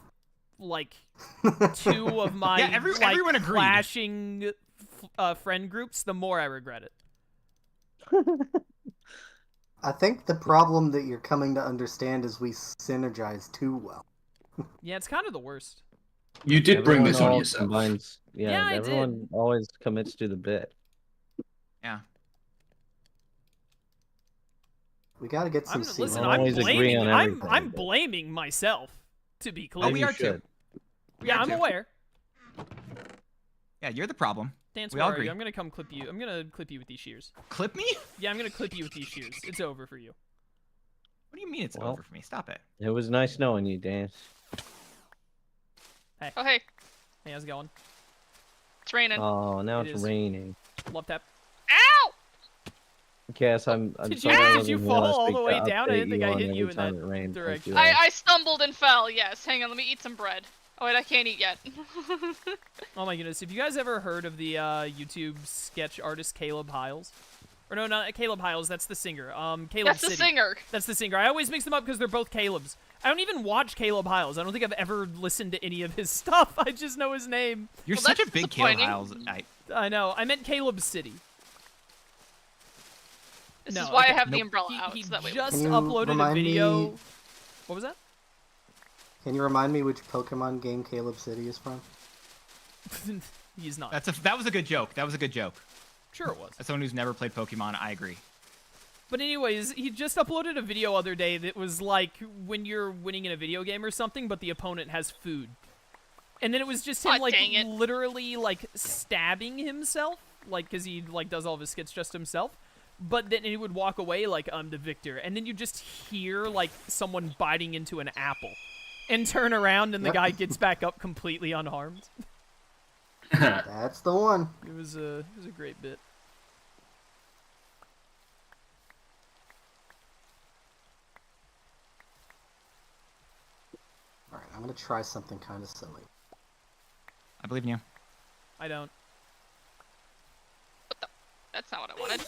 like, two of my Yeah, everyone agreed. clashing friend groups, the more I regret it. I think the problem that you're coming to understand is we synergize too well. Yeah, it's kind of the worst. You did bring Everyone this on all yourself. combines- Yeah, Yeah, I everyone did. always commits to the bit. Yeah. We gotta get some Listen, seasoning. I'm Always agree blaming. on I'm everything. blaming myself. To be clear. Oh, we you are too. should. We Yeah, are I'm too. aware. Yeah, you're the problem. Dance, We where all are you? agree. I'm gonna come clip you. I'm gonna clip you with these shears. Clip me? Yeah, I'm gonna clip you with these shears. It's over for you. What do you mean it's Well. over for me? Stop it. It was nice knowing you, Dan. Oh, hey, Hey, how's it going? it's raining. Oh, now It it's is. raining. Love tap. Ow! Cass, I'm Did sorry you- I did wasn't you here fall last all week the to way down? I didn't update think I on hit you every in time that it rained. Thank direction. you. I stumbled and fell. Yes, hang on, let me eat some bread. Oh wait, I can't eat yet. Oh my goodness, have you guys ever heard of the YouTube sketch artist Caleb Hiles? Or no, not Caleb Hiles, that's the singer. Caleb That's the City. singer. That's the singer. I always mix them up because they're both Caleb's. I don't even watch Caleb Hiles. I don't think I've ever listened to any of his stuff. I just know his name. You're Well, such a that's big Caleb disappointing. Hiles. I know. I meant Caleb City. This No, is why okay, I have the nope. umbrella out, He so that way. just Can you uploaded a remind video. me- What was that? Can you remind me which Pokemon game Caleb City is from? He's not. That was a good joke. That was a good joke. Sure it was. As someone who's never played Pokemon, I agree. But anyways, he just uploaded a video other day that was like when you're winning in a video game or something, but the opponent has food. And then it was just him Aw, like dang it. literally like stabbing himself, like because he like does all of his skits just himself. But then he would walk away like I'm the victor, and then you just hear like someone biting into an apple, and turn around, and the Yep. guy gets back up completely unharmed. That's the one. It was a great bit. Alright, I'm gonna try something kind of silly. I believe in you. I don't. That's not what I wanted.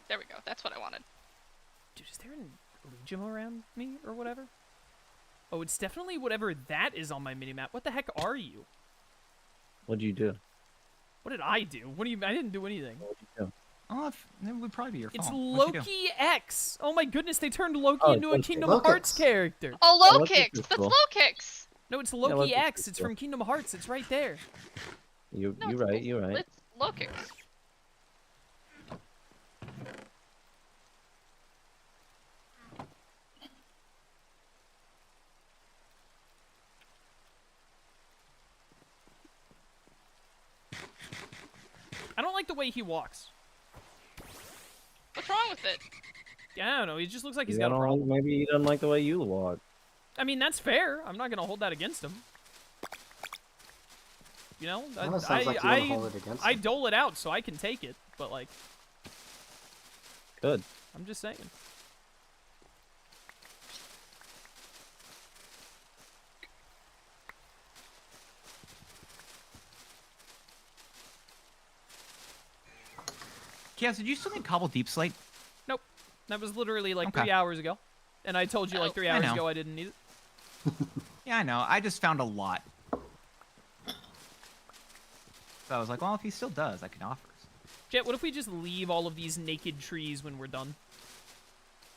There we go. That's what I wanted. Dude, is there an Legium around me or whatever? Oh, it's definitely whatever that is on my minimap. What the heck are you? What'd you do? What did I do? What do you? I didn't do anything. Oh, it would probably be your It's phone. What'd you do? Loki X. Oh my goodness, they turned Loki Oh, into a Loki. Kingdom Loki. Hearts character. Oh, low Loki's kicks. is That's cool. low kicks. No, it's Loki Loki's X. is It's cool. from Kingdom Hearts. It's right there. You're No, it's right. You're right. It's low kicks. I don't like the way he walks. What's wrong with it? Yeah, I don't know. He just looks like he's Yeah, got a I don't problem. know, maybe he doesn't like the way you walk. I mean, that's fair. I'm not gonna hold that against him. You know, Kinda sounds like you wanna hold it against I him. dole it out so I can take it, but like, Good. I'm just saying. Chaos, did you still need Cobble Deep Slate? Nope. That was literally like Okay. 3 hours ago. And I told you like Oh, 3 I hours know. ago I didn't need it. Yeah, I know. I just found a lot. So I was like, well, if he still does, I can offer. Jet, what if we just leave all of these naked trees when we're done?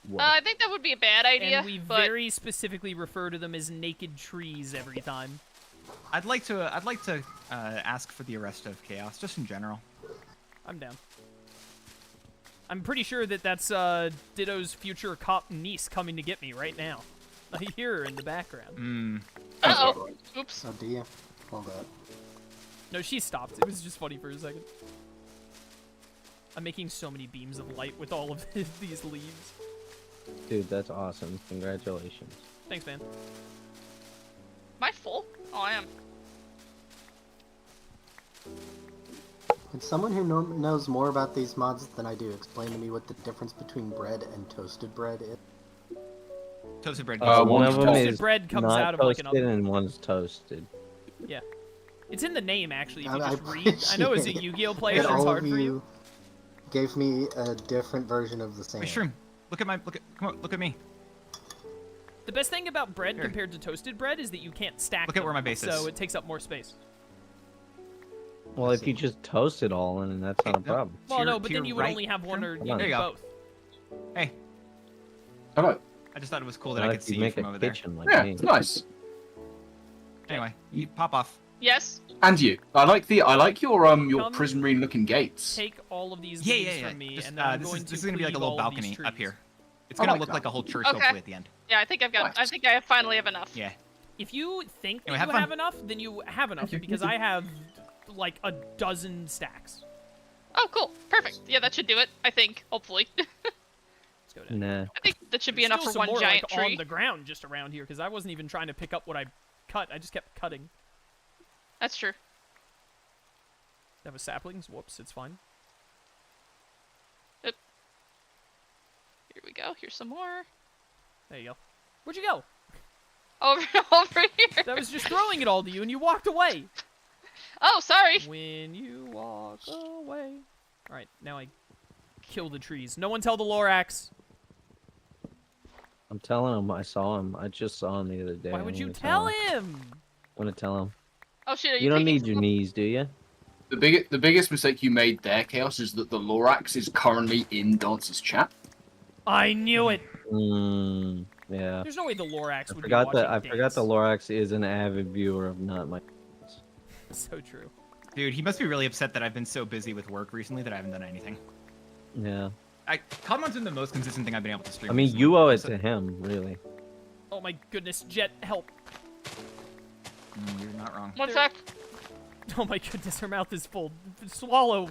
What? I think that would be a bad idea. And we but... very specifically refer to them as naked trees every time. I'd like to ask for the arrest of chaos, just in general. I'm down. I'm pretty sure that that's Ditto's future cop niece coming to get me right now. I hear her in the background. Uh-oh. Oops. Oh, do you? Hold up. No, she stopped. It was just funny for a second. I'm making so many beams of light with all of these leaves. Dude, that's awesome. Congratulations. Thanks, man. Am I full? Oh, I am. Can someone who knows more about these mods than I do explain to me what the difference between bread and toasted bread is? Toasted bread. One of them toasted is bread comes not out of like an toasted oven. and one's toasted. Yeah. It's in the name, actually, if you I just read. I know as a appreciate Yu-Gi-Oh player, that it's all hard of for you. you gave me a different version of the same. Wait, Shroom, come on, look at me. The best thing about bread Here. compared to toasted bread is that you can't stack Look at them, where my base is. so it takes up more space. Well, if you just toast it all, then that's not a no. problem. Well, To no, your- but to then your you would right, only have one or Come you on. need There you go. both. Hey, Hello. I just thought it was cool that Not I could if see you you make from a over there. kitchen like Yeah, me. it's nice. Anyway, you pop off. Yes. And you. I like your Come prison marine looking gates. Take all of these Yeah, leaves yeah. from me, Just, and then I'm this going is to gonna be like a cleave little all of these balcony up trees. here. It's I gonna like look that. like a whole church Okay. hopefully at the end. Yeah, I think I finally have enough. Yeah. If you think that Anyway, have you fun. have enough, then you have enough, you. because I have like a dozen stacks. Oh, cool. Perfect. Yeah, that should do it. I think. Hopefully. Let's go down. Nah. I think that should be There's enough still for some one more, giant like, tree. on the ground just around here, because I wasn't even trying to pick up what I cut. I just kept cutting. That's true. That was saplings. Whoops, it's fine. Here we go. Here's some more. There you go. Where'd you go? Over here. That was just throwing it all to you, and you walked away. Oh, sorry. When you walk away. Alright, now I kill the trees. No one tell the Lorax. I'm telling him I saw him. I just saw him the other day. Why I'm would you gonna tell him? I'm gonna tell him. Oh shit. Are You don't taking need your some- knees, do you? The biggest mistake you made there, Chaos, is that the Lorax is currently in Dance's chat. I knew it. Yeah. There's no way the Lorax I would forgot be watching that. I forgot the Lorax is an avid viewer of Not My. So true. Dude, he must be really upset that I've been so busy with work recently that I haven't done anything. Yeah. Coblemon's been the most consistent thing I've been able to stream. I mean, recently. you owe it So- to him, really. Oh my goodness, Jet, help. You're not wrong. One sec. Oh my goodness, her mouth is full. Swallow.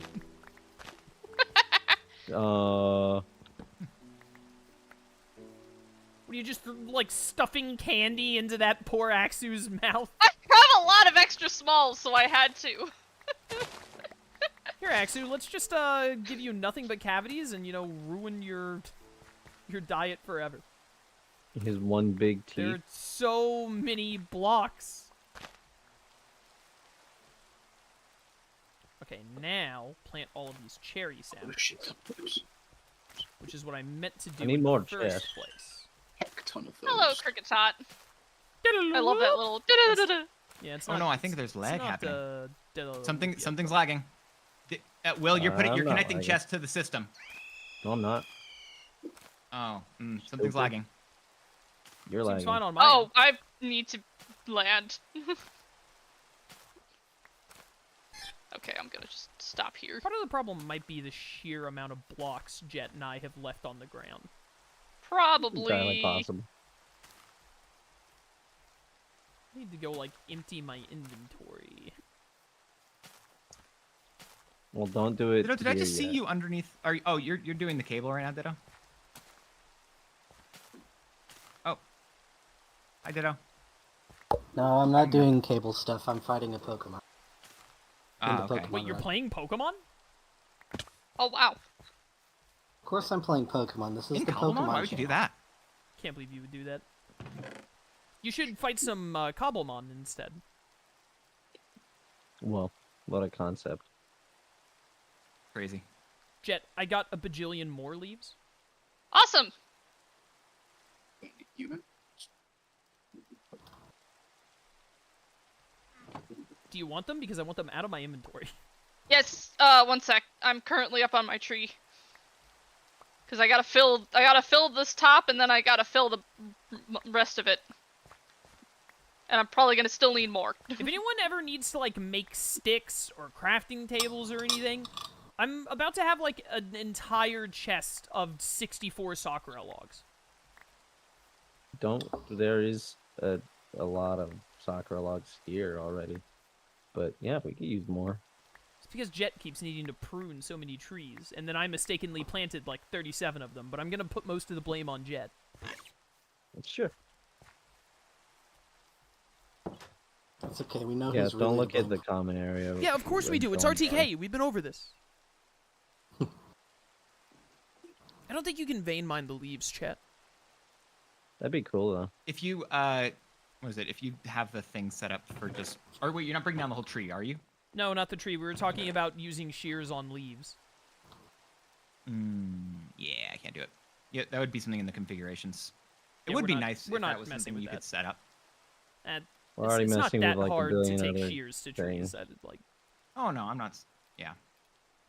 What are you just, like, stuffing candy into that poor Axu's mouth? I have a lot of extra smalls, so I had to. Here, Axu, let's just, give you nothing but cavities and, you know, ruin your diet forever. His one big There teeth. are so many blocks. Okay, now plant all of these cherry Oh, saplings, shit. which is what I meant to do I need in more the first chests. place. Heck ton of those. Hello, Cricket Tot. I love that little. Yeah, it's Oh not, no, I think there's it's lag not, happening. yeah. Something's lagging. Will, you're I'm not connecting lagging. chests to the system. No, I'm not. Oh, something's Stupid. lagging. You're Seems lagging. fine on my Oh, end. I need to land. Okay, I'm gonna just stop here. Part of the problem might be the sheer amount of blocks Jet and I have left on the ground. Entirely Probably. possible. I need to go, like, empty my inventory. Well, don't do it. Ditto, did I here just see yet. you underneath? You're doing the cable right now, Ditto? Oh. Hi, Ditto. No, I'm not doing cable stuff. I'm fighting a Pokemon. Ah, Into okay. Pokemon. Wait, you're Right. playing Pokemon? Oh wow. Of course I'm playing Pokemon. This is In the Cobblemon? Pokemon Why would you do channel. that? Can't believe you would do that. You should fight some Cobblemon instead. Well, what a concept. Crazy. Jet, I got a bajillion more leaves. Awesome. Human? Do you want them? Because I want them out of my inventory. Yes. One sec. I'm currently up on my tree. Because I gotta fill this top, and then I gotta fill the rest of it. And I'm probably gonna still need more. If anyone ever needs to, like, make sticks or crafting tables or anything, I'm about to have, like, an entire chest of 64 Sakura logs. There is a lot of Sakura logs here already. But, yeah, we could use more. It's because Jet keeps needing to prune so many trees, and then I mistakenly planted, like, 37 of them, but I'm gonna put most of the blame on Jet. Sure. That's okay. We know Yeah, who's don't really look to at the blame. common area. Yeah, of course we do. It's RTK. We've been over this. I don't think you can vein mine the leaves, chat. That'd be cool, though. If you what is it? If you have the thing set up for just, or wait, you're not bringing down the whole tree, are you? No, not the tree. We were talking about using shears on leaves. Yeah, I can't do it. Yeah, that would be something in the configurations. It Yeah, would we're be not- nice we're if not that was messing something with you that. could set up. We're already It's not messing that with like hard a to billion take other shears to things. trees. Like, Oh no, I'm not. Yeah.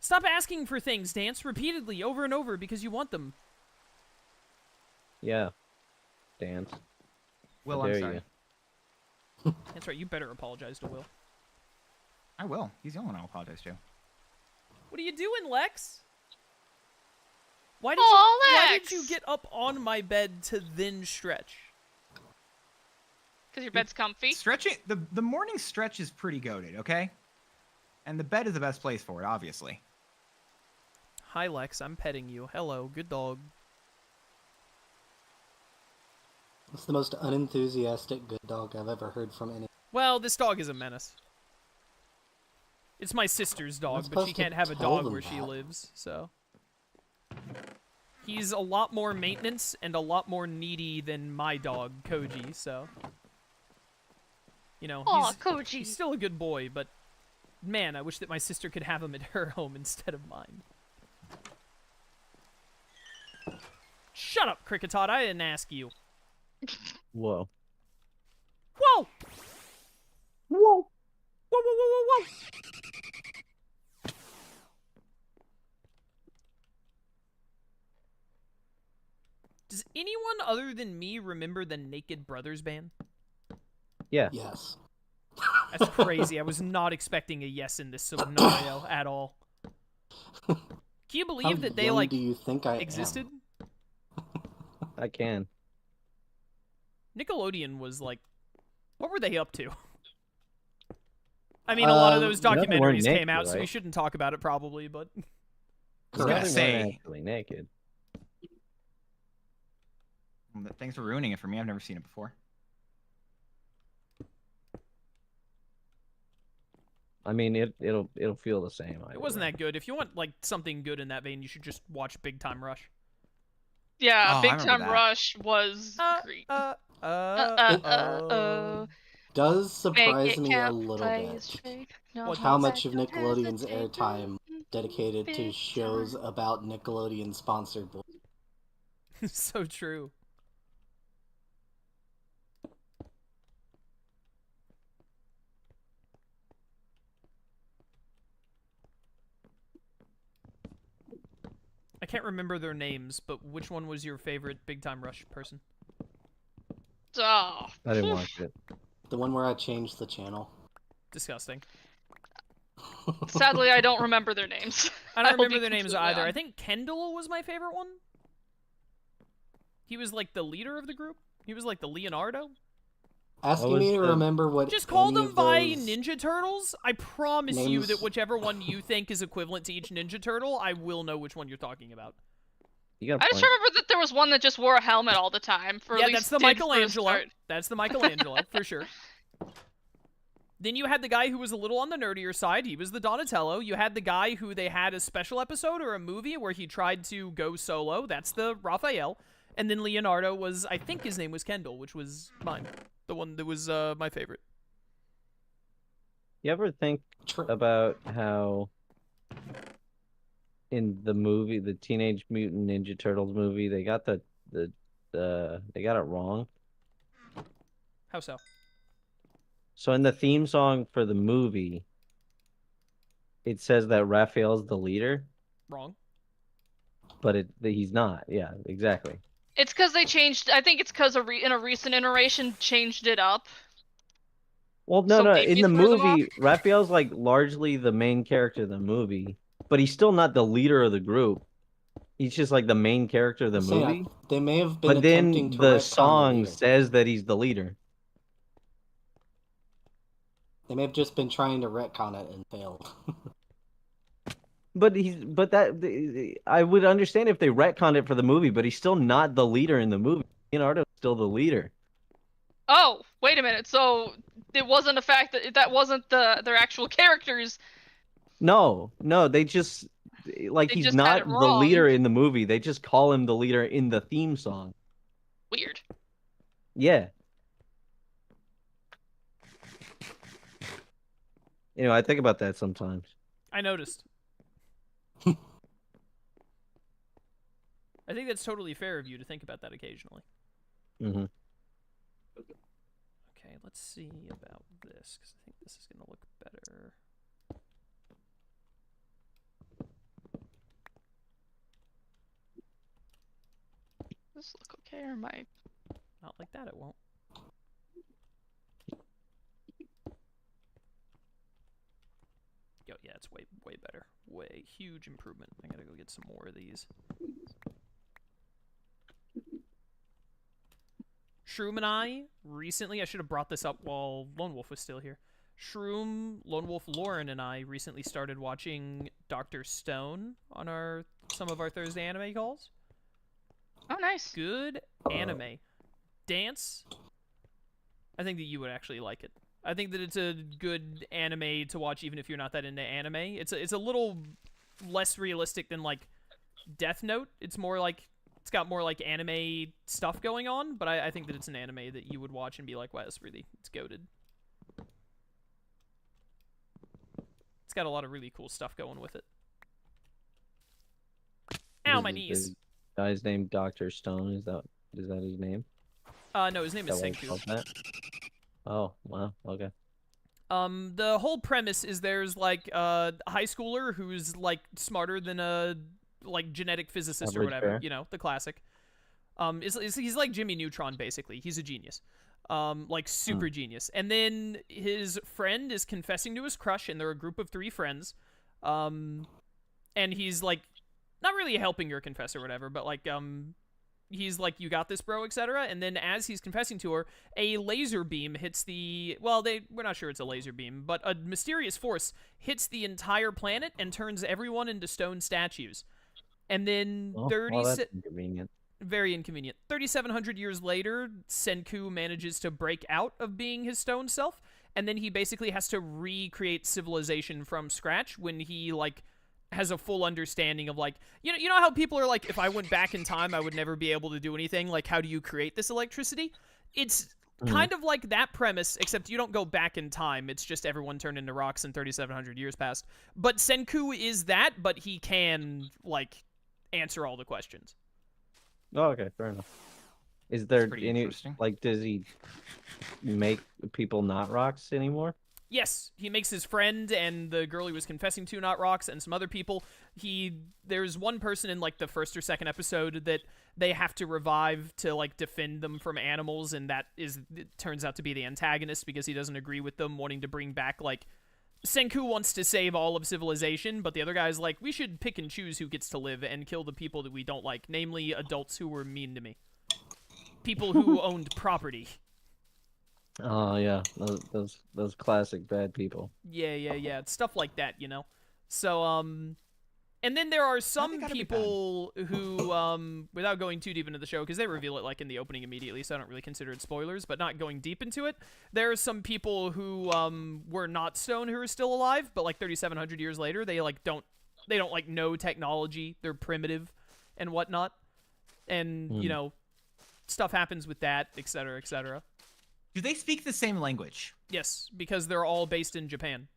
stop asking for things, Dance, repeatedly, over and over, because you want them. Yeah. Dance. Will, How I'm dare sorry. you. That's right. You better apologize to Will. I will. He's the only one I'll apologize to. What are you doing, Lex? Why did Aw, why did Lex! you get up on my bed to then stretch? Because your bed's comfy. Stretching, the morning stretch is pretty goated, okay? And the bed is the best place for it, obviously. Hi, Lex. I'm petting you. Hello. Good dog. It's the most unenthusiastic good dog I've ever heard from any. Well, this dog is a menace. It's my sister's You're dog, but supposed she to can't have a tell dog them where she that. lives, so. He's a lot more maintenance and a lot more needy than my dog, Koji, so. You know, Aw, he's Koji. still a good boy, but man, I wish that my sister could have him at her home instead of mine. Shut up, Cricketot, I didn't ask you. Whoa. Whoa! Whoa. Whoa, whoa, whoa, whoa, whoa! Does anyone other than me remember the Naked Brothers band? Yeah. Yes. That's crazy. I was not expecting a yes in this scenario at all. Can you How believe that they, young like, do you think I existed? I can. Nickelodeon was, like... What were they up to? I mean, a lot of those you know they weren't documentaries naked, came out, so we right? shouldn't talk about it probably, but... I was They gonna Correct. say, weren't actually naked. thanks for ruining it for me. I've never seen it before. I mean, it'll feel the same. It wasn't that good. If you want, like, something good in that vein, you should just watch Big Time Rush. Yeah, Oh, I Big remember Time that. Rush was great. Does surprise Make it me a count, little play bit it straight, no What how does? much of don't Nickelodeon's hesitate, airtime dedicated to Big shows time. about Nickelodeon sponsored boys. So true. I can't remember their names, but which one was your favorite Big Time Rush person? Oh. I didn't watch it. The one where I changed the channel. Disgusting. Sadly, I don't remember their names. I don't will remember be their names completely either. I honest. think Kendall was my favorite one. He was like the leader of the group. He was like the Leonardo. Asking was me to the- remember what Just call any them of by those- Ninja Turtles. I promise you that names- whichever one you think is equivalent to each Ninja Turtle, I will know which one you're talking about. You got I a just point. remember that there was one that just wore a helmet all the time. For Yeah, at that's least the did for a Michelangelo. start. That's the Michelangelo, for sure. Then you had the guy who was a little on the nerdier side. He was the Donatello. You had the guy who they had a special episode or a movie where he tried to go solo. That's the Raphael. And then Leonardo was, I think his name was Kendall, which was mine. The one that was my favorite. You ever think about how in the movie, the Teenage Mutant Ninja Turtles movie, they got they got it wrong? How so? So in the theme song for the movie, it says that Raphael's the leader. Wrong. but he's not. Yeah, exactly. It's because they changed. I think it's because in a recent iteration changed it up. Well, no, So no. maybe In the throw them off? movie, Raphael's like largely the main character of the movie, but he's still not the leader of the group. He's just like the main character of the movie. They may have been But attempting then to the retcon song leader. says that he's the leader. They may have just been trying to retcon it and failed. But I would understand if they retconned it for the movie, but he's still not the leader in the movie. Leonardo's still the leader. Oh, wait a minute. So it wasn't the fact that wasn't their actual characters. No, they just like They he's just had not it the wrong. leader in the movie. They just call him the leader in the theme song. Weird. Yeah. I think about that sometimes. I noticed. I think that's totally fair of you to think about that occasionally. Mm-hmm. Okay, let's see about this, because I think this is going to look better. Does this look okay, or am I? Not like that, it won't. Yo, yeah, it's way better. Way huge improvement. I gotta go get some more of these. Shroom and I recently, I should have brought this up while Lone Wolf was still here. Shroom, Lone Wolf, Lauren, and I recently started watching Dr. Stone on some of our Thursday anime calls. Oh, nice. Good anime. Dance. I think that you would actually like it. I think that it's a good anime to watch even if you're not that into anime. It's a little less realistic than like Death Note. It's got more like anime stuff going on, but I think that it's an anime that you would watch and be like, wow, it's goated. It's got a lot of really cool stuff going with it. Ow, my knees. The guy's named Dr. Stone. Is that his name? No, his name is Senku. Oh, wow. Okay. The whole premise is there's like a high schooler who's like smarter than a like genetic physicist or whatever, the classic. He's like Jimmy Neutron basically. He's a genius. Like super genius. And then his friend is confessing to his crush, and they're a group of 3 friends. And he's like not really helping her confess or whatever, but like he's like, you got this, bro, etc. And then as he's confessing to her, a laser beam hits we're not sure it's a laser beam, but a mysterious force hits the entire planet and turns everyone into stone statues. And then that's inconvenient. Very inconvenient. 3,700 years later, Senku manages to break out of being his stone self, and then he basically has to recreate civilization from scratch when he like has a full understanding of like, you know how people are like, if I went back in time, I would never be able to do anything. Like, how do you create this electricity? It's kind of like that premise, except you don't go back in time. It's just everyone turned into rocks and 3,700 years passed. But Senku is that, but he can like answer all the questions. Oh, okay, fair enough. Is there any like, does he make people not rocks anymore? Yes, he makes his friend and the girl he was confessing to not rocks, and some other people. There's one person in like the first or second episode that they have to revive to like defend them from animals, and it turns out to be the antagonist because he doesn't agree with them wanting to bring back like Senku wants to save all of civilization, but the other guy's like, we should pick and choose who gets to live and kill the people that we don't like, namely adults who were mean to me. People who owned property. Oh yeah, those classic bad people. Yeah. It's stuff like that, So, and then there are some people who, without going too deep into the show, because they reveal it like in the opening immediately, so I don't really consider it spoilers, but not going deep into it, there are some people who were not stone who are still alive, but like 3,700 years later, they don't like know technology, they're primitive and whatnot, and stuff happens with that, etc., etc. Do they speak the same language? Yes, because they're all based in Japan.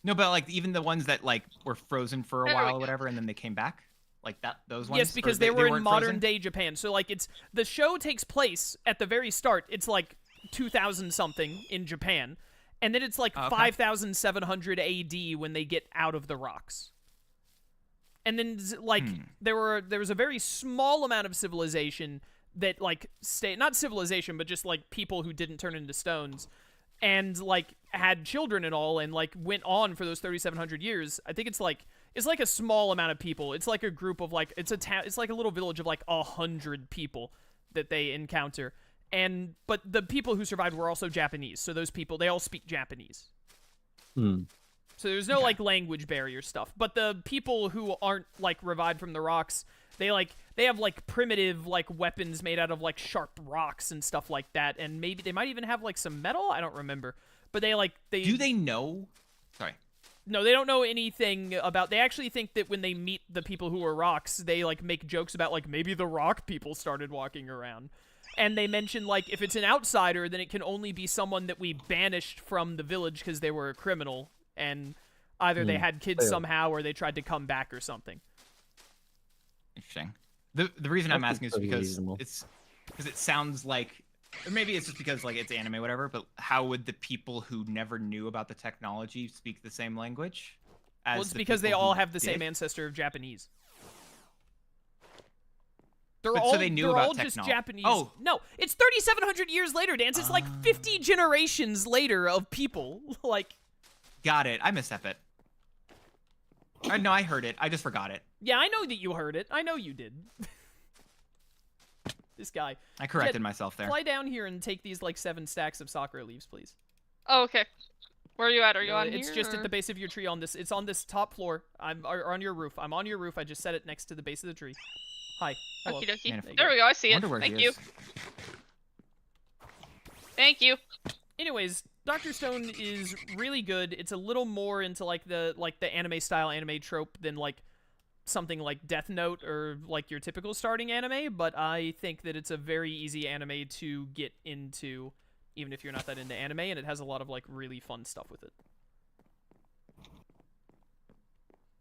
No, but like even the ones that like were frozen for a while or whatever, and then they came back, like those ones. Yes, because they were in modern day Japan. So like the show takes place at the very start. It's like 2000 something in Japan, and then it's like 5,700 AD when they get out of the rocks. And then like there was a very small amount of civilization that like not civilization, but just like people who didn't turn into stones and like had children and all, and like went on for those 3,700 years. I think it's like a small amount of people. It's like a group of like it's like a little village of like 100 people that they encounter. But the people who survived were also Japanese, so those people, they all speak Japanese. So there's no like language barrier stuff. But the people who aren't like revived from the rocks, they have like primitive like weapons made out of like sharp rocks and stuff like that, and maybe they might even have like some metal. I don't remember. But do they know? Sorry. No, they don't know anything about. They actually think that when they meet the people who are rocks, they like make jokes about like maybe the rock people started walking around. And they mention, like, if it's an outsider, then it can only be someone that we banished from the village because they were a criminal, and either they had kids somehow or they tried to come back or something. Interesting. The reason I'm asking is because it sounds like, or maybe it's just because like it's anime, whatever. But how would the people who never knew about the technology speak the same language? Well, it's because they all have the same ancestor of Japanese. So they knew about just technology. Japanese. Oh. No, it's 3,700 years later, Dance. It's like 50 generations later of people. Like, got it. I missed that bit. No, I heard it. I just forgot it. Yeah, I know that you heard it. I know you did. This guy. I corrected myself there. Fly down here and take these like 7 stacks of sakura leaves, please. Oh, okay. Where are you at? Are you on here? It's just at the base of your tree on this. It's on this top floor. Or on your roof. I'm on your roof. I just set it next to the base of the tree. Hi. Hello. Okie dokie. Man, There we go. I see it. Thank you. Thank you. Anyways, Dr. Stone is really good. It's a little more into like the anime style anime trope than like something like Death Note or like your typical starting anime, but I think that it's a very easy anime to get into even if you're not that into anime, and it has a lot of like really fun stuff with it.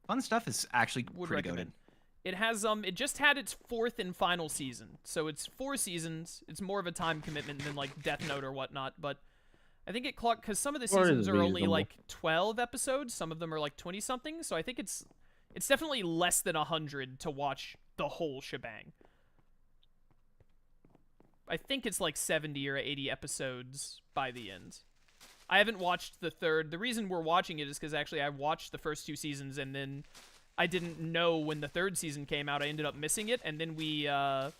Fun stuff is actually pretty good. It has it just had its 4th and final season, so it's 4 seasons. It's more of a time commitment than like Death Note or whatnot, but I think it clocked because some of the seasons are only like 12 episodes, some of them are like 20 something. So I think it's definitely less than 100 to watch the whole shebang. I think it's like 70 or 80 episodes by the end. I haven't watched the 3rd. The reason we're watching it is because actually I watched the first 2 seasons and then I didn't know when the 3rd season came out. I ended up missing it, and then the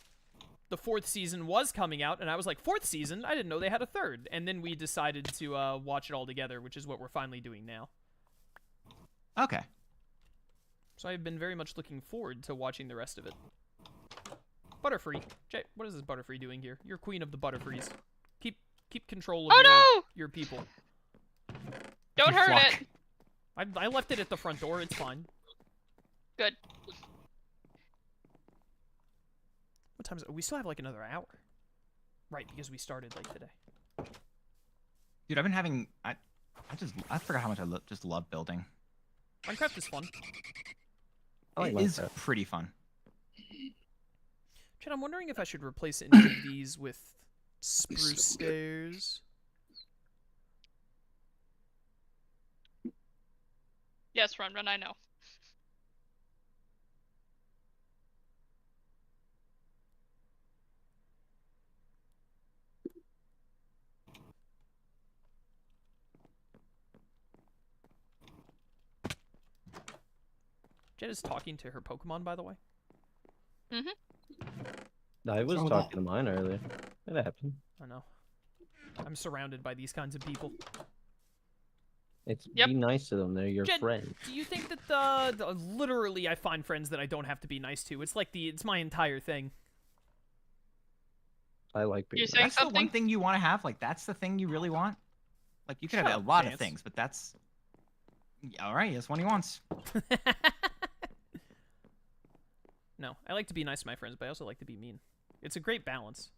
4th season was coming out, and I was like, 4th season? I didn't know they had a 3rd. And then we decided to watch it all together, which is what we're finally doing now. Okay. So I've been very much looking forward to watching the rest of it. Butterfree. Jay, what is this Butterfree doing here? You're queen of the Butterfrees. Keep control of your people. Don't hurt it. I left it at the front door. It's fine. Good. What time is it? We still have like another hour. Right, because we started late today. Dude, I've been having... I forgot how much I just love building. Minecraft is fun. It is pretty fun. Chad, I'm wondering if I should replace any of these with spruce stairs. Yes, run, I know. Jed is talking to her Pokemon, by the way. I was talking to mine earlier. It happened. I know. I'm surrounded by these kinds of people. Be nice to them. They're your Jed, friends. do you think that literally I find friends that I don't have to be nice to? It's like it's my entire thing. I like being. That's the one thing you want to have. Like that's the thing you really want. Like you could have a lot of things, but that's all right. That's one he wants. No, I like to be nice to my friends, but I also like to be mean. It's a great balance.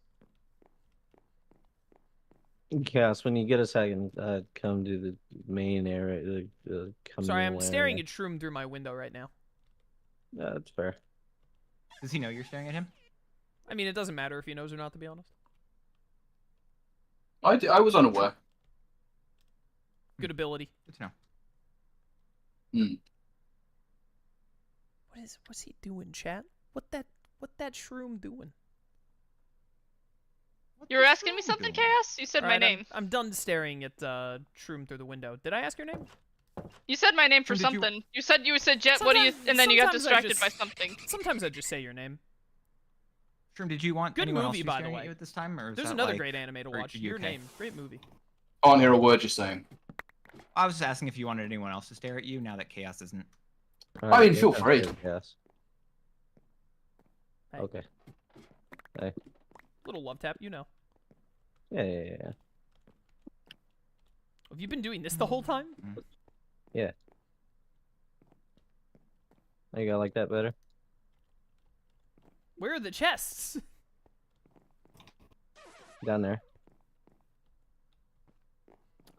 Chaos, when you get a second, come to the main area. Sorry, I'm staring at Shroom through my window right now. That's fair. Does he know you're staring at him? I mean, it doesn't matter if he knows or not, to be honest. I was unaware. Good ability. Good to know. Hmm. What's he doing, chat? What that shroom doing? You were asking me something, Chaos? You said my Alright, name. I'm done staring at shroom through the window. Did I ask your name? You said my name for Did you- something. You said Jet. What do you? And then you got sometimes I distracted by something. Sometimes I just say your name. Shroom, did you want Good anyone movie, else by the staring at way. you at this time, or is There's that, another like, great anime to or watch. are you Your okay? name. Great movie. Can't hear a word you're saying. I was just asking if you wanted anyone else to stare at you now that Chaos isn't. I mean, feel free. Yes. Hey. Okay. Little love tap, you know. Yeah. Have you been doing this the whole time? I think I like that better. Where are the chests? Down there.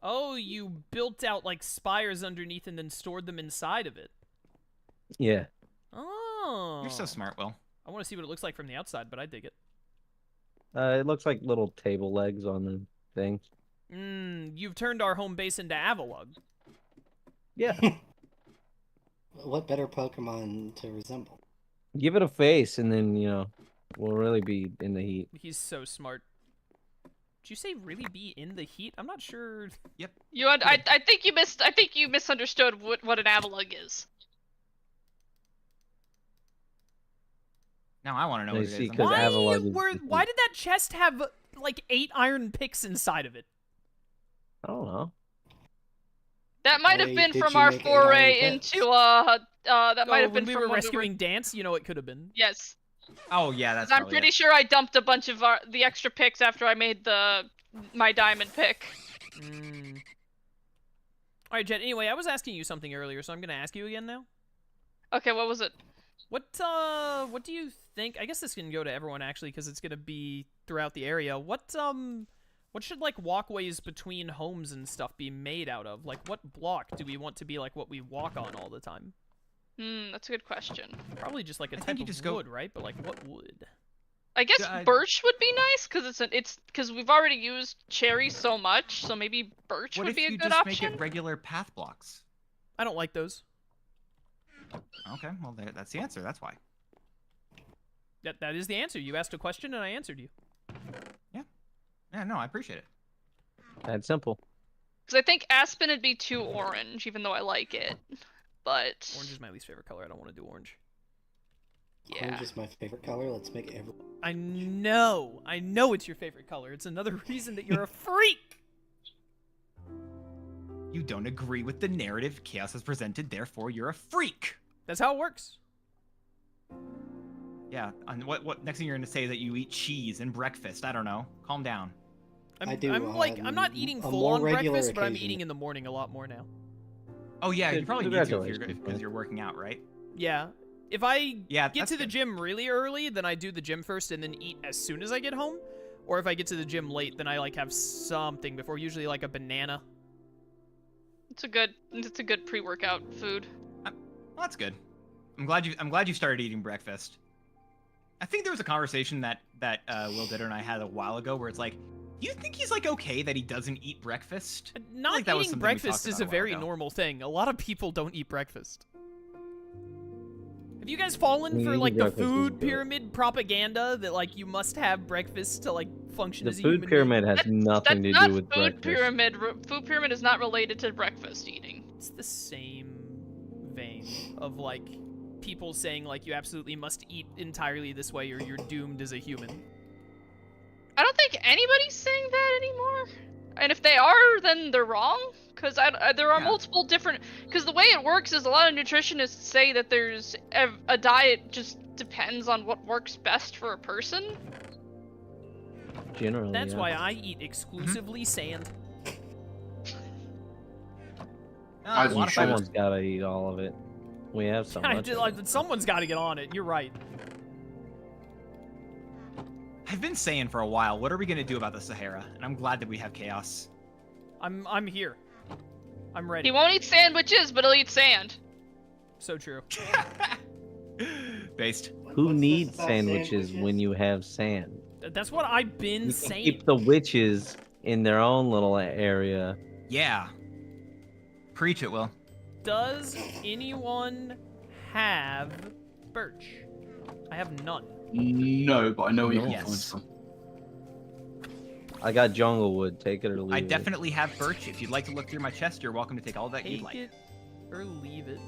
Oh, you built out like spires underneath and then stored them inside of it. Yeah. Oh. You're so smart, Will. I want to see what it looks like from the outside, but I dig it. It looks like little table legs on the thing. You've turned our home base into Avalug. Yeah. What better Pokemon to resemble? Give it a face, and then we'll really be in the heat. He's so smart. Did you say really be in the heat? I'm not sure. Yep. I think you misunderstood what an Avalug is. Now I want to know I what it see, is. 'cause Avalug is Why did that chest have like 8 iron picks inside of it? I don't know. That might have Why been did from you our make 8 foray iron picks? into that might have when been we from were when rescuing Dance, you know it could have been. Yes. Oh yeah, that's. I'm probably pretty it. sure I dumped a bunch of the extra picks after I made my diamond pick. Alright, Jet, anyway, I was asking you something earlier, so I'm gonna ask you again now. Okay, what was it? What do you think? I guess this can go to everyone actually, because it's gonna be throughout the area. What should like walkways between homes and stuff be made out of? Like, what block do we want to be like what we walk on all the time? That's a good question. Probably just like a I type think you of just go- wood, right? But like, what wood? I guess Yeah, birch would be nice because because we've already used cherry so much, so maybe birch What would if be a you good just option. make it regular path blocks? I don't like those. Okay, well that's the answer. That's why. That is the answer. You asked a question and I answered you. Yeah, no, I appreciate it. That's simple. Because I think aspen would be too orange, even though I like it. But Orange is my least favorite color. I don't want to do orange. yeah, Orange is my favorite color. Let's make every. I know it's your favorite color. It's another reason that you're a freak. You don't agree with the narrative Chaos has presented, therefore you're a freak. That's how it works. Yeah, and what next thing you're gonna say that you eat cheese and breakfast? I don't know. Calm down. I do, I'm not eating a full more on regular breakfast, but I'm occasion. eating in the morning a lot more now. Oh yeah, you Good- probably need to congratulations, because man. you're working out, right? Yeah. If I Yeah, get that's to the good. gym really early, then I do the gym first and then eat as soon as I get home. Or if I get to the gym late, then I like have something before, usually like a banana. it's a good pre-workout food. Well, that's good. I'm glad you started eating breakfast. I think there was a conversation that Will Ditter and I had a while ago where it's like, do you think he's like okay that he doesn't eat breakfast? Not like that was eating something we breakfast talked is about a a while very ago. normal thing. A lot of people don't eat breakfast. Have you guys fallen Me for eating like the breakfast is food good. pyramid propaganda that like you must have breakfast to like function The as a food human pyramid being? has nothing to That's do with not food breakfast. pyramid. Food pyramid is not related to breakfast eating. It's the same vein of like people saying like you absolutely must eat entirely this way or you're doomed as a human. I don't think anybody's saying that anymore. And if they are, then they're wrong. Because there are Yeah. multiple different. Because the way it works is a lot of nutritionists say that there's a diet just depends on what works best for a person. Generally, That's yeah. why I eat exclusively sand. As A you lot of should. Someone's gotta eat all of it. We have so much. Someone's got to get on it. You're right. I've been saying for a while, what are we gonna do about the Sahara? And I'm glad that we have Chaos. I'm here. I'm ready. He won't eat sandwiches, but he'll eat sand. So true. Based. Who What's this needs about sandwiches when you have sand? That's what I've been You can saying. keep the witches in their own little area. Yeah. Preach it, Will. Does anyone have birch? I have none. No, but I know where you can Yes. find some. I got jungle wood. Take it or leave I it. definitely have birch. If you'd like to look through my chest, you're welcome to take all that you'd Take like. it or leave it.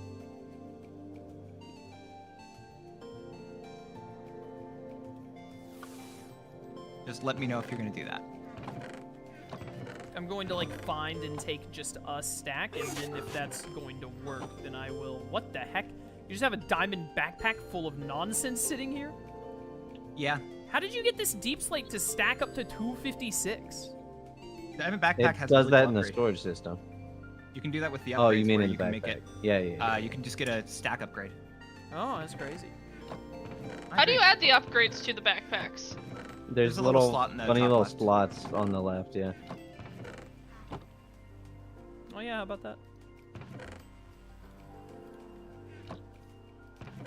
Just let me know if you're gonna do that. I'm going to like find and take just a stack, and then if that's going to work, then I will. What the heck? You just have a diamond backpack full of nonsense sitting here? Yeah. How did you get this deep slate to stack up to 256? Diamond backpack It has does really that cool in the upgrade. storage system. You can do that with the upgrades. Oh, you mean where in you the can backpack? make it. Yeah. You can just get a stack upgrade. Oh, that's crazy. How do you add the upgrades to the backpacks? There's a little little slot in the funny top little left. slots on the left. Yeah. Oh yeah, how about that?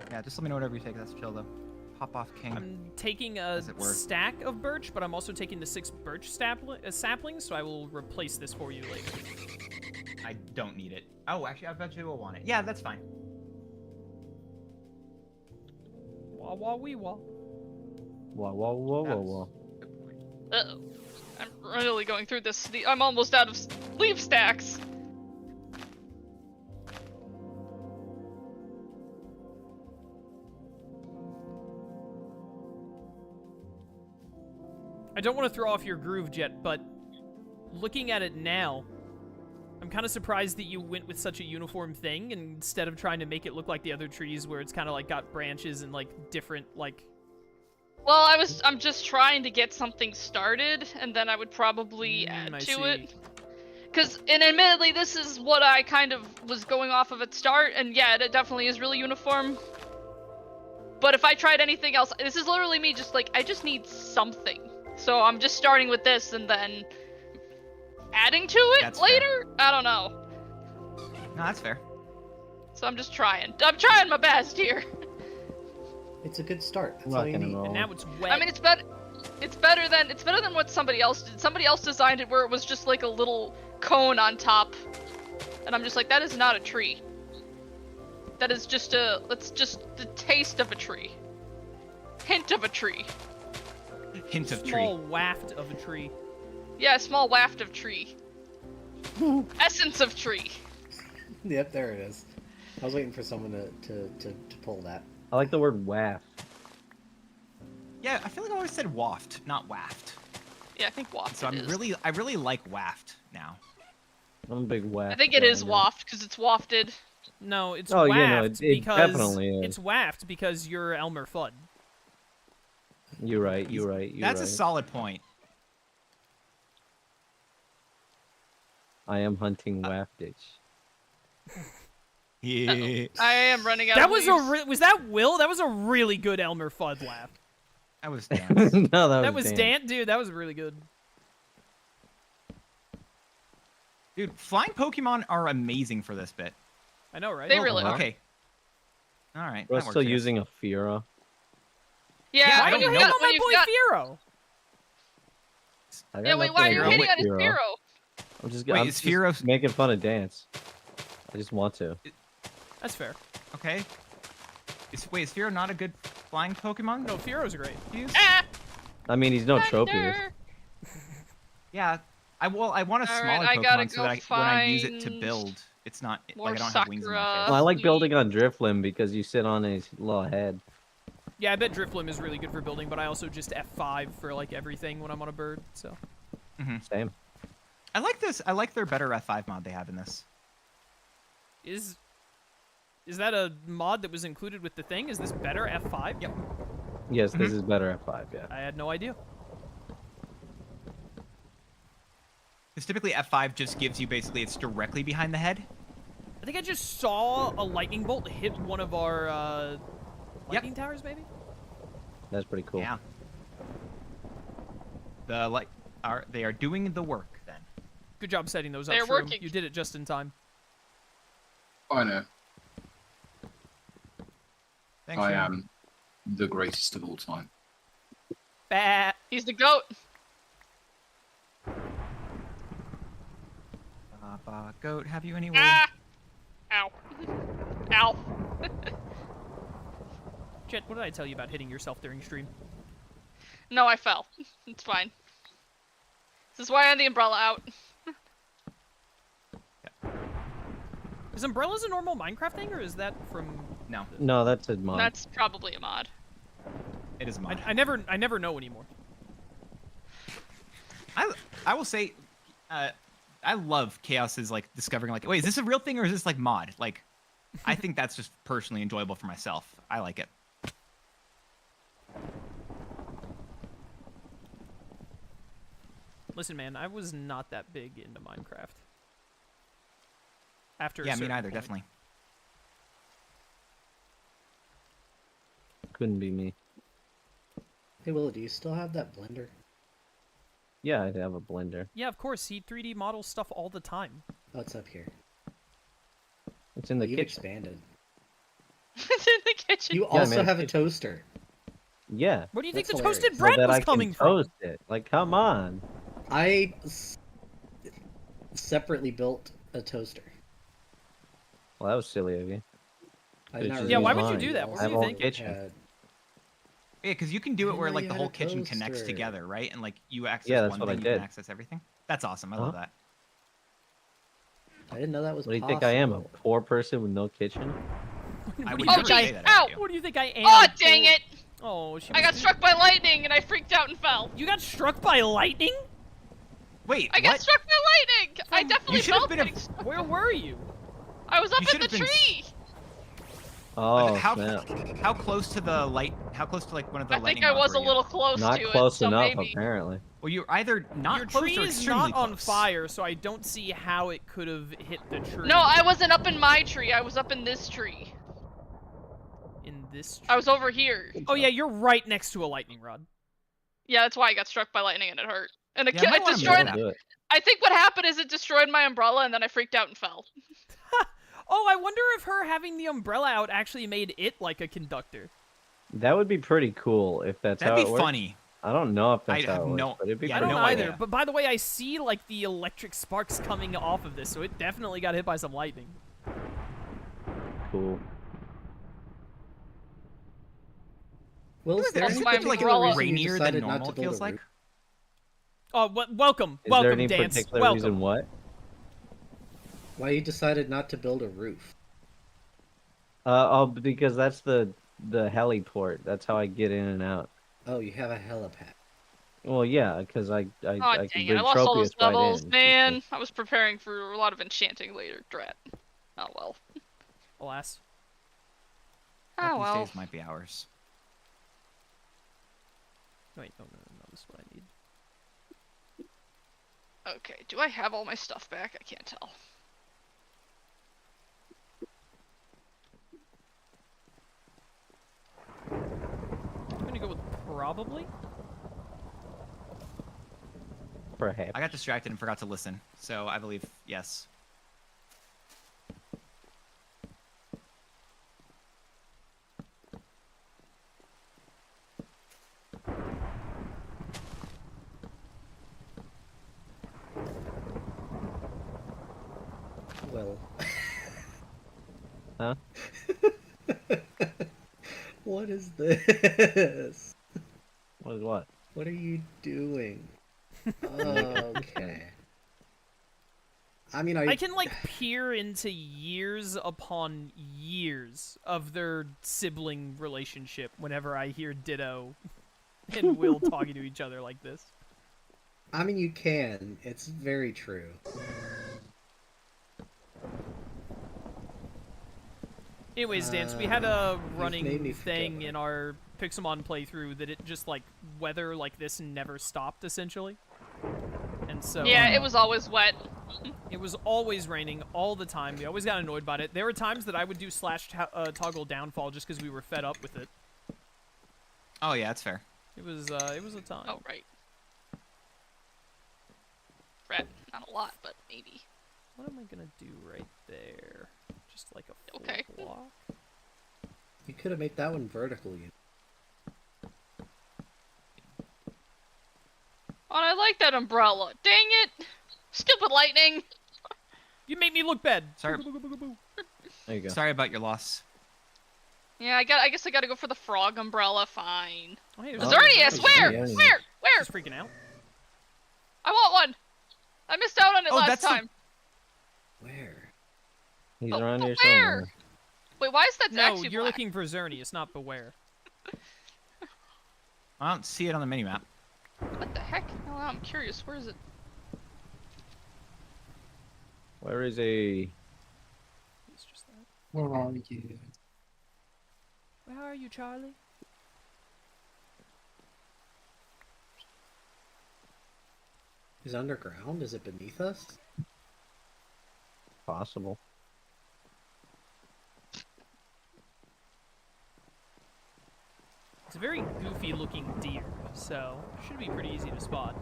Yeah, just let me know whatever you take. That's chill though. Pop off king. I'm taking a Does it work? stack of birch, but I'm also taking the 6 birch saplings, so I will replace this for you later. I don't need it. Oh, actually, I eventually will want it. Yeah, that's fine. Wah wah wee wah. Whoa, whoa, whoa, whoa, That's whoa. a good point. Uh-oh. I'm really going through this. I'm almost out of leaf stacks. I don't want to throw off your groove, Jet, but looking at it now, I'm kind of surprised that you went with such a uniform thing instead of trying to make it look like the other trees where it's kind of like got branches and like different like. Well, I'm just trying to get something started, and then I would probably add I to see. it. And admittedly, this is what I kind of was going off of at start, and yeah, it definitely is really uniform. But if I tried anything else, this is literally me just like, I just need something. So I'm just starting with this and then adding to it That's later? I don't know. No, that's fair. So I'm just trying. I'm trying my best here. It's a good start. That's Rock all you and need. roll. And now it's wet. I mean, it's better than what somebody else did. Somebody else designed it where it was just like a little cone on top. And I'm just like, that is not a tree. That's just the taste of a tree. Hint of a tree. Hint of tree. small waft of a tree. Yeah, a small waft of tree. Essence of tree. Yep, there it is. I was waiting for someone to pull that. I like the word waft. Yeah, I feel like I always said waft, not waft. Yeah, I think waft So it is. I really like waft now. I'm a big waft. I think it guy, is man. waft because it's wafted. No, it's Oh, waft yeah, no, it because definitely is. it's waft because you're Elmer Fudd. You're right. You're right. You're That's right. a solid point. I am hunting waftage. Yeah. I am running out That of was leaves. was that Will? That was a really good Elmer Fudd laugh. That was dance. No, That was Dan. Dan, dude. That was really good. Dude, flying Pokemon are amazing for this bit. I know, right? They really are. Okay. All right. We're that still works, I guess. using a Fira. Yeah, Yeah, I Why are don't you know. hitting on when my you've boy got- Firo? I got Yeah, wait, nothing why are you against hitting on his Firo. Firo? I'm just, Wait, I'm is just Firo- making fun of Dance. I just want to. That's fair. Okay. Wait, is Fearow not a good flying Pokemon? No, Firo's great. to use? Ah! I mean, he's no Tropius. Thunder! Yeah. I want a Alright, smaller I gotta Pokemon so go that when I use it to find build, it's not more like I don't have wings in my Sakura. face. Well, I like Sweet. building on Drifloon because you sit on his little head. Yeah, I bet Drifloom is really good for building, but I also just F5 for like everything when I'm on a bird. So Same. I like this. I like their better F5 mod they have in this. is that a mod that was included with the thing? Is this better F5? Yep. Yes, this is better F5, yeah. I had no idea. Because typically F5 just gives you basically it's directly behind the head. I think I just saw a lightning bolt hit one of our lightning towers, maybe. That's pretty cool. Yeah. They are doing the work then. Good job setting those up. They're Shroom. working. You did it just in time. I know. Thanks. I Shroom. am the greatest of all time. Bat. He's the goat. Goat, have you anywhere? Ah! Ow. Ow. Jet, what did I tell you about hitting yourself during stream? No, I fell. It's fine. This is why I had the umbrella out. Is umbrellas a normal Minecraft thing, or is that from... No, No, that's a mod. That's probably a mod. it is a mod. I never know anymore. I will say, I love Chaos's like discovering like, wait, is this a real thing or is this like mod? Like, I think that's just personally enjoyable for myself. I like it. Listen, man, I was not that big into Minecraft. After a Yeah, me certain neither, point. definitely. Couldn't be me. Hey, Willow, do you still have that blender? Yeah, I'd have a blender. Yeah, of course. He 3D models stuff all the time. Oh, it's up here. It's in the You've kitchen. expanded. It's in the kitchen. You also man, have a it's- toaster. Yeah. Where do you think That's the toasted hilarious. bread so that was I can coming from? toast it. Like, come on. I separately built a toaster. Well, that was silly of you. I Could've not just Yeah, why used would you mine. do that? What I were have you a whole thinking? kitchen. Yeah, because you can do it didn't where know like you the had whole a kitchen connects toaster. together, right? And like you access Yeah, that's one what I thing, you can did. access everything. That's awesome. I love that. I didn't know that was What do you possible. think I am? A poor person with no kitchen? I What would do you never think say jeez, that ow! about you. What do you think I am? Oh, dang it! Oh, she I was got struck by lightning and I freaked out and fell. You got struck by lightning? Wait, I got what? struck by lightning! I definitely should have felt been a- things. Where were you? I was up You in the should have been tree! Oh, how snap. how close to the light? How close to like one of the I think lightning I rods was a were you? little close Not to close it, so enough, maybe. apparently. Well, you're either not Your close tree or is extremely not on close. fire, so I don't see how it could have hit the tree. No, I wasn't up in my tree. I was up in this tree. In this tree. I was over here. Oh yeah, you're right next to a lightning rod. Yeah, that's why I got struck by lightning and it hurt. And it, Yeah, I might it wanna destroyed. move Do it. I think what happened is it destroyed my umbrella and then I freaked out and fell. Oh, I wonder if her having the umbrella out actually made it like a conductor. That would be pretty cool if that's That'd how be it works. funny. I don't know if that's I how have it works, no- but it'd be yeah, I pretty don't no either, idea. but by the way, I see like the electric sparks coming off of this, so it definitely got hit by some lightning. cool. Well, is Isn't there it That's any my particular umbrella. reason you rainier than decided not normal? to It build feels a like. roof? Oh, welcome, Is welcome, there any Dance. particular Welcome. reason what? Why you decided not to build a roof? Because that's the heliport. That's how I get in and out. Oh, you have a helipad. Well, yeah, because I Oh, can dang it. bring I lost all those Tropius right levels, in. man. I was preparing for a lot of enchanting later. Drat. Oh, well. Alas. Oh, These well. days might be ours. Wait, no, this is what I need. Okay, do I have all my stuff back? I can't tell. I'm gonna go with probably. Perhaps. I got distracted and forgot to listen, so I believe yes. Well. Huh? What is this? What? What are you doing? Okay. I mean, I can like peer into years upon years of their sibling relationship whenever I hear Ditto and Will talking to each other like this. I mean, you can. It's very true. Anyways, Dance, we had a You've made me running forget thing what in our Pixelmon playthrough that it just like weather like this never stopped essentially. And so Yeah, it was always wet. it was always raining all the time. We always got annoyed about it. There were times that I would do /toggle downfall just because we were fed up with it. Oh yeah, that's fair. It was a time. Oh, right. Rat, not a lot, but maybe. What am I gonna do right there? Just like a full Okay. block. You could have made that one vertical. You. Oh, I like that umbrella. Dang it! Stupid lightning! You make me look bad. Sorry. Boo, boo, boo, boo, boo. There you go. Sorry about your loss. Yeah, I guess I gotta go for the frog umbrella. Fine. Oh, hey, Xerneas, where? Xerneas. Where? She's freaking out. I want one. I missed out on it last that's time. Where? He's But around here where? somewhere. Wait, why is that No, actually you're black? looking for Xerneas, not Beware. I don't see it on the minimap. What the heck? Oh, I'm curious. Where is it? Where is he? It's just that. Where are you? Where are you, Charlie? Is it underground? Is it beneath us? Possible. It's a very goofy looking deer, so should be pretty easy to spot.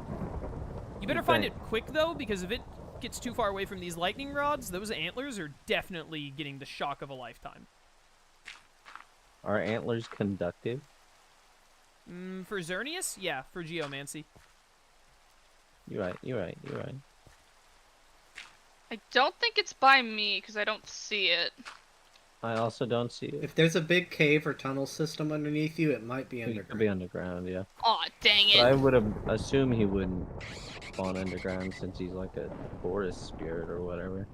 You better You'd find think. it quick though, because if it gets too far away from these lightning rods, those antlers are definitely getting the shock of a lifetime. Are antlers conductive? For Xerneas? Yeah, for geomancy. You're right. You're right. You're right. I don't think it's by me because I don't see it. I also don't see it. If there's a big cave or tunnel system underneath you, it might be It could underground. be underground, yeah. Aw, dang But I it. would have assumed he wouldn't spawn underground since he's like a forest spirit or whatever.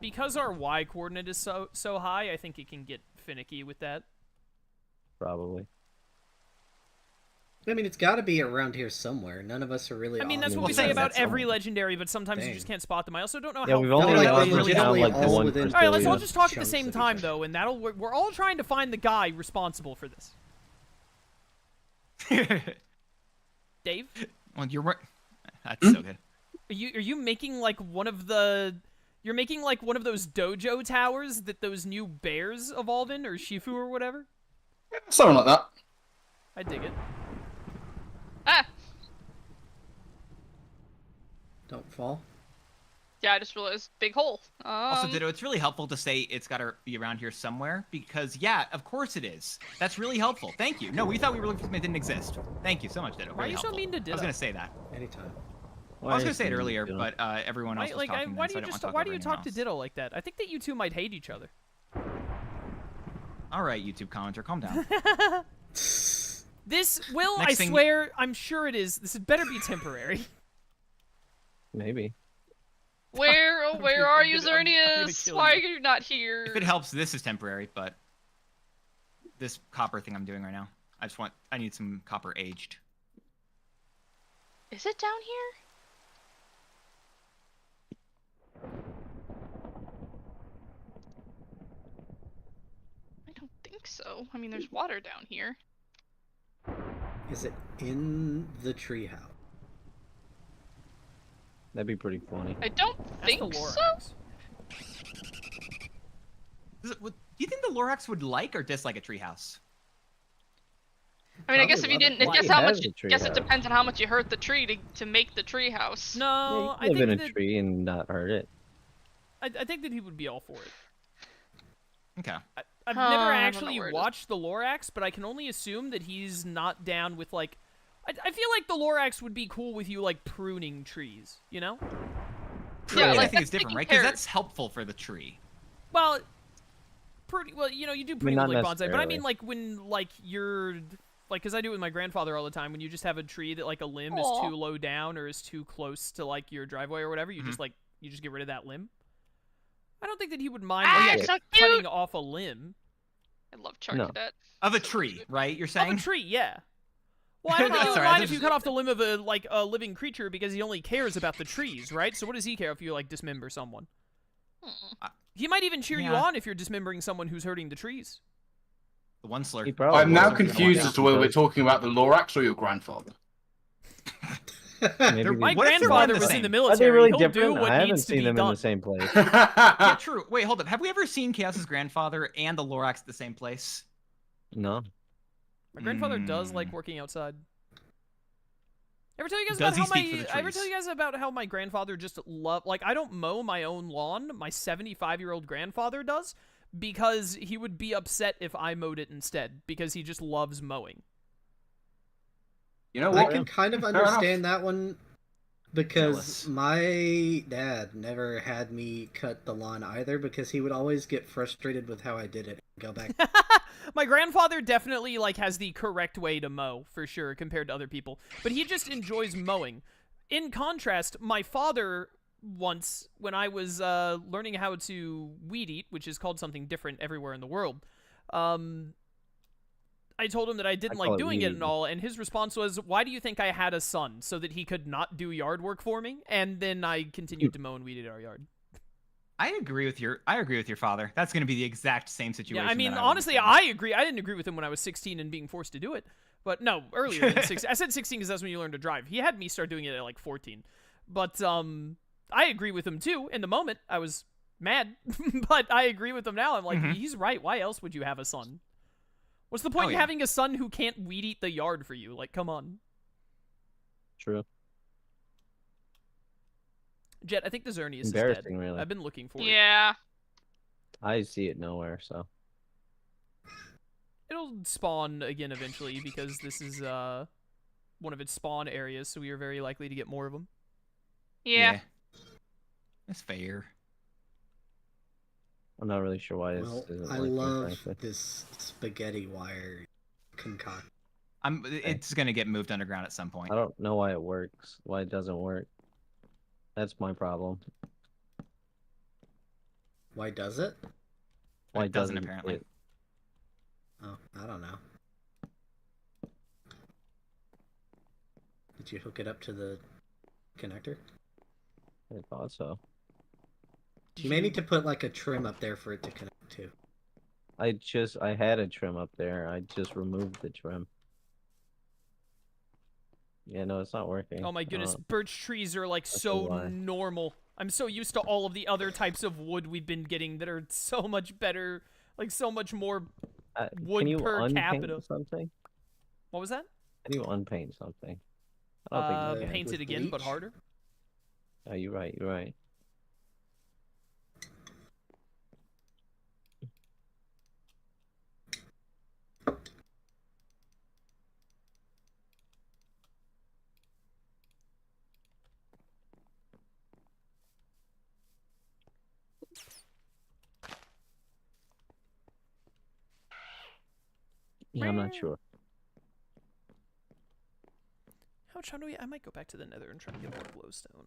Because our Y coordinate is so high, I think it can get finicky with that. Probably. I mean, it's got to be around here somewhere. None of us are really. I mean, that's on what we the say Well, about that's every all. legendary, but sometimes you Dang. just can't spot them. I also don't know Yeah, how we've far only like they we're obviously legitimately found like the all one within- per All right, let's all billion. just talk at the chunks same of each time, other. though, and we're all trying to find the guy responsible for this. Dave, Well, you're right. That's so good. are you making like one of the? You're making like one of those dojo towers that those new bears evolve in, or Shifu or whatever. Something like that. I dig it. Ah! Don't fall. Yeah, I just realized big hole. Also, Ditto, it's really helpful to say it's got to be around here somewhere because, yeah, of course it is. That's really helpful. Thank you. No, we thought we were looking for something that didn't exist. Thank you so much, Ditto. Why are Really you so helpful. mean to I was Ditto? going to say that. Anytime. I was going to say it earlier, but everyone else Why, was like, talking why then, do so I you didn't just want to why talk do you over talk to anyone else. Ditto like that? I think that you two might hate each other. All right, YouTube commenter, calm down. This will, Next I thing- swear, I'm sure it is. This had better be temporary. Maybe. Where, oh, where are you, I'm gonna Xerneas? kill Why are you. you not here? If it helps, this is temporary, but this copper thing I'm doing right now, I need some copper aged. Is it down here? I don't think so. I mean, there's water down here. Is it in the treehouse? That'd be pretty funny. I don't That's think the so. Lorax. Do you think the Lorax would like or dislike a treehouse? I mean, I Probably guess if you love it. didn't, I Why guess how has much. a I guess it treehouse? depends on how much you hurt the tree to make the tree house. No, Yeah, I you can live think in a that tree and not hurt it. I think that he would be all for it. Okay. I've Oh, I never don't know actually where it is. watched the Lorax, but I can only assume that he's not down with like. I feel like the Lorax would be cool with you like pruning trees, you know? Yeah, I like, think it's that's different, taking right? Because care- that's helpful for the tree. Well, pretty well, you know, you do pretty not well like bonsai, but I necessarily. mean like when like you're like, because I do it with my grandfather all the time. When you just have a tree that like a limb is Aw. too low down or is too close to like your driveway or whatever, you Mhm. just like you just get rid of that limb. I don't think that he would mind Ah, like, it's so cutting cute. off a limb I love Charcadet. No. Of a tree, right? You're of saying? a tree. Yeah. Well, I don't think he would Sorry, I mind if just- you cut off the limb of a living creature because he only cares about the trees, right? So what does he care if you like dismember someone? Hmm. He might even cheer you Yeah. on if you're dismembering someone who's hurting the trees. The one slur. He probably I'm now would. confused as to whether we're talking about the Lorax or your grandfather. Maybe They're- My What if they're grandfather one and the was in same? the Are military. they really He'll different? do what I haven't needs to seen be them done. in the same place. Yeah, true. Wait, hold up. Have we ever seen Chaos's grandfather and the Lorax at the same place? No. My grandfather does like Mm. working outside. Ever tell you guys Does about he how speak for the I ever tell trees? you guys about how my grandfather just like I don't mow my own lawn. My 75-year-old grandfather does because he would be upset if I mowed it instead because he just loves mowing. You know I what? can kind of Fair understand that one because Jealous. my dad never had me cut the lawn either because he would always get frustrated with how I did it and go back. My grandfather definitely like has the correct way to mow for sure compared to other people, but he just enjoys mowing. In contrast, my father once, when I was learning how to weed eat, which is called something different everywhere in the world, I told him that I didn't like doing it and all, and his response was, "Why do you think I had a son? So that he could not do yard work for me?" And then I continued to mow and weed eat our yard. I agree with your father. That's going to be the exact same situation. Yeah, I mean, that honestly, I agree. I didn't agree with him when I was 16 and being forced to do it. But no, earlier than 16. I said 16 because that's when you learn to drive. He had me start doing it at like 14. But I agree with him too. In the moment, I was mad, but I agree with him now. I'm like, he's right. Why else would you have a son? What's the point in having a son who can't weed eat the yard for you? Like, come on. True. Jet, I think the Xerneas is Embarrassing, dead. really. I've been looking for it. Yeah. I see it nowhere, so. It'll spawn again eventually because this is one of its spawn areas, so we are very likely to get more of them. Yeah. That's fair. I'm not really sure why this isn't I working, love frankly. this spaghetti wire concoction. It's gonna get moved underground at some point. I don't know why it works, why it doesn't work. That's my problem. Why does it? Why It doesn't apparently. Oh, I don't know. Did you hook it up to the connector? I thought so. You may need to put like a trim up there for it to connect to. I had a trim up there. I just removed the trim. Yeah, no, it's not working. Oh my goodness, birch trees are like so normal. I'm so used to all of the other types of wood we've been getting that are so much better, like so much more wood can you per capita. Something? What was that? Can you unpaint something? I don't think you can. Paint it again, bleach? but harder. Oh, you're right. You're right. Yeah, I'm not sure. How much time do we? I might go back to the Nether and try to get more glowstone.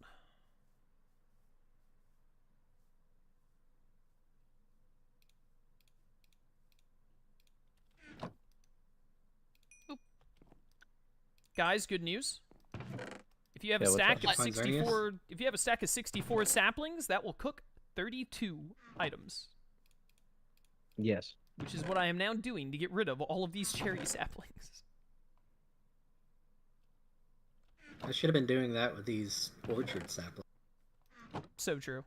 Guys, good news. If you have a stack of 64, if you have a stack of 64 saplings, that will cook 32 items. Yes. Which is what I am now doing to get rid of all of these cherry saplings. I should have been doing that with these orchard saplings. So true.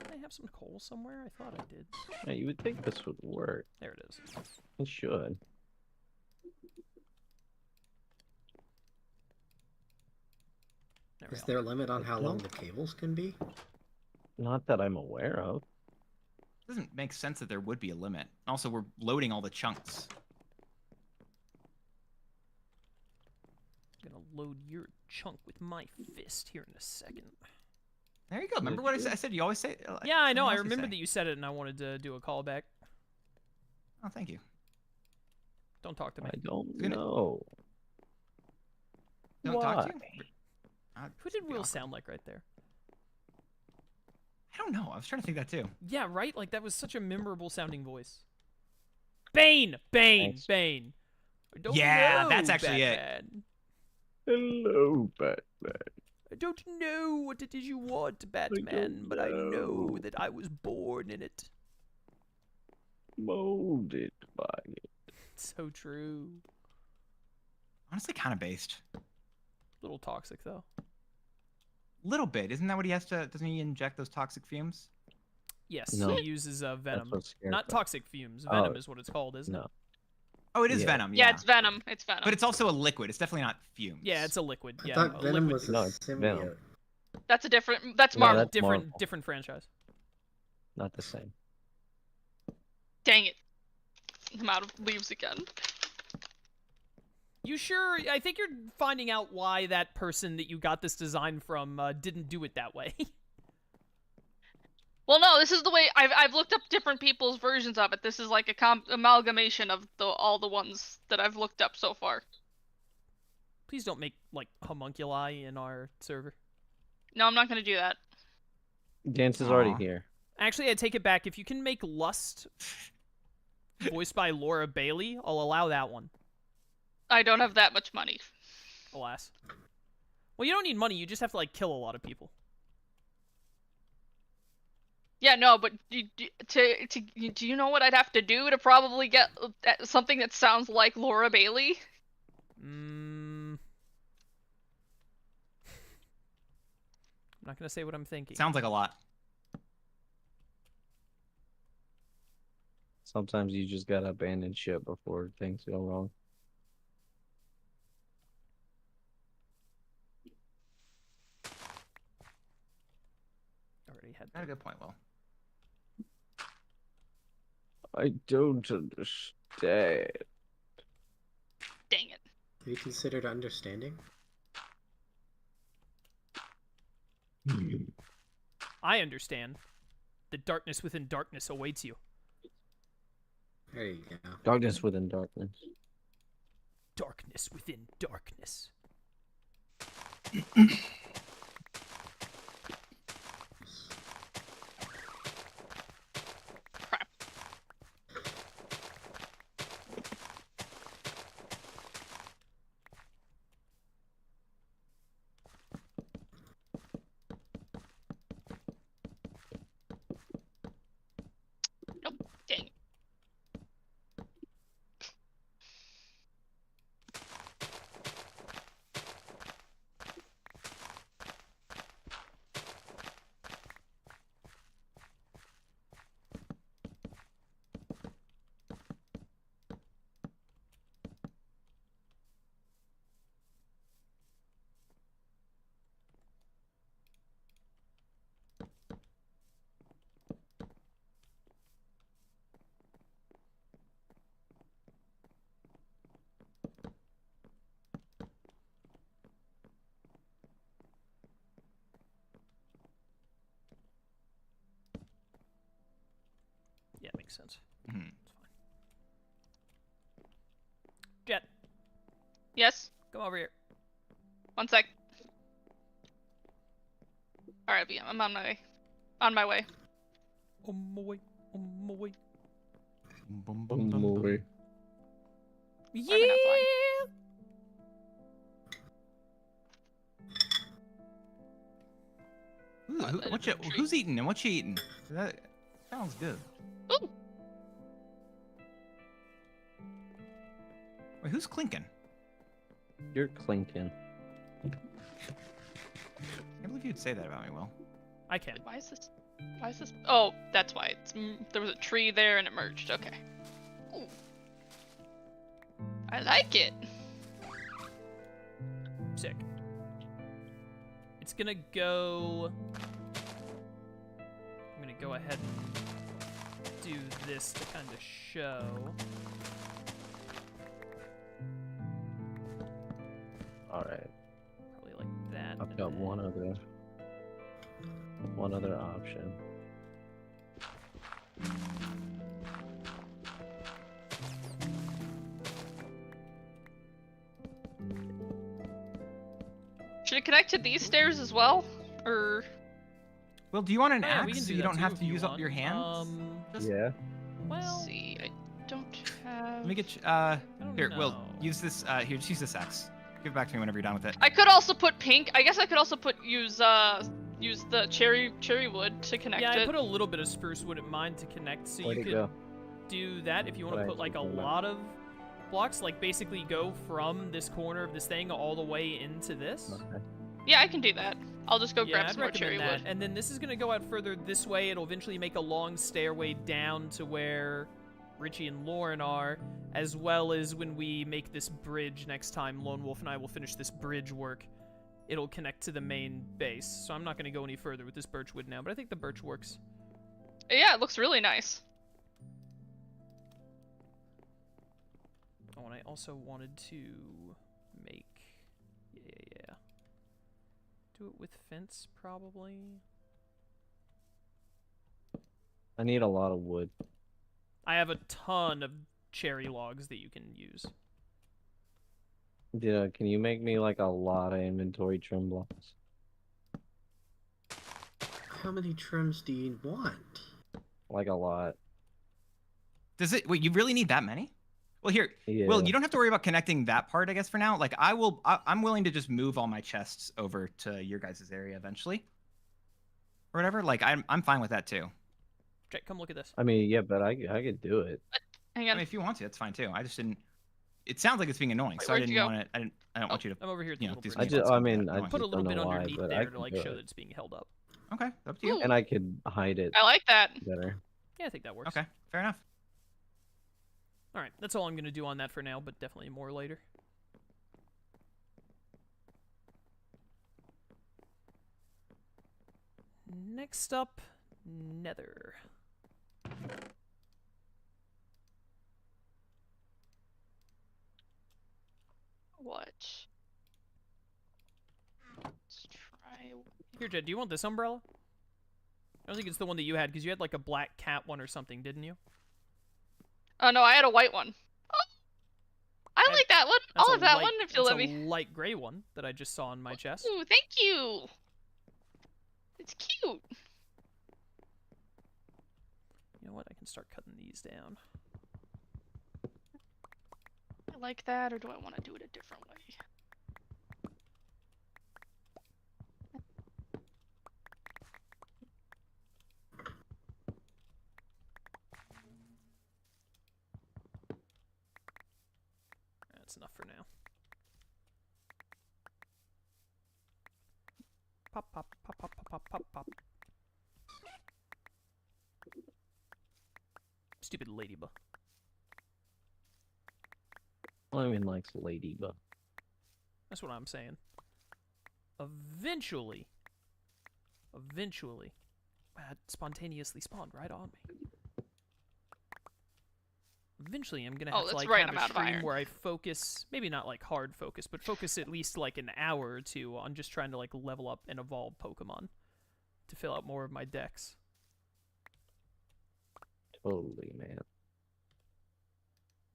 I have some coal somewhere? I thought I did. Yeah, you would think this would work. There it is. It should. Is there a limit on how long the cables can be? Not that I'm aware of. It doesn't make sense that there would be a limit. Also, we're loading all the chunks. I'm gonna load your chunk with my fist here in a second. There you go. Remember what I said? I said you always say. Yeah, I know. I remember that you said it, and I wanted to do a callback. Oh, thank you. Don't talk to me. I don't know. Don't talk to you? Who did Will sound like right there? I don't know. I was trying to think that too. Yeah, right? Like, that was such a memorable sounding voice. Bane! Bane! Thanks. Bane! I don't Yeah, know, that's actually Batman. Hello, Batman. I don't know what it is you want, Batman, but I know that I was born in it. Molded by it. So true. Honestly, kind of based. Little toxic, though. Little bit. Isn't that what he has to? Doesn't he inject those toxic fumes? Yes, No. he uses venom. That's what scares Not me. toxic fumes. Venom is what it's called, isn't it? No. Oh, it is Yeah. venom. Yeah, Yeah, it's venom. It's venom. But it's also a liquid. It's definitely not fumes. Yeah, it's a liquid. I Yeah, thought a Venom liquid. was a No, it's symbiote. Venom. That's a different. That's No, Marvel. that's different, Marvel. different franchise. Not the same. Dang it! I'm out of leaves again. You sure? I think you're finding out why that person that you got this design from didn't do it that way. Well, no, this is the way I've looked up different people's versions of it. This is like a amalgamation of all the ones that I've looked up so far. Please don't make, like, homunculi in our server. No, I'm not going to do that. Dance is already here. Actually, I take it back. If you can make Lust voiced by Laura Bailey, I'll allow that one. I don't have that much money. Alas. Well, you don't need money. You just have to, like, kill a lot of people. Yeah, no, but do you know what I'd have to do to probably get something that sounds like Laura Bailey? I'm not gonna say what I'm thinking. Sounds like a lot. Sometimes you just gotta abandon ship before things go wrong. Already had Not a good point, Will. I don't understand. Dang it. Have you considered understanding? I understand. The darkness within darkness awaits you. There you go. Darkness within darkness. Darkness within darkness. Crap. Nope. Dang it. Yeah, makes sense. Hmm. It's fine. Jet, Yes? come over here. 1 sec. Alright, I'm on my way. On my way. On my way. On my way. Boom, boom, boom, boom. Yeah. gonna fly. Who's eating and what you eating? That sounds good. Ooh. Wait, who's clinking? You're clinking. I can't believe you'd say that about me, Will. I can. Why is this? Why is this? Oh, that's why. There was a tree there and it merged. Okay. Ooh. I like it. Sick. It's gonna go... I'm gonna go ahead and do this to kind of show. Alright. Probably like that. I've and got then- one other option. Should it connect to these stairs as well? Or Well, do you want an Oh, yeah, we axe can so do you that don't too have if to you use up want. your hands? Just- Yeah. Well, let's see, I don't have. Let me get you, I don't here, Will, know. use this, here, just use this axe. Give it back to me whenever you're done with it. I could also put pink. I guess I could also use the cherry wood to connect yeah, I it. put a little bit of spruce wood in mine to connect, so Where'd you it could go? do that if you want to What I put like a actually put 'em lot of blocks, like basically go from this corner of this thing all the way into this. Okay. Yeah, I can do that. I'll just go Yeah, grab I'd some more cherry recommend that. wood. And then this is gonna go out further this way. It'll eventually make a long stairway down to where Richie and Lauren are, as well as when we make this bridge next time, Lone Wolf and I will finish this bridge work. It'll connect to the main base. So I'm not gonna go any further with this birch wood now, but I think the birch works. Yeah, it looks really nice. Oh, Oh, and I also wanted to make... Yeah. Do it with fence, probably. I need a lot of wood. I have a ton of cherry logs that you can use. Yeah, can you make me like a lot of inventory trim blocks? How many trims do you want? Like a lot. Does it? Wait, you really need that many? Well, here. Yeah. Well, you don't have to worry about connecting that part, I guess, for now. Like, I'm willing to just move all my chests over to your guys' area eventually, or whatever. Like, I'm fine with that too. Jake, come look at this. I mean, yeah, but I could do it. Hang I on. mean, if you want to, that's fine too. I just didn't. It sounds like it's being annoying, Wait, so I where'd you didn't go? want it. I don't want you to. I'm over here at the You know, little do bridge. something else I with mean, that I noise. Put a just little don't bit know why, underneath but I there to can like do show it. that it's being held up. Okay, up to you. Ooh. And I could hide it I like that. better. Yeah, I think that works. Okay, fair enough. All right, that's all I'm gonna do on that for now, but definitely more later. Next up, Nether. What? Let's try. Here, Jed, do you want this umbrella? I don't think it's the one that you had, because you had like a black cat one or something, didn't you? Oh no, I had a white one. Oh, I like that one. That's I'll a have that light- one if you'll let that's me. a light gray one that I just saw on my chest. Ooh, thank you. It's cute. You know what? I can start cutting these down. I like that, or do I want to do it a different way? That's enough for now. Pop, pop, pop, pop, pop, pop, pop, pop. Stupid ladybug. Fleming likes ladybug. That's what I'm saying. Eventually, that spontaneously spawned right on me. Eventually, I'm gonna have to that's like right, have I'm a out of stream iron. where I focus, maybe not like hard focus, but focus at least like an hour or two on just trying to like level up and evolve Pokemon to fill out more of my decks. Totally, man.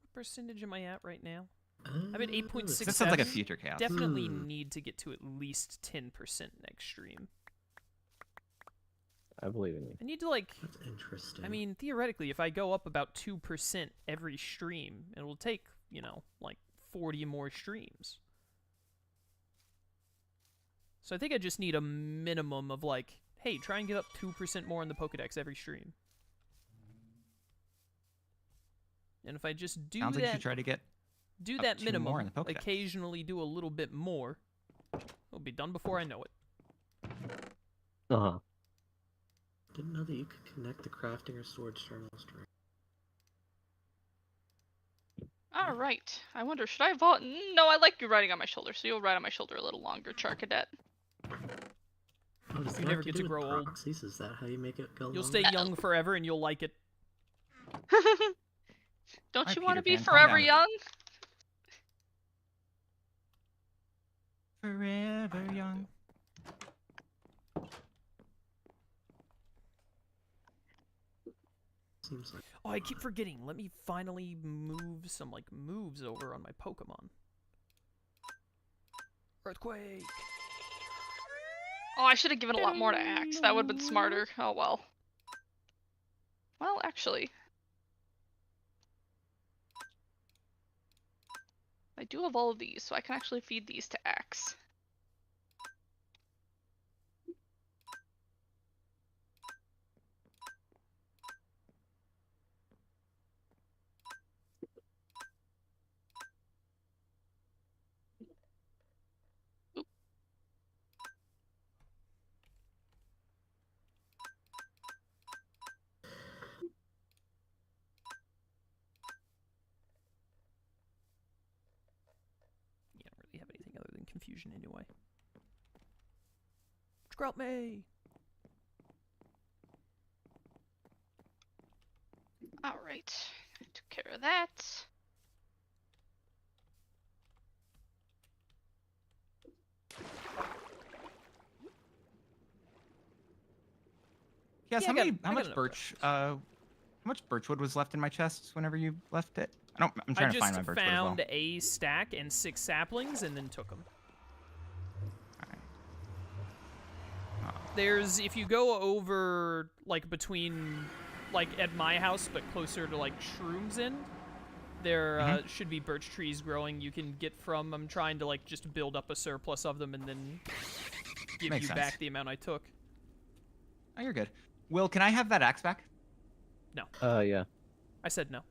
What percentage am I at right now? I'm at 8.67. This sounds like a future chaos. Definitely need to get to at least 10% next stream. I believe in you. I need to like. That's interesting. I mean, theoretically, if I go up about 2% every stream, it will take, you know, like 40 more streams. So I think I just need a minimum of like, hey, try and get up 2% more in the Pokedex every stream. And if I just do Sounds like you that, should try to get do up that 2 more in minimum, the Pokedex. occasionally do a little bit more, it'll be done before I know it. Uh-huh. Didn't know that you could connect the crafting or storage terminals to. All right. I wonder, should I vault? No, I like you riding on my shoulder, so you'll ride on my shoulder a little longer, Charcadet. Oh, does You that never have get do to with grow old. proxies? Is that how you make it go? You'll longer? stay young forever and you'll like it. Don't Alright, you want to Peter be Pan, calm forever down. young? forever young. Seems like Oh, I keep forgetting. Let me finally move some, like, moves over on my Pokemon. Earthquake! Oh, I should have given a lot more to Axe. That would have been smarter. Oh well. Well, actually. I do have all of these, so I can actually feed these to Axe. You don't really have anything other than confusion anyway. Sprout me! Alright. Took care of that. Yes. Yeah, How much birchwood was left in my chest whenever you left it? I'm trying to find my I just birchwood as well. found a stack and 6 saplings and then took them. There's, if you go over, like, between, like, at my house, but closer to, like, Shroom's End, there should be birch trees growing you can get from. I'm trying to, like, just build up a surplus of them and then give Makes you sense. back the amount I took. Oh, you're good. Will, can I have that axe back? No. Yeah. I said no.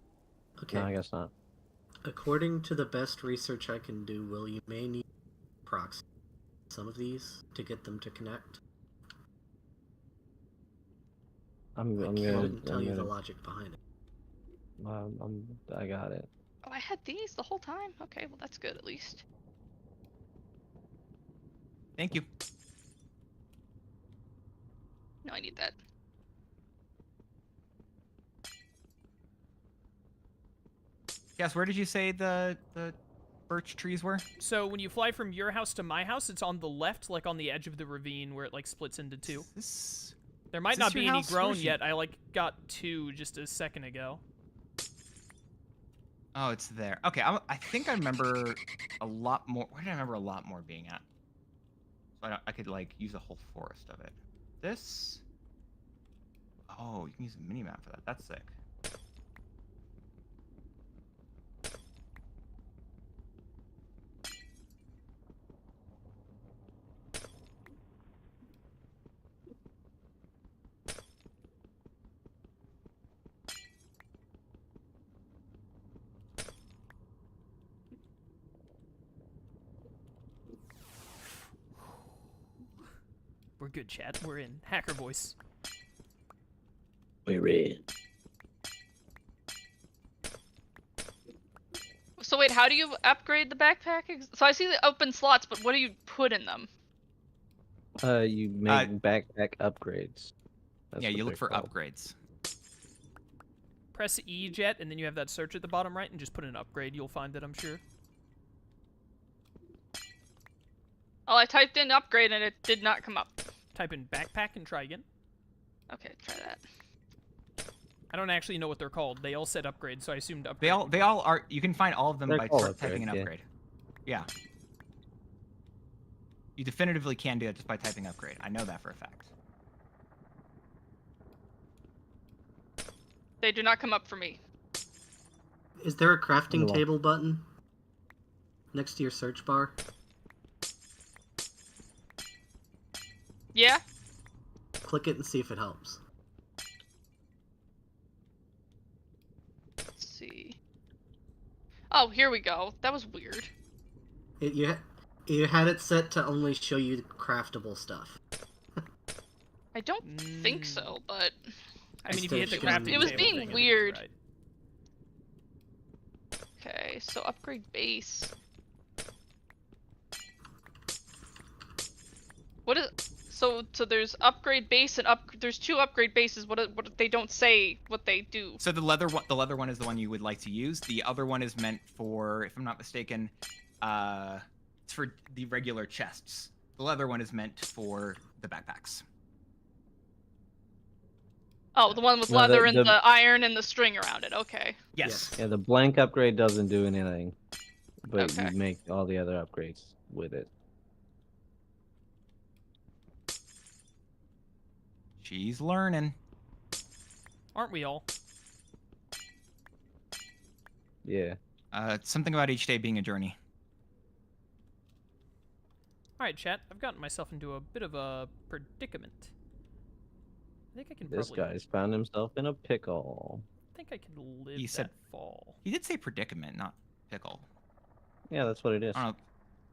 Okay. No, I guess not. According to the best research I can do, Will, you may need proxy some of these to get them to connect. I can't tell you the logic behind it. I got it. Oh, I had these the whole time? Okay, well that's good at least. Thank you. No, I need that. Yes, where did you say the birch trees were? So when you fly from your house to my house, it's on the left, like on the edge of the ravine where it, like, splits into 2. There might is not this be your any house? grown Where's yet. I, like, got 2 just a second ago. Oh, it's there. Okay, I think I remember a lot more. Where did I remember a lot more being at? So I could, like, use a whole forest of it. This... Oh, you can use a mini-map for that. That's sick. We're good, chat. We're in. Hacker voice. We're in. So wait, how do you upgrade the backpack? So I see the open slots, but what do you put in them? You make backpack upgrades. That's Yeah, what you look they're for called. upgrades. Press E jet, and then you have that search at the bottom right, and just put in upgrade. You'll find it, I'm sure. Oh, I typed in upgrade and it did not come up. Type in backpack and try again. Okay, try that. I don't actually know what they're called. They all said upgrade, so I assumed upgrade. They all are. You can find all of them They're by called typing an upgrades, yeah. upgrade. Yeah. You definitively can do it just by typing upgrade. I know that for a fact. They do not come up for me. Is there a crafting No. table button next to your search bar? Yeah? Click it and see if it helps. Let's see. Oh, here we go. That was weird. You had it set to only show you craftable stuff. I don't think so, but I mean, if you hit the It crafting was table being thing, I think it's weird. right. okay. So upgrade base. What is so there's upgrade base and there's 2 upgrade bases. What they don't say what they do. So the leather one is the one you would like to use. The other one is meant for, if I'm not mistaken, it's for the regular chests. The leather one is meant for the backpacks. Oh, the one with No, leather and the- the iron and the string around it. Okay. Yes. Yeah, the blank upgrade doesn't do anything, but Okay. you make all the other upgrades with it. She's learning. Aren't we all? Yeah. Something about each day being a journey. Alright, chat. I've gotten myself into a bit of a predicament. I think I can This probably... guy's found himself in a pickle. I think I can live He said- that fall. He did say predicament, not pickle. Yeah, that's what it is. I don't know.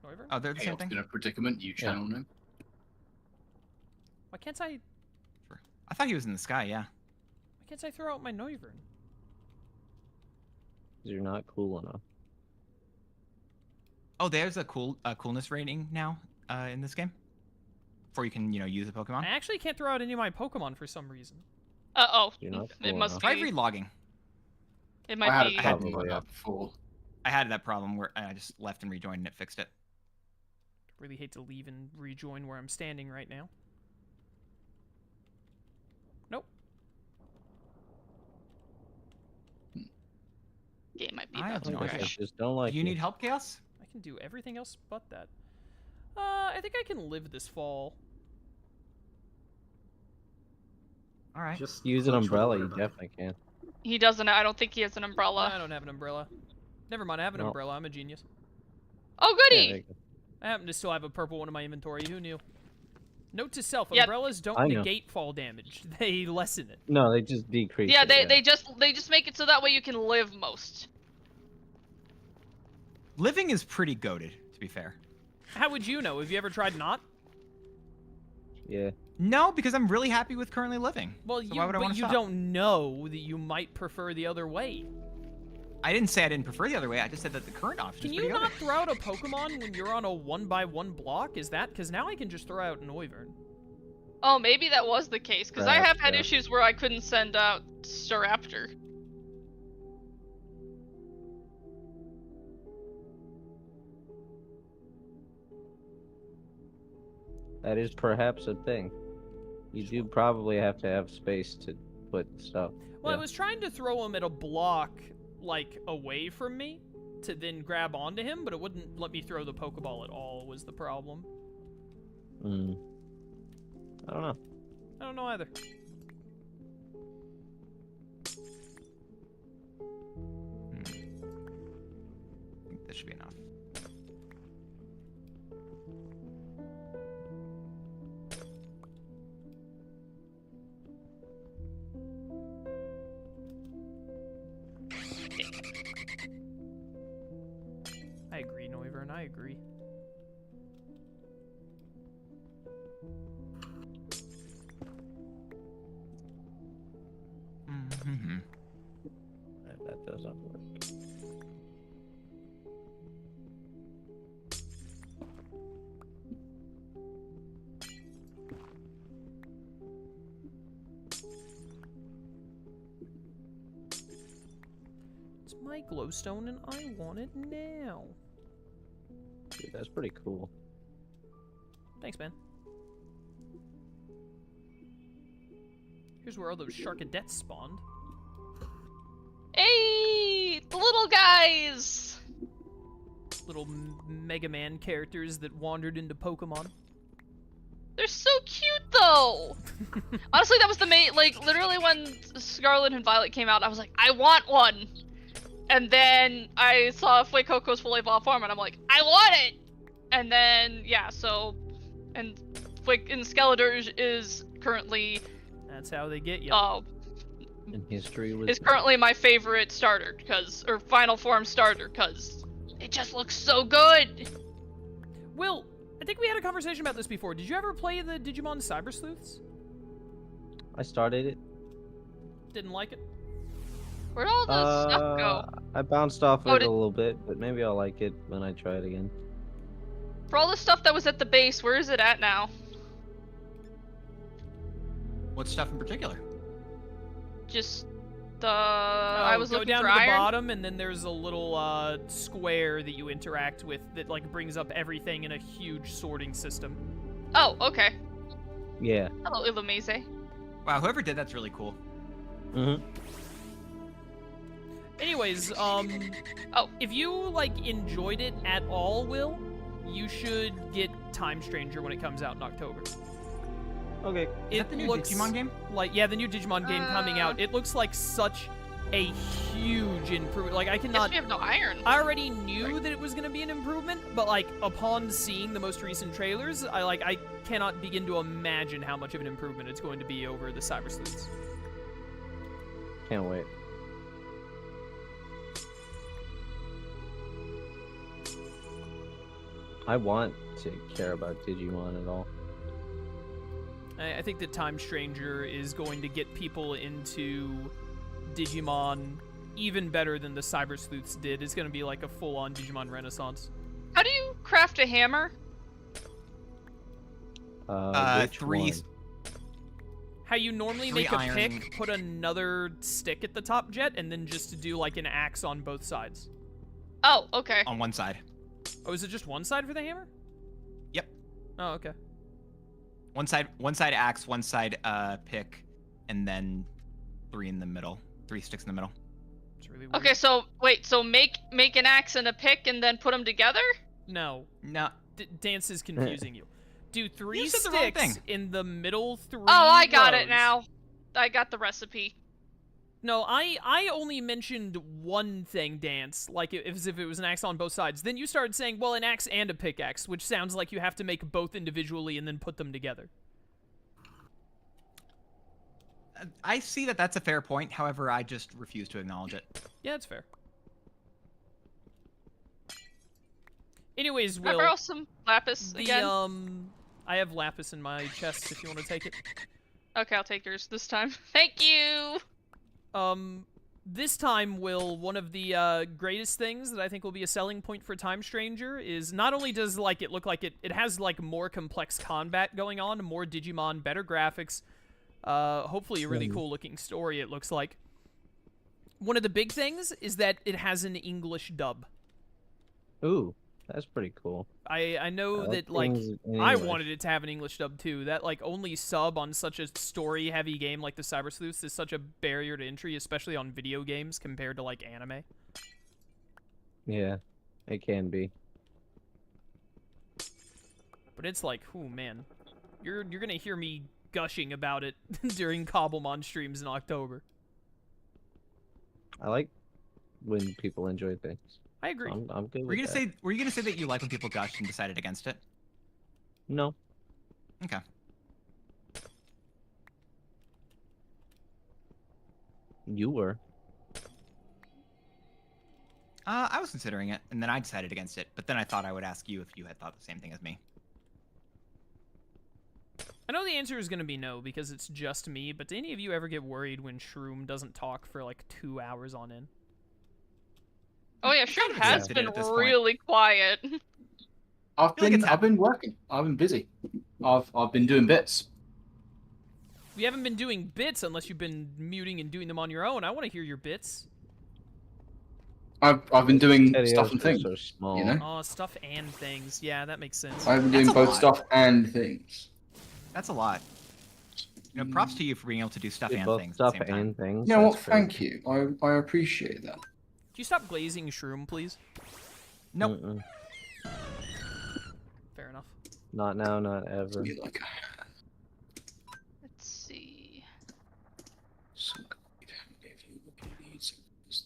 However, Oh, they're the same Chaos thing? in a predicament, you channel him. why can't I... I thought he was in the sky, yeah. Why can't I throw out my Noivern? You're not cool enough. Oh, there's a coolness rating now in this game? Before you can, use a Pokemon? I actually can't throw out any of my Pokemon for some reason. Oh. You're not It cool must enough. Try be. relogging. It I might had be. a problem Probably, like yeah. that before. I had that problem where I just left and rejoined and it fixed it. Really hate to leave and rejoin where I'm standing right now. Nope. I have no I idea. just don't like Do you need help, Chaos? I can do everything else but that. I think I can live this fall. All right. Just Use an clutch umbrella. water You bucket. definitely can. He doesn't. I don't think he has an No, umbrella. I don't have an umbrella. Never mind, I have an No. umbrella. I'm a genius. Oh, Yeah, goody! there you go. I happen to still have a purple one in my inventory. Who knew? Note to self: Yep. umbrellas don't I know. negate fall damage; they lessen it. No, they just decrease. Yeah, it, they just make it so that way you can live most. Living is pretty goated, to be fair. How would you know? Have you ever tried not? Yeah. No, because I'm really happy with currently living. Well, So why would I wanna you stop? don't know that you might prefer the other way. I didn't say I didn't prefer the other way. I just said that the current option Can is you pretty not goated. throw out a Pokemon when you're on a 1x1 block? Is that because now I can just throw out an Oivern? Oh, maybe that was the case, because I have Perhaps, had yeah. issues where I couldn't send out Staraptor. That is perhaps a thing. You do probably have to have space to put stuff. Well, I Yeah. was trying to throw him at a block, like, away from me, to then grab onto him, but it wouldn't let me throw the Pokeball at all, was the problem. Mm. I don't know. I don't know either. I think this should be enough. I agree, Noivern, I agree. Mm-hmm. That doesn't work. It's my glowstone and I want it now. Dude, that's pretty cool. Thanks, man. Here's where all those Sharkadettes spawned. Hey, the little guys! Little Mega Man characters that wandered into Pokemon. They're so cute, though! Honestly, that was the main, like, literally when Scarlet and Violet came out, I was like, I want one! And then I saw Fuecoco's fully evolved form, and I'm like, I want it! And then, yeah, so... And Skeletor is currently... That's how they get you. In history was is currently my favorite starter, or final form starter, because it just looks so good! Will, I think we had a conversation about this before. Did you ever play the Digimon Cyber Sleuths? I started it. Didn't like it? Where'd all the stuff go? I bounced off Oh, it did- a little bit, but maybe I'll like it when I try it again. For all the stuff that was at the base, where is it at now? What stuff in particular? Just the... I was go looking down for to the iron. bottom, and then there's a little square that you interact with that like brings up everything in a huge sorting system. Oh, okay. Yeah. Hello, Illumise. Wow, whoever did that's really cool. Mm-hmm. Anyways, Oh. if you like enjoyed it at all, Will, you should get Time Stranger when it comes out in October. Okay. Is It that the new looks Digimon game? like, yeah, the new Digimon game coming out. It looks like such a huge improvement. Like, I Guess cannot... we have no iron. I already knew that it was going to be an improvement, but like upon seeing the most recent trailers, I cannot begin to imagine how much of an improvement it's going to be over the Cyber Sleuths. Can't wait. I want to care about Digimon at all. I think that Time Stranger is going to get people into Digimon even better than the Cyber Sleuths did. It's going to be like a full-on Digimon renaissance. How do you craft a hammer? Which three. one? How you normally Three make a iron- pick, put another stick at the top jet, and then just to do like an axe on both sides. Oh, okay. On one side. Oh, is it just one side for the hammer? Yep. Oh, okay. One side axe, one side pick, and then three in the middle. 3 sticks in the middle. It's really weird. Okay, so wait, so make an axe and a pick and then put them together? No. No. Dance is confusing you. Do 3 You said the wrong sticks thing. in the middle 3 Oh, I got it rows. now. I got the recipe. No, I only mentioned one thing, Dance, like as if it was an axe on both sides. Then you started saying, well, an axe and a pickaxe, which sounds like you have to make both individually and then put them together. I see that that's a fair point. However, I just refuse to acknowledge it. Yeah, it's fair. Anyways, Can I Will, borrow some lapis again? I have lapis in my chest if you want to take it. Okay, I'll take yours this time. Thank you! This time, Will, one of the greatest things that I think will be a selling point for Time Stranger is not only does like it look like it has like more complex combat going on, more Digimon, better graphics, hopefully a really cool looking story it looks like. One of the big things is that it has an English dub. Ooh, that's pretty cool. I know that like I wanted it to have an English dub too. That like only sub on such a story heavy game like the Cyber Sleuths is such a barrier to entry, especially on video games compared to like anime. Yeah, it can be. But it's like, oh man, you're gonna hear me gushing about it during Cobblemon streams in October. I like when people enjoy things. I agree. I'm good Were with you that. gonna say that you like when people gushed and decided against it? No. Okay. You were. I was considering it, and then I decided against it. But then I thought I would ask you if you had thought the same thing as me. I know the answer is gonna be no because it's just me. But do any of you ever get worried when Shroom doesn't talk for like 2 hours on end? Oh yeah, Shroom of has accepted it been at this point. really quiet. I've feel like it's been working. I've been busy. I've been doing bits. You haven't been doing bits unless you've been muting and doing them on your own. I want to hear your bits. I've been doing Videos stuff and are things. so small. You know, Oh, stuff and things. Yeah, that makes sense. I've been doing That's a both lot. stuff and things. That's a lot. You know, props to you for being able to do stuff Do and both things stuff at the same time. and things. You know what? That's great. Thank you. I appreciate that. Can you stop glazing Shroom, please? Nope. Mm-mm. Fair enough. Not now, not ever. Be like, Let's see. so if you need some- Does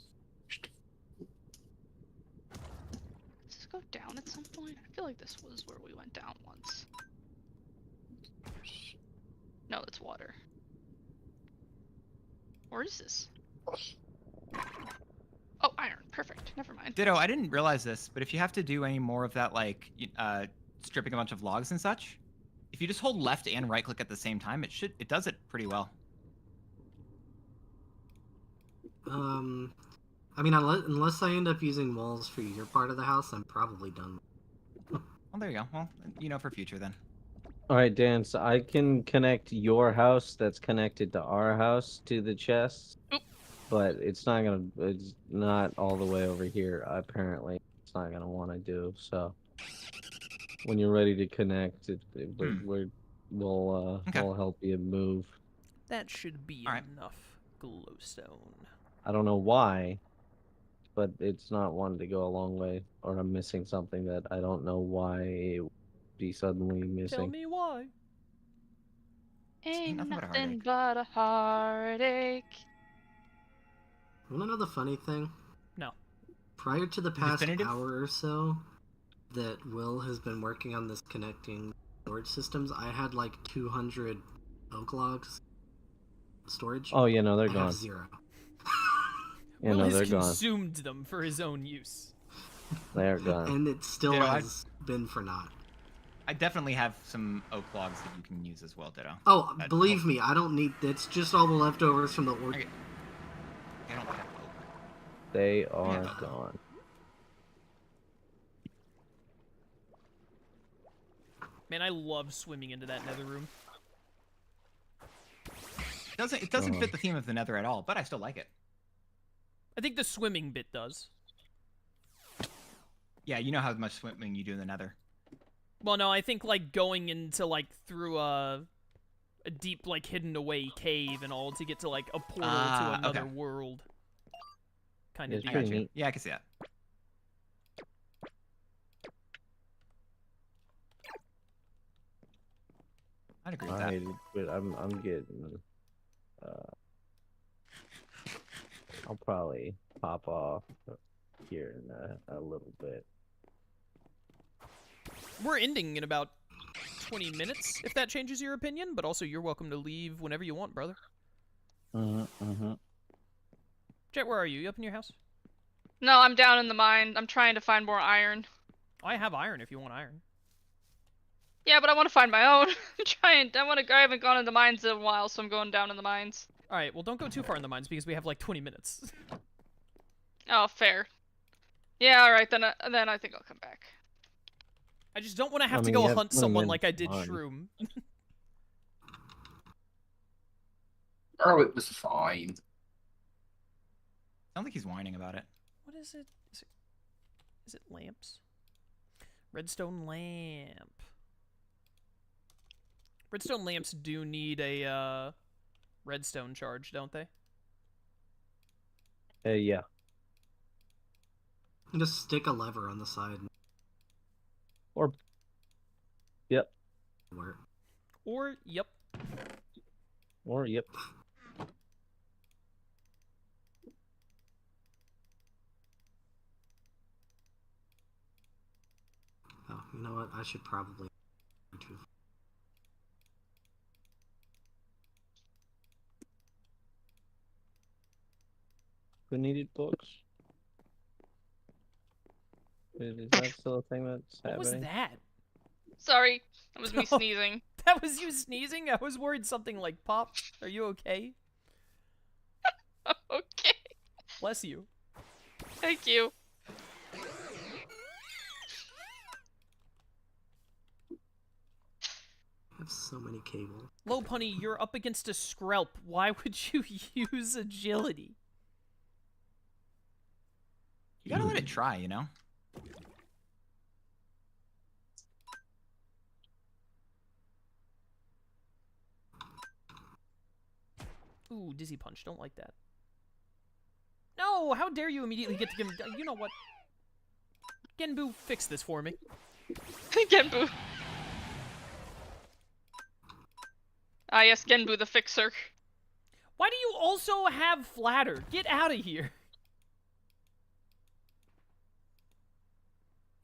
this go down at some point? I feel like this was where we went down once. No, it's water. Where is this? Oh, iron. Perfect. Never mind. Ditto, I didn't realize this, but if you have to do any more of that, like, stripping a bunch of logs and such, if you just hold left and right click at the same time, it does it pretty well. I mean, unless I end up using walls for your part of the house, I'm probably done. Well, there you go. Well, you know, for future then. All right, Dan. So I can connect your house that's connected to our house to the chest, Oop. but it's not gonna. It's not all the way over here. Apparently, it's not gonna want to do. So when you're ready to connect, we'll Okay. help you move. That should be All right. enough glowstone. I don't know why, but it's not wanting to go a long way, or I'm missing something that I don't know why it would be suddenly Tell missing. me why. Ain't nothing but a nothing heartache. but a heartache. Wanna know the funny thing? No. Prior to the past Definitive? hour or so that Will has been working on this connecting storage systems, I had like 200 oak logs storage. Oh yeah, no, they're I gone. have 0. Yeah, Will no, has they're gone. consumed them for his own use. They're gone. And it still Ditto, has been for naught. I definitely have some oak logs that you can use as well, Ditto. Oh, That believe helps. me, I don't need. It's just all the leftovers from the orchard. Okay. I don't have oak. They are Yeah. gone. Man, I love swimming into that nether room. It doesn't fit the theme of the Nether at all, but I still like it. I think the swimming bit does. Yeah, you know how much swimming you do in the Nether. Well, no, I think like going into like through a deep like hidden away cave and all to get to like a portal to another okay. world. kind of It's I deal. got you. neat. Yeah, I can see that. I'd agree with that. Alright, but I'm getting. I'll probably pop off here in a little bit. We're ending in about 20 minutes, if that changes your opinion, but also you're welcome to leave whenever you want, brother. Jet, where are you? You up in your house? No, I'm down in the mine. I'm trying to find more iron. I have iron if you want iron. Yeah, but I want to find my own. I'm trying. I haven't gone in the mines in a while, so I'm going down in the mines. Alright, well don't go too far in the mines because we have like 20 minutes. Oh, fair. Yeah, all right, then I think I'll come back. I just don't want to have I to mean, go you have hunt 20 someone like I minutes did on. Shroom. Oh, it was fine. Sounds like he's whining about it. What is it? Is it lamps? Redstone lamp. Redstone lamps do need a redstone charge, don't they? Yeah. Just stick a lever on the side. Or. Yep. Work. Or, yep. Or yep. Oh, you know what? I should probably. Who needed books? Is that still a thing that's What was happening? that? Sorry, that was me sneezing. That was you sneezing? I was worried something like popped. Are you okay? Okay, Bless you. thank you. I have so many cables. Low Punny, you're up against a Skrelp. Why would you use agility? You gotta let it try, you know? Ooh, Dizzy Punch. Don't like that. No! How dare you immediately get to give him... You know what? Genbu, fix this for me. Genbu. Ah, yes, Genbu the fixer. Why do you also have Flatter? Get out of here.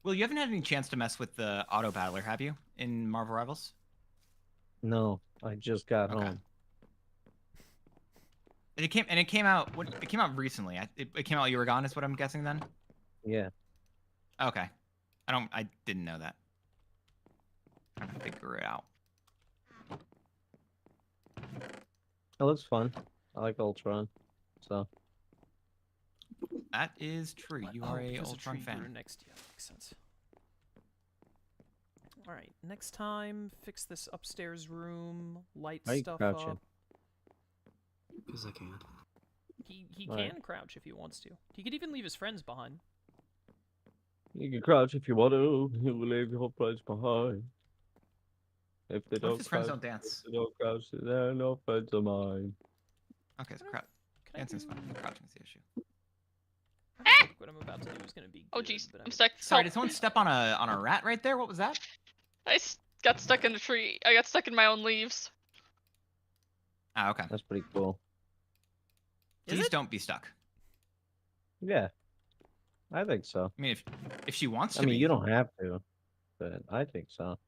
Well, you haven't had any chance to mess with the auto battler, have you? In Marvel Rivals? No, I just got Okay. home. It came out. It came out recently. It came out while you were gone, is what I'm guessing then. Yeah. Okay. I didn't know that. I'm trying to figure it out. It looks fun. I like Ultron. So. That is true. You are a there's Ultron tree fan. grew next. Yeah, makes sense. Alright, next time, fix this upstairs room, light Why are you stuff crouching? up. Because I can. He Right. can crouch if he wants to. He could even leave his friends behind. You can crouch if you want to. You will leave your friends behind. If they What if don't his friends crouch, don't dance? they don't crouch, they're no friends of mine. Okay, so Can I dancing's do- fine. Crouching's the issue. I don't think what I'm about to do is gonna be Oh good, jeez, but I'm stuck. Sorry, Help. did someone step on a rat right there? What was that? Got stuck in the tree. I got stuck in my own leaves. Ah, okay. That's pretty cool. Is Please it? don't be stuck. Yeah. I think so. I mean, if she wants to I mean, be. you don't have to, but I think so.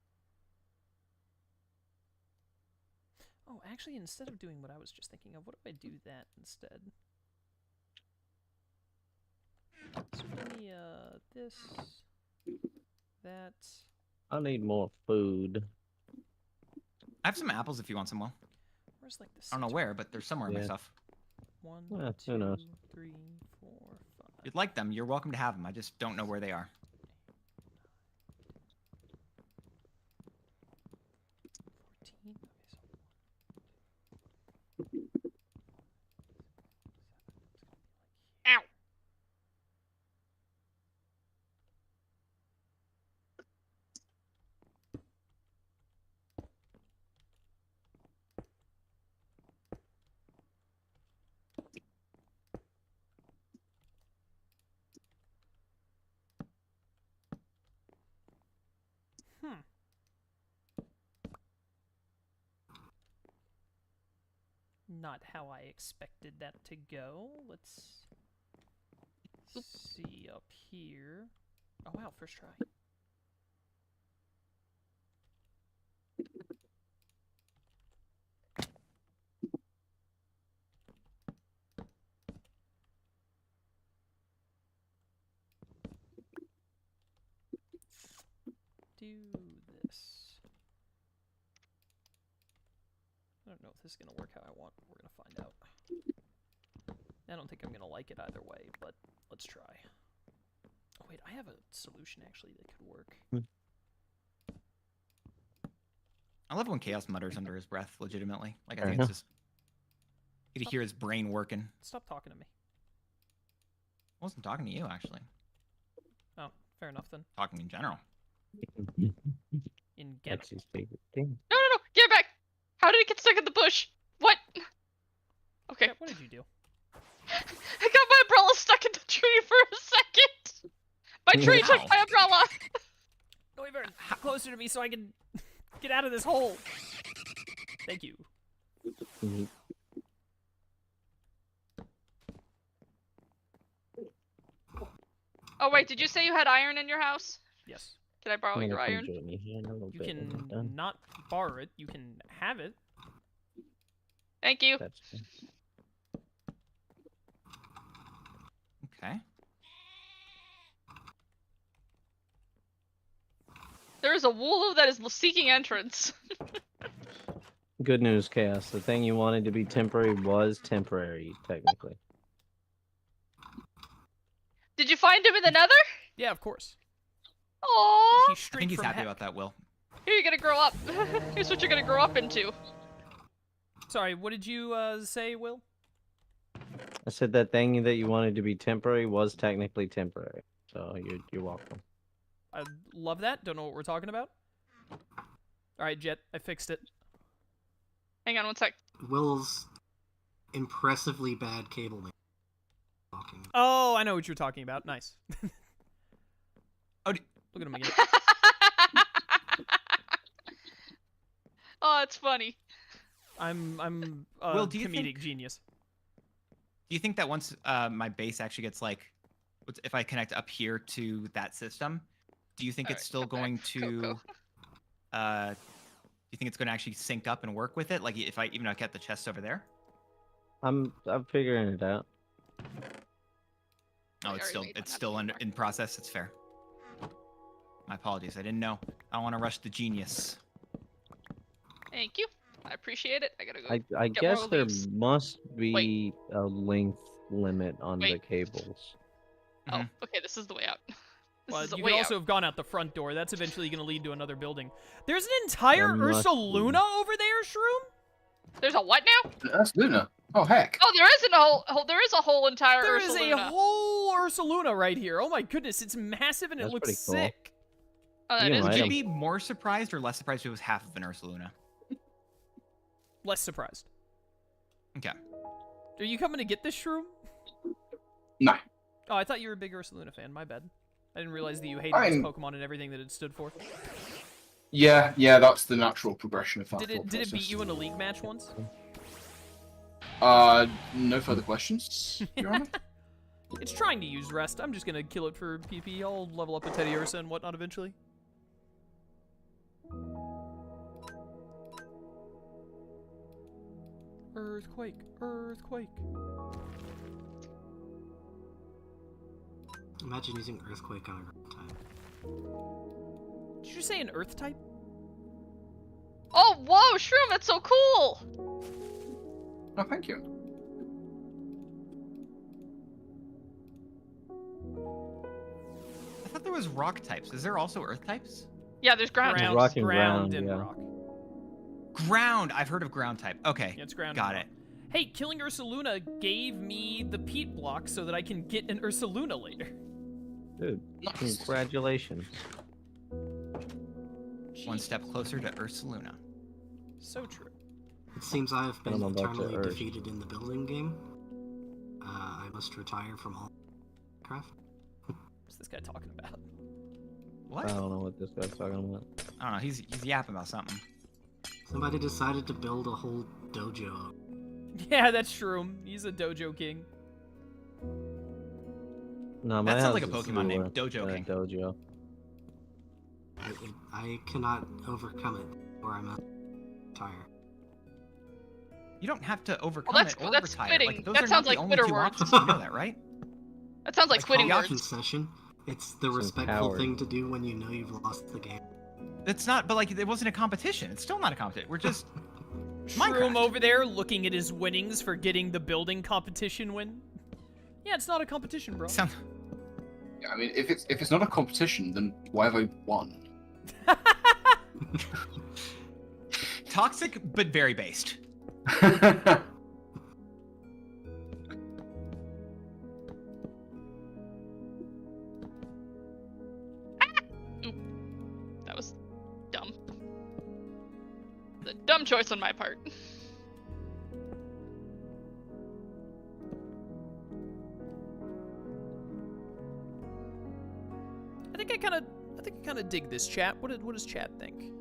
Oh, actually, instead of doing what I was just thinking of, what if I do that instead? So give me this, that. I need more food. I have some apples if you want some. Well, Where's like the I don't know center? where, but they're somewhere in my Yeah. stuff. 1, Yeah, who 2, knows? 3, 4, 5. If you'd like them, you're welcome to have them. I just don't know where they are. 14. Okay, so Ow. not how I expected that to go. Let's see up here. Oh wow, first try. Do this. I don't know if this is going to work how I want. We're going to find out. I don't think I'm going to like it either way, but let's try. Oh, wait, I have a solution, actually, that could work. I love when Chaos mutters under his breath, legitimately. Like, I think it's just... You can hear his brain working. Stop talking to me. I wasn't talking to you, actually. Oh, fair enough, then. Talking in general. In That's Ghetto. his favorite thing. No, no, no! Get back! How did it get stuck in the bush? What? Okay. Yeah, what did you do? I got my umbrella stuck in the tree for a second! My tree took my umbrella! Go even closer to me so I can get out of this hole. Thank you. Oh wait, did you say you had iron in your house? Yes. Can I borrow your iron? You can not borrow it. You can have it. Thank you. That's fine. Okay. There is a wooloo that is seeking entrance. Good news, Chaos. The thing you wanted to be temporary was temporary, technically. Did you find him in the nether? Yeah, of course. Aww. He's I straight think he's from happy heck. about that, Will. Here you're gonna grow up. Here's what you're gonna grow up into. Sorry, what did you say, Will? I said that thing that you wanted to be temporary was technically temporary. So you're welcome. I love that. Don't know what we're talking about. All right, Jet, I fixed it. Hang on one sec. Will's impressively bad cable man. Talking. Oh, I know what you're talking about. Nice. Oh, look at him again. Oh, it's funny. I'm Will, do you comedic think- genius. Do you think that once my base actually gets like, if I connect up here to that system, do you think All it's right, still come back, going to, Coco. do you think it's going to actually sync up and work with it? Like if I even if I kept the chest over there? I'm figuring it out. Oh, I it's already still made one, it's not still anymore. in process. It's fair. My apologies. I didn't know. I don't want to rush the genius. Thank you. I appreciate it. I gotta go. I Get guess more there leaves. must be a length limit on the Wait. cables. Oh, Mhm. okay. This is the way out. This Well, is the you way could also out. have gone out the front door. That's eventually going to lead to another building. There's an entire There must Ursa be. Luna over there, Shroom? There's a what now? That's Luna. Oh heck. Oh, there isn't a whole. There is a whole entire There Ursa is a Luna. whole Ursa Luna right here. Oh my goodness, it's massive and it That's looks pretty cool. sick. Oh, that You is might Would have- you pretty. be more surprised or less surprised if it was half of an Ursa Luna? Less surprised. Okay. Are you coming to get this Shroom? No. Oh, I thought you were a big Ursa Luna fan. My bad. I didn't realize that you hated I'm- this Pokemon and everything that it stood for. Yeah, that's the natural progression of that. Did it beat you in a league match once? No further questions, Your Honor? It's trying to use rest. I'm just gonna kill it for PP. I'll level up a Teddy Ursa and whatnot eventually. Earthquake, earthquake. Imagine using Earthquake on a ground type. Did you say an Earth type? Oh, whoa, Shroom, that's so cool. Oh, thank you. I thought there was rock types. Is there also earth types? Yeah, there's ground. Ground. types. Rock and ground, and yeah. rock. Ground. I've heard of ground type. Okay. Yeah, it's ground. Got and it. rock. Hey, killing Ursa Luna gave me the peat block so that I can get an Ursa Luna later. Dude, Nice. congratulations. One step closer to Ursa Luna. So true. It seems I have been I'm about to eternally urge. defeated in the building game. I must retire from all craft. What's this guy talking about? What? I don't know what this guy's talking about. I don't know. He's yapping about something. Somebody decided to build a whole dojo. Yeah, that's true. He's a dojo king. No, my That sounds house like a is Pokemon name, cooler Dojo than a King. Dojo. I cannot overcome it, or I'm a tire. You don't have to overcome that's- it or that's retire. quitting. Like, those That are sounds not like the only Twitter two words. options. You know that, right? That sounds like Like, quitting how words. Concession. It's the Some respectful coward. thing to do when you know you've lost the game. It's not, but like, it wasn't a competition. It's still not a competition. We're just Shroom Minecraft. over there looking at his winnings for getting the building competition win. Yeah, it's not a competition, bro. Sound... Yeah, I mean, if it's not a competition, then why have I won? Toxic, but very based. That was dumb. The dumb choice on my part. I think I kind of dig this chat. What does chat think?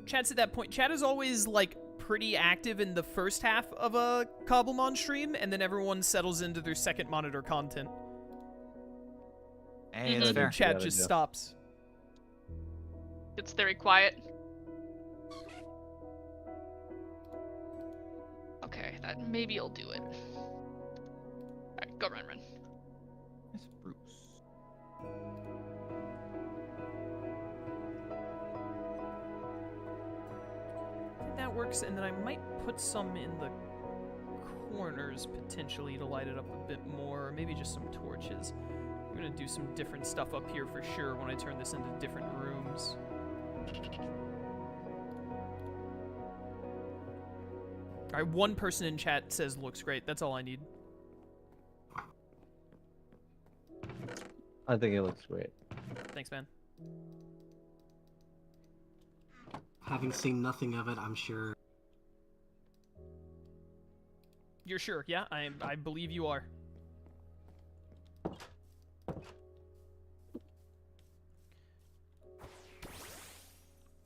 Chat's at that point. Chat is always like pretty active in the first half of a Cobblemon stream, and then everyone settles into their second monitor content. Hey, Mhm. it's And then fair. chat Yeah, just yeah. stops. It's very quiet. Okay, that maybe will do it. Alright, go run. It's Bruce. I think that works, and then I might put some in the corners potentially to light it up a bit more, or maybe just some torches. I'm gonna do some different stuff up here for sure when I turn this into different rooms. Alright, one person in chat says looks great. That's all I need. I think it looks great. Thanks, man. Having seen nothing of it, I'm sure. You're sure? Yeah, I believe you are.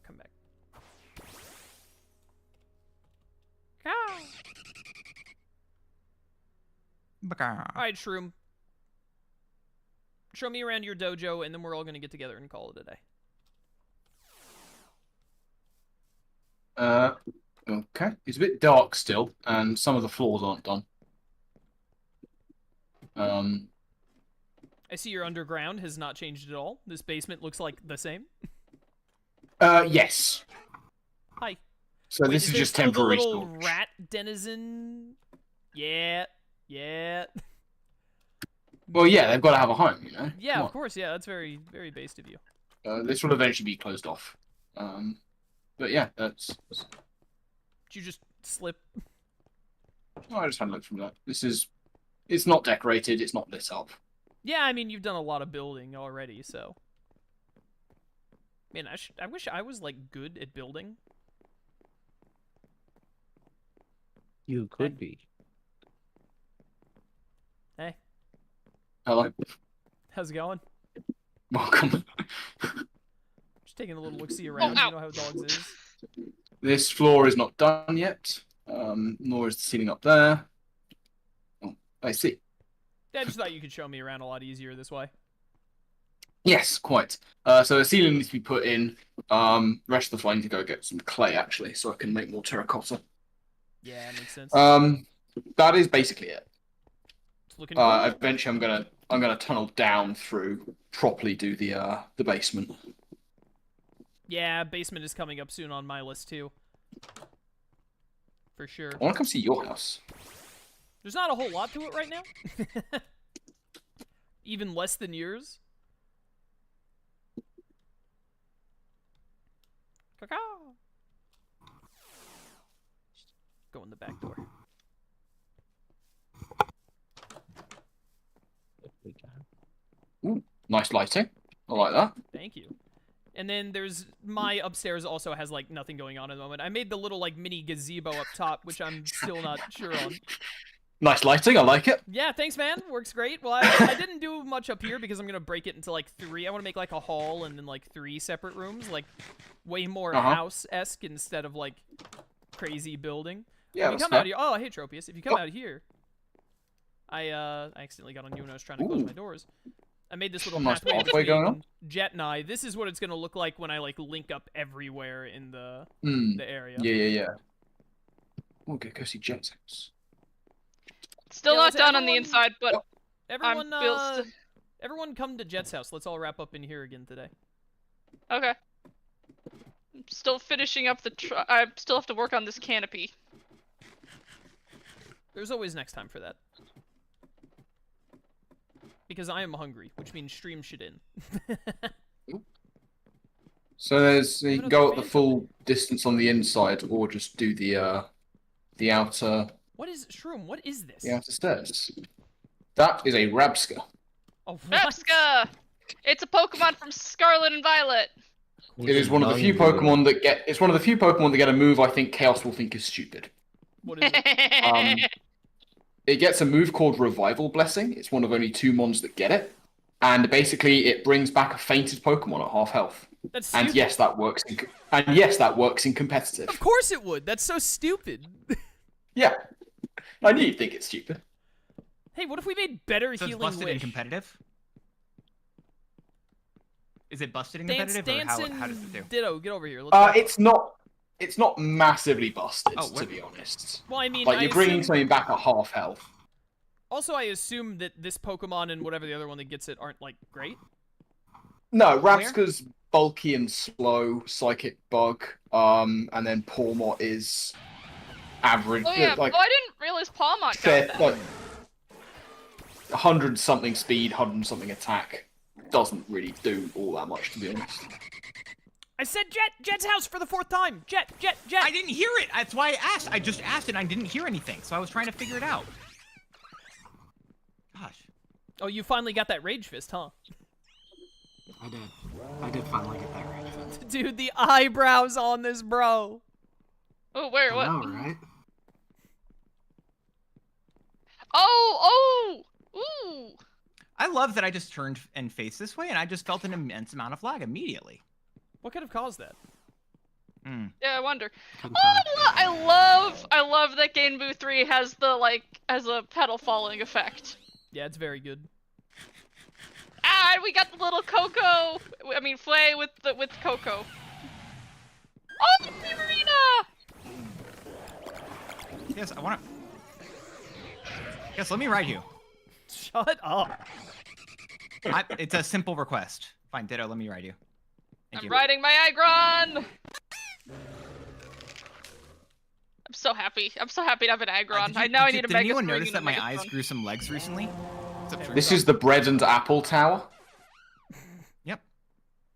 Come back. Ah. Alright, Shroom. Show me around your dojo, and then we're all gonna get together and call it a day. Okay. It's a bit dark still, and some of the floors aren't done. I see your underground has not changed at all. This basement looks like the same. Yes. Hi. So Wait, this is there just still temporary the little storage. rat denizen. Yeah. Well, yeah, they've got to have a home, you know. Yeah, Come of course. Yeah, that's very, very based of you. on. This will eventually be closed off. But yeah, that's. Did you just slip? Oh, I just had a look from that. It's not decorated. It's not lit up. Yeah, I mean, you've done a lot of building already, so. Man, I wish I was, like, good at building. You could be. Hey, Hello. how's it going? Welcome. Just taking a little look-see around. ow. You know how dogs is. This floor is not done yet. Nor is the ceiling up there. Oh, I see. Yeah, I just thought you could show me around a lot easier this way. Yes, quite. So the ceiling needs to be put in. Rest of the floor I need to go get some clay actually, so I can make more terracotta. Yeah, makes sense. That is basically it. It's looking good. Eventually, I'm gonna tunnel down through, properly do the basement. Yeah, basement is coming up soon on my list, too. For sure. I want to come see your house. There's not a whole lot to it right now. Even less than yours. Caw-caw. Go in the back door. Ooh, nice lighting. I like that. Thank you. And then there's my upstairs also has like nothing going on at the moment. I made the little like mini gazebo up top, which I'm still not sure on. Nice lighting. I like it. Yeah, thanks, man. Works great. Well, I didn't do much up here because I'm gonna break it into like 3. I want to make like a hall and then like 3 separate rooms, like way more house-esque instead of like crazy building. Yeah, If you that's come fair. out here, oh, hey Tropius. If you come out here, I accidentally got on you when I was trying to close Ooh. my doors. I made this little Nice pathway pathway going between Jet and I. This is what it's gonna look like when I like link up everywhere in the area. Yeah. We'll go see Jet's house. Still Yeah, not listen, done on the everyone- inside, but Everyone, built everyone, come to Jet's house. Let's all wrap up in here again today. okay. I'm still finishing up I still have to work on this canopy. There's always next time for that. Because I am hungry, which means stream should end. So there's you Even can though go the up the fans full distance on the inside, or just do the outer What is Shroom? What is this? the outer stairs. That is a Rabska. Oh, what? Rabska! It's a Pokemon from Scarlet and Violet. It is one of the few Pokemon that get. It's one of the few Pokemon that get a move I think Chaos will think is stupid. What is it? It gets a move called Revival Blessing. It's one of only 2 mons that get it, and basically it brings back a fainted Pokemon at half health. That's And stupid. yes, that works. That works in competitive. Of course it would. That's so stupid. Yeah, I knew you'd think it's stupid. Hey, what if we made better So it's healing busted in wish? competitive? Is it busted in Dance, competitive, dance, or and how does it do? Ditto, get over here. Let's go. It's not massively busted, Oh, to what? be honest. Well, I mean, Like I you're bringing assume... something back at half health. Also, I assume that this Pokemon and whatever the other one that gets it aren't, like, great. No, Rabska's bulky and slow, Psychic Bug, and then Pawmot is average. Oh yeah, like, I didn't realize Palmont fair, got that. like 100 something speed, 100 something attack. Doesn't really do all that much, to be honest. I said Jet's house for the 4th time. Jet. I didn't hear it. That's why I asked. I just asked and I didn't hear anything, so I was trying to figure it out. Gosh. Oh, you finally got that Rage Fist, huh? I did finally get that right. Dude, the eyebrows on this bro. Oh, where? I What? know, right? Oh! Ooh! I love that I just turned and faced this way, and I just felt an immense amount of lag immediately. What could have caused that? Yeah, I wonder. Couldn't Oh, tell. I love that Game Boo 3 has the has a pedal falling effect. Yeah, it's very good. Ah, we got the little Coco. I mean, Flay with Coco. Oh, Marina! Yes, I want to. Yes, let me ride you. Shut up. It's a simple request. Fine, Ditto, let me ride you. Thank I'm you. riding my Aggron. I'm so happy. I'm so happy to have an Aggron. I need a Did Mega anyone Spring notice and a that my Mega eyes Stone. grew some legs recently? This is the bread and apple tower. Yep.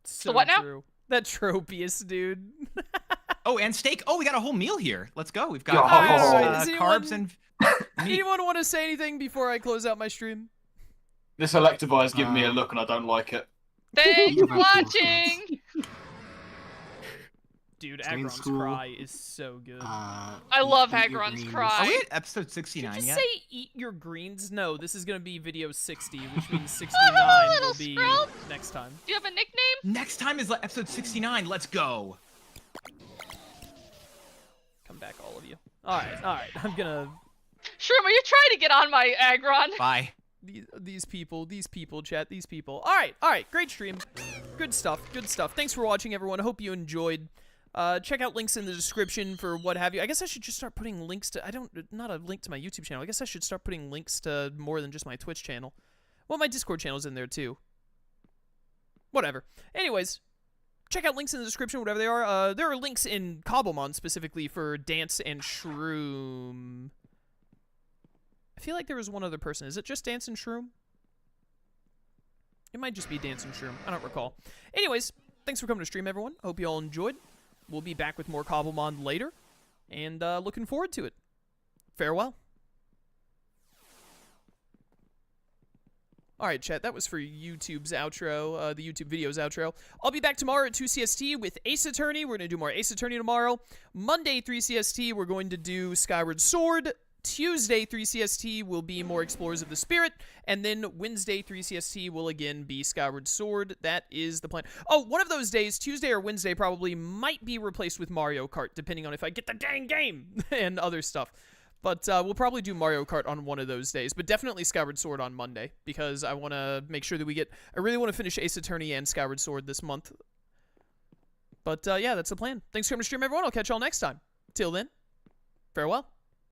So what now? true. That Tropius, dude. Oh, and steak. Oh, we got a whole meal here. Let's go. We've got Oh. carbs and meat. Anyone want to say anything before I close out my stream? This Electivire's giving me a look, and I don't like it. Thanks for watching. Dude, Stay in Aggron's school. cry is so good. I love eat your Aggron's greens. cry. Are we at episode Did 69 you yet? say eat your greens? No, this is gonna be video 60, which means hello, 69 little will be scrub. next time. Do you have a nickname? Next time is episode 69. Let's go. Come back, all of you. Alright, I'm gonna... Shroom, are you trying to get on my Aggron? Bye. These people, chat, these people. Alright, great stream. Good stuff. Thanks for watching, everyone. I hope you enjoyed. Check out links in the description for what have you. I guess I should just start putting links to... not a link to my YouTube channel. I guess I should start putting links to more than just my Twitch channel. Well, my Discord channel's in there, too. Whatever. Anyways, check out links in the description, whatever they are. There are links in Cobblemon specifically for Dance and Shroom. I feel like there was one other person. Is it just Dance and Shroom? It might just be Dance and Shroom. I don't recall. Anyways, thanks for coming to stream, everyone. Hope you all enjoyed. We'll be back with more Cobblemon later, and looking forward to it. Farewell. Alright, chat, that was for YouTube's outro, the YouTube video's outro. I'll be back tomorrow at 2 CST with Ace Attorney. We're going to do more Ace Attorney tomorrow. Monday, 3 CST, we're going to do Skyward Sword. Tuesday, 3CST will be more Explorers of the Spirit, and then Wednesday, 3CST will again be Skyward Sword. That is the plan. Oh, one of those days, Tuesday or Wednesday, probably might be replaced with Mario Kart, depending on if I get the dang game and other stuff. But we'll probably do Mario Kart on one of those days, but definitely Skyward Sword on Monday, because I want to make sure that we get... I really want to finish Ace Attorney and Skyward Sword this month. But yeah, that's the plan. Thanks for coming to stream, everyone. I'll catch y'all next time. Till then, farewell.